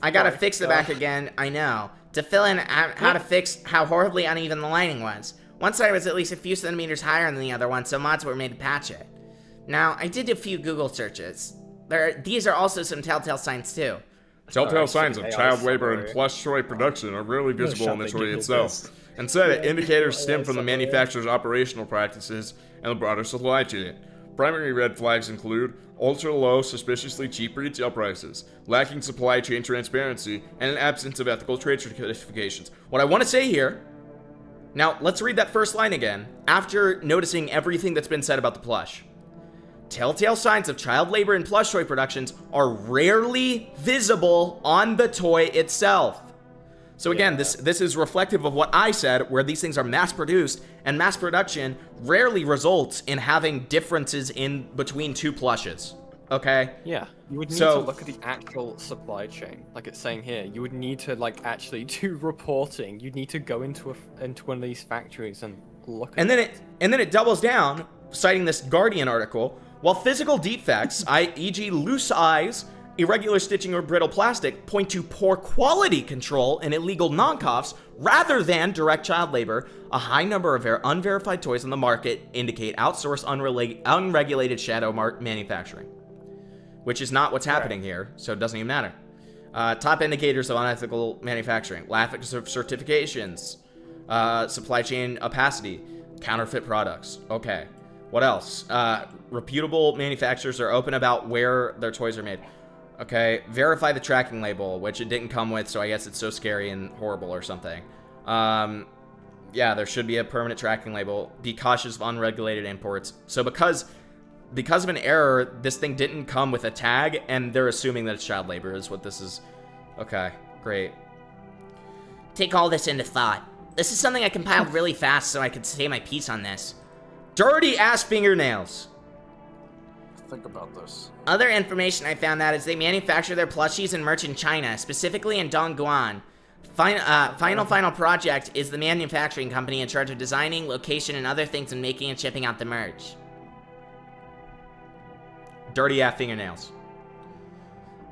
I gotta fix the back again, I know, to fill in how to fix how horribly uneven the lining was. One side was at least a few centimeters higher than the other one, so mods were made to patch it. Now, I did a few Google searches. These are also some telltale signs too. Telltale signs of child labor and plush toy production are rarely visible in the toy itself. Instead, indicators stem from the manufacturer's operational practices and the broader supply chain. Primary red flags include ultra-low, suspiciously cheap retail prices, lacking supply chain transparency, and an absence of ethical trade certifications. What I want to say here, now let's read that first line again, after noticing everything that's been said about the plush. Telltale signs of child labor in plush toy productions are rarely visible on the toy itself. So again, this is reflective of what I said, where these things are mass-produced, and mass production rarely results in having differences in between 2 plushes. Okay? Yeah, you would need to look at the actual supply chain, like it's saying here. You would need to actually do reporting. You'd need to go into one of these factories and look at it. And then it doubles down, citing this Guardian article. While physical defects, e.g. loose eyes, irregular stitching, or brittle plastic, point to poor quality control and illegal knockoffs rather than direct child labor, a high number of unverified toys on the market indicate outsourced, unregulated shadow manufacturing. Which is not what's happening here, so it doesn't even matter. Top indicators of unethical manufacturing, lack of certifications, supply chain opacity, counterfeit products. Okay. What else? Reputable manufacturers are open about where their toys are made. Okay, verify the tracking label, which it didn't come with, so I guess it's so scary and horrible or something. Yeah, there should be a permanent tracking label. Be cautious of unregulated imports. So because of an error, this thing didn't come with a tag, and they're assuming that it's child labor is what this is. Okay, great. Take all this into thought. This is something I compiled really fast so I could say my piece on this. Dirty ass fingernails. Think about this. Other information I found out is they manufacture their plushies and merch in China, specifically in Dongguan. Final Project is the manufacturing company in charge of designing, location, and other things and making and shipping out the merch. Dirty ass fingernails.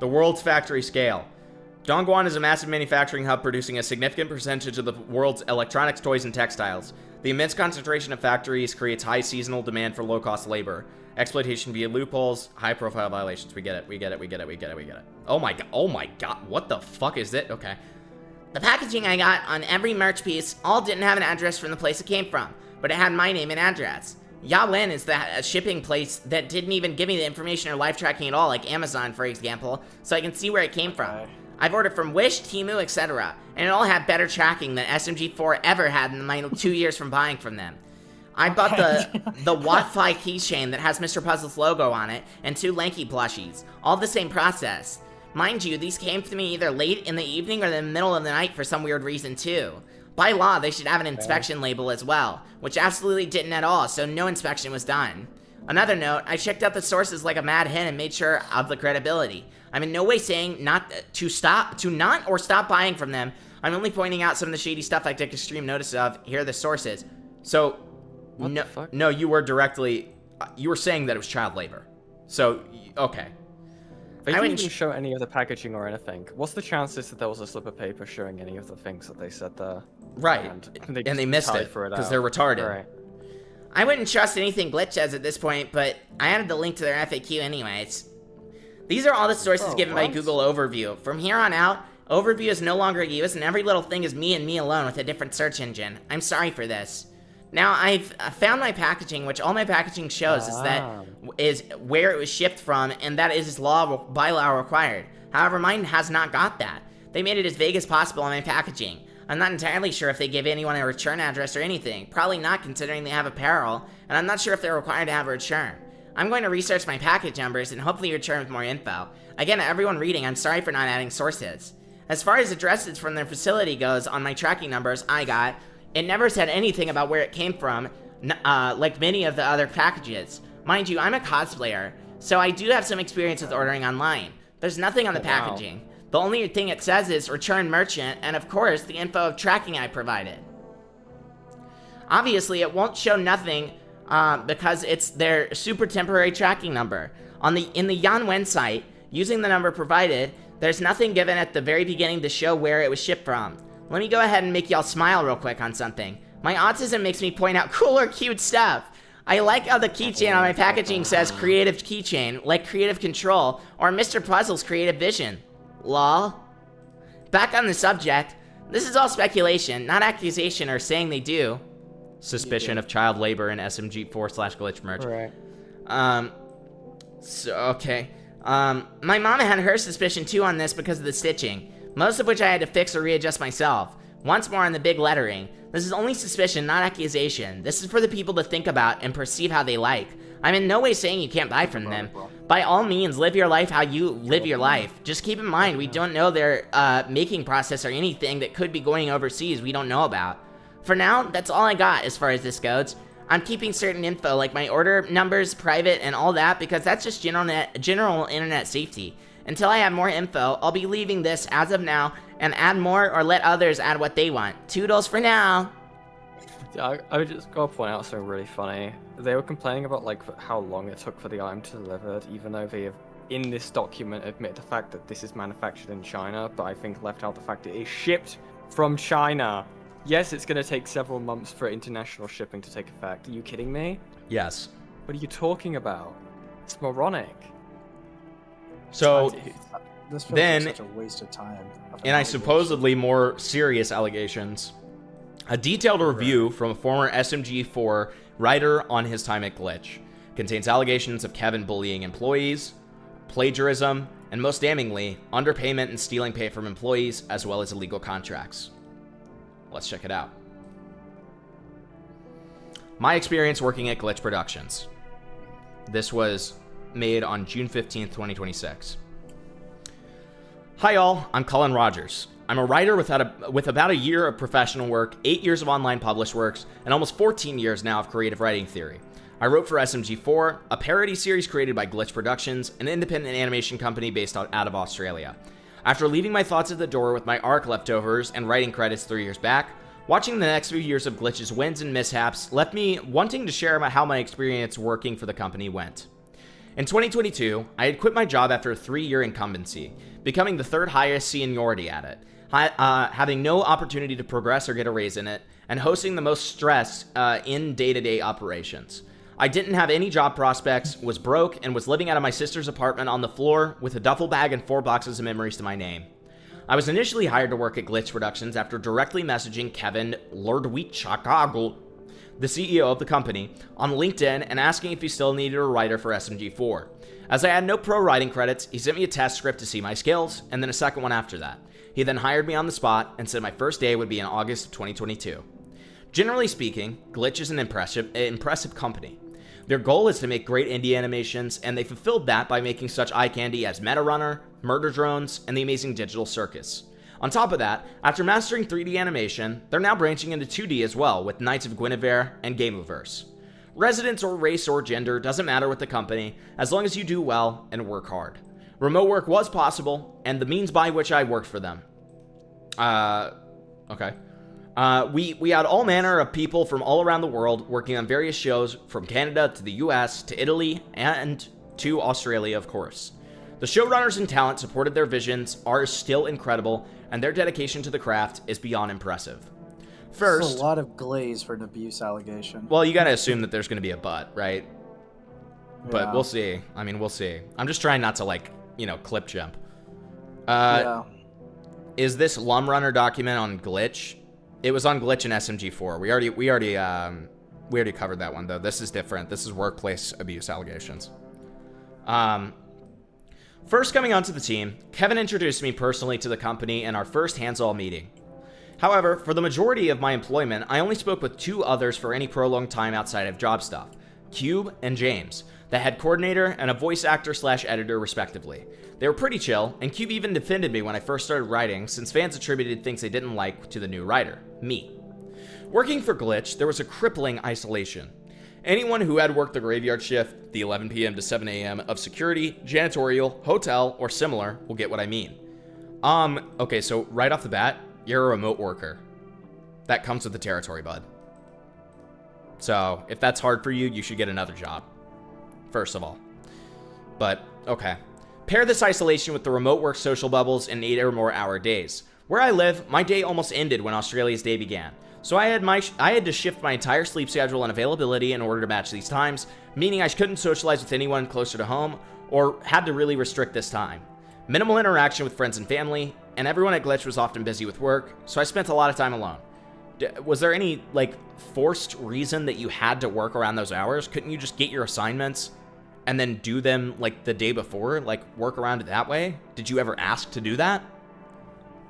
The world's factory scale. Dongguan is a massive manufacturing hub producing a significant percentage of the world's electronics, toys, and textiles. The immense concentration of factories creates high seasonal demand for low-cost labor. Exploitation via loopholes, high-profile violations. We get it. Oh my god, what the fuck is it? Okay. The packaging I got on every merch piece all didn't have an address from the place it came from, but it had my name and address. Yawen is the shipping place that didn't even give me the information or live tracking at all, like Amazon, for example, so I can see where it came from. I've ordered from Wish, Temu, etc., and it all had better tracking than SMG4 ever had in my 2 years from buying from them. I bought the Wi-Fi keychain that has Mr. Puzzle's logo on it, and 2 Lanky plushies, all the same process. Mind you, these came to me either late in the evening or the middle of the night for some weird reason too. By law, they should have an inspection label as well, which absolutely didn't at all, so no inspection was done. Another note, I checked out the sources like a mad hen and made sure of the credibility. I'm in no way saying not stop buying from them. I'm only pointing out some of the shady stuff I took extreme notice of. Here are the sources. So, no, you were saying that it was child labor. So, okay. They didn't even show any of the packaging or anything. What's the chances that there was a slip of paper showing any of the things that they said there? Right, and they missed it because they're retarded. Right. I wouldn't trust anything Glitch says at this point, but I added the link to their FAQ anyways. These are all the sources given by Google Overview. From here on out, Overview is no longer used, and every little thing is me and me alone with a different search engine. I'm sorry for this. Now, I've found my packaging, which all my packaging shows is where it was shipped from, and that is by law required. However, mine has not got that. They made it as vague as possible on my packaging. I'm not entirely sure if they give anyone a return address or anything. Probably not, considering they have apparel, and I'm not sure if they're required to have a return. I'm going to research my package numbers and hopefully return with more info. Again, everyone reading, I'm sorry for not adding sources. As far as addresses from their facility goes, on my tracking numbers I got, it never said anything about where it came from, like many of the other packages. Mind you, I'm a cosplayer, so I do have some experience with ordering online. There's nothing on the packaging. The only thing it says is return merchant, and of course, the info of tracking I provided. Obviously, it won't show nothing because it's their super temporary tracking number. In the Yanwen site, using the number provided, there's nothing given at the very beginning to show where it was shipped from. Let me go ahead and make y'all smile real quick on something. My autism makes me point out cool or cute stuff. I like how the keychain on my packaging says creative keychain, like creative control, or Mr. Puzzle's creative vision. Lol. Back on the subject, this is all speculation, not accusation or saying they do. Suspicion of child labor in SMG4/glitch merch. Right. Okay. My mom had her suspicion too on this because of the stitching, most of which I had to fix or readjust myself. Once more on the big lettering. This is only suspicion, not accusation. This is for the people to think about and perceive how they like. I'm in no way saying you can't buy from them. By all means, live your life how you live your life. Just keep in mind, we don't know their making process or anything that could be going overseas we don't know about. For now, that's all I got as far as this goes. I'm keeping certain info like my order numbers private and all that because that's just general internet safety. Until I have more info, I'll be leaving this as of now and add more or let others add what they want. Toodles for now. I would just gotta point out something really funny. They were complaining about like how long it took for the item to deliver, even though they have in this document admit the fact that this is manufactured in China, but I think left out the fact it is shipped from China. Yes, it's gonna take several months for international shipping to take effect. Are you kidding me? Yes. What are you talking about? It's moronic. So This feels then, like such a waste of time. and I supposedly more serious allegations. A detailed review from a former SMG4 writer on his time at Glitch contains allegations of Kevin bullying employees, plagiarism, and most damningly, underpayment and stealing pay from employees, as well as illegal contracts. Let's check it out. My experience working at Glitch Productions. This was made on June 15th, 2026. Hi all, I'm Cullen Rogers. I'm a writer with about a year of professional work, 8 years of online published works, and almost 14 years now of creative writing theory. I wrote for SMG4, a parody series created by Glitch Productions, an independent animation company based out of Australia. After leaving my thoughts at the door with my ARC leftovers and writing credits 3 years back, watching the next few years of Glitch's wins and mishaps left me wanting to share how my experience working for the company went. In 2022, I had quit my job after a 3-year incumbency, becoming the 3rd highest seniority at it, having no opportunity to progress or get a raise in it, and hosting the most stress in day-to-day operations. I didn't have any job prospects, was broke, and was living out of my sister's apartment on the floor with a duffel bag and 4 boxes of memories to my name. I was initially hired to work at Glitch Productions after directly messaging Kevin Lordwichakago, the CEO of the company, on LinkedIn and asking if he still needed a writer for SMG4. As I had no pro writing credits, he sent me a test script to see my skills, and then a second one after that. He then hired me on the spot and said my first day would be in August of 2022. Generally speaking, Glitch is an impressive company. Their goal is to make great indie animations, and they fulfilled that by making such eye candy as Meta Runner, Murder Drones, and the amazing Digital Circus. On top of that, after mastering 3D animation, they're now branching into 2D as well with Knights of Guinevere and Gameoverse. Residence or race or gender doesn't matter with the company, as long as you do well and work hard. Remote work was possible, and the means by which I worked for them. Okay. We had all manner of people from all around the world working on various shows, from Canada to the US to Italy and to Australia, of course. The showrunners and talent supported their visions, are still incredible, and their dedication to the craft is beyond impressive. First, it's a lot of glaze for an abuse allegation. well, you gotta assume that there's gonna be a but, right? But Yeah. we'll see. I mean, we'll see. I'm just trying not to, like, clip jump. Yeah. Is this Lum Runner document on Glitch? It was on Glitch and SMG4. We already covered that one though. This is different. This is workplace abuse allegations. First coming onto the team, Kevin introduced me personally to the company in our first hands-on meeting. However, for the majority of my employment, I only spoke with 2 others for any prolonged time outside of job stuff, Cube and James, the head coordinator and a voice actor/editor respectively. They were pretty chill, and Cube even defended me when I first started writing since fans attributed things they didn't like to the new writer, me. Working for Glitch, there was a crippling isolation. Anyone who had worked the graveyard shift, the 11 p.m. to 7 a.m. of security, janitorial, hotel, or similar will get what I mean. Okay, so right off the bat, you're a remote worker. That comes with the territory, bud. So, if that's hard for you, you should get another job. First of all. But, okay. Pair this isolation with the remote work social bubbles and 8 or more hour days. Where I live, my day almost ended when Australia's day began. So I had to shift my entire sleep schedule and availability in order to match these times, meaning I couldn't socialize with anyone closer to home, or had to really restrict this time. Minimal interaction with friends and family, and everyone at Glitch was often busy with work, so I spent a lot of time alone. Was there any, like, forced reason that you had to work around those hours? Couldn't you just get your assignments and then do them, like, the day before? Like, work around it that way? Did you ever ask to do that?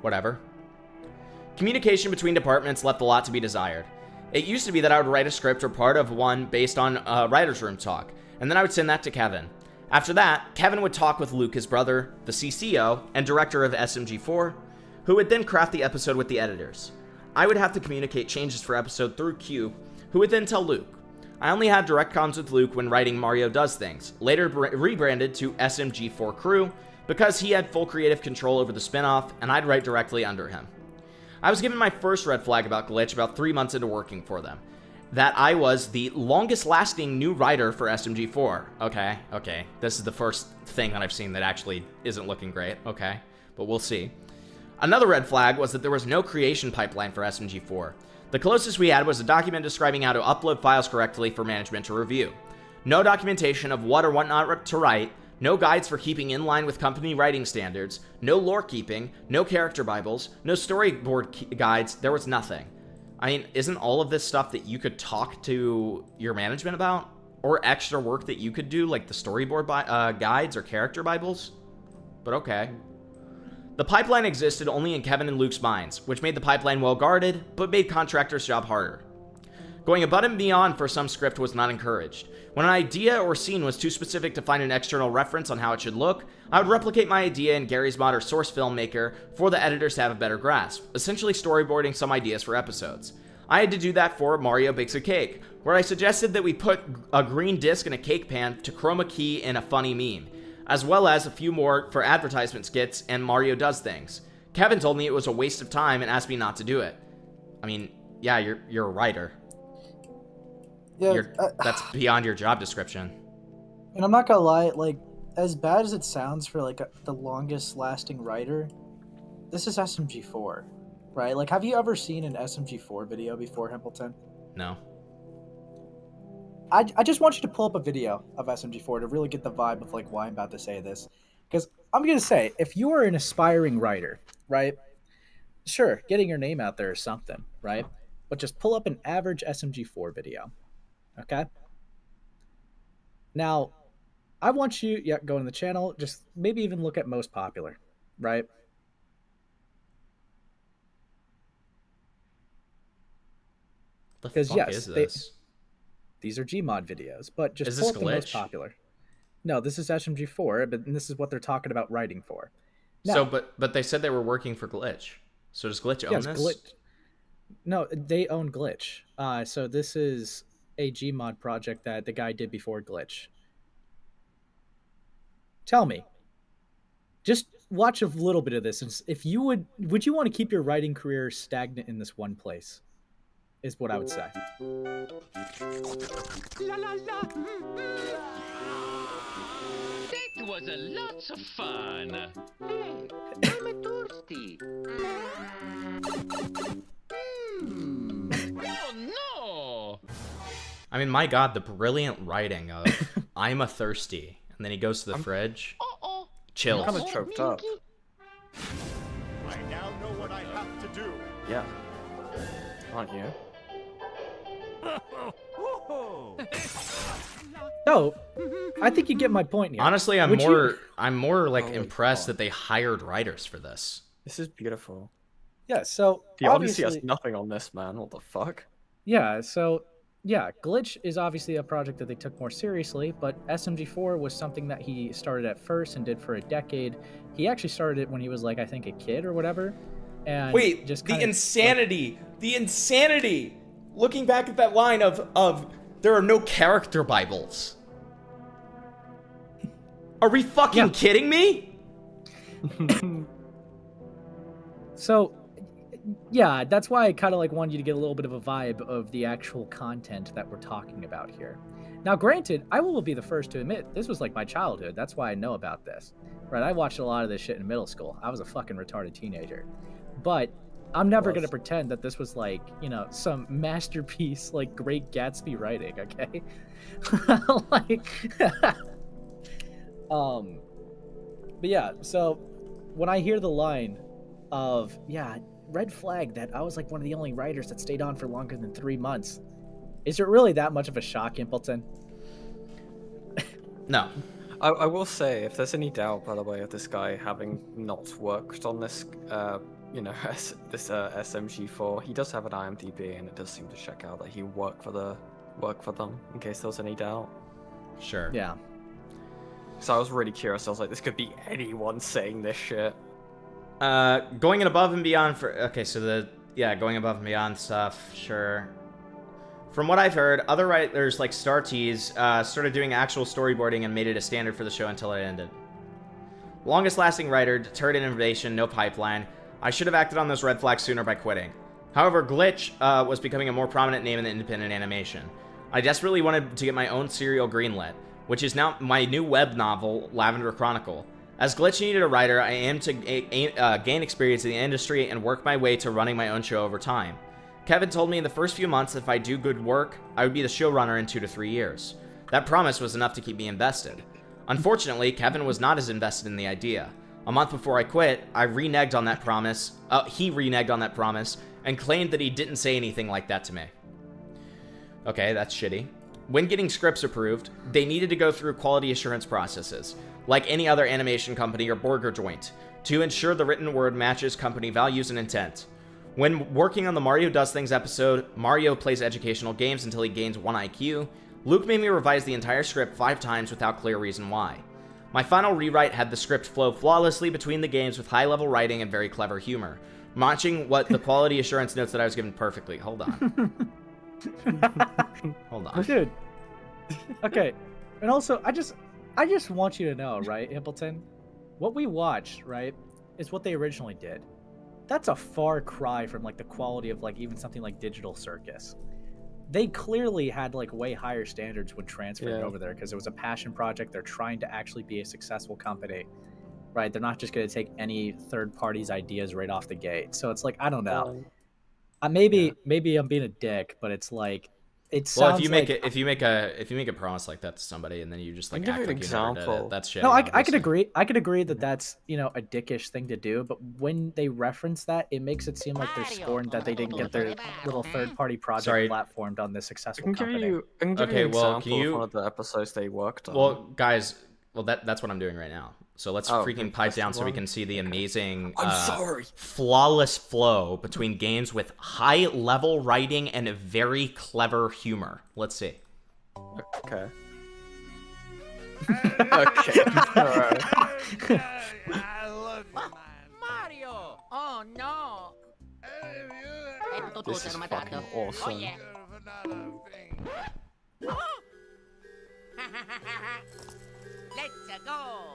Whatever. Communication between departments left a lot to be desired. It used to be that I would write a script or part of one based on writer's room talk, and then I would send that to Kevin. After that, Kevin would talk with Luke, his brother, the CCO, and director of SMG4, who would then craft the episode with the editors. I would have to communicate changes for episode through Q, who would then tell Luke. I only had direct comms with Luke when writing Mario Does Things, later rebranded to SMG4 Crew, because he had full creative control over the spinoff, and I'd write directly under him. I was given my first red flag about Glitch about 3 months into working for them. That I was the longest lasting new writer for SMG4. Okay. This is the first thing that I've seen that actually isn't looking great. Okay, but we'll see. Another red flag was that there was no creation pipeline for SMG4. The closest we had was a document describing how to upload files correctly for management to review. No documentation of what or what not to write, no guides for keeping in line with company writing standards, no lore keeping, no character bibles, no storyboard guides, there was nothing. I mean, isn't all of this stuff that you could talk to your management about? Or extra work that you could do, like the storyboard guides or character bibles? But okay. The pipeline existed only in Kevin and Luke's minds, which made the pipeline well guarded, but made contractors' job harder. Going above and beyond for some script was not encouraged. When an idea or scene was too specific to find an external reference on how it should look, I would replicate my idea in Gary's Mod or Source Filmmaker for the editors to have a better grasp, essentially storyboarding some ideas for episodes. I had to do that for Mario Bakes a Cake, where I suggested that we put a green disc in a cake pan to chroma key in a funny meme, as well as a few more for advertisement skits and Mario Does Things. Kevin told me it was a waste of time and asked me not to do it. I mean, yeah, you're a writer. Yeah, that's beyond your job description. And I'm not gonna lie, like, as bad as it sounds for, like, the longest lasting writer, this is SMG4, right? Like, have you ever seen an SMG4 video before, Himpleton? No. I just want you to pull up a video of SMG4 to really get the vibe of, like, why I'm about to say this. Because I'm gonna say, if you are an aspiring writer, right? Sure, getting your name out there is something, right? But just pull up an average SMG4 video. Okay. Now, I want you, go in the channel, just maybe even look at most popular, right? Because yes, these are Gmod videos, but just pull up the most popular. No, this is SMG4, but this is what they're talking about writing for. Now, so, but they said they were working for Glitch. So does Glitch own this? Glitch. No, they own Glitch. So this is a Gmod project that the guy did before Glitch. Tell me, just watch a little bit of this, and if you would you want to keep your writing career stagnant in this one place? Is what I would say. That was a lots of fun. Hey, I'm thirsty. Oh no! I mean, my God, the brilliant writing of "I'm a thirsty," and then he goes to the fridge. Chills. I'm kind of choked up. I now know what I have to do. Yeah. Aren't you? No, I think you get my point here. Honestly, I'm more like impressed that they hired writers for this. This is beautiful. Yeah, so the Odyssey has nothing on this, man. What the fuck? Yeah, so yeah, Glitch is obviously a project that they took more seriously, but SMG4 was something that he started at first and did for a decade. He actually started it when he was like, I think, a kid or whatever. And wait, just the insanity! The insanity! Looking back at that line of there are no character bibles. Are we fucking kidding me? So, yeah, that's why I kind of like wanted you to get a little bit of a vibe of the actual content that we're talking about here. Now, granted, I will be the first to admit this was like my childhood. That's why I know about this, right? I watched a lot of this shit in middle school. I was a fucking retarded teenager, but I'm never gonna pretend that this was like, you know, some masterpiece like Great Gatsby writing. Okay, like, but yeah. So when I hear the line of red flag that I was like one of the only writers that stayed on for longer than 3 months. Is it really that much of a shock, Impleton? No. I will say, if there's any doubt, by the way, of this guy having not worked on this, this SMG4, he does have an IMDb, and it does seem to check out that he worked for them. In case there was any doubt. Sure. Yeah. So I was really curious. I was like, this could be anyone saying this shit. Going above and beyond going above and beyond stuff, sure. From what I've heard, other writers like StarTease started doing actual storyboarding and made it a standard for the show until it ended. Longest lasting writer, deterred in innovation, no pipeline. I should have acted on those red flags sooner by quitting. However, Glitch was becoming a more prominent name in the independent animation. I desperately wanted to get my own serial greenlit, which is now my new web novel, Lavender Chronicle. As Glitch needed a writer, I aim to gain experience in the industry and work my way to running my own show over time. Kevin told me in the first few months if I do good work, I would be the showrunner in 2 to 3 years. That promise was enough to keep me invested. Unfortunately, Kevin was not as invested in the idea. A month before I quit, I reneged on that promise. He reneged on that promise and claimed that he didn't say anything like that to me. Okay, that's shitty. When getting scripts approved, they needed to go through quality assurance processes, like any other animation company or burger joint, to ensure the written word matches company values and intent. When working on the Mario Does Things episode, Mario plays educational games until he gains 1 IQ, Luke made me revise the entire script 5 times without clear reason why. My final rewrite had the script flow flawlessly between the games with high-level writing and very clever humor, matching what the quality assurance notes that I was given perfectly. Hold on. Hold on. Dude. Okay. And also, I just want you to know, right, Impleton? What we watched, right, is what they originally did. That's a far cry from like the quality of like even something like Digital Circus. They clearly had like way higher standards when transferring over there because it was a passion project. They're trying to actually be a successful company, right? They're not just going to take any third party's ideas right off the gate. So it's like, I don't know. Maybe I'm being a dick, but it's like it sounds well, if you make a promise like that to somebody and then you just like act like you never did it, that's shit. No, I could agree. I could agree that that's, you know, a dickish thing to do. But when they reference that, it makes it seem like they're scorned that they didn't get their little third-party project platformed on this successful company. I can give you an example of one of the episodes they worked on. Well, guys, that's what I'm doing right now. So let's freaking pipe down so we can see the amazing, flawless flow between games with high-level writing and very clever humor. Let's see. Okay. Okay. All right. Mario! Oh no! This is fucking awesome. Let's go!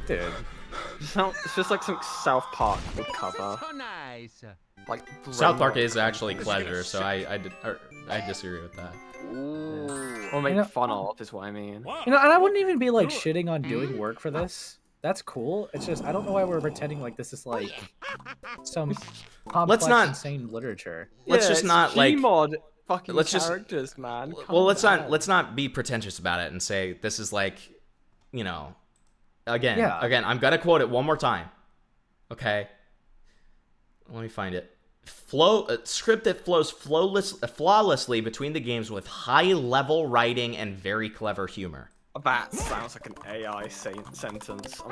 Dude. It's just like some South Park would cover. So nice. Like South Park is actually pleasure, so I disagree with that. Or make fun of is what I mean. You know, and I wouldn't even be like shitting on doing work for this. That's cool. It's just I don't know why we're pretending like this is like some complex, insane literature. Let's just not like Gmod fucking characters, man. Well, let's not be pretentious about it and say this is like, you know, again, I'm gonna quote it one more time. Okay. Let me find it. Script that flows flawlessly between the games with high-level writing and very clever humor. That sounds like an AI sentence, I'm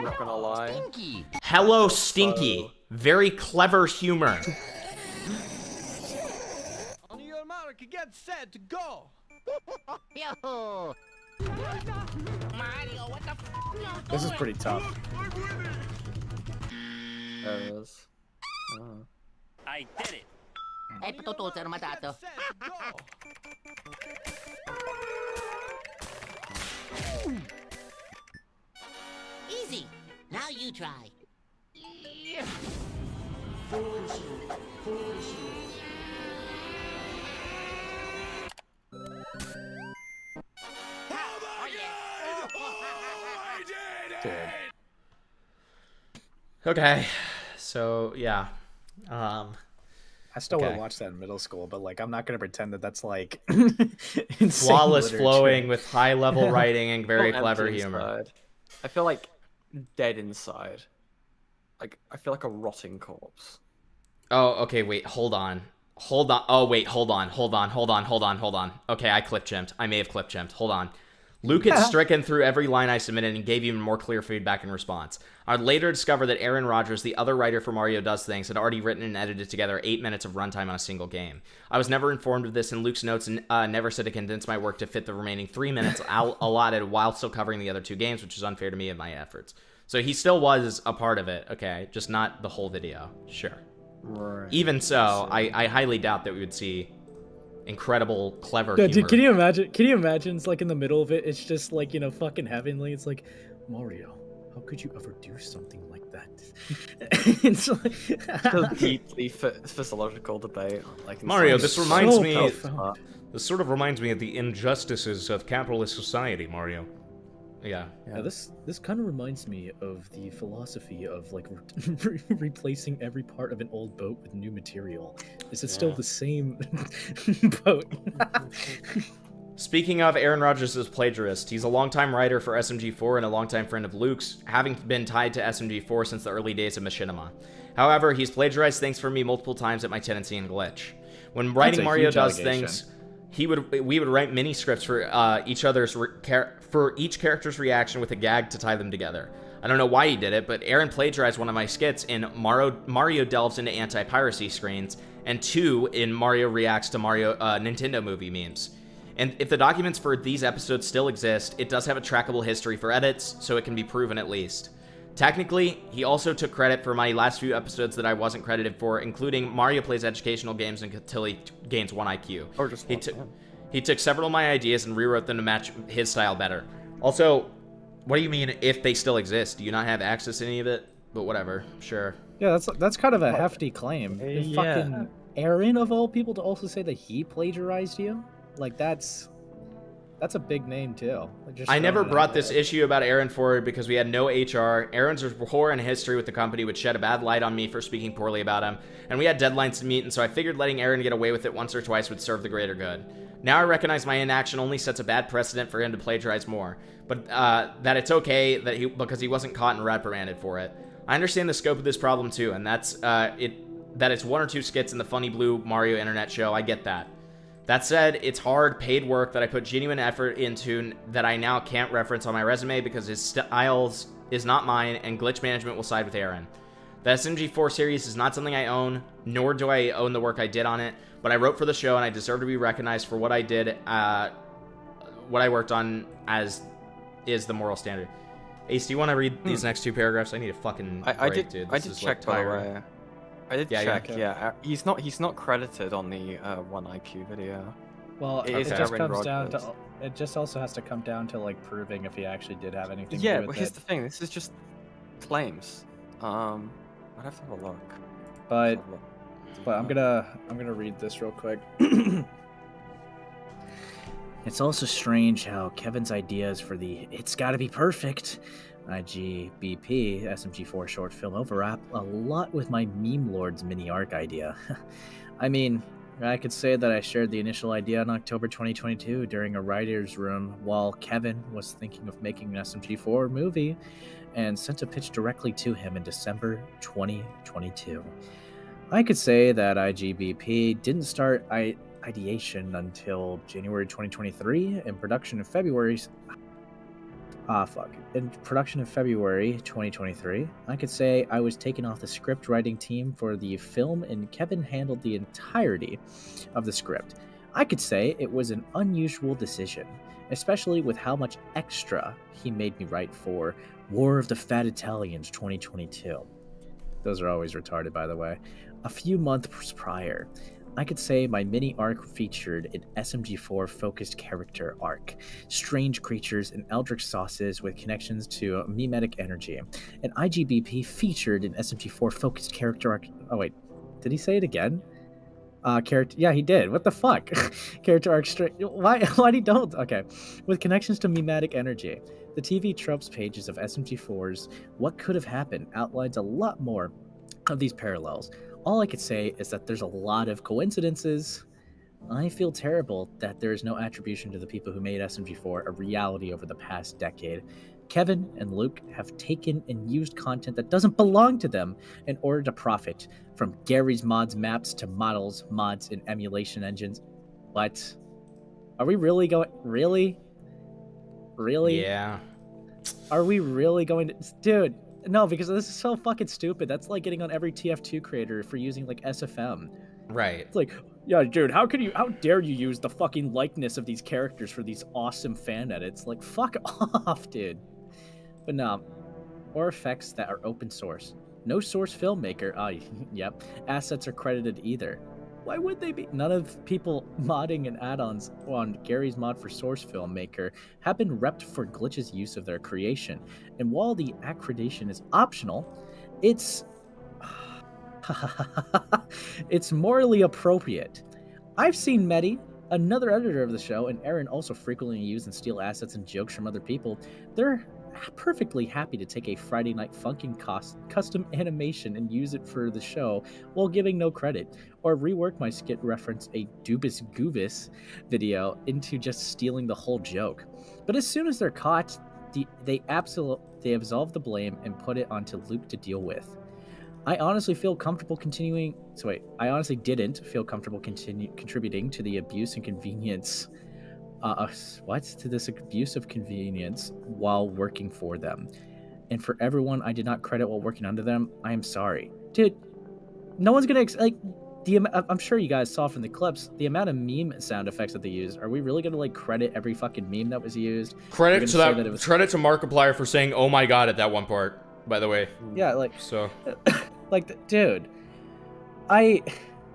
not gonna lie. Stinky. Hello, Stinky. Very clever humor. On your mark, get set, go! Yo! Mario, what the f*** This is pretty tough. I did it! È tutto armatato. Easy! Now you try. Okay, so yeah, I still would okay. have watched that in middle school, but like I'm not gonna pretend that that's like Flawless flowing with high level writing and very Feel clever empty humor. inside. I feel like dead inside. Like I feel like a rotting corpse. Oh, okay, wait, hold on. Oh, wait, hold on. Okay, I clip jumped. I may have clip jumped. Hold on. Luke had stricken through every line I submitted and gave even more clear feedback in response. I would later discover that Aaron Rodgers, the other writer for Mario Does Things, had already written and edited together 8 minutes of runtime on a single game. I was never informed of this, and Luke's notes never said to condense my work to fit the remaining 3 minutes allotted while still covering the other 2 games, which is unfair to me and my efforts. So he still was a part of it, okay, just not the whole video. Sure. Right. Even so, I highly doubt that we would see incredible, clever humor. Dude, can you imagine? Can you imagine? It's like in the middle of it, it's just like, you know, fucking heavenly. It's like, Mario, how could you ever do something like that? It's like so deeply physiological debate. Like Mario, this reminds so me. profound. This sort of reminds me of the injustices of capitalist society, Mario. Yeah. Yeah, this kind of reminds me of the philosophy of like replacing every part of an old boat with new material. Is it still the same boat? Speaking of, Aaron Rodgers is a plagiarist. He's a longtime writer for SMG4 and a longtime friend of Luke's, having been tied to SMG4 since the early days of Machinima. However, he's plagiarized things for me multiple times at my tendency and glitch. When writing Mario Does Things, we would write mini scripts for each character's reaction with a gag to tie them together. I don't know why he did it, but Aaron plagiarized one of my skits in Mario delves into anti-piracy screens, and 2 in Mario reacts to Mario Nintendo movie memes. And if the documents for these episodes still exist, it does have a trackable history for edits, so it can be proven at least. Technically, he also took credit for my last few episodes that I wasn't credited for, including Mario plays educational games until he gains 1 IQ. Or just he took several of my ideas and rewrote them to match his style better. Also, what do you mean if they still exist? Do you not have access to any of it? But whatever, sure. Yeah, that's kind of a hefty claim. Fucking Aaron of all people to also say that he plagiarized you? Like that's a big name too. I never brought this issue about Aaron forward because we had no HR. Aaron's rapport and history with the company would shed a bad light on me for speaking poorly about him, and we had deadlines to meet, and so I figured letting Aaron get away with it once or twice would serve the greater good. Now I recognize my inaction only sets a bad precedent for him to plagiarize more, but that it's okay because he wasn't caught and reprimanded for it. I understand the scope of this problem too, and that it's 1 or 2 skits in the Funny Blue Mario internet show. I get that. That said, it's hard, paid work that I put genuine effort into that I now can't reference on my resume because his styles is not mine, and glitch management will side with Aaron. The SMG4 series is not something I own, nor do I own the work I did on it, but I wrote for the show and I deserve to be recognized for what I did, what I worked on as is the moral standard. Ace, do you want to read these next 2 paragraphs? I need a fucking break, dude. I did check, by the way. I did check, yeah. He's not credited on the 1 IQ video. Well, it just comes down to. It just also has to come down to like proving if he actually did have anything. Yeah, to do but with here's it. the thing. This is just claims. I'd have to have a look. But I'm gonna read this real quick. It's also strange how Kevin's ideas for the "It's Gotta Be Perfect" IGBP SMG4 short film overlap a lot with my Meme Lords mini arc idea. I mean, I could say that I shared the initial idea in October 2022 during a writer's room while Kevin was thinking of making an SMG4 movie, and sent a pitch directly to him in December 2022. I could say that IGBP didn't start ideation until January 2023, and production in February. In production in February 2023, I could say I was taken off the script writing team for the film, and Kevin handled the entirety of the script. I could say it was an unusual decision, especially with how much extra he made me write for War of the Fat Italians 2022. Those are always retarded, by the way. A few months prior. I could say my mini arc featured an SMG4 focused character arc, strange creatures and eldritch sauces with connections to mimetic energy. An IGBP featured an SMG4 focused character arc. Oh wait, did he say it again? Character. Yeah, he did. What the fuck? Character arc. Why? Why he don't? Okay, with connections to mimetic energy. The TV tropes pages of SMG4's What Could Have Happened outlines a lot more of these parallels. All I could say is that there's a lot of coincidences. I feel terrible that there is no attribution to the people who made SMG4 a reality over the past decade. Kevin and Luke have taken and used content that doesn't belong to them in order to profit, from Gary's mods maps to models, mods, and emulation engines. What? Are we really going... Really? Really? Yeah. Are we really going to... Dude, no, because this is so fucking stupid. That's like getting on every TF2 creator for using, like, SFM. Right. It's like, yeah, dude, how dare you use the fucking likeness of these characters for these awesome fan edits? Like, fuck off, dude. But no, or effects that are open source. No source filmmaker, yep, assets are credited either. Why would they be? None of people modding and add-ons on Gary's mod for Source Filmmaker have been repped for Glitch's use of their creation. And while the accreditation is optional, it's it's morally appropriate. I've seen Mehdi, another editor of the show, and Aaron also frequently use and steal assets and jokes from other people. They're perfectly happy to take a Friday Night Funkin' custom animation and use it for the show while giving no credit, or rework my skit reference a Dubis Goovis video into just stealing the whole joke. But as soon as they're caught, they absolve the blame and put it onto Luke to deal with. I honestly feel comfortable continuing... So wait, I honestly didn't feel comfortable contributing to the abuse and convenience... to this abuse of convenience while working for them. And for everyone I did not credit while working under them, I am sorry. Dude, no one's gonna... I'm sure you guys saw from the clips, the amount of meme sound effects that they used. Are we really gonna, like, credit every fucking meme that was used? Credit to that credit to Markiplier for saying, oh my god, at that one part, by the way. Yeah, like... So... like, dude,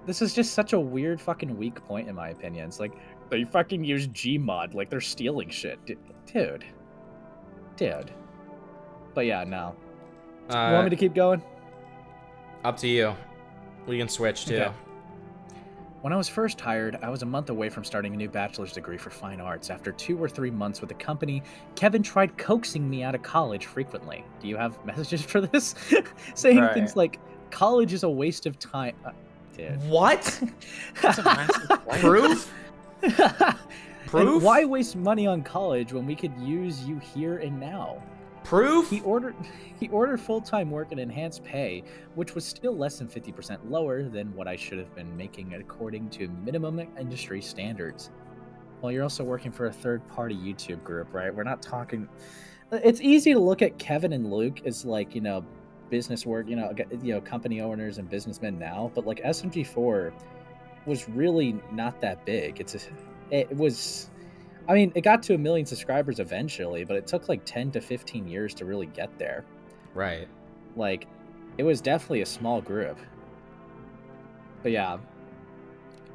this is just such a weird fucking weak point in my opinion. It's like, they fucking use Gmod like they're stealing shit. Dude. But yeah, no. You want me to keep going? Up to you. We can switch too. Okay. When I was first hired, I was a month away from starting a new bachelor's degree for fine arts. After 2 or 3 months with the company, Kevin tried coaxing me out of college frequently. Do you have messages for this? Saying things like, college is a waste of time. Dude. What? That's a massive Proof? Proof? And why waste money on college when we could use you here and now? Proof? He ordered full-time work and enhanced pay, which was still less than 50% lower than what I should have been making according to minimum industry standards. Well, you're also working for a third-party YouTube group, right? We're not talking... It's easy to look at Kevin and Luke as, like, business work, company owners and businessmen now, but, like, SMG4 was really not that big. It got to 1 million subscribers eventually, but it took like 10 to 15 years to really get there. Right. Like, it was definitely a small group. But yeah,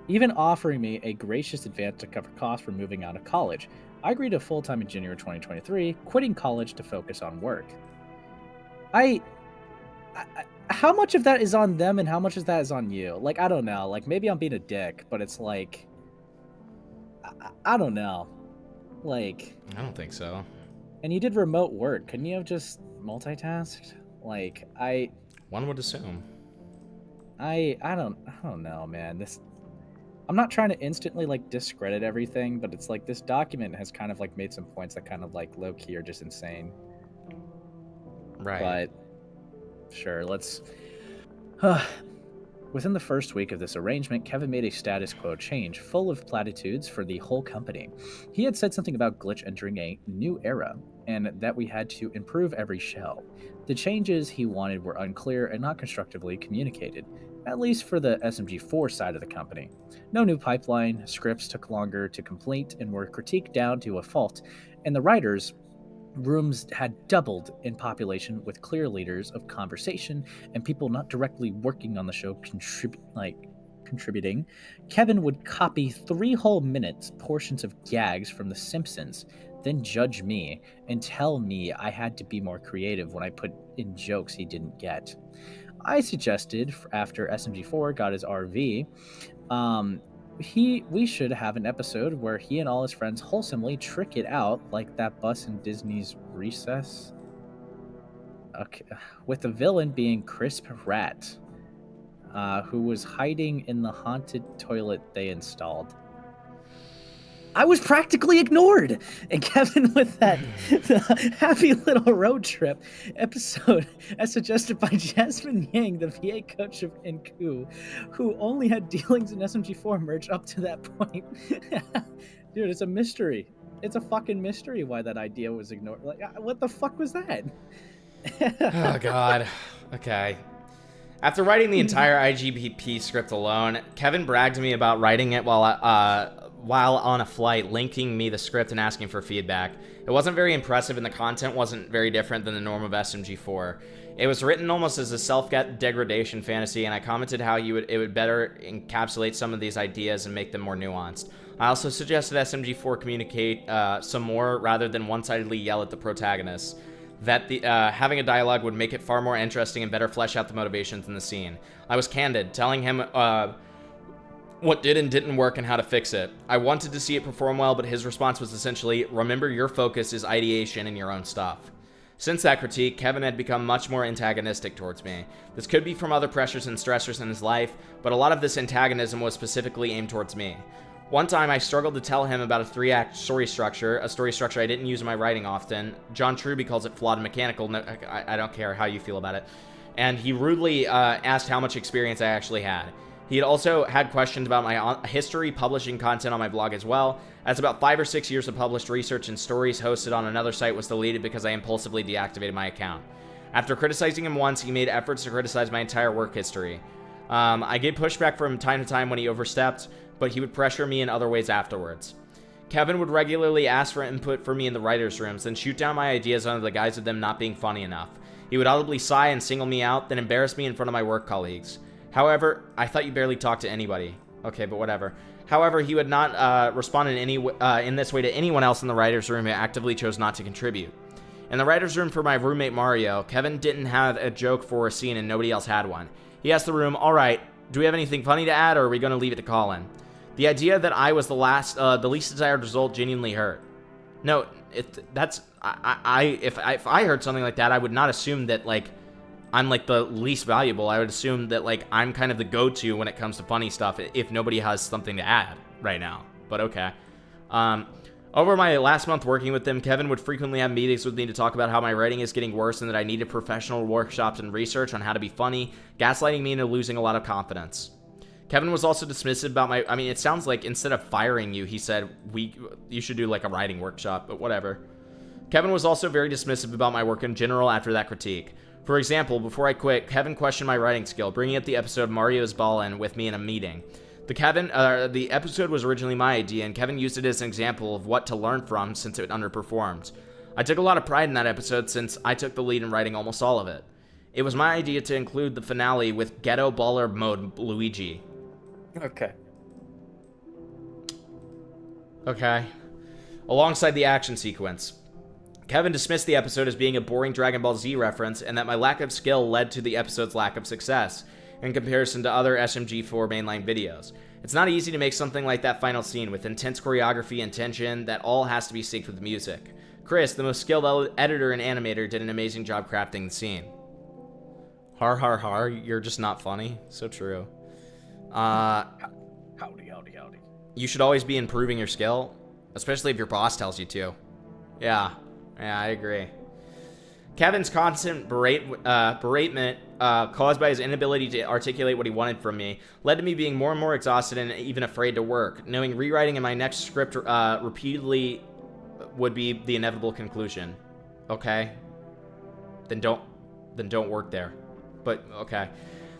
even offering me a gracious advance to cover costs for moving out of college. I agreed to full-time in January 2023, quitting college to focus on work. How much of that is on them and how much of that is on you? Like, I don't know. Like, maybe I'm being a dick, but it's like... I don't know. Like... I don't think so. And you did remote work. Couldn't you have just multitasked? Like, One would assume. I don't know, man. I'm not trying to instantly, like, discredit everything, but it's like this document has kind of, like, made some points that kind of, like, low-key are just insane. Right. But, sure, let's... Within the first week of this arrangement, Kevin made a status quo change, full of platitudes for the whole company. He had said something about Glitch entering a new era, and that we had to improve every shell. The changes he wanted were unclear and not constructively communicated, at least for the SMG4 side of the company. No new pipeline, scripts took longer to complete and were critiqued down to a fault, and the writers' rooms had doubled in population with clear leaders of conversation and people not directly working on the show contributing, Kevin would copy 3 whole minutes portions of gags from The Simpsons, then judge me and tell me I had to be more creative when I put in jokes he didn't get. I suggested, after SMG4 got his RV, we should have an episode where he and all his friends wholesomely trick it out like that bus in Disney's Recess. Okay, with the villain being Chris Pratt, who was hiding in the haunted toilet they installed. I was practically ignored. And Kevin with that happy little road trip episode, as suggested by Jasmine Yang, the VA coach of NQ, who only had dealings in SMG4 merch up to that point. Dude, it's a mystery. It's a fucking mystery why that idea was ignored. Like, what the fuck was that? Oh, God. Okay. After writing the entire IGPP script alone, Kevin bragged to me about writing it while on a flight, linking me the script and asking for feedback. It wasn't very impressive, and the content wasn't very different than the norm of SMG4. It was written almost as a self-degradation fantasy, and I commented how it would better encapsulate some of these ideas and make them more nuanced. I also suggested SMG4 communicate some more rather than one-sidedly yell at the protagonists. That having a dialogue would make it far more interesting and better flesh out the motivations in the scene. I was candid, telling him what did and didn't work and how to fix it. I wanted to see it perform well, but his response was essentially, remember your focus is ideation and your own stuff. Since that critique, Kevin had become much more antagonistic towards me. This could be from other pressures and stressors in his life, but a lot of this antagonism was specifically aimed towards me. One time, I struggled to tell him about a 3-act story structure, a story structure I didn't use in my writing often. John Truby calls it flawed and mechanical. No, I don't care how you feel about it. And he rudely asked how much experience I actually had. He had also had questions about my history publishing content on my blog as well, as about 5 or 6 years of published research and stories hosted on another site was deleted because I impulsively deactivated my account. After criticizing him once, he made efforts to criticize my entire work history. I gave pushback from time to time when he overstepped, but he would pressure me in other ways afterwards. Kevin would regularly ask for input for me in the writers' rooms, then shoot down my ideas under the guise of them not being funny enough. He would audibly sigh and single me out, then embarrass me in front of my work colleagues. However, I thought you barely talked to anybody. Okay, but whatever. However, he would not respond in this way to anyone else in the writers' room who actively chose not to contribute. In the writers' room for my roommate Mario, Kevin didn't have a joke for a scene and nobody else had one. He asked the room, alright, do we have anything funny to add or are we going to leave it to Colin? The idea that I was the least desired result genuinely hurt. No, if I heard something like that, I would not assume that, like, I'm, like, the least valuable. I would assume that, like, I'm kind of the go-to when it comes to funny stuff if nobody has something to add right now. But okay. Over my last month working with them, Kevin would frequently have meetings with me to talk about how my writing is getting worse and that I needed professional workshops and research on how to be funny, gaslighting me into losing a lot of confidence. Kevin was also dismissive about my... I mean, it sounds like instead of firing you, he said, you should do, like, a writing workshop, but whatever. Kevin was also very dismissive about my work in general after that critique. For example, before I quit, Kevin questioned my writing skill, bringing up the episode Mario's Ballin' with me in a meeting. The episode was originally my idea, and Kevin used it as an example of what to learn from since it underperformed. I took a lot of pride in that episode since I took the lead in writing almost all of it. It was my idea to include the finale with Ghetto Baller Mode Luigi. Okay. Alongside the action sequence. Kevin dismissed the episode as being a boring Dragon Ball Z reference and that my lack of skill led to the episode's lack of success in comparison to other SMG4 mainline videos. It's not easy to make something like that final scene with intense choreography and tension that all has to be synced with the music. Chris, the most skilled editor and animator, did an amazing job crafting the scene. Har har har, you're just not funny. So true. Howdy. You should always be improving your skill, especially if your boss tells you to. Yeah, I agree. Kevin's constant beratement caused by his inability to articulate what he wanted from me led to me being more and more exhausted and even afraid to work, knowing rewriting in my next script repeatedly would be the inevitable conclusion. Okay? Then don't work there. But, okay.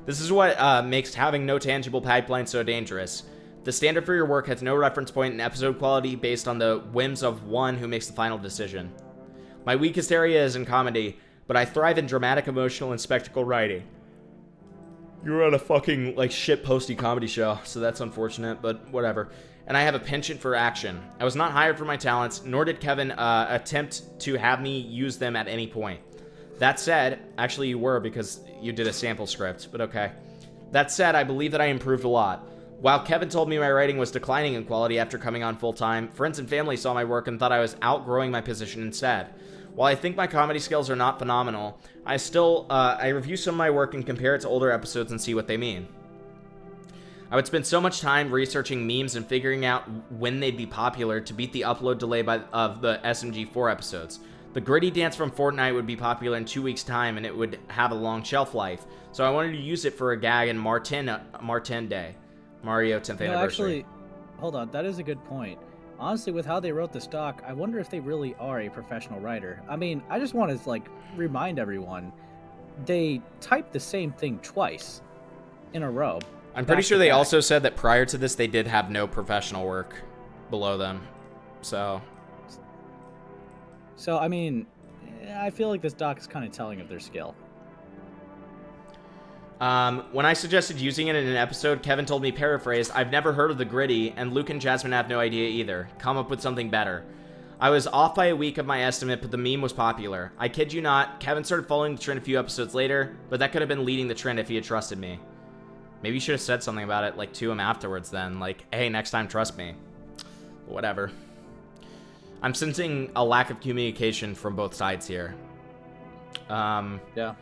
This is what makes having no tangible pipeline so dangerous. The standard for your work has no reference point in episode quality based on the whims of one who makes the final decision. My weakest area is in comedy, but I thrive in dramatic, emotional, and spectacle writing. You were on a fucking, like, shit posty comedy show, so that's unfortunate, but whatever. And I have a penchant for action. I was not hired for my talents, nor did Kevin attempt to have me use them at any point. That said, actually you were because you did a sample script, but okay. That said, I believe that I improved a lot. While Kevin told me my writing was declining in quality after coming on full-time, friends and family saw my work and thought I was outgrowing my position instead. While I think my comedy skills are not phenomenal, I review some of my work and compare it to older episodes and see what they mean. I would spend so much time researching memes and figuring out when they'd be popular to beat the upload delay of the SMG4 episodes. The gritty dance from Fortnite would be popular in 2 weeks' time and it would have a long shelf life, so I wanted to use it for a gag in Martin Day. Mario 10th anniversary. Actually, hold on, that is a good point. Honestly, with how they wrote the stock, I wonder if they really are a professional writer. I mean, I just want to, like, remind everyone, they typed the same thing twice in a row. I'm pretty sure they also said that prior to this, they did have no professional work below them. So, I mean, I feel like this doc is kind of telling of their skill. When I suggested using it in an episode, Kevin told me, paraphrased, "I've never heard of the gritty, and Luke and Jasmine have no idea either. Come up with something better." I was off by a week of my estimate, but the meme was popular. I kid you not, Kevin started following the trend a few episodes later, but that could have been leading the trend if he had trusted me. Maybe you should have said something about it, like, to him afterwards then, like, hey, next time trust me. Whatever. I'm sensing a lack of communication from both sides here. Yeah.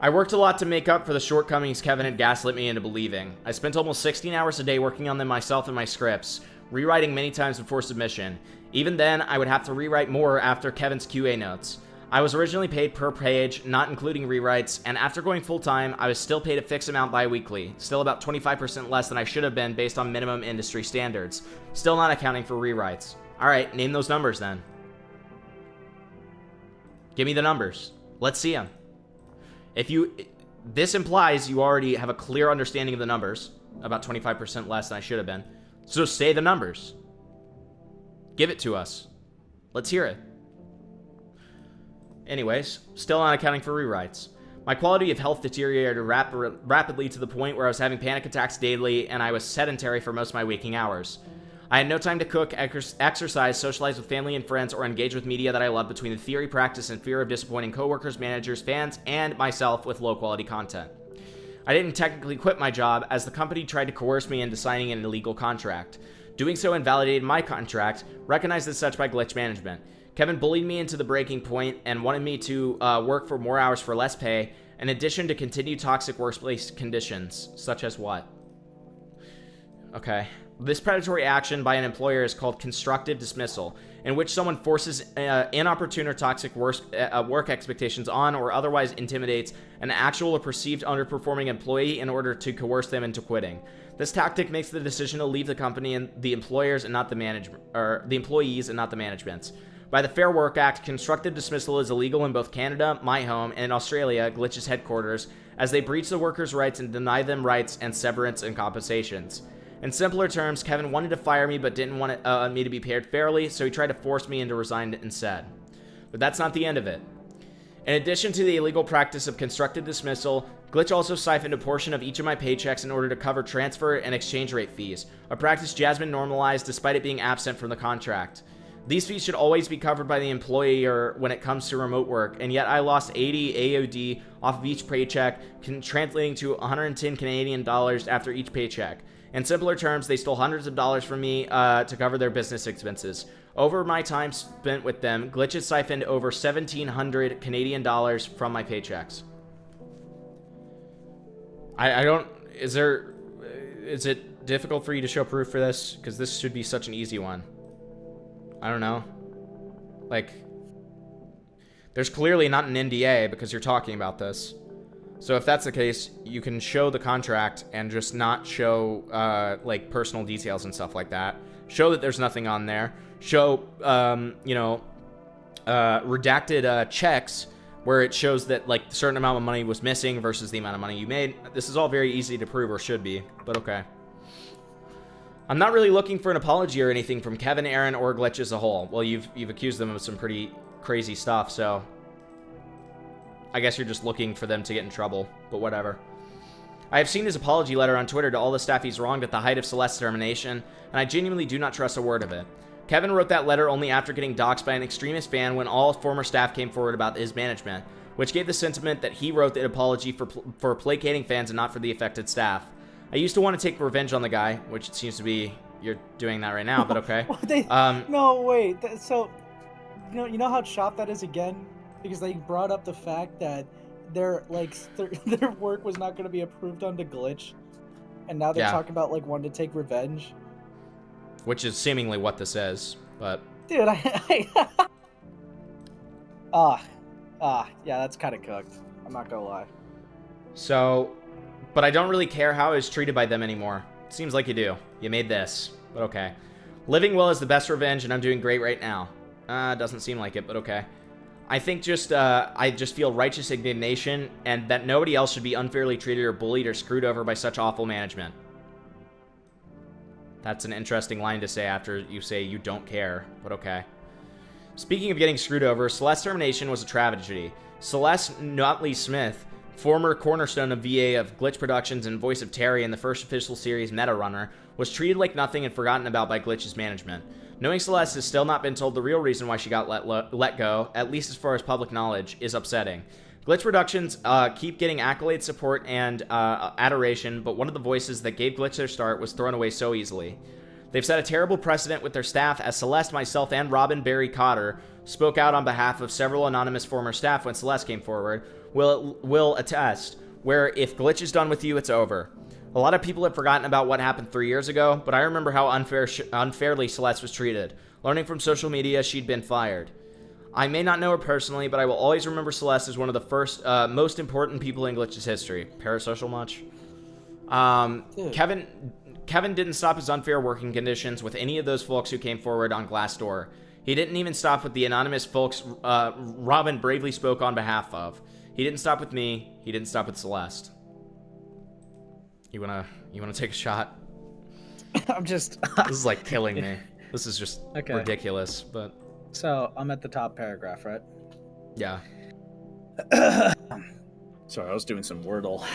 I worked a lot to make up for the shortcomings Kevin had gaslit me into believing. I spent almost 16 hours a day working on them myself and my scripts, rewriting many times before submission. Even then, I would have to rewrite more after Kevin's QA notes. I was originally paid per page, not including rewrites, and after going full-time, I was still paid a fixed amount bi-weekly, still about 25% less than I should have been based on minimum industry standards, still not accounting for rewrites. Alright, name those numbers then. Give me the numbers. Let's see them. This implies you already have a clear understanding of the numbers, about 25% less than I should have been. So say the numbers. Give it to us. Let's hear it. Anyways, still not accounting for rewrites. My quality of health deteriorated rapidly to the point where I was having panic attacks daily and I was sedentary for most of my waking hours. I had no time to cook, exercise, socialize with family and friends, or engage with media that I love between the theory, practice, and fear of disappointing coworkers, managers, fans, and myself with low-quality content. I didn't technically quit my job, as the company tried to coerce me into signing an illegal contract. Doing so invalidated my contract, recognized as such by Glitch Management. Kevin bullied me into the breaking point and wanted me to work for more hours for less pay, in addition to continued toxic workplace conditions, such as what? Okay. This predatory action by an employer is called constructive dismissal, in which someone forces inopportune or toxic work expectations on or otherwise intimidates an actual or perceived underperforming employee in order to coerce them into quitting. This tactic makes the decision to leave the company and the employers and not the management, or the employees and not the managements. By the Fair Work Act, constructive dismissal is illegal in both Canada, my home, and in Australia, Glitch's headquarters, as they breach the workers' rights and deny them rights and severance and compensations. In simpler terms, Kevin wanted to fire me but didn't want me to be paid fairly, so he tried to force me into resign instead. But that's not the end of it. In addition to the illegal practice of constructive dismissal, Glitch also siphoned a portion of each of my paychecks in order to cover transfer and exchange rate fees, a practice Jasmine normalized despite it being absent from the contract. These fees should always be covered by the employer when it comes to remote work, and yet I lost 80 AOD off of each paycheck, translating to 110 Canadian dollars after each paycheck. In simpler terms, they stole hundreds of dollars from me to cover their business expenses. Over my time spent with them, Glitch has siphoned over 1,700 Canadian dollars from my paychecks. Is it difficult for you to show proof for this? Because this should be such an easy one. I don't know. Like, there's clearly not an NDA because you're talking about this. So if that's the case, you can show the contract and just not show, like, personal details and stuff like that. Show that there's nothing on there. Show, redacted checks where it shows that, like, a certain amount of money was missing versus the amount of money you made. This is all very easy to prove, or should be, but okay. I'm not really looking for an apology or anything from Kevin, Aaron, or Glitch as a whole. Well, you've accused them of some pretty crazy stuff, so I guess you're just looking for them to get in trouble, but whatever. I have seen his apology letter on Twitter to all the staff he's wronged at the height of Celeste's termination, and I genuinely do not trust a word of it. Kevin wrote that letter only after getting doxxed by an extremist fan when all former staff came forward about his management, which gave the sentiment that he wrote the apology for placating fans and not for the affected staff. I used to want to take revenge on the guy, which it seems to be you're doing that right now, but okay. No, wait. So, you know how chopped that is again? Because they brought up the fact that their work was not going to be approved onto Glitch, and now they're talking about like wanting to take revenge. Which is seemingly what this is, but dude, yeah, that's kind of cooked. I'm not gonna lie. So, but I don't really care how I was treated by them anymore. Seems like you do. You made this, but okay. Living well is the best revenge, and I'm doing great right now. Doesn't seem like it, but okay. I think I just feel righteous indignation, and that nobody else should be unfairly treated or bullied or screwed over by such awful management. That's an interesting line to say after you say you don't care, but okay. Speaking of getting screwed over, Celeste's termination was a tragedy. Celeste Notley Smith, former cornerstone of VA of Glitch Productions and voice of Terry in the first official series Meta Runner, was treated like nothing and forgotten about by Glitch's management. Knowing Celeste has still not been told the real reason why she got let go, at least as far as public knowledge, is upsetting. Glitch Productions keep getting accolades, support, and adoration, but one of the voices that gave Glitch their start was thrown away so easily. They've set a terrible precedent with their staff, as Celeste, myself, and Robin Barry Cotter spoke out on behalf of several anonymous former staff when Celeste came forward, will attest, where if Glitch is done with you, it's over. A lot of people have forgotten about what happened 3 years ago, but I remember how unfairly Celeste was treated. Learning from social media, she'd been fired. I may not know her personally, but I will always remember Celeste as one of the first, most important people in Glitch's history. Parasocial much? Kevin didn't stop his unfair working conditions with any of those folks who came forward on Glassdoor. He didn't even stop with the anonymous folks Robin bravely spoke on behalf of. He didn't stop with me. He didn't stop with Celeste. You wanna take a shot? I'm just... This is like killing me. This is just ridiculous, but... So, I'm at the top paragraph, right? Yeah. Sorry, I was doing some Wordle.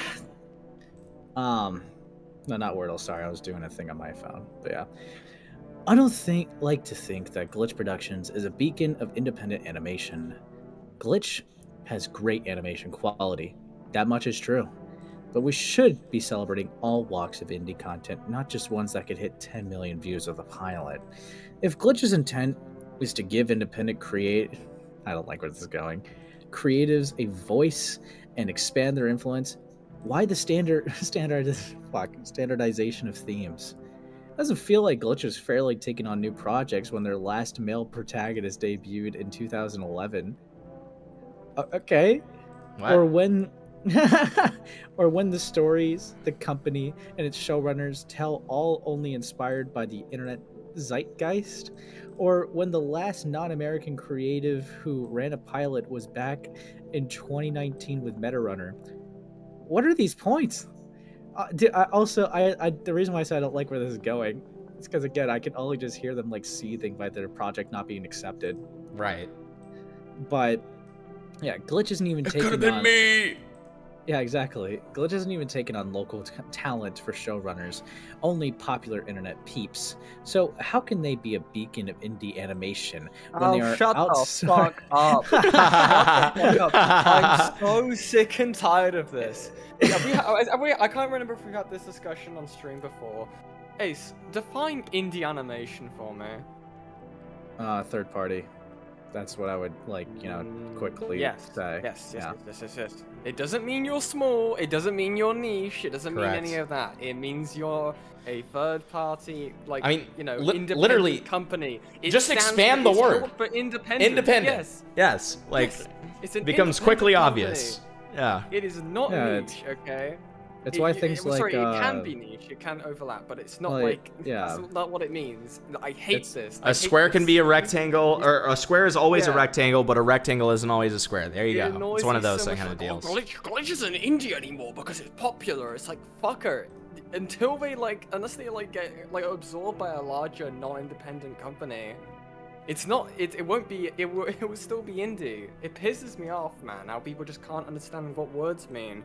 No, not Wordle, sorry. I was doing a thing on my phone. But yeah. I don't like to think that Glitch Productions is a beacon of independent animation. Glitch has great animation quality. That much is true. But we should be celebrating all walks of indie content, not just ones that could hit 10 million views of the pilot. If Glitch's intent is to give independent I don't like where this is going, creatives a voice and expand their influence, why the standardization of themes? It doesn't feel like Glitch is fairly taking on new projects when their last male protagonist debuted in 2011. Okay. What? Or when the stories, the company, and its showrunners tell all only inspired by the internet zeitgeist, or when the last non-American creative who ran a pilot was back in 2019 with Meta Runner. What are these points? The reason why I said I don't like where this is going is because, again, I can only just hear them like seething by their project not being accepted. Right. But yeah, Glitch isn't even taking on... It could have been me! Yeah, exactly. Glitch isn't even taking on local talent for showrunners, only popular internet peeps. So how can they be a beacon of indie animation when they are shut the fuck up. Shut the fuck up. I'm so sick and tired of this. I can't remember if we had this discussion on stream before. Ace, define indie animation for me. Third party. That's what I would quickly say. Yes. It doesn't mean you're small. It doesn't mean you're niche. It doesn't mean any of that. It means you're a third party, independent literally company. Just expand the word. For independent. Independent. Yes. It's an becomes quickly company. obvious. Yeah. It is not niche, okay? It's why things it can be niche, it can overlap, but it's not that's not what it means. I hate this. A square can be a rectangle, or a square is always a rectangle, but a rectangle isn't always a square. There you go. It's one of those kind of deals. Glitch isn't indie anymore because it's popular. It's like, fucker. Until they unless they get absorbed by a larger non-independent company, it's not. It won't be. It will still be indie. It pisses me off, man. How people just can't understand what words mean.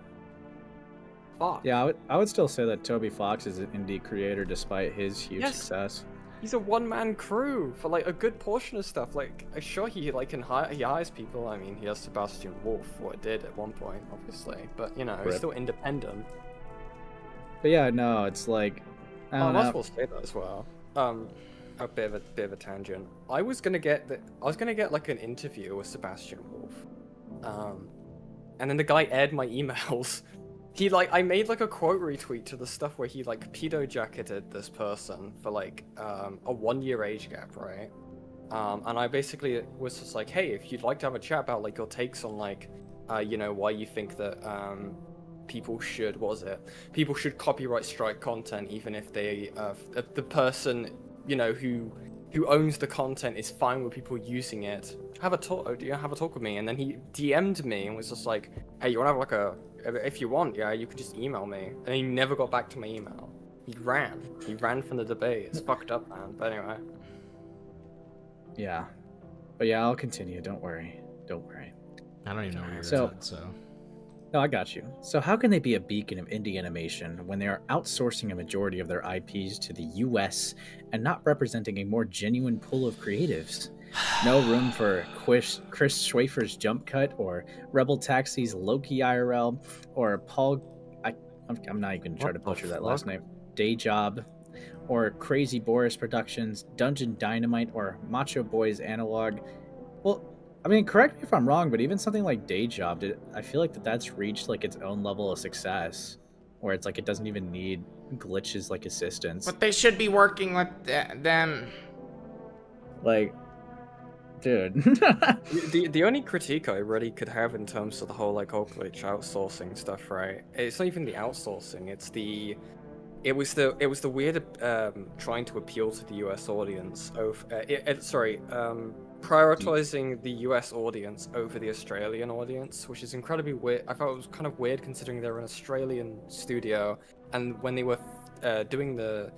fuck? Yeah, I would still say that Toby Fox is an indie creator despite his huge Yes. success. He's a one-man crew for like a good portion of stuff. Like, sure, he like he hires people. I mean, he has Sebastian Wolf, or did at one point, obviously. But you know, he's Rip. still independent. But yeah, no, it's like I might as well say that as well. A bit of a tangent. I was gonna get like an interview with Sebastian Wolf, and then the guy aired my emails. I made like a quote retweet to the stuff where he like pedo jacketed this person for like a 1-year age gap, right? And I basically was just like, hey, if you'd like to have a chat about like your takes on like, you know, why you think that people should copyright strike content even if they the person, you know, who owns the content is fine with people using it. Have a talk with me. And then he DM'd me and was just like, hey, you wanna have like if you want, yeah, you could just email me. And he never got back to my email. He ran from the debate. It's fucked up, man. But anyway. Yeah. But yeah, I'll continue. Don't worry. I don't even know where you're at, so. No, I got you. So how can they be a beacon of indie animation when they are outsourcing a majority of their IPs to the US and not representing a more genuine pool of creatives? No room for Chris Schwafer's Jump Cut, or Rebel Taxi's Loki IRL, or Paul... I'm not even going to try to butcher that last name. Day Job, or Crazy Boris Productions, Dungeon Dynamite, or Macho Boys Analog. Well, I mean, correct me if I'm wrong, but even something like Day Job, I feel like that's reached like its own level of success, where it's like it doesn't even need glitches like assistance. But they should be working with them. Like, dude. the only critique I really could have in terms of the whole like glitch outsourcing stuff, right? It's not even the outsourcing. It was the weird trying to appeal to the US audience prioritizing the US audience over the Australian audience, which is incredibly weird. I thought it was kind of weird considering they're an Australian studio, and when they were doing the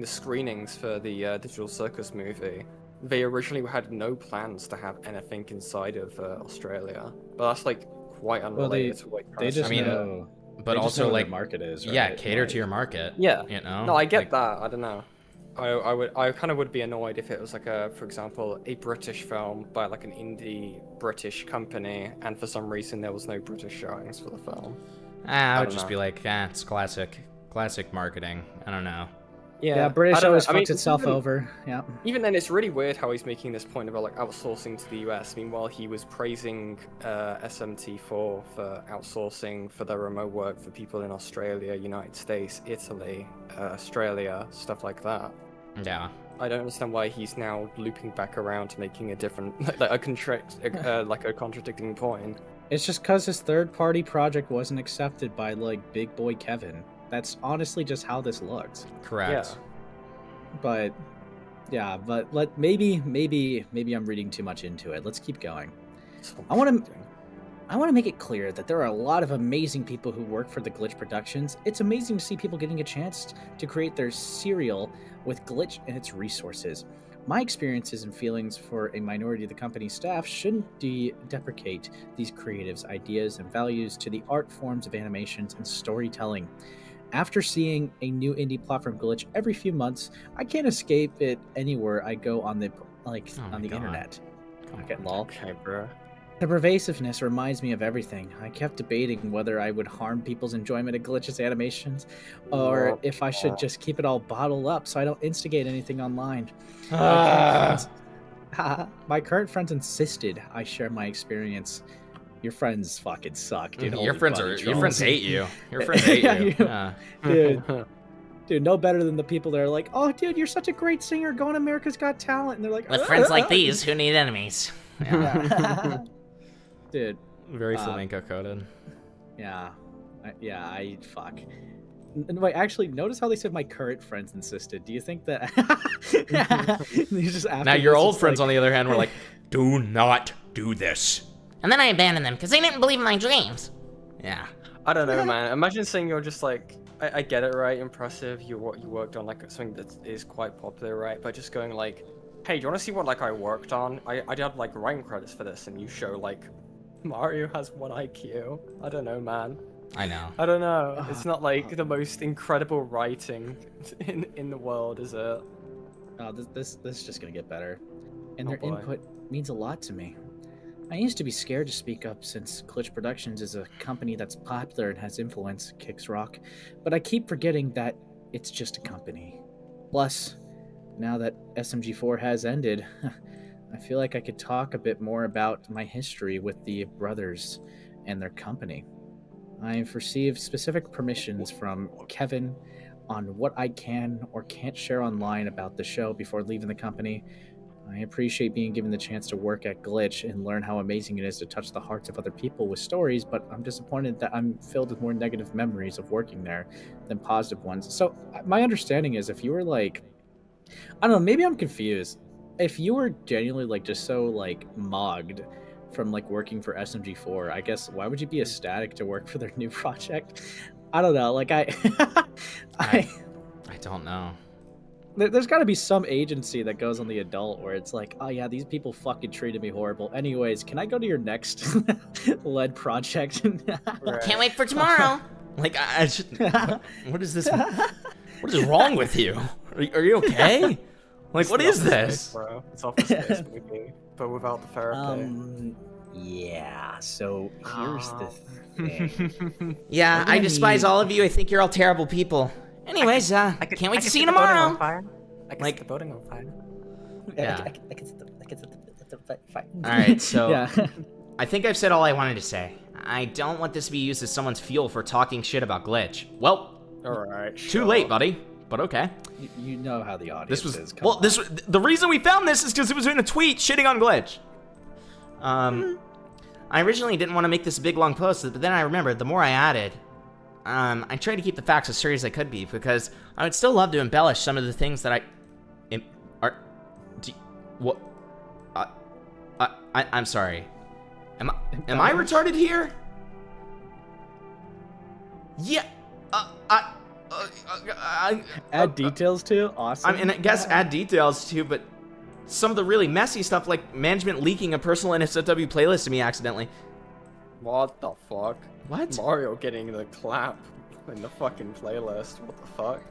screenings for the Digital Circus movie, they originally had no plans to have anything inside of Australia. But that's like quite unrelated to like. They just know. But also, like, market is, right? Yeah, cater to your market. Yeah, you know. No, I get that. I don't know. I kind of would be annoyed if it was like for example, a British film by like an indie British company, and for some reason there was no British showings for the film. I would just be like, it's classic marketing. I don't know. Yeah, British always fucks itself over. Yeah. Even then, it's really weird how he's making this point about like outsourcing to the US. Meanwhile, he was praising SMT4 for outsourcing for their remote work for people in Australia, United States, Italy, Australia, stuff like that. Yeah. I don't understand why he's now looping back around to making a different, like a contradicting point. It's just because his third-party project wasn't accepted by like Big Boy Kevin. That's honestly just how this looks. Correct. Yeah. But yeah, but maybe I'm reading too much into it. Let's keep going. I want to make it clear that there are a lot of amazing people who work for the Glitch Productions. It's amazing to see people getting a chance to create their serial with Glitch and its resources. My experiences and feelings for a minority of the company's staff shouldn't deprecate these creatives' ideas and values to the art forms of animations and storytelling. After seeing a new indie platform Glitch every few months, I can't escape it anywhere I go on the internet. Okay, lol. Okay, bro. The pervasiveness reminds me of everything. I kept debating whether I would harm people's enjoyment of Glitch's animations, or if I should just keep it all bottled up so I don't instigate anything online. My current friends insisted I share my experience. Your friends fucking suck, dude. Your friends hate you. Your friends hate you. Yeah. Dude, no better than the people that are like, oh, dude, you're such a great singer. Go on America's Got Talent. And they're like, with friends like these, who need enemies? Yeah. Dude. Very flamenco coded. Yeah. I fuck. And wait, actually, notice how they said my current friends insisted. Do you think that... Now, your old friends, on the other hand, were like, do not do this. And then I abandoned them because they didn't believe in my dreams. Yeah. I don't know, man. Imagine saying you're just like, I get it, right? Impressive. You worked on like something that is quite popular, right? But just going like, hey, do you want to see what like I worked on? I did like writing credits for this, and you show like Mario has 1 IQ. I don't know, man. I know. I don't know. It's not like the most incredible writing in the world, is it? Oh, this is just gonna get better. And Oh, their boy. input means a lot to me. I used to be scared to speak up since Glitch Productions is a company that's popular and has influence, kicks rock, but I keep forgetting that it's just a company. Plus, now that SMG4 has ended, I feel like I could talk a bit more about my history with the brothers and their company. I've received specific permissions from Kevin on what I can or can't share online about the show before leaving the company. I appreciate being given the chance to work at Glitch and learn how amazing it is to touch the hearts of other people with stories, but I'm disappointed that I'm filled with more negative memories of working there than positive ones. So my understanding is if you were like, I don't know, maybe I'm confused. If you were genuinely like just so like mogged from like working for SMG4, I guess why would you be ecstatic to work for their new project? I don't know. Like I don't know. There's got to be some agency that goes on the adult where it's like, oh yeah, these people fucking treated me horrible. Anyways, can I go to your next lead project? Can't wait for tomorrow. Like I just, what is this? What is wrong with you? Are you okay? Like what is this? Bro. It's Office Space movie, but without the therapy. Yeah. So here's the thing. Yeah, I despise all of you. I think you're all terrible people. Anyways, can't wait to see you tomorrow. I can Like- set the building on fire. Yeah. I can set the fire. All right, so Yeah. I think I've said all I wanted to say. I don't want this to be used as someone's fuel for talking shit about Glitch. Well, Alright, too late, buddy. But okay. You know how the audience This was is. Come well. on. This the reason we found this is because it was in a tweet shitting on Glitch. I originally didn't want to make this a big long post, but then I remembered the more I added, I tried to keep the facts as straight as I could be because I would still love to embellish some of the things that I'm sorry. Am I retarded here? Yeah. Add details to? Awesome. I mean, I guess add details too, but some of the really messy stuff, like management leaking a personal NSFW playlist to me accidentally. What the fuck? What? Mario getting the clap in the fucking playlist. What the fuck?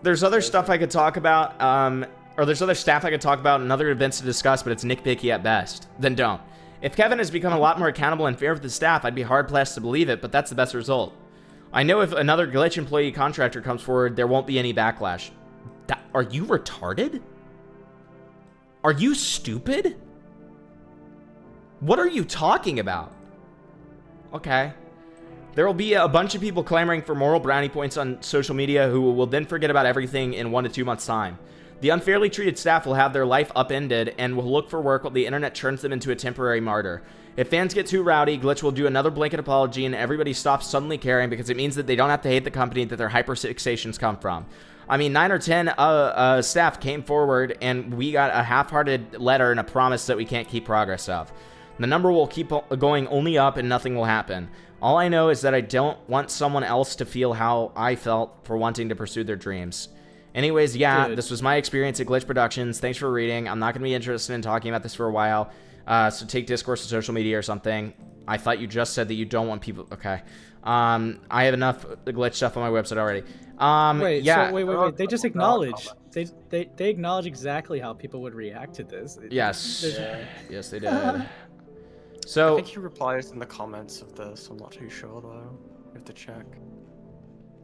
There's other stuff I could talk about, or there's other staff I could talk about and other events to discuss, but it's nitpicky at best. Then don't. If Kevin has become a lot more accountable and fair with the staff, I'd be hard-pressed to believe it, but that's the best result. I know if another Glitch employee contractor comes forward, there won't be any backlash. Are you retarded? Are you stupid? What are you talking about? Okay. There will be a bunch of people clamoring for moral brownie points on social media who will then forget about everything in 1 to 2 months' time. The unfairly treated staff will have their life upended and will look for work while the internet turns them into a temporary martyr. If fans get too rowdy, Glitch will do another blanket apology and everybody stops suddenly caring because it means that they don't have to hate the company that their hyperfixations come from. I mean, 9 or 10 staff came forward and we got a half-hearted letter and a promise that we can't keep progress of. The number will keep going only up and nothing will happen. All I know is that I don't want someone else to feel how I felt for wanting to pursue their dreams. Anyways, yeah, This was my experience at Glitch Productions. Thanks for reading. I'm not going to be interested in talking about this for a while. So take discourse to social media or something. I thought you just said that you don't want people... Okay. I have enough Glitch stuff on my website already. Wait, yeah. so wait. They just acknowledge. They acknowledge exactly how people would react to this. Yes. Yeah. Yes, they did. So... I think he replies in the comments of this. I'm not too sure, though. You have to check.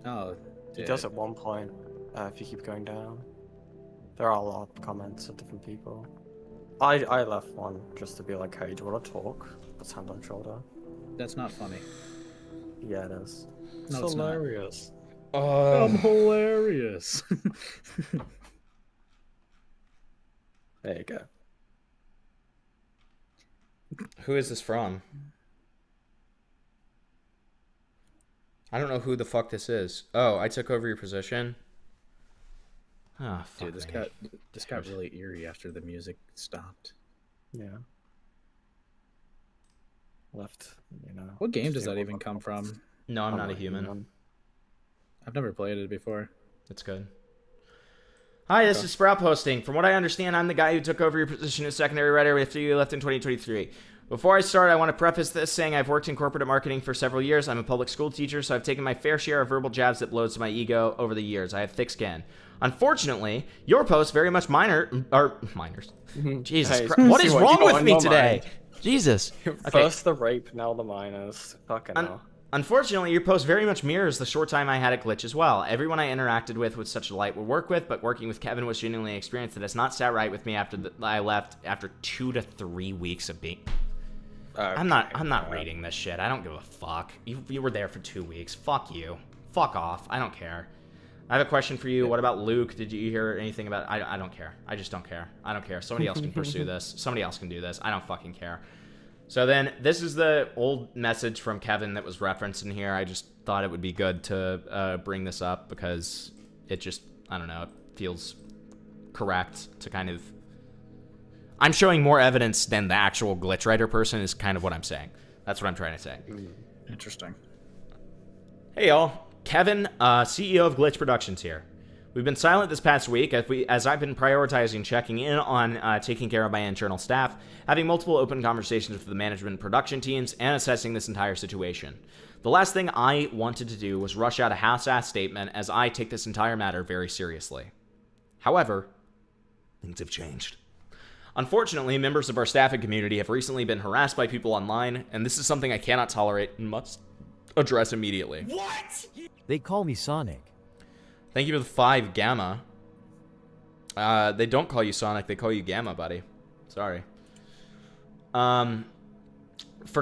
Oh, He does at one point, if you keep going down. There are a lot of comments of different people. I left one just to be like, hey, do you want to talk? Let's hand on shoulder. That's not funny. Yeah, it is. No, it's hilarious. I'm hilarious. There you go. Who is this from? I don't know who the fuck this is. Oh, I took over your position. Oh, fuck. Dude, this got really eerie after the music stopped. Yeah. Left, you know. What game does that even come from? No, I'm not a human. I've never played it before. It's good. Hi, this is Sprout posting. From what I understand, I'm the guy who took over your position as secondary writer after you left in 2023. Before I start, I want to preface this saying I've worked in corporate marketing for several years. I'm a public school teacher, so I've taken my fair share of verbal jabs that blows to my ego over the years. I have thick skin. Unfortunately, your post very much minors. Jesus Hey, Christ. What is see wrong you got with on me your today? mind. Jesus. Okay. First the rape, now the minors. Fucking hell. Unfortunately, your post very much mirrors the short time I had at Glitch as well. Everyone I interacted with was such a delight to work with, but working with Kevin was genuinely an experience that has not sat right with me after I left after 2 to 3 weeks of being... Okay, I'm not reading this shit. I don't give a fuck. You were there for 2 weeks. Fuck you. Fuck off. I don't care. I have a question for you. What about Luke? Did you hear anything about... I don't care. I just don't care. I don't care. Somebody else can pursue this. Somebody else can do this. I don't fucking care. So then, this is the old message from Kevin that was referenced in here. I just thought it would be good to bring this up because it just, I don't know, it feels correct to kind of... I'm showing more evidence than the actual glitch writer person is kind of what I'm saying. That's what I'm trying to say. Interesting. Hey y'all, Kevin, CEO of Glitch Productions here. We've been silent this past week as I've been prioritizing checking in on taking care of my internal staff, having multiple open conversations with the management and production teams, and assessing this entire situation. The last thing I wanted to do was rush out a half-assed statement as I take this entire matter very seriously. However, things have changed. Unfortunately, members of our staffing community have recently been harassed by people online, and this is something I cannot tolerate and must address immediately. What? They call me Sonic. Thank you for the 5 Gamma. They don't call you Sonic, they call you Gamma, buddy. Sorry. For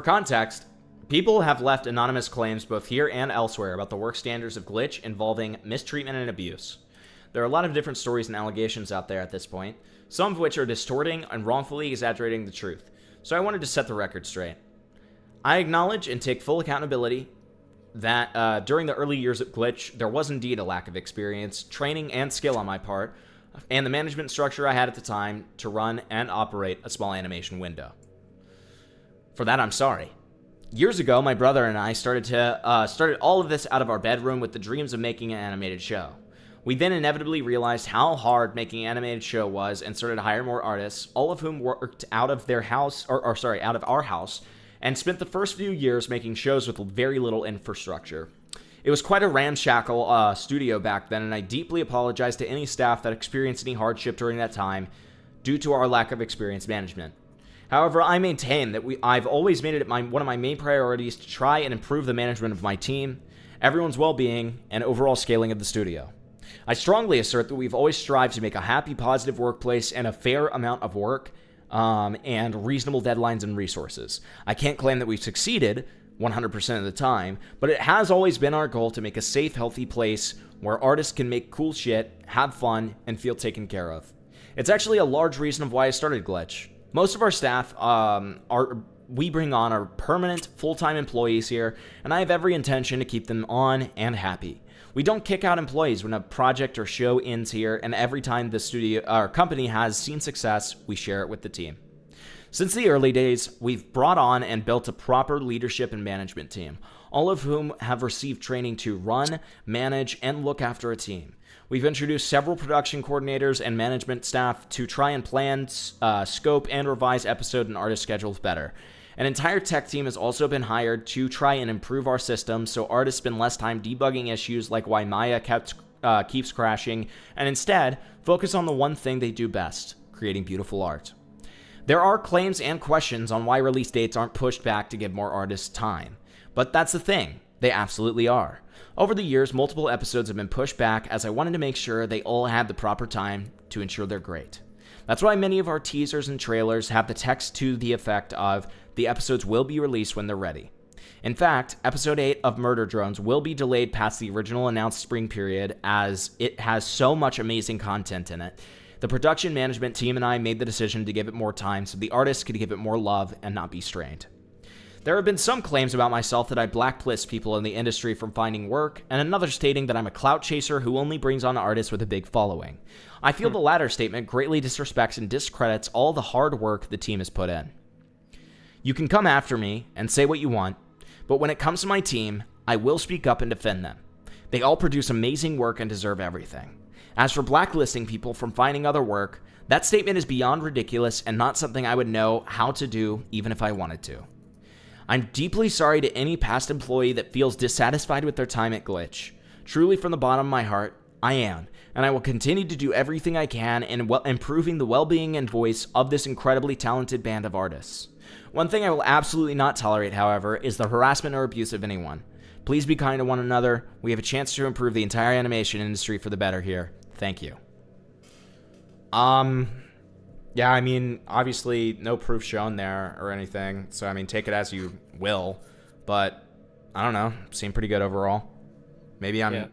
context, people have left anonymous claims both here and elsewhere about the work standards of Glitch involving mistreatment and abuse. There are a lot of different stories and allegations out there at this point, some of which are distorting and wrongfully exaggerating the truth, so I wanted to set the record straight. I acknowledge and take full accountability that during the early years at Glitch, there was indeed a lack of experience, training, and skill on my part, and the management structure I had at the time to run and operate a small animation window. For that, I'm sorry. Years ago, my brother and I started all of this out of our bedroom with the dreams of making an animated show. We then inevitably realized how hard making an animated show was and started to hire more artists, all of whom worked out of their house, out of our house, and spent the first few years making shows with very little infrastructure. It was quite a ramshackle studio back then, and I deeply apologize to any staff that experienced any hardship during that time due to our lack of experienced management. However, I maintain that I've always made it one of my main priorities to try and improve the management of my team, everyone's well-being, and overall scaling of the studio. I strongly assert that we've always strived to make a happy, positive workplace and a fair amount of work and reasonable deadlines and resources. I can't claim that we've succeeded 100% of the time, but it has always been our goal to make a safe, healthy place where artists can make cool shit, have fun, and feel taken care of. It's actually a large reason of why I started Glitch. Most of our staff we bring on are permanent, full-time employees here, and I have every intention to keep them on and happy. We don't kick out employees when a project or show ends here, and every time the studio or company has seen success, we share it with the team. Since the early days, we've brought on and built a proper leadership and management team, all of whom have received training to run, manage, and look after a team. We've introduced several production coordinators and management staff to try and plan, scope, and revise episode and artist schedules better. An entire tech team has also been hired to try and improve our system so artists spend less time debugging issues like why Maya keeps crashing, and instead focus on the one thing they do best, creating beautiful art. There are claims and questions on why release dates aren't pushed back to give more artists time. But that's the thing, they absolutely are. Over the years, multiple episodes have been pushed back as I wanted to make sure they all had the proper time to ensure they're great. That's why many of our teasers and trailers have the text to the effect of, the episodes will be released when they're ready. In fact, episode 8 of Murder Drones will be delayed past the original announced spring period as it has so much amazing content in it. The production management team and I made the decision to give it more time so the artists could give it more love and not be strained. There have been some claims about myself that I blacklist people in the industry from finding work, and another stating that I'm a clout chaser who only brings on artists with a big following. I feel the latter statement greatly disrespects and discredits all the hard work the team has put in. You can come after me and say what you want, but when it comes to my team, I will speak up and defend them. They all produce amazing work and deserve everything. As for blacklisting people from finding other work, that statement is beyond ridiculous and not something I would know how to do even if I wanted to. I'm deeply sorry to any past employee that feels dissatisfied with their time at Glitch. Truly from the bottom of my heart, I am, and I will continue to do everything I can in improving the well-being and voice of this incredibly talented band of artists. One thing I will absolutely not tolerate, however, is the harassment or abuse of anyone. Please be kind to one another. We have a chance to improve the entire animation industry for the better here. Thank you. Yeah, I mean, obviously no proof shown there or anything, so I mean, take it as you will, but I don't know, seemed pretty good overall. Maybe I'm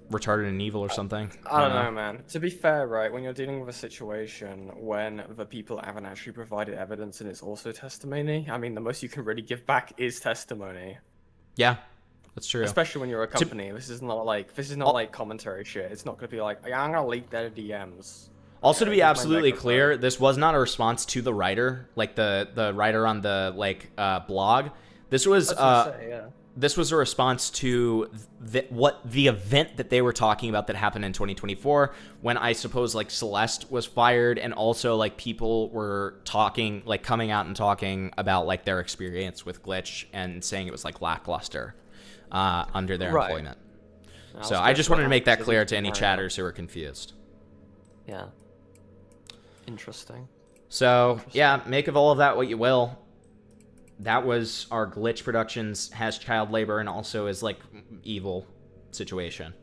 retarded and evil or something. I don't know, man. To be fair, right, when you're dealing with a situation when the people haven't actually provided evidence and it's also testimony, I mean, the most you can really give back is testimony. Yeah, that's true. Especially when you're a company. This is not like commentary shit. It's not going to be like, yeah, I'm going to leak their DMs. Also, to be absolutely clear, this was not a response to the writer, like the writer on the blog. This was this was a response to the event that they were talking about that happened in 2024, when I suppose like Celeste was fired, and also like people were talking, like coming out and talking about like their experience with Glitch and saying it was like lackluster under their employment. So I just wanted to make that clear to any chatters who are confused. Yeah. Interesting. So, yeah, make of all of that what you will. That was our Glitch Productions has child labor and also is, like, evil situation.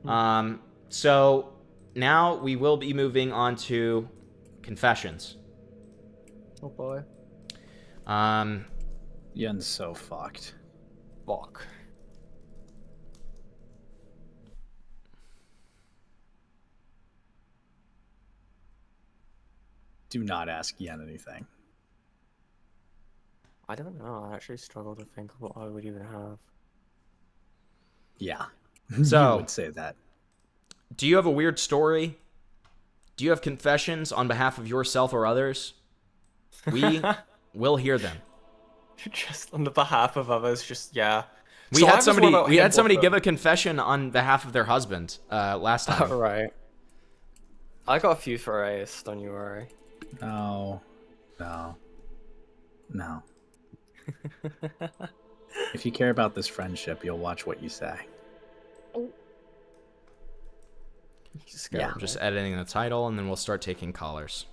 So, now we will be moving on to confessions. Oh, boy. Yun's so fucked. Fuck. Do not ask Yen anything. I don't know. I actually struggle to think of what I would even have. Yeah. So, you would say that. Do you have a weird story? Do you have confessions on behalf of yourself or others? We will hear them. Just on the behalf of others, We had somebody give a confession on behalf of their husband last time. Right. I got a few for Ace, don't you worry. No. If you care about this friendship, you'll watch what you say. Yeah, I'm just editing the title, and then we'll start taking callers.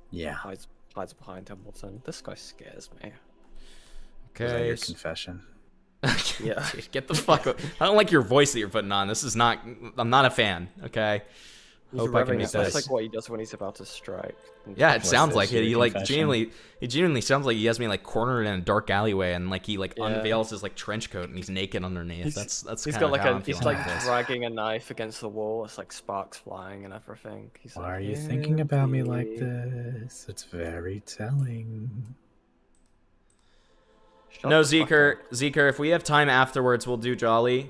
Yeah. Hides behind Templeton. This guy scares me. Okay. Is that your confession? Yeah. Dude, get the fuck up. I don't like your voice that you're putting on. This is not... I'm not a fan, okay? Hope I can make this. That's like what he does when he's about to strike. Yeah, it sounds like it. He like genuinely sounds like he has me like cornered in a dark alleyway, and like he like unveils his like trench coat and he's naked underneath. That's he's got like he's like dragging a knife against the wall. It's like sparks flying and everything. He's Why like, are you thinking about me like this? It's very telling. No, Zeker, if we have time afterwards, we'll do Jolly.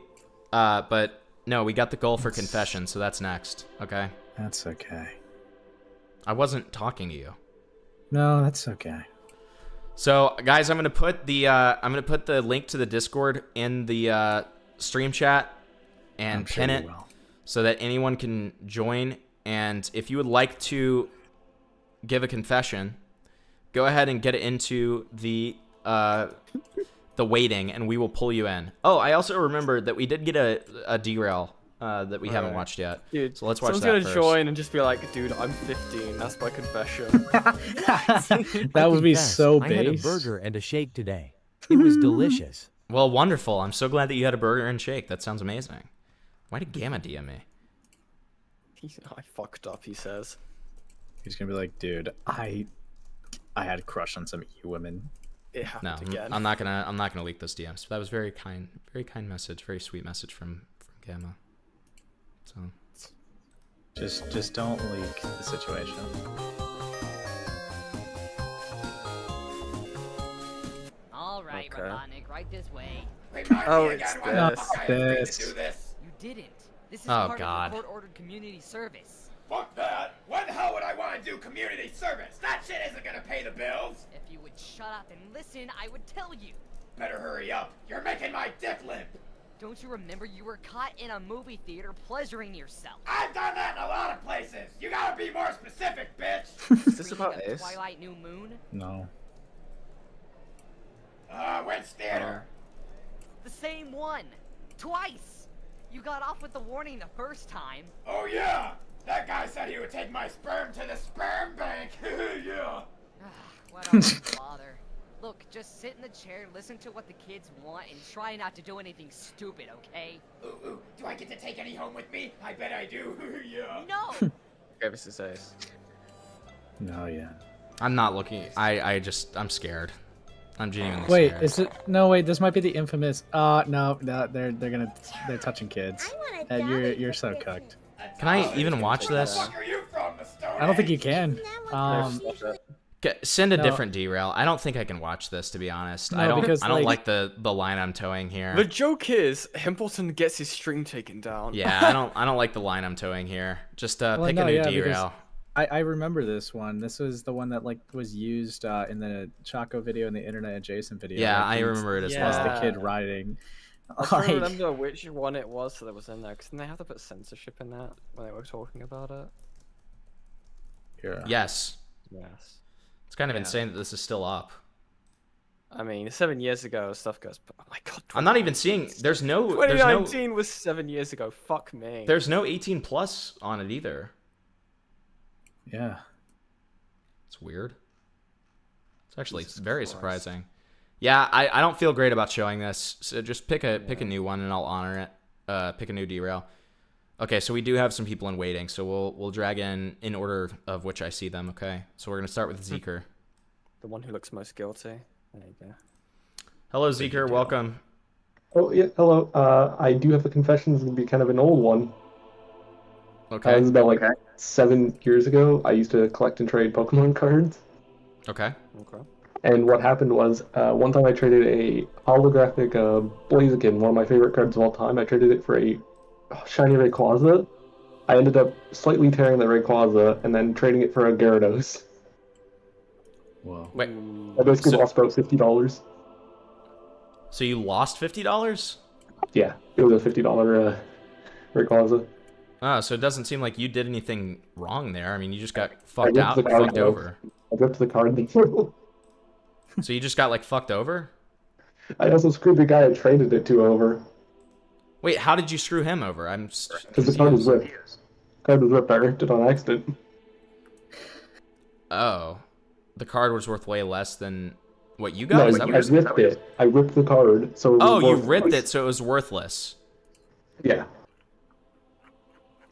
But no, we got the goal for confession, so that's next. Okay. That's okay. I wasn't talking to you. No, that's okay. So, guys, I'm gonna put the link to the Discord in the stream chat and pin it so that anyone can join. And if you would like to give a confession, go ahead and get it into the waiting, and we will pull you in. Oh, I also remembered that we did get a derail that we haven't watched yet. Dude, so let's watch that someone's first. gonna join and just be like, dude, I'm 15. That's my confession. That would be so base. I had a burger and a shake today. It was delicious. Well, wonderful. I'm so glad that you had a burger and shake. That sounds amazing. Why did Gamma DM me? I fucked up, he says. He's gonna be like, dude, I had a crush on some women. It happened again. I'm not gonna leak those DMs. That was very kind message, very sweet message from Gamma. So just don't leak the situation. All right, Robotnik, right this way. Oh, it's this. You didn't. This is Oh, part God. of the court-ordered community service. Fuck that. When the hell would I want to do community service? That shit isn't gonna pay the bills. If you would shut up and listen, I would tell you. Better hurry up. You're making my dick limp. Don't you remember you were caught in a movie theater pleasuring yourself? I've done that in a lot of places. You gotta be more specific, bitch. Is this about Ace? Twilight New Moon? No. Which theater? The same one. Twice. You got off with the warning the first time. Oh yeah. That guy said he would take my sperm to the sperm bank. Yeah. What a bother. Look, just sit in the chair, listen to what the kids want, and try not to do anything stupid, okay? Ooh, do I get to take any home with me? I bet I do. Yeah. No. Okay, this is Ace. No, yeah. I'm not looking. I'm scared. I'm genuinely Wait, scared. is it? No, wait. This might be the infamous. No, they're touching kids. You're so cooked. Can I even watch this? I don't think you can. Send a no. different derail. I don't think I can watch this, to be honest. No, I don't because, like the line I'm towing here. The joke is Himpleton gets his stream taken down. Yeah, I don't like the line I'm towing here. Just pick a new derail. I remember this one. This was the one that was used in the Choco video and the Internet Adjacent video. Yeah, I remember it as well. The kid riding. I can't remember which one it was that was in there. Cause didn't they have to put censorship in that when they were talking about it? Yeah. Yes. Yes. It's kind of insane that this is still up. I mean, 7 years ago, stuff goes. Oh my god. I'm not even seeing. There's no. 2019 was 7 years ago. Fuck me. There's no 18 plus on it either. Yeah. It's weird. It's actually very surprising. Yeah, I don't feel great about showing this. So just pick a new one and I'll honor it. Pick a new derail. Okay, so we do have some people in waiting, so we'll drag in order of which I see them. Okay, so we're gonna start with Zeker. The one who looks most guilty. There you go. Hello, Zeker. Welcome. Oh yeah, hello. I do have a confession. This is gonna be kind of an old one. Okay. It was about 7 years ago. I used to collect and trade Pokemon cards. Okay. Okay. And what happened was, one time I traded a holographic Blaziken, one of my favorite cards of all time. I traded it for a shiny Rayquaza. I ended up slightly tearing the Rayquaza and then trading it for a Gyarados. Whoa. Wait. I basically lost about $50. So you lost $50? Yeah, it was a $50 Rayquaza. Oh, so it doesn't seem like you did anything wrong there. I mean, you just got fucked over. I ripped the card. So you just got fucked over? I also screwed the guy I traded it to over. Wait, how did you screw him over? Because the card was ripped. I ripped it on accident. Oh. The card was worth way less than what you got? No, I ripped it. I ripped the card, so it was you ripped it, so it was worthless. Yeah.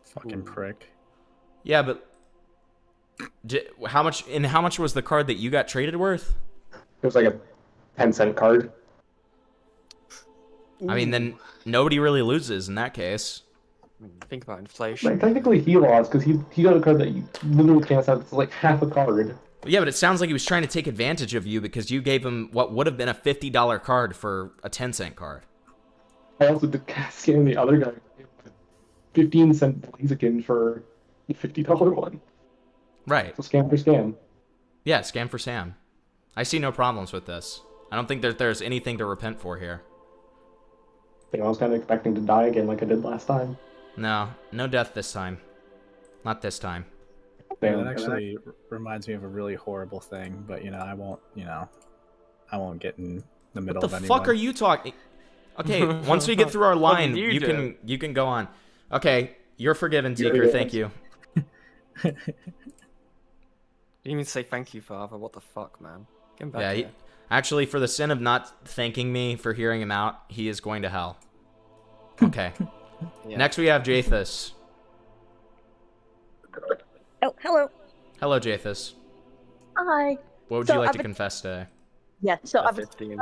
Fucking prick. Yeah, but how much was the card that you got traded worth? It was like a 10-cent card. I mean, then nobody really loses in that case. Think about inflation. Technically, he lost because he got a card that you literally can't have. It's like half a card. Yeah, but it sounds like he was trying to take advantage of you because you gave him what would have been a $50 card for a 10-cent card. I also did scam the other guy. 15-cent Blaziken for a $50 one. Right. So scam for scam. Yeah, scam for Sam. I see no problems with this. I don't think that there's anything to repent for here. I was kind of expecting to die again like I did last time. No death this time. Not this time. Yeah, that actually reminds me of a really horrible thing, but I won't get in the middle of anyone. What the fuck are you talking? Okay, once we get through our line, you can go on. Okay, you're forgiven, Zeker. Thank you. You didn't even say thank you, Father. What the fuck, man? Get him back here. Actually, for the sin of not thanking me for hearing him out, he is going to hell. Okay. Next we have Jathus. Oh, hello. Hello, Jathus. Hi. What would you like to confess today? Yeah, so I've been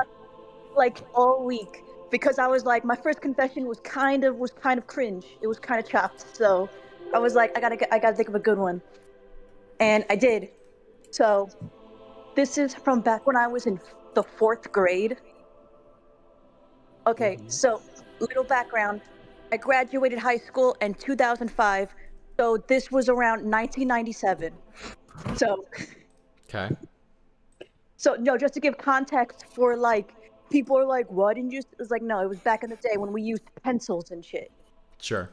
all week because I was like, my first confession was kind of cringe. It was kind of chopped. So I was like, I gotta think of a good one, and I did. So this is from back when I was in the 4th grade. Okay, so little background. I graduated high school in 2005. So this was around 1997. So. Okay. So no, just to give context for people are like, "Why didn't you?" It's like, no, it was back in the day when we used pencils and shit. Sure.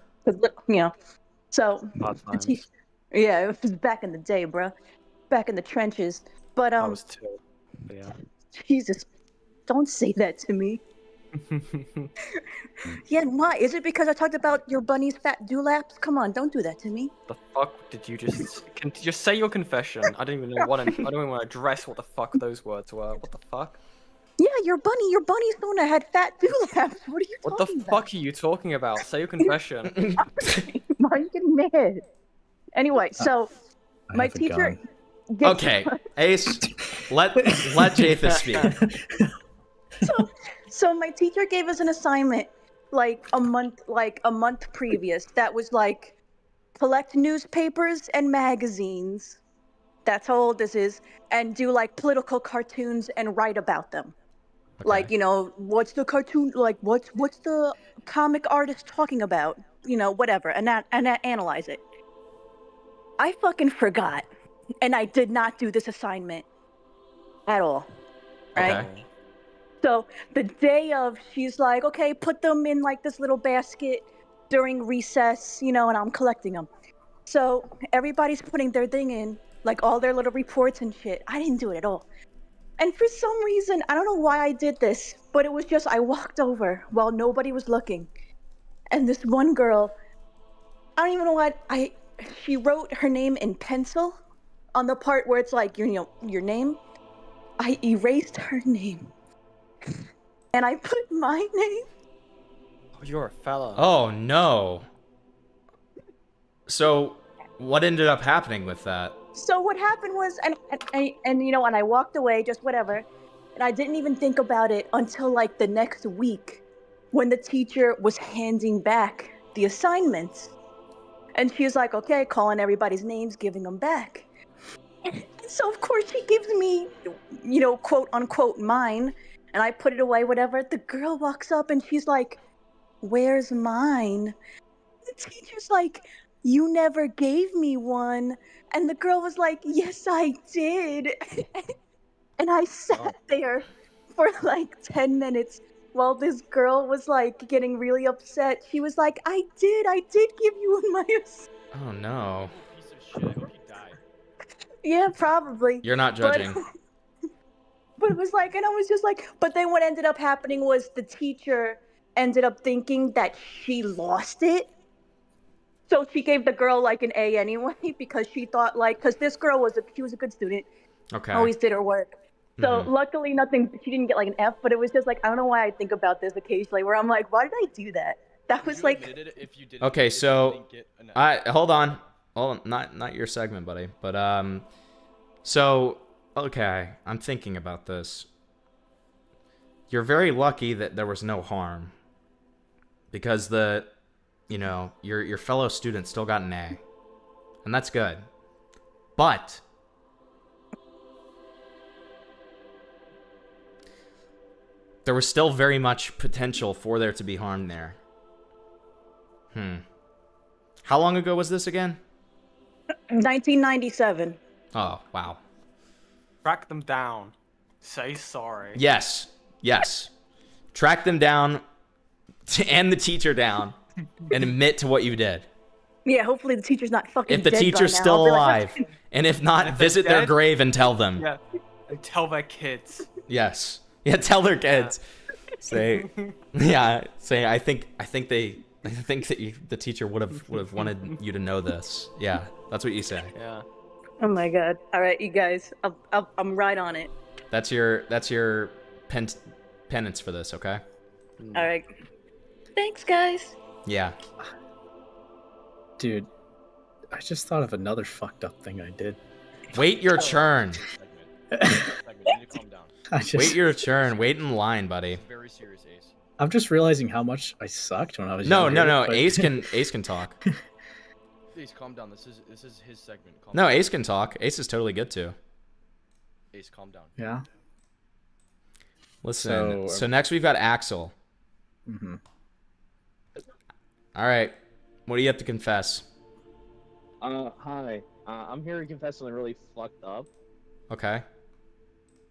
So Hard the times. yeah, it was back in the day, bro. Back in the trenches. But I was 2. Yeah. Jesus, don't say that to me. Yeah, why? Is it because I talked about your bunny's fat dewlaps? Come on, don't do that to me. The fuck did you just? Can you just say your confession? I don't even know what. I don't even want to address what the fuck those words were. What the fuck? Yeah, your bunny's the one that had fat dewlaps. What are you What the talking about? fuck are you talking about? Say your confession. Why are you getting mad? Anyway, so my have a teacher. Okay, Ace, let Japheth speak. So my teacher gave us an assignment like a month previous that was like collect newspapers and magazines. That's how old this is, and do like political cartoons and write about them. Okay. Like, you know, what's the cartoon like? What's the comic artist talking about? You know, whatever, and analyze it. I fucking forgot, and I did not do this assignment at all. Right? Okay. So the day of, she's like, okay, put them in like this little basket during recess, you know, and I'm collecting them. So everybody's putting their thing in, like all their little reports and shit. I didn't do it at all. And for some reason, I don't know why I did this, but it was just, I walked over while nobody was looking. And this one girl, I don't even know what, she wrote her name in pencil on the part where it's like, your name. I erased her name. And I put my name. Oh, you're a fella. Oh no. So, what ended up happening with that? So what happened was, and you know, and I walked away, just whatever, and I didn't even think about it until like the next week, when the teacher was handing back the assignments, and she was like, "Okay, calling everybody's names, giving them back." And so of course she gives me, you know, quote unquote mine, and I put it away, whatever. The girl walks up and she's like, "Where's mine?" The teacher's like, "You never gave me one." And the girl was like, "Yes, I did." And I sat there for like 10 minutes while this girl was like getting really upset. She was like, I did give you my Oh no. Yeah, probably. You're not judging. But it was like, and I was just like, but then what ended up happening was the teacher ended up thinking that she lost it. So she gave the girl like an A anyway, because she thought like, because this girl she was a good student. Okay. Always did her work. So luckily she didn't get like an F, but it was just like, I don't know why I think about this occasionally, where I'm like, why did I do that? That was like. Okay, so hold on, not your segment, buddy, but so okay, I'm thinking about this. You're very lucky that there was no harm, because your fellow student still got an A, and that's good, but there was still very much potential for there to be harm there. How long ago was this again? 1997. Oh, wow. Track them down. Say sorry. Yes. Track them down and the teacher down and admit to what you did. Yeah, hopefully the teacher's not fucking If the dead teacher's by now. still I'll be like, alive. And if not, And if they're visit their dead, grave and tell them. Yeah. And tell their kids. Yes. Yeah, tell their kids. Say I think that the teacher would have wanted you to know this. Yeah, that's what you say. Yeah. Oh my god. All right, you guys. I'm right on it. That's your penance for this, okay? All right. Thanks, guys. Yeah. Dude, I just thought of another fucked up thing I did. Wait your turn. Wait Wait your turn. Wait in line, buddy. Very serious, Ace. I'm just realizing how much I sucked when I was No. younger, but- Ace can talk. Ace, calm down. This is his segment. Calm No, down. Ace can talk. Ace is totally good too. Ace, calm down. Yeah. Listen. So next we've got Axel. Mm-hmm. All right. What do you have to confess? Hi. I'm here to confess something really fucked up. Okay.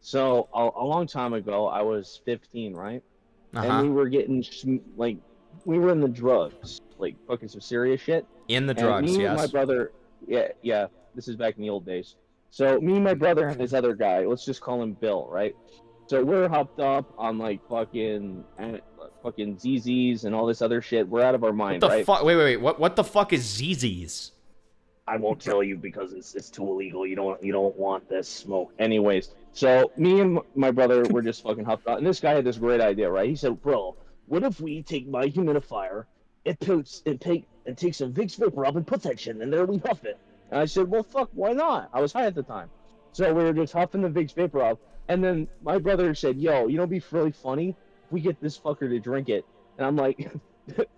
So a long time ago, I was 15, right? And we were getting like, we were in the drugs, like fucking some serious shit. In the And drugs, me yes. and my brother, yeah. This is back in the old days. So me and my brother and this other guy, let's just call him Bill, right? So we're hopped up on like fucking ZZs and all this other shit. We're out of our mind, What the right? fuck? Wait. What the fuck is ZZs? I won't tell you because it's too illegal. You don't want this smoke. Anyways, so me and my brother were just fucking hopped up, and this guy had this great idea, right? He said, "Bro, what if we take my humidifier, take some Vicks Vapor Rub and put that shit in there, we huff it." And I said, "Well, fuck, why not?" I was high at the time, so we were just huffing the Vicks Vapor Rub, and then my brother said, "Yo, you know, it'd be really funny if we get this fucker to drink it." And I'm like,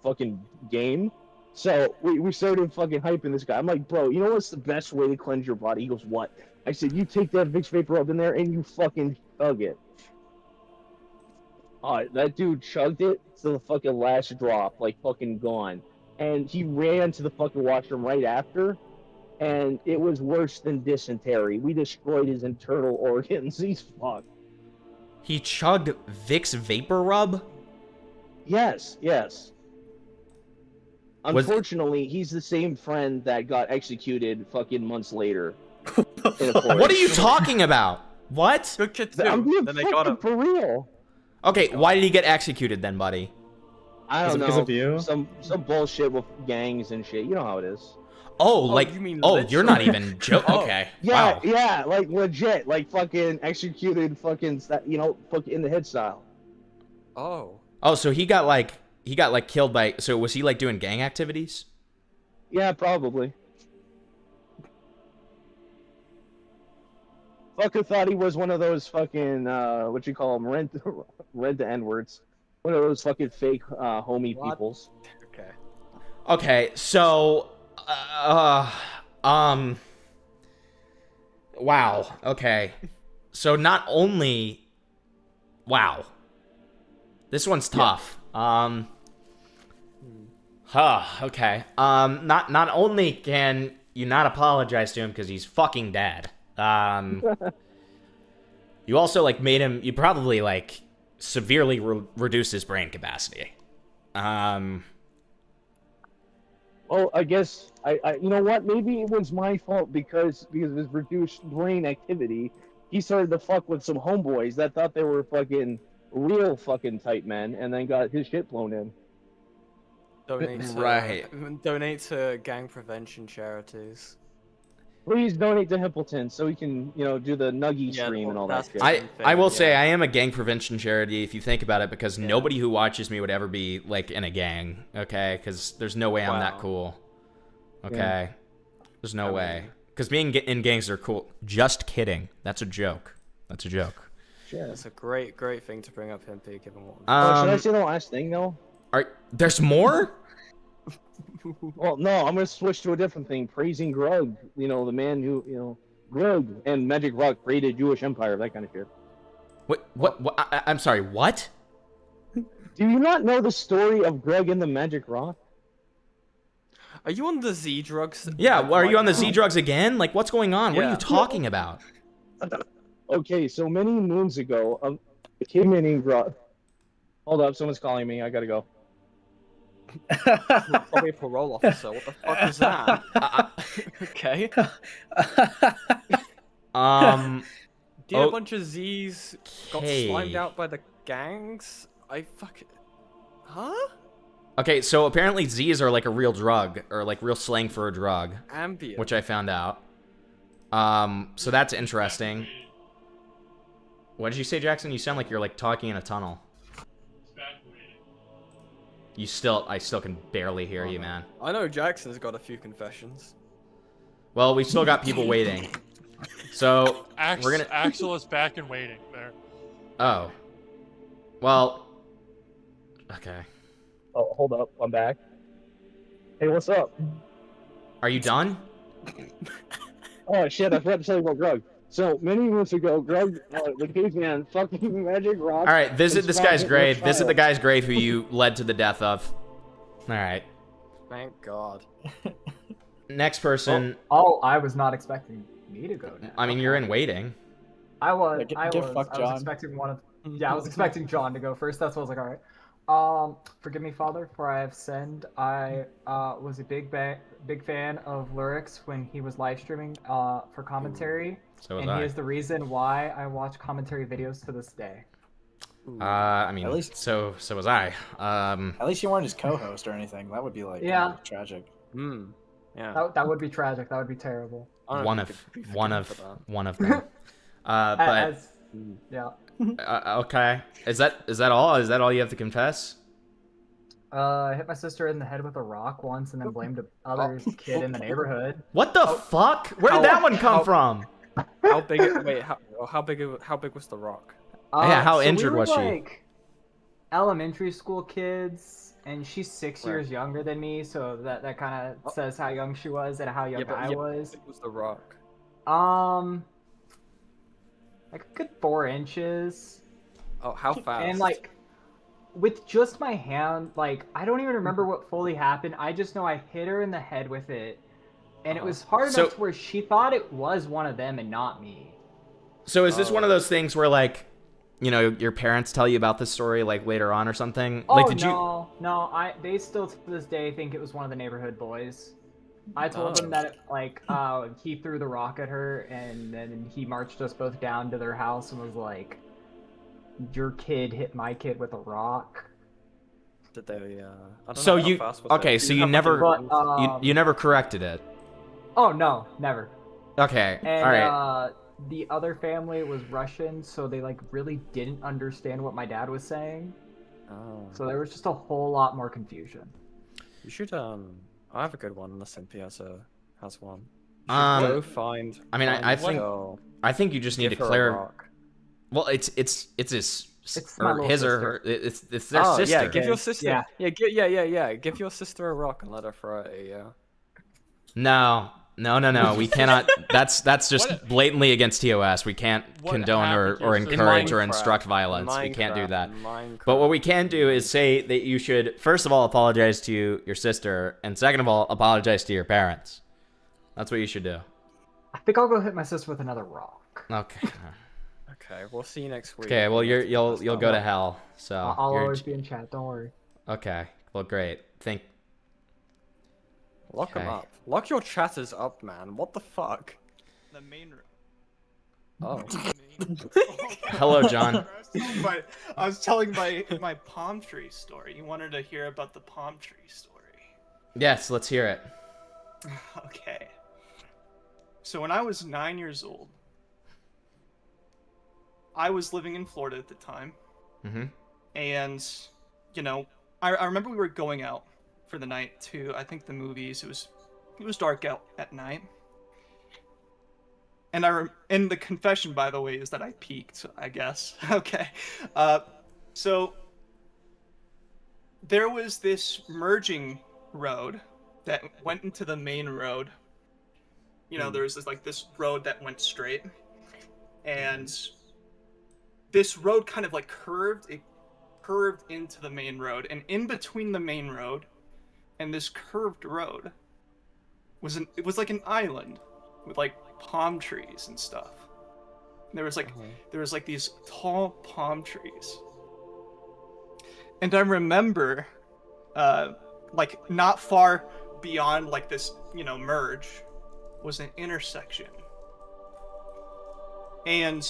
"Fucking game." So we started fucking hyping this guy. I'm like, "Bro, you know what's the best way to cleanse your body?" He goes, "What?" I said, "You take that Vicks Vapor Rub in there and you fucking chug it." That dude chugged it to the fucking last drop, like fucking gone. And he ran to the fucking washroom right after, and it was worse than dysentery. We destroyed his internal organs. He's fucked. He chugged Vicks Vapor Rub? Yes. Unfortunately, he's the same friend that got executed fucking months later. What are you talking about? What? Good kid too. I'm being Then they got him. for real. Okay, why did he get executed then, buddy? I don't know. Because of you? Some bullshit with gangs and shit. You know how it is. Oh, like, you mean you're not even joking. Okay. Yeah, Wow. yeah, like legit, like fucking executed, fucking, fucking in the head style. Oh. Oh, so he got killed by, so was he like doing gang activities? Yeah, probably. Fucker thought he was one of those fucking, what you call them, rent the N-words. One of those fucking fake, homie peoples. Okay. Okay, so, wow, okay. So not only, wow. This one's tough. Okay. Not only can you not apologize to him because he's fucking dead, you also, like, you probably, like, severely reduced his brain capacity. Well, I guess you know what? Maybe it was my fault because of his reduced brain activity. He started to fuck with some homeboys that thought they were fucking real fucking tight men, and then got his shit blown in. Donate to gang prevention charities. Please donate to Himpleton so we can, do the Nuggy stream and all that shit. I will say I am a gang prevention charity if you think about it, because nobody who watches me would ever be like in a gang, okay? Because there's no way I'm that cool, okay? Yeah. There's no way. Because being in gangs are cool. Just kidding. That's a joke. That's a joke. Sure. That's a great thing to bring up, Himpy, given what. Should I say the last thing though? There's more? Well, no, I'm gonna switch to a different thing. Praising Grug, the man who, Grug and Magic Rock created Jewish Empire, that kind of shit. What? I'm sorry, what? Do you not know the story of Grug and the Magic Rock? Are you on the Z drugs? Yeah, are you on the Z drugs again? Like, what's going on? What are you talking about? Okay, so many moons ago, a caveman named Grug. Hold up, someone's calling me. I gotta go. Probably a parole officer. What the fuck is that? Okay. Did a bunch of Z's got slimed out by the gangs? Huh? Okay, so apparently Z's are like a real drug, or like real slang for a drug. Ambien. Which I found out. So that's interesting. What did you say, Jackson? You sound like you're like talking in a tunnel. I still can barely hear you, man. I know Jackson's got a few confessions. Well, we've still got people waiting. So, we're gonna... Axel is back and waiting there. Oh. Well... Okay. Oh, hold up. I'm back. Hey, what's up? Are you done? Oh, shit. I forgot to tell you about Grug. So, many months ago, Grug, the caveman, fucking Magic Rock... Alright, visit this guy's grave. Visit the guy's grave who you led to the death of. Alright. Thank God. Next person... Oh, I was not expecting me to go now. I mean, you're in waiting. I was. Fuck I was John. expecting one of. Yeah, I was expecting John to go first. That's what I was like. All right. Forgive me, Father, for I have sinned. I was a big fan of Lyrics when he was live streaming for commentary, So was and he I. is the reason why I watch commentary videos to this day. I mean, At least- so was I. At least you weren't his co-host or anything. That would be like Yeah. kind of tragic. Yeah. That would be tragic. That would be terrible. One of them. But Yeah. okay, is that all? Is that all you have to confess? I hit my sister in the head with a rock once, and then blamed other kid in the neighborhood. What the fuck? Where did that one come from? How big? Wait, how big was the rock? Yeah, how so injured we were was she? Like elementary school kids, and she's 6 Right. years younger than me, so that kind of says how young she was and how young I was. How big was the rock? Like a good 4 inches. Oh, how fast? And like, with just my hand, like I don't even remember what fully happened. I just know I hit her in the head with it, and it was hard enough to where she thought it was one of them and not me. So is this one of those things where like, you know, your parents tell you about this story like later on or something? Oh, Like, did they still to this day think it was one of the neighborhood boys. I told them that he threw the rock at her, and then he marched us both down to their house and was like, "Your kid hit my kid with a rock." Did they? I don't So know how you fast was okay? it? So Do you have, like, never a- you never corrected it. Oh no, never. Okay, And all right. the other family was Russian, so they like really didn't understand what my dad was saying. Oh. So there was just a whole lot more confusion. You should I have a good one unless Cynthia has one. You should Um, go find. I mean, I find think girl, I think you just need to give her a clear. rock. Well, it's his my or little his or sister. her. It's their Oh sister. yeah, give your sister. Yeah. Yeah. Give your sister a rock and let her throw it. Yeah. No. We cannot. That's just blatantly against TOS. We can't condone or encourage or instruct violence. We can't do that. But what we can do is say that you should, first of all, apologize to your sister, and second of all, apologize to your parents. That's what you should do. I think I'll go hit my sister with another rock. Okay. Okay, we'll see you next week. Okay. Well, you'll go to hell. So I'll you're always be in chat. Don't worry. okay. Well, great. Lock them up. Lock your chatters up, man. What the fuck? The main room. Oh. Hello, John. I was telling my palm tree story. You wanted to hear about the palm tree story. Yes, let's hear it. Okay. So when I was 9 years old, I was living in Florida at the time. Mm-hmm. And, you know, I remember we were going out for the night to, I think, the movies. It was dark out at night. And and the confession, by the way, is that I peeked, I guess. Okay. So there was this merging road that went into the main road. You know, there was this road that went straight. And this road kind of like curved. It curved into the main road. And in between the main road and this curved road it was like an island with like palm trees and stuff. And there was like these tall palm trees. And I remember like not far beyond like this, you know, merge was an intersection. And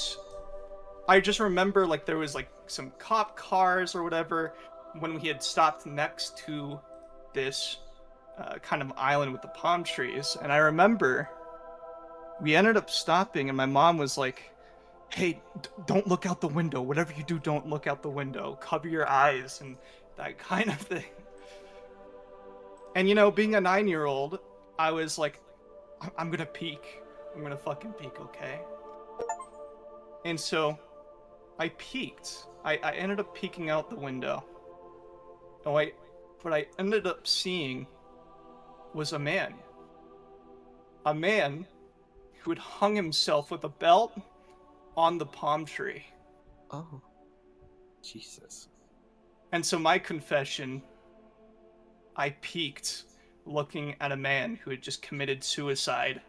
I just remember like there was like some cop cars or whatever when we had stopped next to this kind of island with the palm trees. And I remember we ended up stopping and my mom was like, "Hey, don't look out the window. Whatever you do, don't look out the window. Cover your eyes," and that kind of thing. And you know, being a 9-year-old, I was like, I'm gonna peek. I'm gonna fucking peek, okay? And so I peeked. I ended up peeking out the window. What I ended up seeing was a man. A man who had hung himself with a belt on the palm tree. Oh. Jesus. And so my confession, I peeked looking at a man who had just committed suicide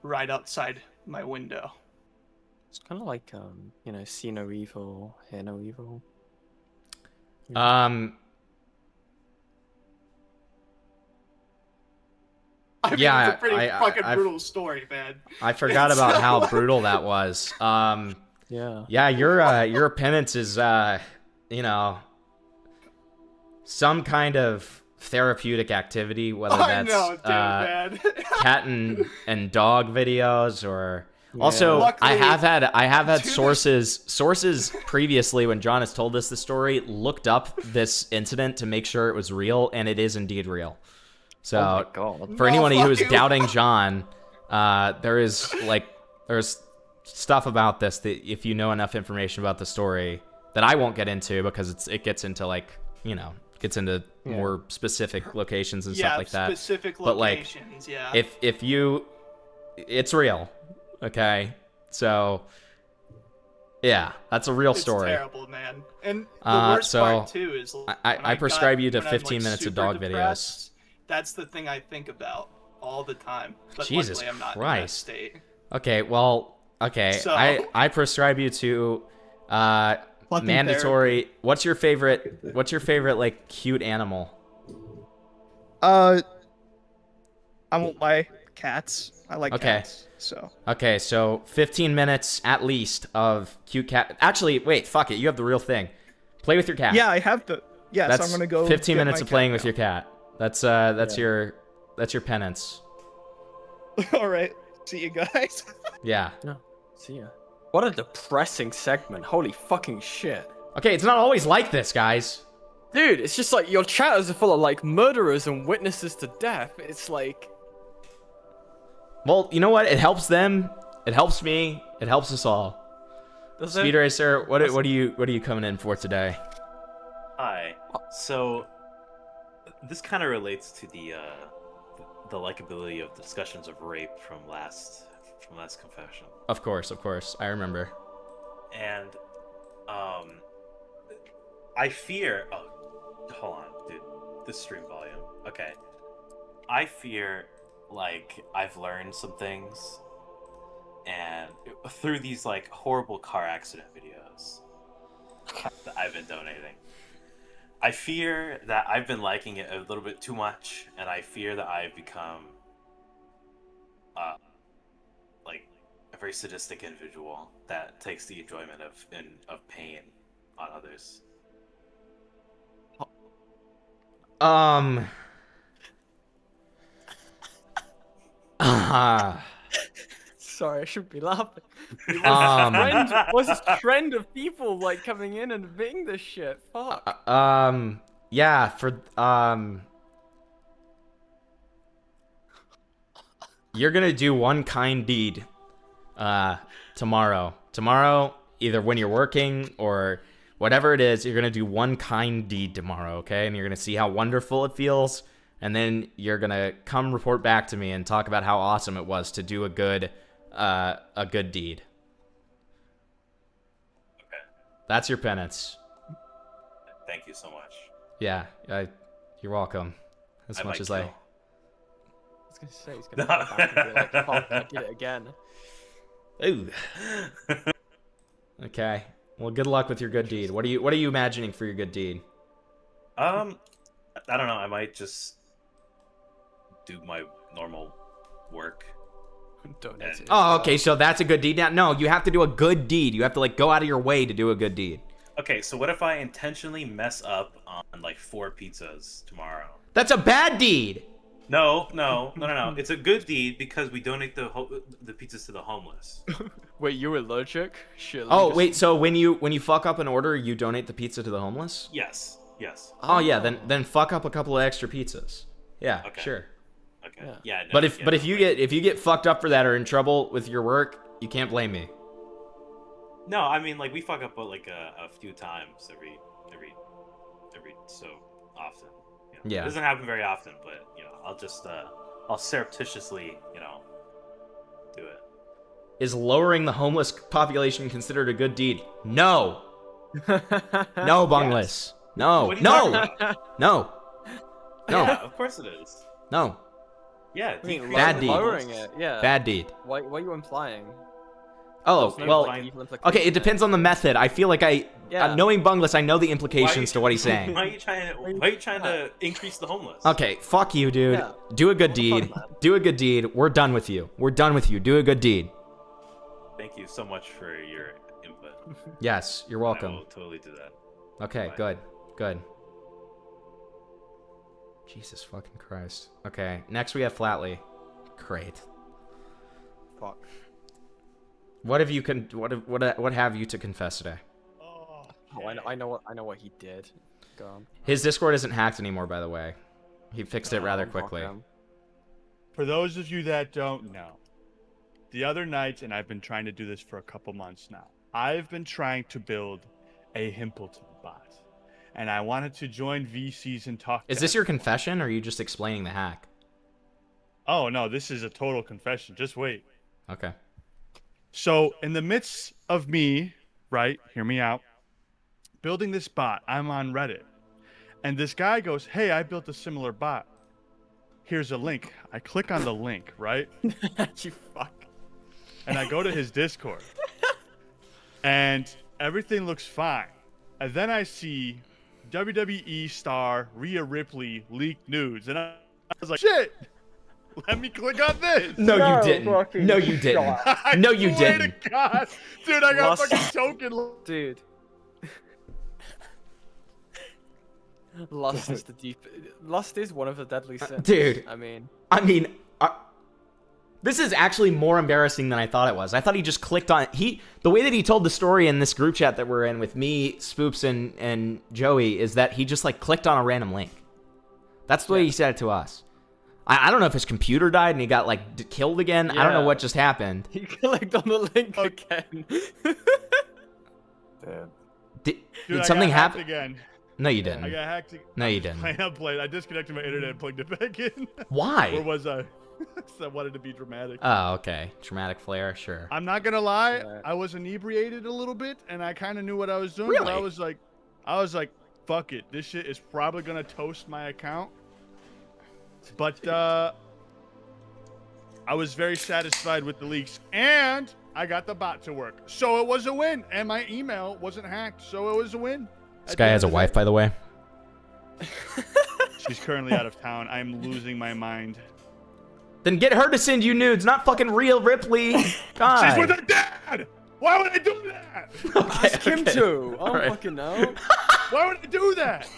right outside my window. It's kind of like you know, see no evil, hear no evil. I mean, Yeah, it's a pretty fucking brutal story, man. I forgot about how brutal that was. Yeah, your penance is you know, some kind of therapeutic activity, whether I that's know, dude, man. cat and dog videos or also Luckily, I have had sources previously when John has told us the story looked up this incident to make sure it was real, and it is indeed real. So Oh my God. for anyone who is doubting John, there's stuff about this that if you know enough information about the story that I won't get into because it gets into like, you know, gets into more specific locations and stuff like that. Specific but locations, like, if you, it's real, okay? So yeah, that's a real story. It's terrible, man. And the worst part too is I prescribe you to 15 minutes of dog videos. That's the thing I think about all the time. But Jesus luckily I'm not in that Christ. state. Okay, well, okay. So- I prescribe you to mandatory. therapy. What's your favorite like cute animal? I won't lie, cats. I like cats. So. Okay, so 15 minutes at least of cute cat. Actually, wait, fuck it. You have the real thing. Play with your cat. Yeah, I have the. Yeah, That's so I'm gonna go. 15 get minutes my of playing cat with now. your cat. That's your penance. All right. See you guys. Yeah. Yeah. See ya. What a depressing segment. Holy fucking shit. Okay, it's not always like this, guys. Dude, it's just like your chatters are full of like murderers and witnesses to death. It's like. Well, you know what? It helps them. It helps me. It helps us all. Does it? Speed Racer, what are you coming in for today? Hi. So this kind of relates to the likability of discussions of rape from last confession. Of course, I remember. And I fear. Oh, hold on, dude. This stream volume. Okay. I fear, like, I've learned some things, and through these like horrible car accident videos that I've been donating. I fear that I've been liking it a little bit too much, and I fear that I've become, like, a very sadistic individual that takes the enjoyment of pain on others. Sorry, I shouldn't be laughing. What's this trend of people like coming in and admitting this shit? Fuck. Yeah, for you're gonna do one kind deed tomorrow. Tomorrow, either when you're working or whatever it is, you're gonna do one kind deed tomorrow, okay? And you're gonna see how wonderful it feels, and then you're gonna come report back to me and talk about how awesome it was to do a good deed. Okay. That's your penance. Thank you so much. Yeah, you're welcome. As I much might as kill. I. I was gonna say he's gonna come back and be like, "Fuck, I did it again." Ooh. Okay. Well, good luck with your good deed. What are you imagining for your good deed? I don't know. I might just do my normal work. Donate it. Oh, okay. So that's a good deed. Now, no, you have to do a good deed. You have to like go out of your way to do a good deed. Okay, so what if I intentionally mess up on like 4 pizzas tomorrow? That's a bad deed. No. It's a good deed because we donate the pizzas to the homeless. Wait, you're allergic? Shit. Oh, wait. So when you fuck up an order, you donate the pizza to the homeless? Yes. Oh yeah. Then fuck up a couple of extra pizzas. Yeah. Okay. Sure. Okay. Yeah. No, But if you get fucked up for that or in trouble with your work, you can't blame me. No, I mean like we fuck up like a few times every so often. You know? Yeah. It doesn't happen very often, but you know, I'll surreptitiously, you know, do it. Is lowering the homeless population considered a good deed? No. No, Bungless. Yes. No. What are you talking about? No. Yeah, of course it is. No. Yeah, I mean, Bad deed. lowering it. Yeah. Bad deed. What are you implying? Oh, no well, like, evil okay, it implication. depends on the method. I feel like knowing Bungless, I know the implications to what he's saying. Why are you trying to increase the homeless? Okay, fuck you, dude. Yeah. Do a good deed. Do a good deed. We're done with you. We're done with you. Do a good deed. Thank you so much for your input. Yes, you're welcome. I will totally do that. Okay, Bye. good. Good. Jesus fucking Christ. Okay, next we have Flatley. Great. Fuck. What have you what have you to confess today? Oh, I know what he did. Go on. His Discord isn't hacked anymore, by the way. He fixed it rather quickly. For those of you that don't know, the other night, and I've been trying to do this for a couple months now, I've been trying to build a Himpleton bot. And I wanted to join VCs and talk Is this your confession, or are you just explaining the hack? Oh, no, this is a total confession. Just wait. Okay. So, in the midst of me, right, hear me out, building this bot, I'm on Reddit. And this guy goes, hey, I built a similar bot. Here's a link. I click on the link, right? You fuck. And I go to his Discord. And everything looks fine. And then I see WWE star Rhea Ripley leaked nudes. And I was like, shit! Let me click on this. No, you didn't. No, you didn't. No, you Swear didn't. to God. Dude, I got fucking token. Dude. Lust is the deep. Lust is one of the deadly sins. Dude. I mean, this is actually more embarrassing than I thought it was. I thought he just clicked on the way that he told the story in this group chat that we're in with me, Spoops, and Joey is that he just like clicked on a random link. That's the way he said it to us. I don't know if his computer died and he got like killed again. I don't know what just happened. he clicked on the link again. Did something happen again? No, you didn't. I got hacked. No, you didn't. I disconnected my internet and plugged it back in. Why? Or was I? I wanted to be dramatic. Oh, okay. Dramatic flair, sure. I'm not gonna lie. I was inebriated a little bit, and I kind of knew what I was doing. Really? But I was like, fuck it. This shit is probably gonna toast my account. But I was very satisfied with the leaks, and I got the bot to work, so it was a win. And my email wasn't hacked, so it was a win. This guy has a wife, by the way. She's currently out of town. I'm losing my mind. Then get her to send you nudes, not fucking Rhea Ripley. God. She's with her dad. Why would I do that? Ask him to. I don't fucking know. Why would I do that?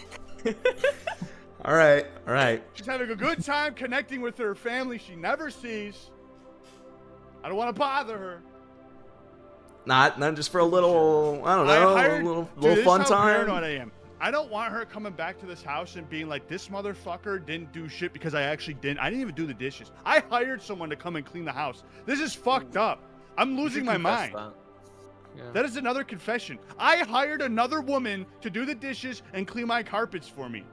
All right. She's having a good time connecting with her family she never sees. I don't want to bother her. Not just for a little, I don't know, a little fun time. Paranoid I am. I don't want her coming back to this house and being like, this motherfucker didn't do shit because I didn't even do the dishes. I hired someone to come and clean the house. This is fucked up. I'm losing my mind. That is another confession. I hired another woman to do the dishes and clean my carpets for me.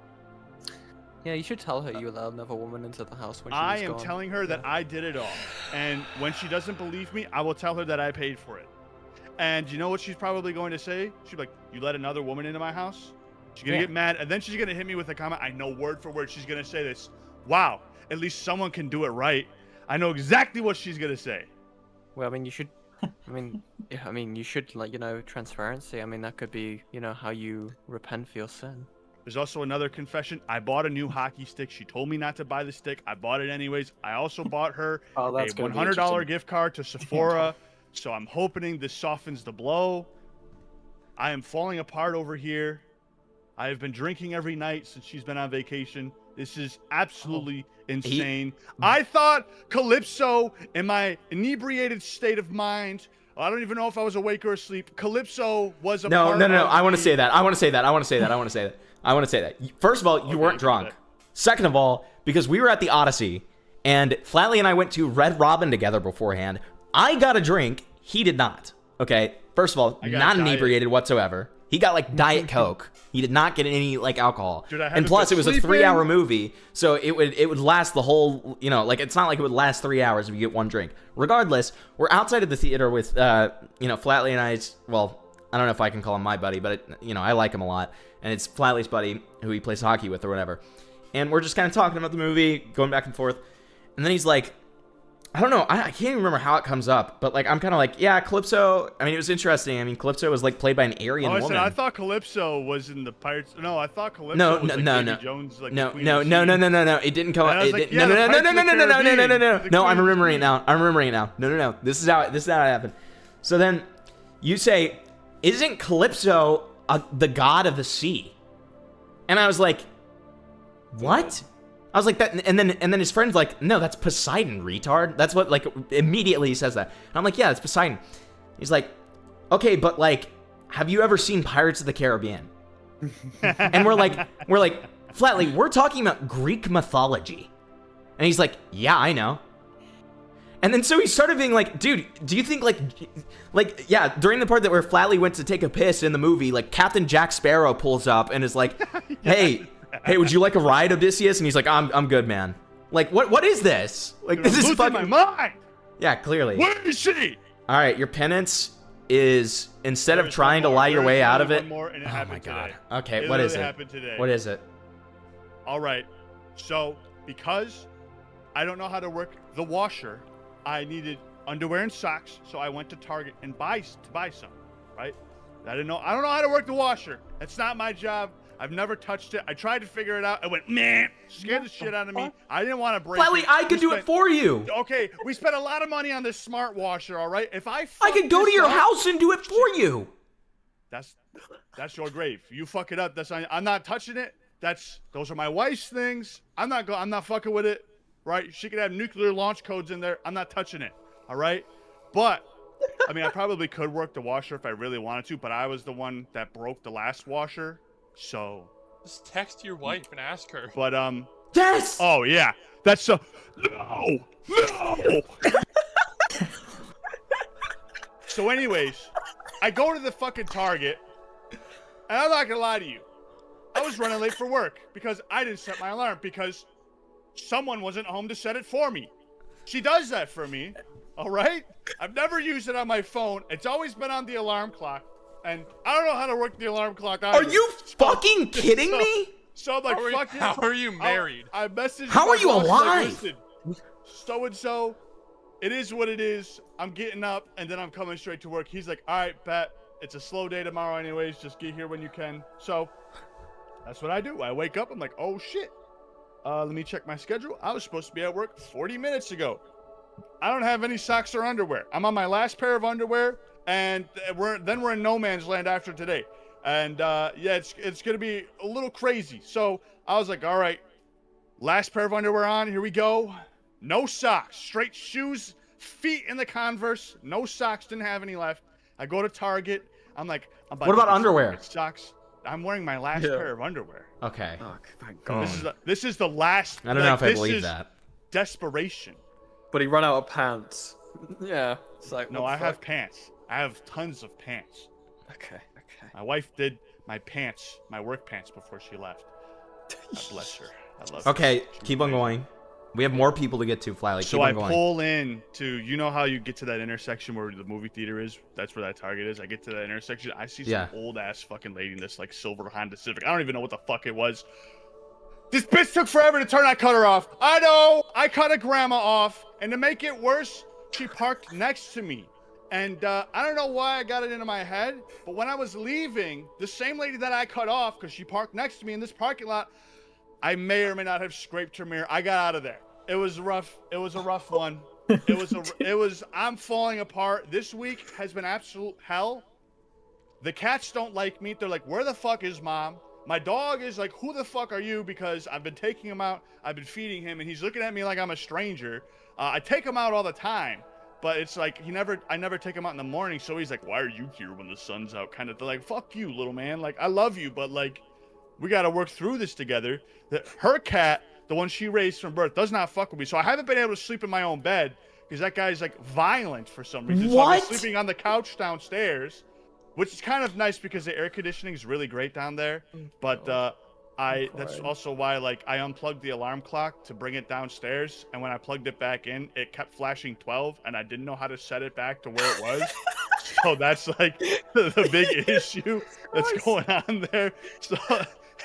Yeah, you should tell her you allowed another woman into the house when she I was am gone. telling her that I did it all. And when she doesn't believe me, I will tell her that I paid for it. And you know what she's probably going to say? She'll be like, you let another woman into my house? She's going to get mad, and then she's going to hit me with a comment. I know word for word she's going to say this. Wow, at least someone can do it right. I know exactly what she's going to say. Well, I mean, you should... you should, like, transparency. I mean, that could be, how you repent for your sin. There's also another confession. I bought a new hockey stick. She told me not to buy the stick. I bought it anyways. I also bought her a $100 gift card to Sephora. So I'm hoping this softens the blow. I am falling apart over here. I have been drinking every night since she's been on vacation. This is absolutely insane. I thought Calypso, in my inebriated state of mind, I don't even know if I was awake or asleep. Calypso was a part No. of I want to say that. First of all, you weren't drunk. Second of all, because we were at the Odyssey, and Flatley and I went to Red Robin together beforehand. I got a drink. He did not. Okay? First of all, not inebriated whatsoever. He got, like, Diet Coke. He did not get any, like, alcohol. Dude, and plus, it was a 3-hour movie, so it would last the whole, it's not like it would last 3 hours if you get one drink. Regardless, we're outside of the theater with, Flatley and I, well, I don't know if I can call him my buddy, but, I like him a lot. And it's Flatley's buddy, who he plays hockey with or whatever. And we're just kind of talking about the movie, going back and forth. And then he's like, I don't know. I can't even remember how it comes up, but like I'm kind of like, yeah, Calypso. I mean, it was interesting. I mean, Calypso was like played by an Aryan woman. I thought Calypso was in the Pirates. No, I thought Calypso was like Davy Jones, like no. the Queen of the Sea. It didn't come up. Like, No. No, I'm remembering it now. No. This is how it happened. So then you say, isn't Calypso the god of the sea? And I was like, what? I was like that, and then his friend's like, no, that's Poseidon, retard. That's what, like, immediately he says that. And I'm like, yeah, it's Poseidon. He's like, okay, but like, have you ever seen Pirates of the Caribbean? And we're like, Flatly, we're talking about Greek mythology. And he's like, yeah, I know. And then so he started being like, dude, do you think like, yeah, during the part that where Flatly went to take a piss in the movie, like Captain Jack Sparrow pulls up and is like, hey, would you like a ride, Odysseus? And he's like, I'm good, man. Like, what is this? Like, this is fucking my mind. Yeah, clearly. Where is she? All right, your penance is instead of trying to lie your way out of it. Oh my god. Okay, what is it? What is it? All right. So, because I don't know how to work the washer, I needed underwear and socks, so I went to Target and buy some, right? I don't know how to work the washer. That's not my job. I've never touched it. I tried to figure it out. I went, man, scared the shit out of me. I didn't want to break Flatly, it. I could do it for you. Okay, we spent a lot of money on this smart washer, all right? If I could go to your house and do it for you. That's your grave. You fuck it up. I'm not touching it. Those are my wife's things. I'm not fucking with it, right? She could have nuclear launch codes in there. I'm not touching it, all right? But I mean, I probably could work the washer if I really wanted to, but I was the one that broke the last washer. So just text your wife and ask her. But yes. Oh yeah, that's so. No. So, anyways, I go to the fucking Target, and I'm not gonna lie to you, I was running late for work because I didn't set my alarm because someone wasn't home to set it for me. She does that for me, all right? I've never used it on my phone. It's always been on the alarm clock. And I don't know how to work the alarm clock either. Are you fucking kidding me? So I'm like, fuck it. How are you married? I messaged. How are you alive? Like, so and so, it is what it is. I'm getting up and then I'm coming straight to work. He's like, all right, bet. It's a slow day tomorrow anyways. Just get here when you can. So that's what I do. I wake up. I'm like, oh shit. Let me check my schedule. I was supposed to be at work 40 minutes ago. I don't have any socks or underwear. I'm on my last pair of underwear. And we're in no man's land after today. And yeah, it's gonna be a little crazy. So I was like, all right, last pair of underwear on, here we go. No socks, straight shoes, feet in the Converse, no socks, didn't have any left. I go to Target. I'm like, what about underwear? Socks. I'm wearing my last pair of underwear. Okay. Oh, thank God. This is the last. I don't know if I believe that. Desperation. But he ran out of pants. Yeah. It's like, no, I have pants. I have tons of pants. Okay. My wife did my pants, my work pants, before she left. God bless her. I love her. Okay, keep on going. We have more people to get to, Fly. So I pull in to, you know how you get to that intersection where the movie theater is? That's where that Target is. I get to that intersection. I see some old ass fucking lady in this like silver Honda Civic. I don't even know what the fuck it was. This bitch took forever to turn. I cut her off. I know. I cut a grandma off. And to make it worse, she parked next to me. And I don't know why I got it into my head, but when I was leaving, the same lady that I cut off because she parked next to me in this parking lot, I may or may not have scraped her mirror. I got out of there. It was rough. It was a rough one. I'm falling apart. This week has been absolute hell. The cats don't like me. They're like, where the fuck is mom? My dog is like, who the fuck are you? Because I've been taking him out. I've been feeding him, and he's looking at me like I'm a stranger. I take him out all the time. But it's like I never take him out in the morning, so he's like, why are you here when the sun's out? Kind of they're like, fuck you, little man. Like, I love you, but like, we gotta work through this together. Her cat, the one she raised from birth, does not fuck with me. So I haven't been able to sleep in my own bed because that guy's like violent for some reason. What? So I'm sleeping on the couch downstairs, which is kind of nice because the air conditioning is really great down there. But that's also why like I unplugged the alarm clock to bring it downstairs, and when I plugged it back in, it kept flashing 12, and I didn't know how to set it back to where it was. So that's like the big issue that's going on there. So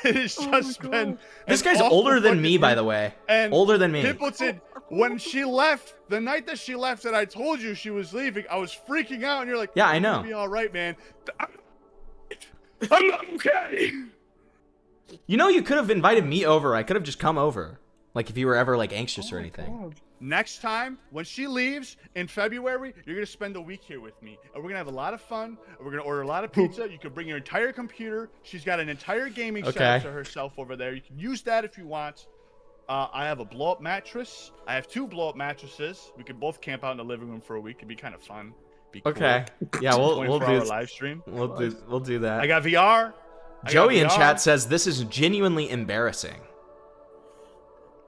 it's just been. This guy's older than me, by the way. And older than me. Pimpleton, when she left, the night that she left and I told you she was leaving, I was freaking out and you're like, yeah, I "You're know. gonna be all right, man. I'm not okay." You know, you could have invited me over. I could have just come over. Like, if you were ever, like, anxious or anything. Next time, when she leaves in February, you're going to spend a week here with me. And we're going to have a lot of fun. And we're going to order a lot of pizza. You can bring your entire computer. She's got an entire gaming setup to herself over there. You can use that if you want. I have a blow-up mattress. I have 2 blow-up mattresses. We could both camp out in the living room for a week. It'd be kind of fun. Be cool. Okay. Yeah, we'll do live stream. We'll do that. I got VR. Joey in chat says this is genuinely embarrassing.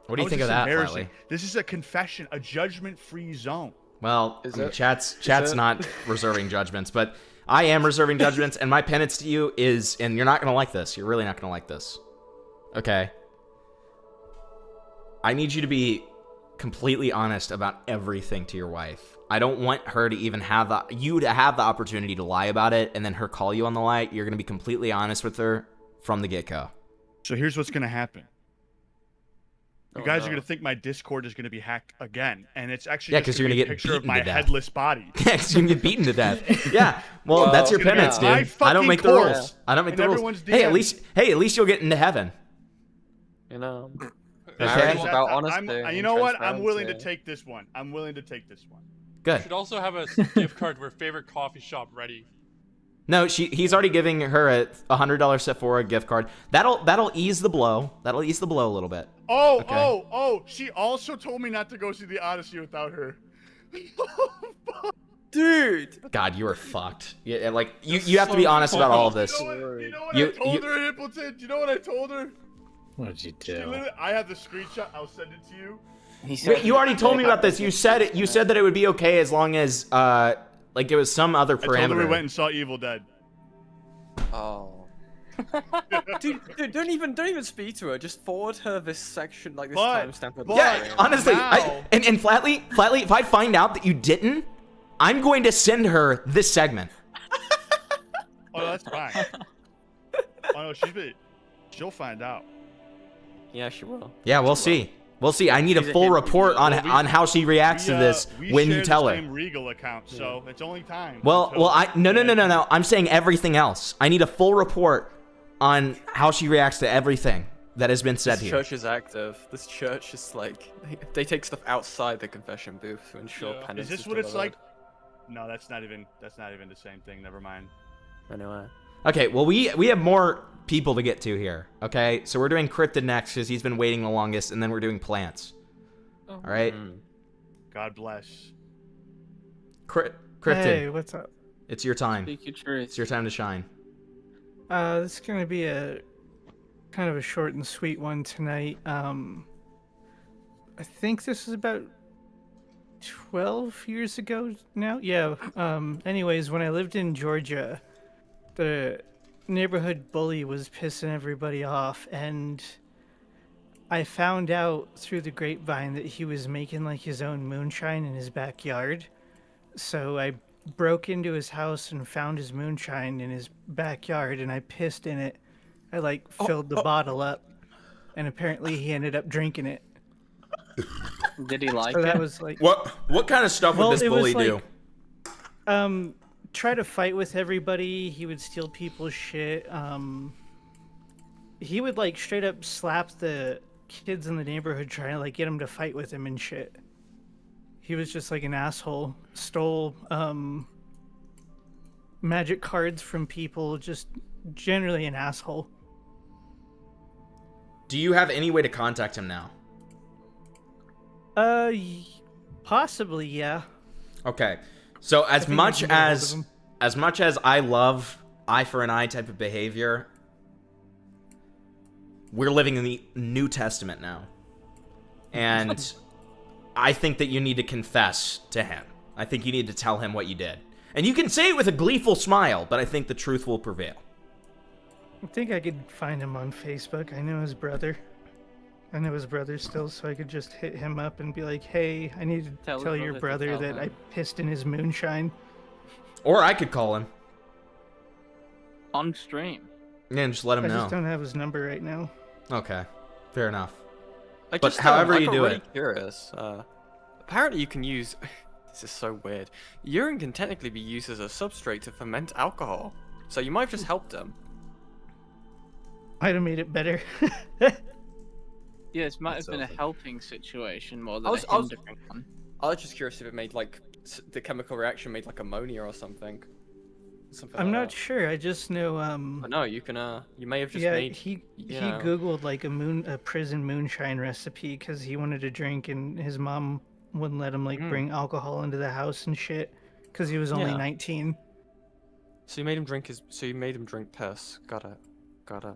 What do you think of that, Flatly? This is a confession, a judgment-free zone. Well, I mean, chat's not reserving judgments, but I am reserving judgments, and my penance to you is, and you're not gonna like this. You're really not gonna like this. Okay. I need you to be completely honest about everything to your wife. I don't want her to even have the opportunity to lie about it, and then her call you on the lie. You're gonna be completely honest with her from the get-go. So here's what's gonna happen. You guys are gonna think my Discord is gonna be hacked again, and it's actually because you're gonna get a picture beaten of my to death. headless body. Yeah, because you're gonna get beaten to death. Yeah, well, that's your penance, dude. I don't make the rules. I don't make the rules. Hey, at least you'll get into heaven. You know. Okay. About honesty. You know what? I'm willing to take this one. I'm willing to take this one. Good. You should also have a gift card to her favorite coffee shop ready. No, he's already giving her a $100 Sephora gift card. That'll ease the blow. That'll ease the blow a little bit. Oh! She also told me not to go see the Odyssey without her. Dude. God, you are fucked. Yeah, like you have to be honest about all of this. You know what I told her, Hippleton? You know what I told her? What did you do? I have the screenshot. I'll send it to you. Wait, you already told me about this. You said it. You said that it would be okay as long as like it was some other parameter. I told her we went and saw Evil Dead. Oh. dude, don't even speak to her. Just forward her this section, like this timestamp. Yeah, honestly, and flatly, if I find out that you didn't, I'm going to send her this segment. Oh, that's fine. Oh no, she'll find out. Yeah, she will. Yeah, we'll see. We'll see. I need a full report on how she reacts to this when you tell her. We share the same Regal account, so it's only time. Well, no. I'm saying everything else. I need a full report on how she reacts to everything that has been said here. This church is active. This church is like they take stuff outside the confession booth to ensure penance. Is this what it's like? No, that's not even the same thing. Never mind. Anyway. Okay, well we have more people to get to here. Okay, so we're doing Cryptid next because he's been waiting the longest, and then we're doing plants. All right. God bless. Cryptid. Hey, what's up? It's your time. Speak your truth. It's your time to shine. This is gonna be a kind of a short and sweet one tonight. I think this is about 12 years ago now. Yeah. Anyways, when I lived in Georgia, the neighborhood bully was pissing everybody off, and I found out through the grapevine that he was making like his own moonshine in his backyard. So I broke into his house and found his moonshine in his backyard, and I pissed in it. I like filled the bottle up, and apparently he ended up drinking it. Did he like so it? that was like what kind of stuff would this bully do? Try to fight with everybody. He would steal people's shit. He would like straight up slap the kids in the neighborhood trying to like get them to fight with him and shit. He was just like an asshole. Stole magic cards from people. Just generally an asshole. Do you have any way to contact him now? Possibly, yeah. Okay. So as much as I love eye for an eye type of behavior, we're living in the New Testament now. And I think that you need to confess to him. I think you need to tell him what you did. And you can say it with a gleeful smile, but I think the truth will prevail. I think I could find him on Facebook. I know his brother. I know his brother still, so I could just hit him up and be like, hey, I need to tell your brother that I pissed in his moonshine. Or I could call him. On stream. Yeah, and just let him know. I just don't have his number right now. Okay. Fair enough. But however you do really it. Curious. Apparently you can use. This is so weird. Urine can technically be used as a substrate to ferment alcohol, so you might have just helped him. I'd have made it better. Yeah, it might have been a helping situation more than a hindering one. I was just curious if it made like the chemical reaction made like ammonia or something. I'm not sure. I just know. No, you can. You may have just yeah, made. he know. googled like a prison moonshine recipe because he wanted to drink and his mom wouldn't let him like bring alcohol into the house and shit because he was only 19. So you made him drink his. So you made him drink piss. Got it.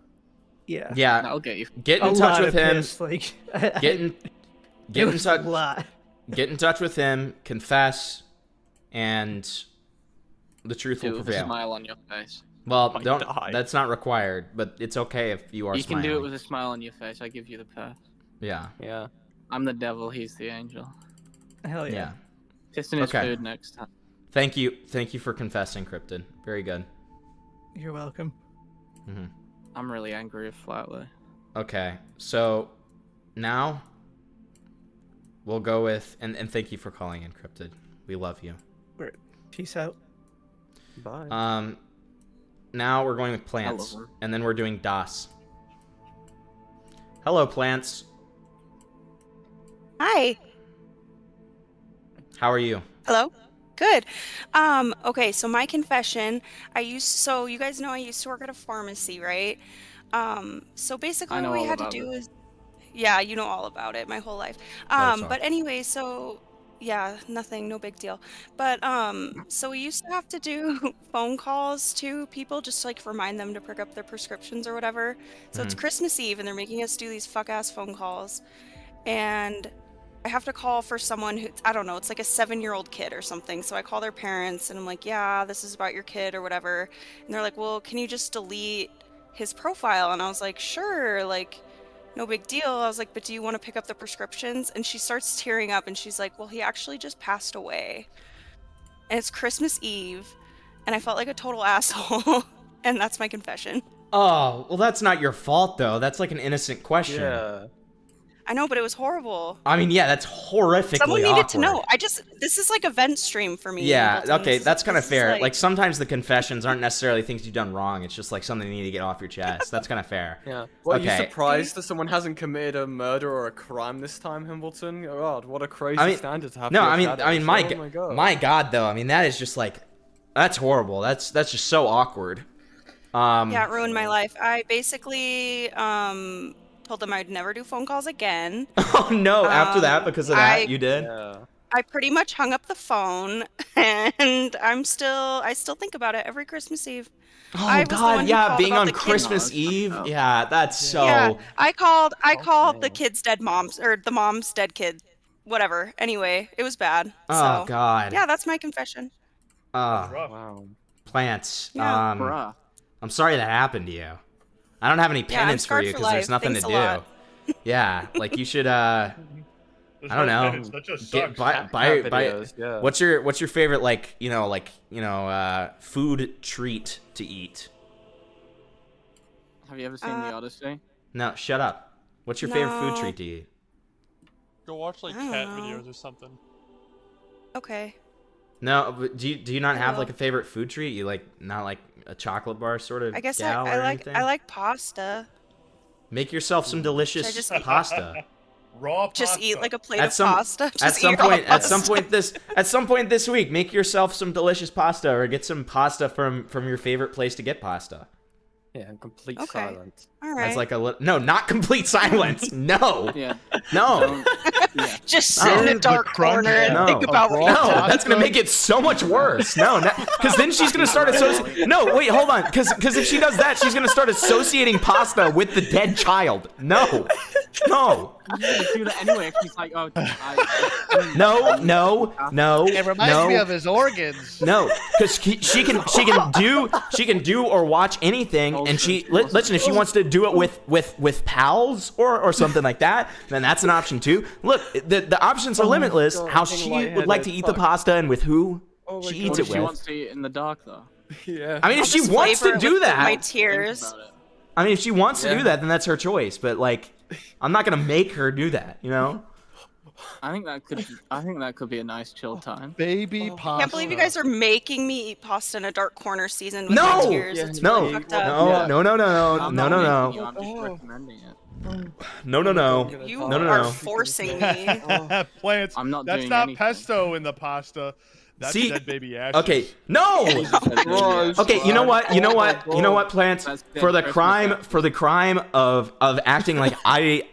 Yeah. Yeah. That'll get you. Get in touch with him. Piss, like, Get in touch. A lot. Get in touch with him. Confess, and the truth will With a prevail. smile on your face. Well, don't. That's not required, but it's okay if you are. You smiling. can do it with a smile on your face. I give you the pass. Yeah. Yeah. I'm the devil. He's the angel. Hell yeah. Yeah. Kissing his Okay. food next time. Thank you for confessing, Cryptid. Very good. You're welcome. Mm-hmm. I'm really angry with Flatway. Okay, so now we'll go with and thank you for calling in, Cryptid. We love you. Great. Peace out. Bye. Now we're going with plants, Hello. and then we're doing DOS. Hello, plants. Hi. How are you? Hello. Good. Okay, so my confession, so you guys know I used to work at a pharmacy, right? So basically I know what we all had to about do it. is, yeah, you know all about it, my whole life. Let us But anyway, so yeah, nothing, no big deal. But so we used to have to do phone calls to people just to like remind them to pick up their prescriptions or whatever. So it's Mhm. Christmas Eve and they're making us do these fuck ass phone calls. And I have to call for someone who, I don't know, it's like a 7-year-old kid or something. So I call their parents and I'm like, yeah, this is about your kid or whatever. And they're like, well, can you just delete his profile? And I was like, sure, like, no big deal. I was like, but do you want to pick up the prescriptions? And she starts tearing up and she's like, well, he actually just passed away. And it's Christmas Eve. And I felt like a total asshole. And that's my confession. Oh, well, that's not your fault though. That's like an innocent question. Yeah. I know, but it was horrible. I mean, yeah, that's horrifically Someone needed to awkward. know. This is like a vent stream for me. Yeah, Hamilton. okay, This is- that's kind of this is fair. Like, sometimes the confessions aren't necessarily things you've done wrong. It's just like something you need to get off your chest. That's kind of fair. Yeah. Well, are you Okay. surprised that someone hasn't committed a murder or a crime this time, Hamilton? Oh God, what a crazy I mean, standard to have. no, for your I mean, shadows. my, Oh my God. my God, though. I mean, that is just like, that's horrible. That's just so awkward. Yeah, it ruined my life. I basically told them I'd never do phone calls again. Oh no! After that, because of that, you did. I pretty much hung up the phone, and I still think about it every Christmas Eve. Oh I was the one God, who yeah, called being about on the kids- Christmas Eve. Yeah, that's so. Yeah, I called the kid's dead moms or the mom's dead kid, whatever. Anyway, it was bad. Oh, so, God. Yeah, that's my confession. Wow. Plants. Yeah. Bruh. I'm sorry that happened to you. I don't have any Yeah, I'm penance for scarred you for because there's life. nothing Thanks to a lot. do. Yeah, like you should. I don't know. penance, that just sucks. Buy, Cat videos, yeah. What's your favorite food treat to eat? Have you ever seen The Odyssey? No, shut up. What's your favorite food No. treat to eat? Go watch like I don't cat know. videos or something. Okay. No, but do you not have will. like a favorite food treat? You like not like a chocolate bar sort of I guess gal I or like anything? I like pasta. Make yourself some delicious just eat- pasta. Raw pasta. Just eat like a plate At of some pasta. at Just some eat raw point pasta. at some point this week, make yourself some delicious pasta or get some pasta from your favorite place to get pasta. Yeah, complete Okay. silence. All That's right. like no, not complete silence. No. Yeah. No. Just sit in a dark corner and No. think about what No, you've done. that's gonna make it so much worse. No, because then she's gonna start associating. No, wait, hold on. Because if she does that, she's gonna start associating pasta with the dead child. No, no, You do that anyway. If he's like, oh, no. It reminds me of his organs. No, because she can do or watch anything, and listen, if she wants to do it with pals or something like that, then that's an option too. Look, the options are limitless. God, How getting she would lightheaded. like to eat the Fuck. pasta and with who Oh my she God. eats What it if she with. wants to eat in the dark though? Yeah. I mean, if I'll she just wants to flavor it do with that, my tears. I mean, if she wants to Yeah. do that, then that's her choice. But like, I'm not gonna make her do that, you know? I think that could be a nice chill time. Baby I pasta. can't believe you guys are making me eat pasta in a dark corner season with No! my tears. It's No! really fucked up. No, no, no, no, I'm no, not no, making you, no. I'm just recommending it. No, no, no. You No, no, are no. forcing me. Plants. I'm not That's doing not anything. pesto in the pasta. That's See? dead baby ashes. Okay, no! Okay, you know what? You know what? You know what, Plants? For the crime of acting like I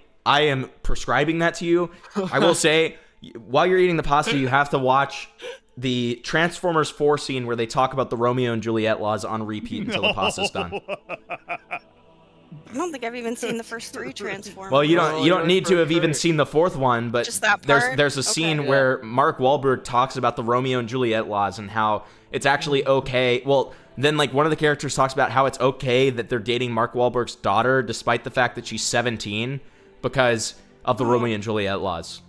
am prescribing that to you, I will say, while you're eating the pasta, you have to watch the Transformers 4 scene where they talk about the Romeo and Juliet laws on repeat until the pasta's done. I don't think I've even seen the first 3 Transformers. Well, you don't need to have even seen the 4th one, but Just that part? there's a scene where Mark Wahlberg talks about the Romeo and Juliet laws and how it's actually okay. Well, then like one of the characters talks about how it's okay that they're dating Mark Wahlberg's daughter despite the fact that she's 17 because of the Romeo and Juliet laws.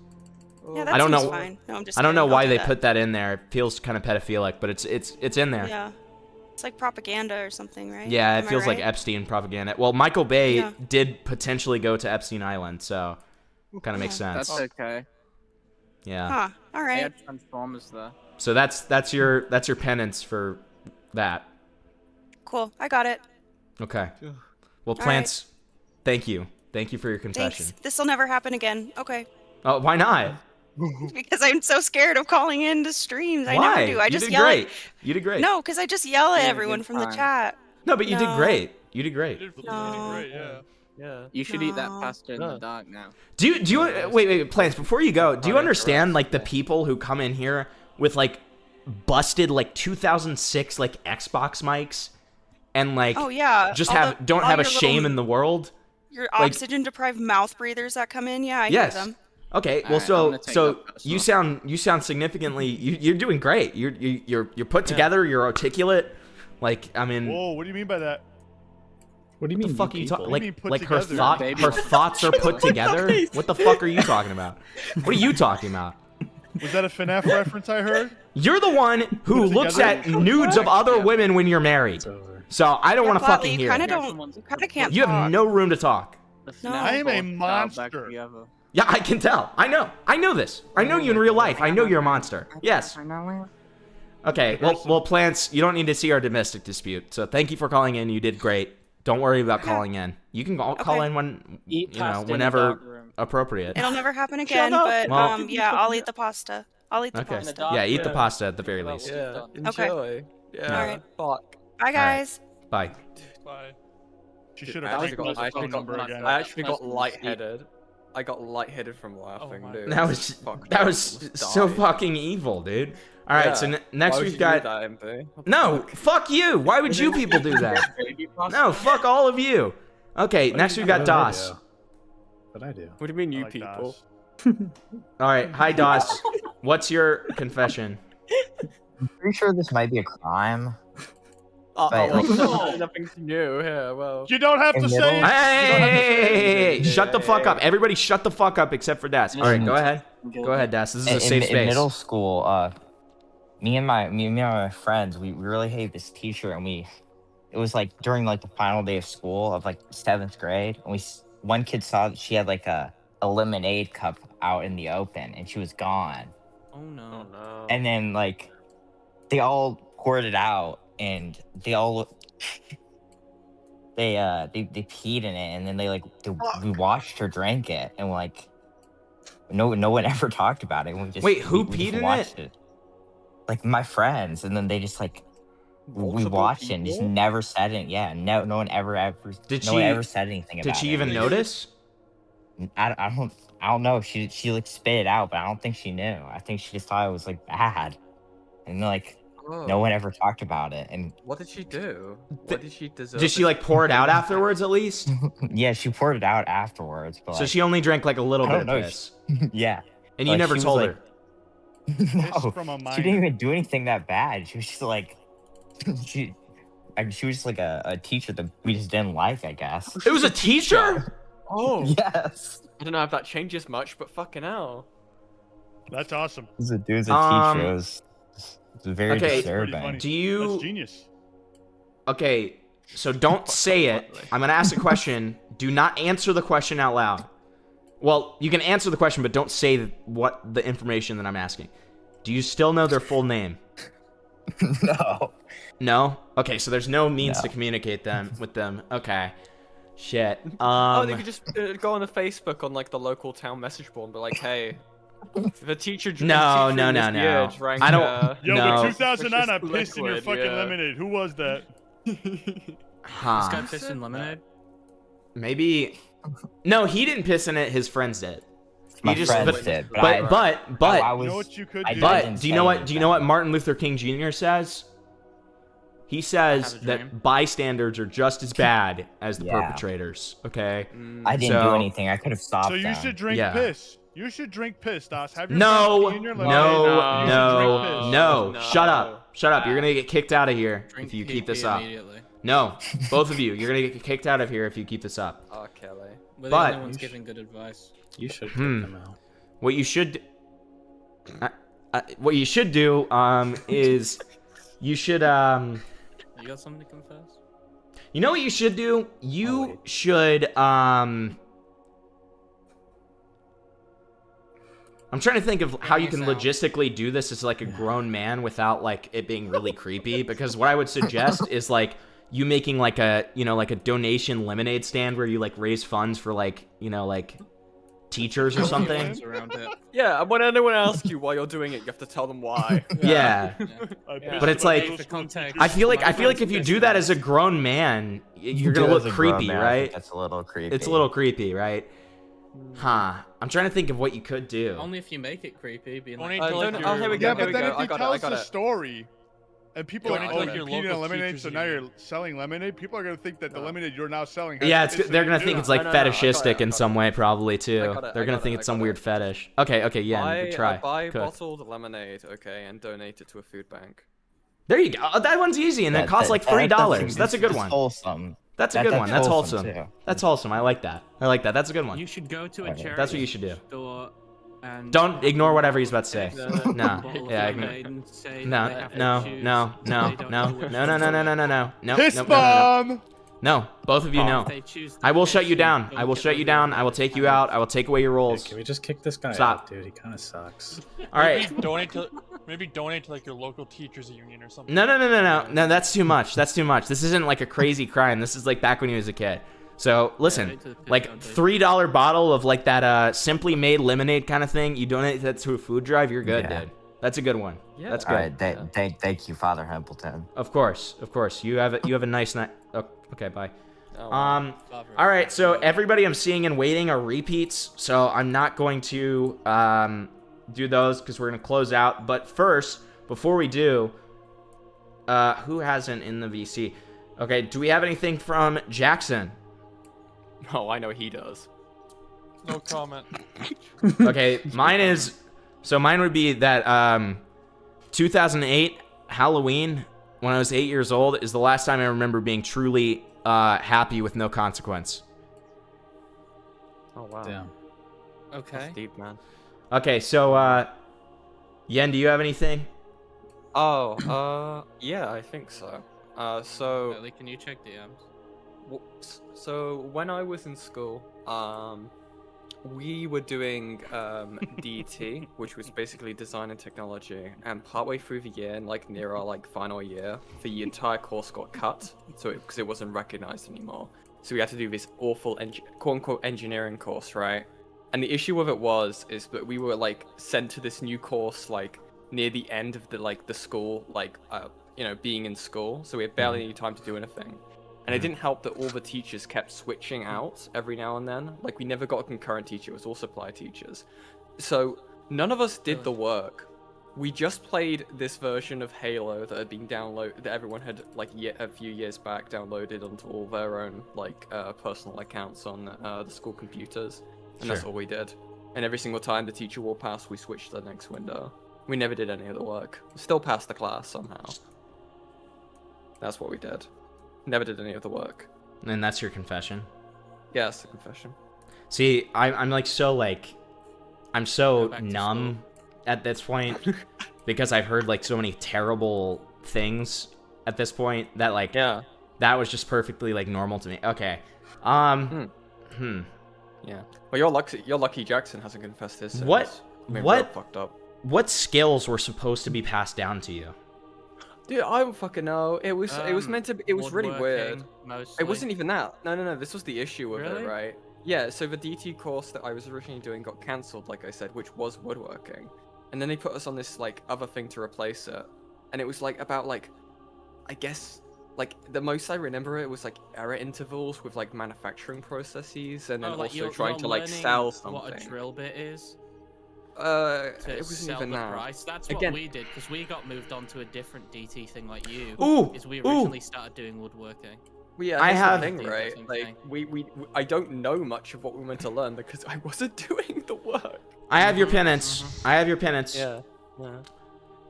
Yeah, that I don't seems know. fine. No, I'm just I don't know kidding. I'll why do they that. put that in there. It feels kind of pedophilic, but it's in there. Yeah. It's like propaganda or something, right? Yeah, it Am I feels like right? Epstein propaganda. Well, Michael Bay Yeah. did potentially go to Epstein Island, so kind of makes sense. That's okay. Yeah. Huh. All They right. had Transformers there. So that's your penance for that. Cool. I got it. Okay. Well, All Plants, thank you. Thank you for your confession. Thanks. This will never happen again. Okay. Oh, why not? Because I'm so scared of calling into streams. I Why? never do. I You just did yell great. at. You did great. No, because I just yell at Yeah, everyone good from the time. chat. No, but you did No. great. You did great. No. Yeah. You should eat that No. pasta in the dark now. Do you wait, Plants, before you go, do you understand like the people who come in here with like busted like 2006 like Xbox mics and like Oh yeah. just All the- don't all have a your shame little- in the world? Your Like- oxygen deprived mouth breathers that come in. Yeah, I Yes. hear them. Okay, well, Alright, I'm gonna take so that you sound significantly. You're doing great. You're put together. You're articulate. Like I mean, Whoa, what do you mean by that? What do you what mean? the fuck are you people? talking? What do you mean Like put like her together? thoughts are put together. What the fuck are you talking about? What are you talking about? Was that a FNAF reference I heard? You're the one who Put looks together? at nudes of other women when you're married. So I don't want to Flatley, fucking you hear. kind of it. don't. You kind of can't. You have talk. no room to talk. No. I am a Back monster. together. Yeah, I can tell. I know this. I know you in real life. I know you're a monster. Yes. Okay, well, Plants, you don't need to see our domestic dispute. So thank you for calling in. You did great. Don't worry about calling in. You can call Okay. in when Eat you know pasta in the whenever dark room. appropriate. It'll never happen again. up. But Well- yeah, I'll eat the pasta. I'll eat the Okay. pasta. Yeah, eat the pasta at the very least. Yeah. Okay. Enjoy. Yeah. Alright. Fuck. Bye guys. Bye. Bye. She should I have actually got, the I actually phone number got, again. I actually got lightheaded. I got lightheaded from laughing, dude. That was Fuck, that I was almost so died. fucking evil, dude. All right, so Yeah. next Why would we've you got do that, MP? What the no. fuck? Fuck you. Why would you people do that? No, fuck all of you. Okay, next we've got DOS. What I do? What do you mean, you like people? All right, hi DOS. What's your confession? Pretty sure this might be a crime. Oh, But, like- well, nothing to you. Yeah, well. You don't have to In say middle- it. You don't have to say Hey, shut the fuck up. Everybody shut the fuck up except for Das. All right, go ahead. Go ahead, Das. This is a safe in space. middle school, me and my friends, we really hated this teacher, and it was like during like the final day of school of like 7th grade, and one kid saw that she had like a lemonade cup out in the open, and she was gone. Oh no. Oh, no. And then like they all poured it out, and they all they peed in it, and then we watched her drink it, and like no one ever talked about it. We just Wait, who we peed just in watched it? Like my friends, and then they just like we Multiple watched it and just people? never said it. Yeah, no one ever Did no one she- ever said anything about it. Did she even notice? I don't know. She like spit it out, but I don't think she knew. I think she just thought it was like bad, and like no Oh. one ever talked about it. And What did she do? What did she deserve? Did she like pour it out afterwards at least? yeah, she poured it out afterwards. But So like, she only drank like a little I bit don't of know. piss. yeah, And you Like, never she was told like- her. no, from a she minor. didn't even do anything that bad. She was just like she was just like a teacher that we just didn't like, I guess. It was a teacher? Oh. Yes. I don't know if that changes much, but fucking hell. That's awesome. It was a teacher. It was very Okay, disturbing. do you? That's genius. Okay, so don't say it. I'm gonna ask a question. Do not answer the question out loud. Well, you can answer the question, but don't say what the information that I'm asking. Do you still know their full name? No. No? Okay, so there's no means to communicate with them. Okay. Shit. Oh, they could just go on the Facebook on like the local town message board and be like, "Hey, the teacher." No. Drank, I don't. Yo, no. but 2009, I pissed in your liquid, fucking yeah. lemonade. Who was that? Huh. This guy pissed in lemonade. Maybe. No, he didn't piss in it. His friends did. My He just, friends did, But I was, You know what you could do? But do you know what Martin Luther King Jr. says? He says that bystanders are just as bad as the perpetrators. Okay. I didn't do anything. I could have stopped So you them. should drink piss. You should drink piss, Das. Have your No. friends pee in your lemonade. No. Shut up. Shut up. You're gonna get kicked out of here if you keep this up. No, both of you. You're gonna get kicked out of here if you keep this up. Oh, Kelly. We're the only ones giving good advice. You should kick them out. What you should do is you should You got something to confess? You know what you should do? You should I'm trying to think of how you can logistically do this as like a grown man without like it being really creepy, because what I would suggest is like you making like a, you know, like a donation lemonade stand where you like raise funds for like, you know, like teachers or something. Yeah, and when anyone asks you why you're doing it, you have to tell them why. Yeah. But it's like I feel like if you do that as a grown man, you're gonna look creepy, right? That's a little creepy. It's a little creepy, right? Huh. I'm trying to think of what you could do. Only if you make it creepy. Being like, here we go. Yeah, but Here we then go. if he I got tells it. the story, and people are like, Don't "Oh, like you're your eating a local lemonade, teachers so now union. you're selling lemonade." People are gonna think that the lemonade you're now selling. Has Yeah, piss in they're it gonna too. think it's like fetishistic in some way, probably too. They're gonna think it's some weird fetish. Okay, yeah, good try. Buy Cook. bottled lemonade, okay, and donate it to a food bank. There you go. Oh, that one's easy, and that costs like $3. That's a good one. Wholesome. That's a good one. That's wholesome. too. That's wholesome. I like that. That's a good one. You should go to a charity That's what you should do. store and Don't ignore whatever he's about to say. the No. bottle of Yeah. lemonade and say No. they have to No. choose. No. No. They don't No. know which No. No. No. No. No. No. No. No. Piss No. bomb. No. Both of you, no. They choose I will shut you piss, down. don't I will get shut you rid down. of I will take you out. I will take away your rolls. Can we just kick this guy Stop. out, dude? He kind of sucks. All right. Maybe donate to like your local teachers union or something. No. That's too much. That's too much. This isn't like a crazy crime. This is like back when he was a kid. So listen, like $3 bottle of like that Simply Made lemonade kind of thing. You donate that to a food drive, you're good, dude. That's a good one. Yeah. That's good. All right, thank you, Father Hempleton. Of course. You have a nice night. Oh, okay, bye. Oh, All right. So everybody I'm seeing and waiting are repeats. So I'm not going to do those because we're gonna close out. But first, before we do, who hasn't in the VC? Okay. Do we have anything from Jackson? Oh, I know he does. No comment. Okay, mine would be that 2008 Halloween, when I was 8 years old, is the last time I remember being truly happy with no consequence. Oh wow. Damn. Okay. That's deep, man. Okay, so Yen, do you have anything? Oh, yeah, I think so. So Ellie, can you check DMs? So when I was in school, we were doing DT, which was basically design and technology, and partway through the year, and like near our like final year, the entire course got cut, so because it wasn't recognized anymore. So we had to do this awful quote-unquote engineering course, right? And the issue with it is that we were like sent to this new course like near the end of the school, like being in school, so we had barely any time to do anything. And it didn't help that all the teachers kept switching out every now and then. Like, we never got a concurrent teacher. It was all supply teachers. So, none of us did the work. We just played this version of Halo that had been that everyone had, like, a few years back downloaded onto all their own, like, personal accounts on the school computers. And that's all we did. And every single time the teacher walked past, we switched to the next window. We never did any of the work. Still passed the class somehow. That's what we did. Never did any of the work. And that's your confession? Yeah, that's the confession. See, I'm like so like, I'm so numb at this point because I've heard like so many terrible things at this point that like, that was just perfectly like normal to me. Okay. Yeah. Well, you're lucky Jackson hasn't confessed his sins. What? I mean, What? real fucked up. What skills were supposed to be passed down to you? Dude, I don't fucking know. It was meant to be, it was really weird. Mostly. It wasn't even that. No, this was the issue with Really? it, right? Yeah, so the DT course that I was originally doing got cancelled, like I said, which was woodworking. And then they put us on this like other thing to replace it. And it was like about like, I guess, like the most I remember it was like error intervals with like manufacturing processes and then like also trying to like learning sell something. what a drill bit is. To It wasn't sell even the that. price. That's what Again- we did because we got moved on to a different DT thing like you. Ooh, Is we ooh. originally started doing woodworking. Well, yeah, I that's have- the thing, the right? same Like thing. we I don't know much of what we meant to learn because I wasn't doing the work. I have your penance. I have your penance. Yeah.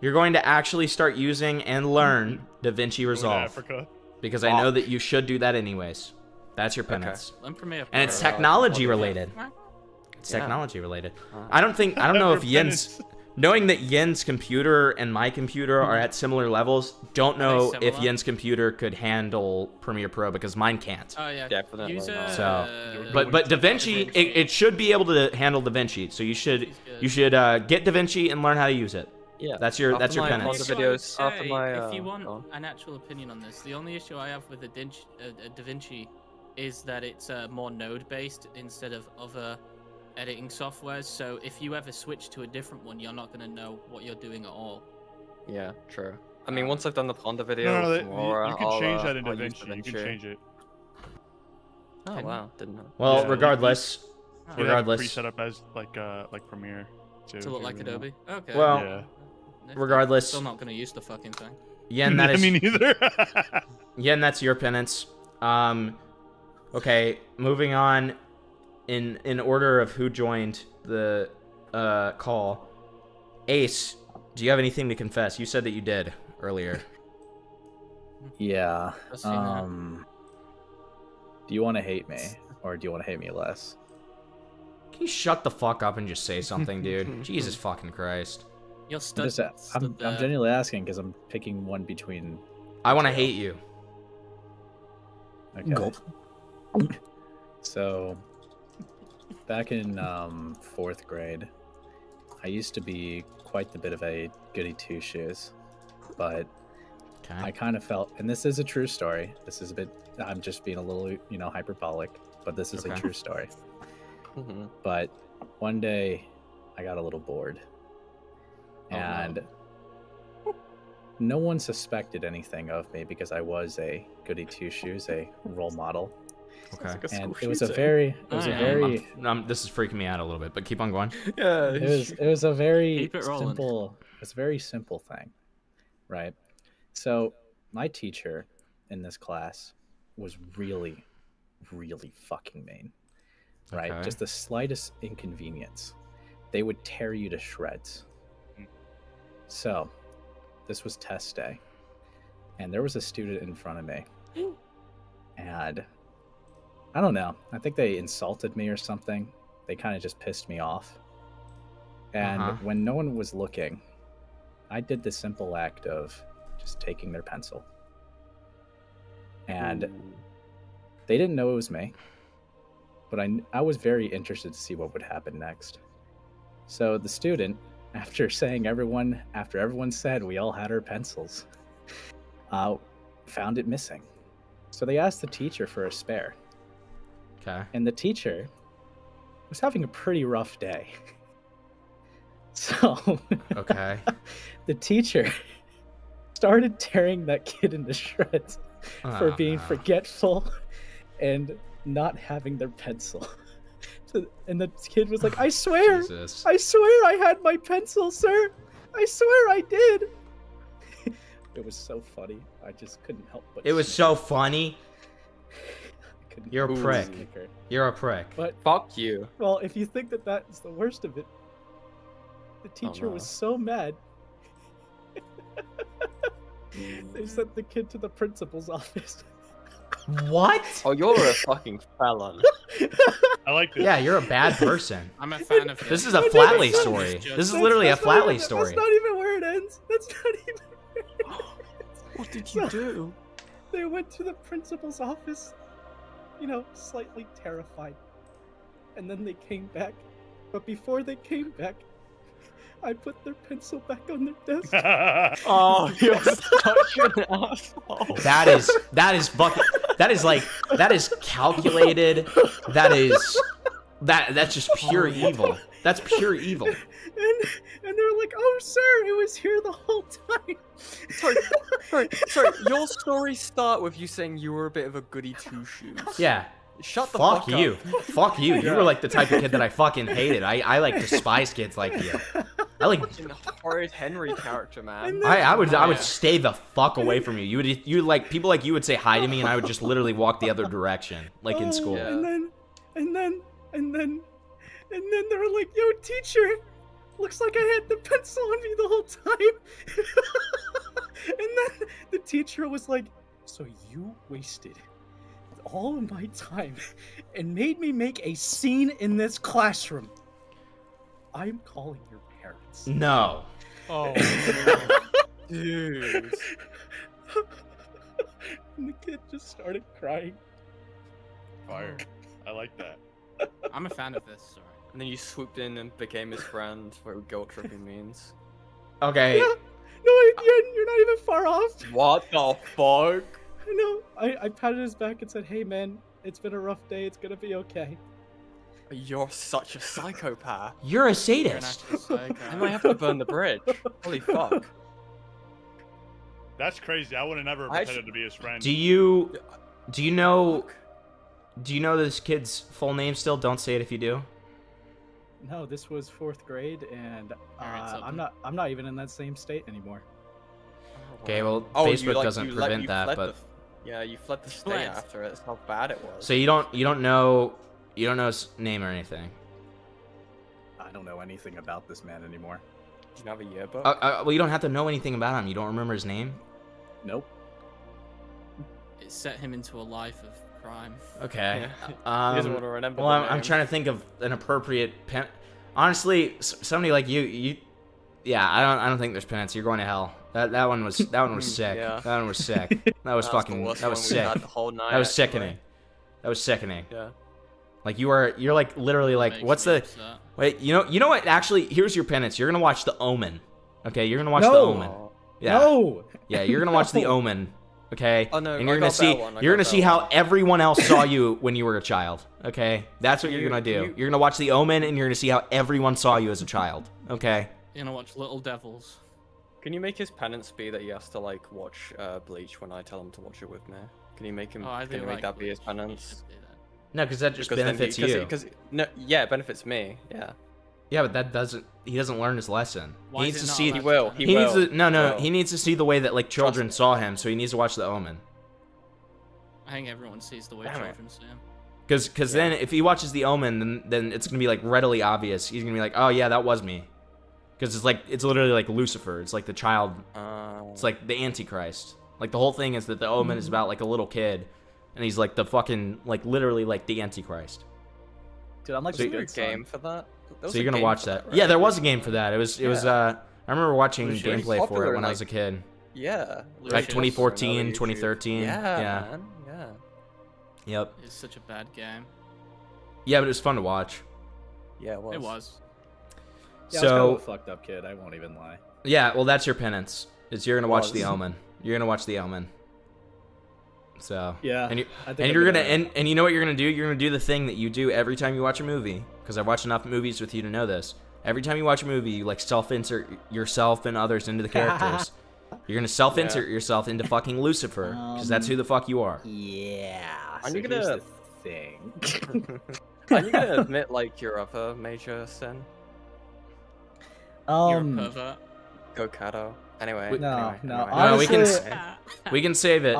You're going to actually start using and learn DaVinci Resolve. Africa. Because I know that you should do that anyways. That's your penance. Learn Premiere And it's Pro. technology related. It's Yeah. technology related. I don't know if Yin's... Knowing that Yin's computer and my computer are at similar levels, don't know if similar? Yin's computer could handle Premiere Pro because mine can't. Oh yeah, Definitely Use not. So, but DaVinci, it should be able to handle DaVinci. So you should get DaVinci and learn how to use it. Yeah. That's your After my penance. Honda videos, after my if you want go on. an actual opinion on this, the only issue I have with the DaVinci is that it's more node-based instead of other editing softwares. So if you ever switch to a different one, you're not going to know what you're doing at all. Yeah, true. I mean, once I've done the Honda video, No, with Laura, you can change that in I'll use DaVinci. You can change it. Oh Can you? wow, didn't know. Well, Yeah, regardless, You have it regardless. pre-set up as like Premiere too. To look if like you really Adobe. want. Okay. Well, Yeah. regardless. Still not going to use the fucking thing. Yen, that is Me neither. Yen, that's your penance. Okay, moving on. In order of who joined the call, Ace, do you have anything to confess? You said that you did earlier. Yeah. Let's see now. Do you want to hate me, or do you want to hate me less? Can you shut the fuck up and just say something, dude? Jesus fucking Christ. You're I'm, stuck. just, I'm genuinely asking because I'm picking one between. I want to hate you. Okay. Gulp. So, back in 4th grade, I used to be quite the bit of a goody two shoes, but I kind of felt, and this is a true story. This is a bit. I'm just being a little, hyperbolic, but this is a true story. But one day, I got a little bored, and no one suspected anything of me because I was a goody two shoes, a role model. Okay. And it was a very, this is freaking me out a little bit, but keep on going. Yeah. It was a very Keep it rolling. simple. It's a very simple thing, right? So my teacher in this class was really, really fucking mean, right? Okay. Just the slightest inconvenience, they would tear you to shreds. So this was test day, and there was a student in front of me, and I don't know. I think they insulted me or something. They kind of just pissed me off. And when no one was looking, I did the simple act of just taking their pencil. And they didn't know it was me, but I was very interested to see what would happen next. So the student, after everyone said we all had our pencils, found it missing. So they asked the teacher for a spare. Okay. And the teacher was having a pretty rough day. So Okay. the teacher started tearing that kid into shreds for Oh, being no. forgetful and not having their pencil. And the kid was like, I swear, Jesus. I swear I had my pencil, sir. I swear I did. It was so funny. I just couldn't help but It was so funny. couldn't You're a help but prick. snicker. You're a prick. But fuck you. Well, if you think that that's the worst of it, the teacher no. was so mad. They sent the kid to the principal's office. What? Oh, you're a fucking felon. I like this. Yeah, you're a bad person. I'm a fan of This is a Flatley story. This is literally a Flatley story. That's not even where it ends. That's not even where it ends. What did you do? They went to the principal's office, slightly terrified. and then they came back. But before they came back, I put their pencil back on their desk. Oh, you're such an asshole. That is fucking. That is calculated. That's just pure evil. That's pure evil. And they were like, "Oh, sir, it was here the whole time." Sorry. Your stories start with you saying you were a bit of a goody two shoes. Yeah. Shut the fuck fuck you. up. Fuck you. You were like the type of kid that I fucking hated. I like despise kids like you. I like Such a horrid Henry character, man. I would stay the fuck away from you. You like people like you would say hi to me, and I would just literally walk the other direction, like in school. And then they were like, "Yo, teacher, looks like I had the pencil on me the whole time." And then the teacher was like, "So you wasted all of my time and made me make a scene in this classroom. I'm calling your parents." No. Oh, dude. And the kid just started crying. Fire. I like that. I'm a fan of this story. And then you swooped in and became his friend, what guilt tripping means. Okay. Yeah. No, you're not even far off. What the fuck? No, I patted his back and said, "Hey man, it's been a rough day, it's gonna be okay." You're such a psychopath. You're a sadist. I might have to burn the bridge. Holy fuck. That's crazy. I would have never pretended to be his friend. Do you know this kid's full name still? Don't say it if you do. No, this was 4th grade, and I'm not even in that same state anymore. Okay, well, Oh, Facebook doesn't prevent that, but yeah, you fled the state after it. That's how bad it was. so you don't know his name or anything. I don't know anything about this man anymore. Do you have a yearbook? Well, you don't have to know anything about him. You don't remember his name? Nope. It set him into a life of crime. Okay. He doesn't want to remember. Well, the I'm name. trying to think of an appropriate pen. Honestly, somebody like you. Yeah, I don't think there's penance. You're going to hell. That one was sick. Yeah. That one was sick. That was fucking. That was sick. The whole night, That was actually. sickening. That was sickening. Yeah. Like you're like literally like what's the wait you know what actually here's your penance. You're gonna watch The Omen. Okay, you're gonna watch The Omen. Yeah. No. Yeah, you're gonna watch The Omen. Okay. Oh, no, and you're I gonna got see that one, I you're gonna got see that how everyone else saw you when you were a child. Okay, that's what you're gonna do. You're gonna watch The Omen and you're gonna see how everyone saw you as a child. Okay. You're gonna watch Little Devils. Can you make his penance be that he has to like watch Bleach when I tell him to watch it with me? Can you make him? Oh, I can you do make like that be his penance? No, because that just Because then benefits you. No, yeah, it benefits me. Yeah. Yeah, but that doesn't. He doesn't learn his lesson. Why he is needs it to not see. allowed He will. to- He needs will. to. No, no. will. He needs to see the way that like children saw him. So he needs to watch The Omen. I think everyone sees the way Damn it. Oh, children see him. Because then if he watches The Omen, then it's gonna be like readily obvious. He's gonna be like, oh yeah, that was me. Because it's literally like Lucifer. It's like the child. It's like the Antichrist. Like the whole thing is that The Omen is about like a little kid, and he's like the fucking like literally like the Antichrist. Dude, I'm like Was the there a good son. game for that? So you're gonna watch that? Yeah, there was a game for that. It was. I remember watching It was really gameplay for popular it when in, I was a like, kid. Yeah. Like 2014, 2013. Yeah, Yeah. man. Yeah. Yep. It's such a bad game. Yeah, but it was fun to watch. Yeah, it was. It was. Yeah, I was kind of a So fucked up kid. I won't even lie. yeah, well that's your penance. Is you're gonna watch Was. The Omen. You're gonna watch The Omen. So Yeah, and, I think and I'm you're gonna gonna- and you know what you're gonna do? You're gonna do the thing that you do every time you watch a movie. Because I've watched enough movies with you to know this. Every time you watch a movie, you like self-insert yourself and others into the characters. You're gonna self-insert yourself into fucking Lucifer, because that's who the fuck you are. Yeah. Are so you here's gonna- the thing. Are you gonna admit like your other major sin? You're a pervert. Go Kato. Anyway. No, anyway, no, anyway. No, we can honestly- we can save it.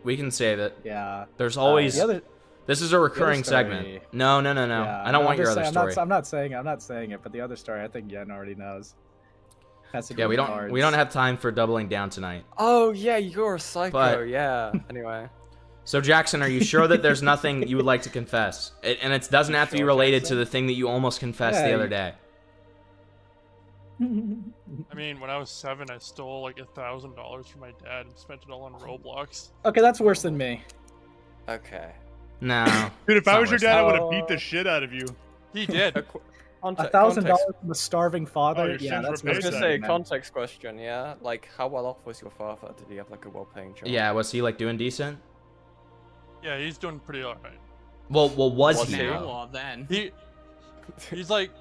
We can save it. Yeah. There's always. the other- This is a recurring story- segment. No. Yeah, I don't no, want I'm your just other saying- story. I'm not saying it, but the other story, I think Yen already knows. Has to do Yeah, we with don't cards. we don't have time for doubling down tonight. Oh yeah, you're a psycho. But- Yeah. Anyway. So Jackson, are you sure that there's nothing you would like to confess? And it doesn't have to be Sure, related Jackson? to the thing that you almost confessed the Yeah, other you- day. I mean, when I was 7, I stole like $1,000 from my dad and spent it all on Roblox. Okay, that's worse than me. Okay. No. Dude, if it's I not was your worse dad, I than- would have beat the shit out of you. He did. $1,000 from a starving father. Yeah, that's. I was gonna say man. context question. Yeah, like how well off was your father? Did he have like a well-paying job? Yeah, was he like doing decent? Yeah, he's doing pretty alright. Well, was he? Now though? or then? He's like,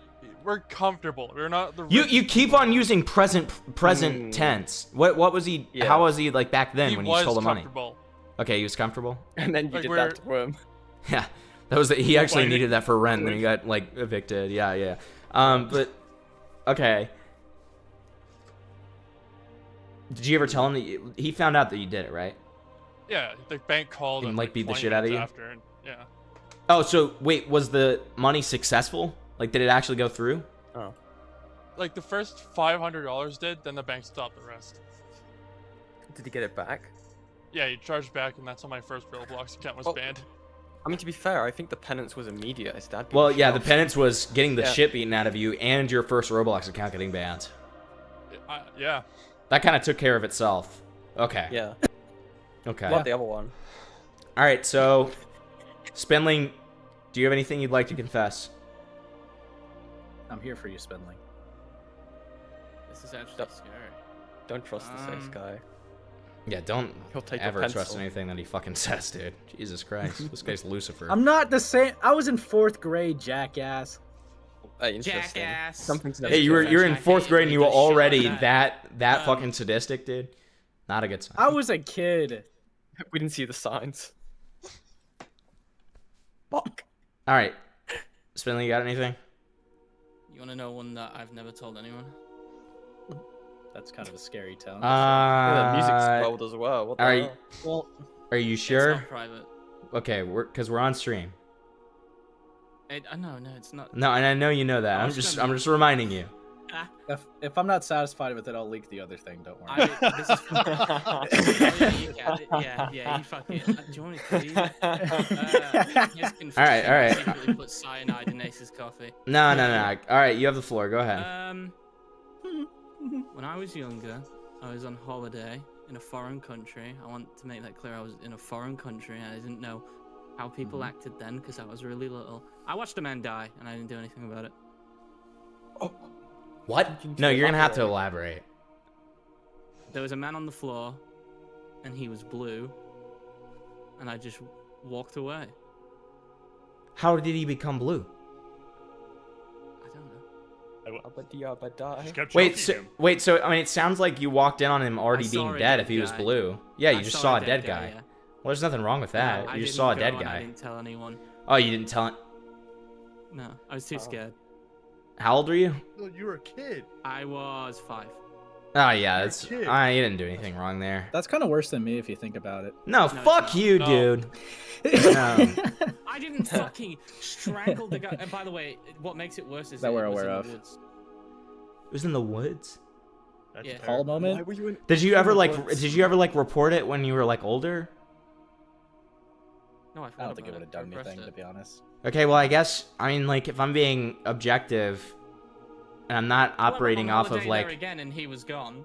we're comfortable. We're not the. You keep on using present tense. What was he? Yeah. How was he like back then He when you was stole the money? comfortable. Okay, he was comfortable. And then you Like, did we're- that to him. Yeah, that was he actually Why- needed that for rent, and then he got like evicted. Yeah. But okay. Did you ever tell him that he found out that you did it, right? Yeah, the bank called And, him like, beat the 20 shit out of minutes you? After, and, yeah. Oh, so wait, was the money successful? Like, did it actually go through? Oh. Like the first $500 did, then the bank stopped the rest. Did he get it back? Yeah, he charged back, and that's how my first Roblox account was banned. I mean, to be fair, I think the penance was immediate. His dad. beat Well, the shit yeah, out the of him. penance was getting the Yeah. shit beaten out of you and your first Roblox account getting banned. Yeah. That kind of took care of itself. Okay. Yeah. Okay. Not the other one. All right, so Spendling, do you have anything you'd like to confess? I'm here for you, Spendling. This is actually scary. Don't trust the sex guy. Yeah, don't He'll take your ever trust pencil. anything that he fucking says, dude. Jesus Christ, this guy's Lucifer. I'm not the same. I was in 4th grade, jackass. Hey, interesting. Jackass. Something's Hey, you're in 4th grade and you were already that Um, fucking sadistic, dude. Not a good sign. I was a kid. We didn't see the signs. Fuck. All right, Spindly, you got anything? You want to know one that I've never told anyone? That's kind of a scary tone. Yeah, the music's loud as well. What the are hell? Well, are you sure? It's not private. Okay, because we're on stream. No, it's not. No, and I know you know that. I'm just reminding you. If I'm not satisfied with it, I'll leak the other thing. Don't worry. This is yeah, you fucking. Do you want me to leave? All right. Secretly put cyanide in Ace's coffee. No. All right, you have the floor. Go ahead. When I was younger, I was on holiday in a foreign country. I want to make that clear. I was in a foreign country, and I didn't know how people acted then because I was really little. I watched a man die, and I didn't do anything about it. What? No, you're gonna have to elaborate. There was a man on the floor, and he was blue, and I just walked away. How did he become blue? Wait. So I mean, it sounds like you walked in on him already I saw being a dead. dead If he was guy. blue, yeah, you I just saw saw a a dead dead guy. guy, yeah. Well, there's nothing wrong with that. No, you I just saw a didn't dead go, and I guy. didn't tell anyone. Oh, you didn't tell it. No, I was too scared. How old were you? You were a kid. I was 5. Oh yeah, that's. kid. You didn't do anything wrong there. That's kind of worse than me if you think about it. No, fuck you, dude. No. I didn't fucking strangle the guy. And by the way, what makes it worse is That we're it was aware in of. the woods. It was in the woods. Yeah. Paul moment. Did you ever like report it when you were like older? No, I don't think it would have done anything, to be honest. Okay, well I guess I mean like if I'm being objective, and I'm not operating off of There like. again, and he was gone.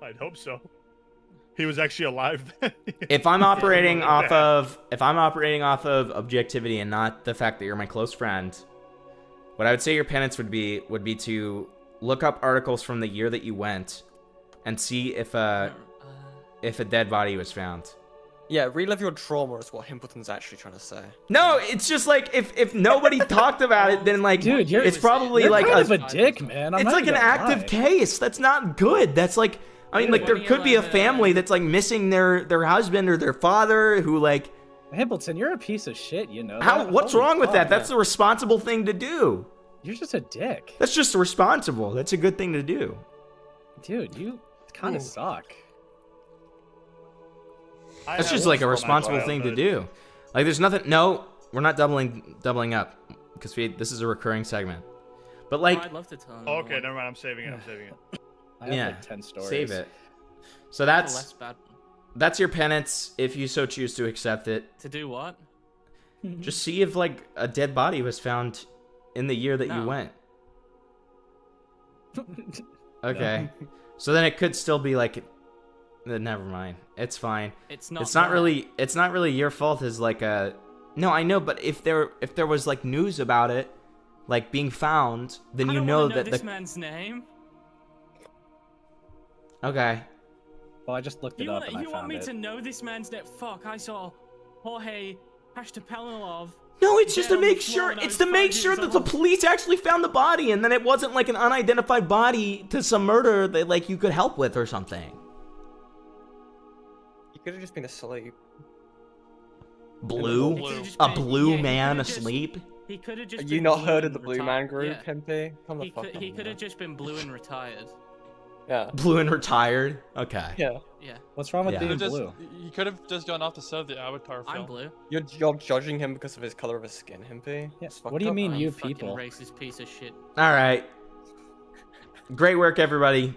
I'd hope so. He was actually alive then. If I'm operating off of objectivity and not the fact that you're my close friend, what I would say your penance would be to look up articles from the year that you went and see if a dead body was found. Yeah, relive your trauma is what Himpleton's actually trying to say. No, it's just like if nobody talked about it, then like Dude, it's probably you're like kind of a dick, man. I'm it's not like an gonna active lie. case. That's not good. That's like I mean like there could be a family that's like missing their husband or their father who like Himpleton, you're a piece of shit. You know. how that? what's Holy wrong with fuck, that? That's man. the responsible thing to do. You're just a dick. That's just responsible. That's a good thing to do. Dude, you kind of suck. That's just like a responsible thing to do. Like there's nothing. No, we're not doubling up because this is a recurring segment. But like, I'd love to tell him. Oh, okay, never mind. I'm saving it. I have yeah, like 10 stories. save it. So The that's less bad one. that's your penance if you so choose to accept it. To do what? Just see if like a dead body was found in the year that you No. went. Okay. So then it could still be like never mind. It's fine. It's not It's not that. really it's not really your fault as like a No, I know, but if there was like news about it, like being found, then I you don't know wanna that this the. man's name. Okay. Well, I just looked it up and I You want found me it. to know this man's name? Fuck, I saw Jorge Pashtapelinov. No, it's just dead to on the make floor sure. when I It's was to make 5 sure years that the old. police actually found the body, and then it wasn't like an unidentified body to some murder that like you could help with or something. You could have just been asleep. Blue, a blue man asleep. He could have just. You been not blue heard of and the Blue reti- Man Group, Yeah. Pimpy? Come the He fuck could. on, He could man. have just been blue and retired. Yeah. Blue and retired. Okay. Yeah. Yeah. What's wrong with Yeah. being Just- blue? He could have just gone off the set of the Avatar film. I'm blue. You're judging him because of his color of his skin, Himpy? Yeah. It's What do you fucked mean, up, you man. Fucking people? racist piece of shit. All right. Great work, everybody.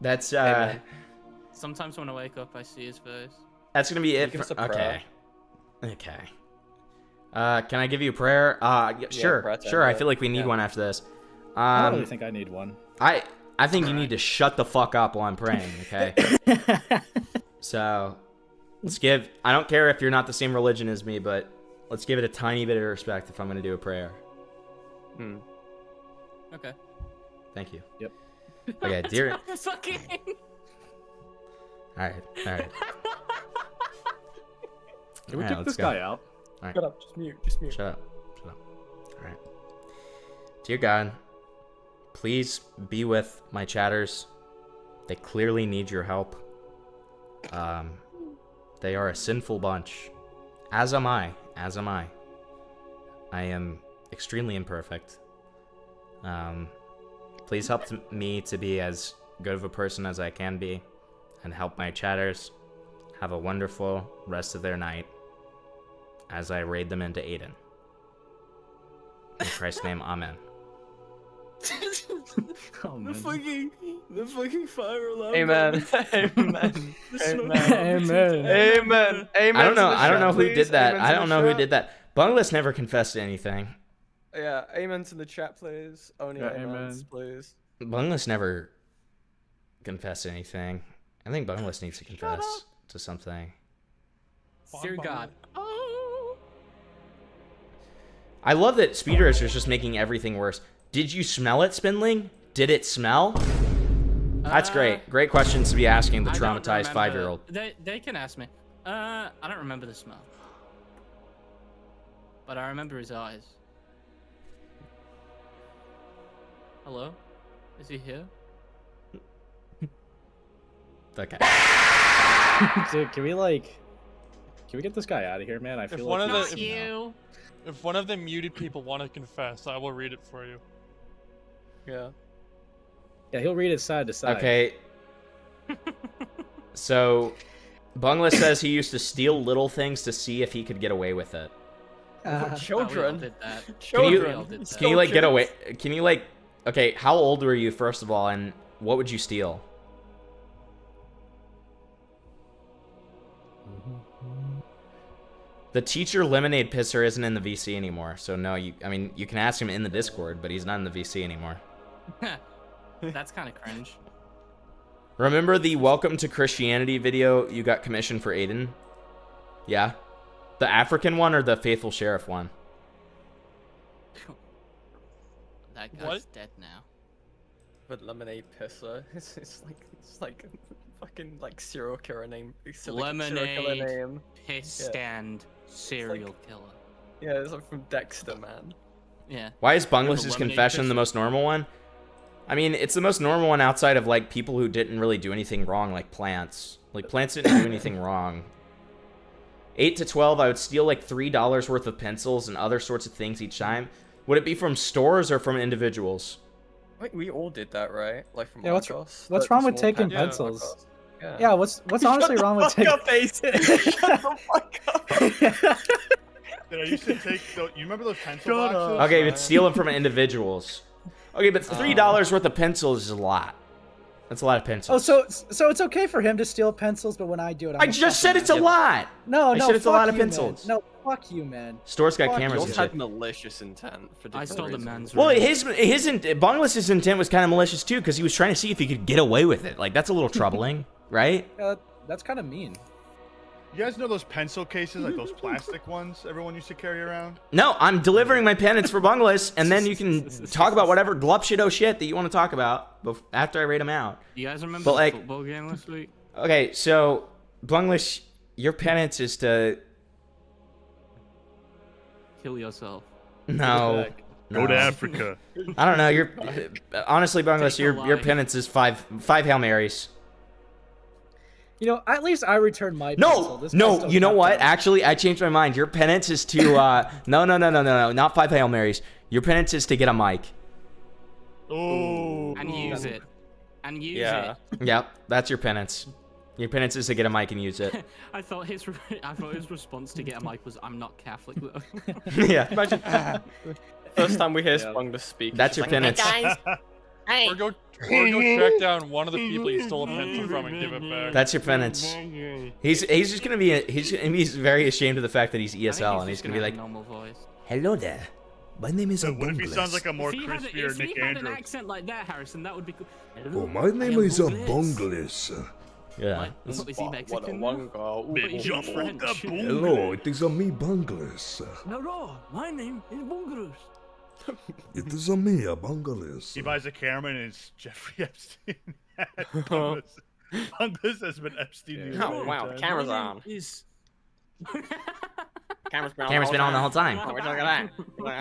That's man. Sometimes when I wake up, I see his face. that's gonna be it. give us For, a prayer. okay. Can I give you a prayer? Sure, prayer to sure. end I it. feel like we need Yeah. one after this. I don't really think I need one. I think you need to shut the fuck up while I'm praying, okay? So, let's give. I don't care if you're not the same religion as me, but let's give it a tiny bit of respect if I'm gonna do a prayer. Hmm. Okay. Thank you. Yep. Okay, dear. Fucking. All right. Can we Alright, kick let's this go. guy out? All right. Shut up, just mute, just mute. Shut up. All right. Dear God, please be with my chatters. They clearly need your help. They are a sinful bunch. As am I. I am extremely imperfect. Please help me to be as good of a person as I can be, and help my chatters have a wonderful rest of their night as I raid them into Aiden. In Christ's name, amen. Oh, man. The fucking fire alarm. Amen. Amen. Amen. Amen. Amen. I don't know. to the I don't know chat, who please. did that. Amen I to don't the know who chat. did that. Bungless never confessed to anything. Yeah, amen to the chat, please. Only Yeah, amens, amen. please. Bungless never confessed to anything. I think Bungless needs to confess to something. Dear God. I love that Speed Racer's just making everything worse. Did you smell it, Spindling? Did it smell? That's great. Great questions to be asking the I don't traumatized remember- 5-year-old. They can ask me. I don't remember the smell. But I remember his eyes. Hello? Is he here? Okay. Dude, can we get this guy out of here, man? I If feel one like of the if one of the muted people want to confess, I will read it for you. Yeah. Yeah, he'll read it side to side. Okay. So, Bungless says he used to steal little things to see if he could get away with it. Children. Did that. Can you like get away? Can you like? Okay, how old were you first of all, and what would you steal? The teacher lemonade pisser isn't in the VC anymore, so no. I mean, you can ask him in the Discord, but he's not in the VC anymore. That's kind of cringe. Remember the Welcome to Christianity video you got commissioned for Aiden? Yeah, the African one or the Faithful Sheriff one? That guy's dead now. But lemonade pisser. It's like a fucking like serial killer name. It's like a serial killer Lemonade name. piss Yeah. stand serial killer. Yeah, it's like from Dexter, man. Yeah. Why is Remember Bungless's Lemonade confession Pisser? the most normal one? I mean, it's the most normal one outside of like people who didn't really do anything wrong, like plants. Like plants didn't do anything wrong. 8 to 12, I would steal like $3 worth of pencils and other sorts of things each time. Would it be from stores or from individuals? Wait, we all did that, right? Like from Yeah, what's Argos? what's The wrong with small taking pen- pencils? Yeah. Yeah, what's honestly wrong with taking? Shut the fuck up. Dude, I used to take. You remember those pencil boxes? Okay, but steal them from individuals. Okay, but $3 worth of pencils is a lot. That's a lot of pencils. Oh, so it's okay for him to steal pencils, but when I do it, I just said it's a lot. No, I no, said it's a fuck lot of you, man. pencils. No, fuck you, man. Stores got Fuck cameras you. and had shit. malicious intent for different I stole the reasons. men's Well, room. Bungless's intent was kind of malicious too, because he was trying to see if he could get away with it. Like that's a little troubling, right? That's kind of mean. You guys know those pencil cases, like those plastic ones everyone used to carry around? No, I'm delivering my penance for Bunglas, and then you can talk about whatever glup shit that you want to talk about after I rate them out. You guys remember But, the like, football game last week? Okay, so Bunglas, your penance is to Kill yourself. no. Go to No. Africa. I don't know. You're honestly, Bunglas, your penance is five Hail Marys. You know, at least I returned my pencil. This guy No, still you know got what? that. Actually, I changed my mind. Your penance is to no, not 5 Hail Marys. Your penance is to get a mic. Oh. And use it. And use it. Yep, that's your penance. Your penance is to get a mic and use it. I thought his response to get a mic was, "I'm not Catholic though." Yeah. Imagine first time we hear Spongler speak. That's your penance. Or go track down one of the people you stole a pencil from and give it back. That's your penance. He's just gonna be he's very ashamed of the fact that he's ESL, and he's gonna be like, normal voice. "Hello there, my name is What if he sounds like a more If crispier he Nick had an Andrews? accent like that, Harrison, that would be cool. Oh, my name is Bungles. Yeah. Is he Mexican? French. Hello, it is me, Bungles. No, my name is Bungarus. It is me, Bungles. He buys a camera and it's Jeffrey Epstein. Bungles has been Epstein. Oh wow, the camera's on. Camera's been on Camera's been on the whole time. Oh, look at that.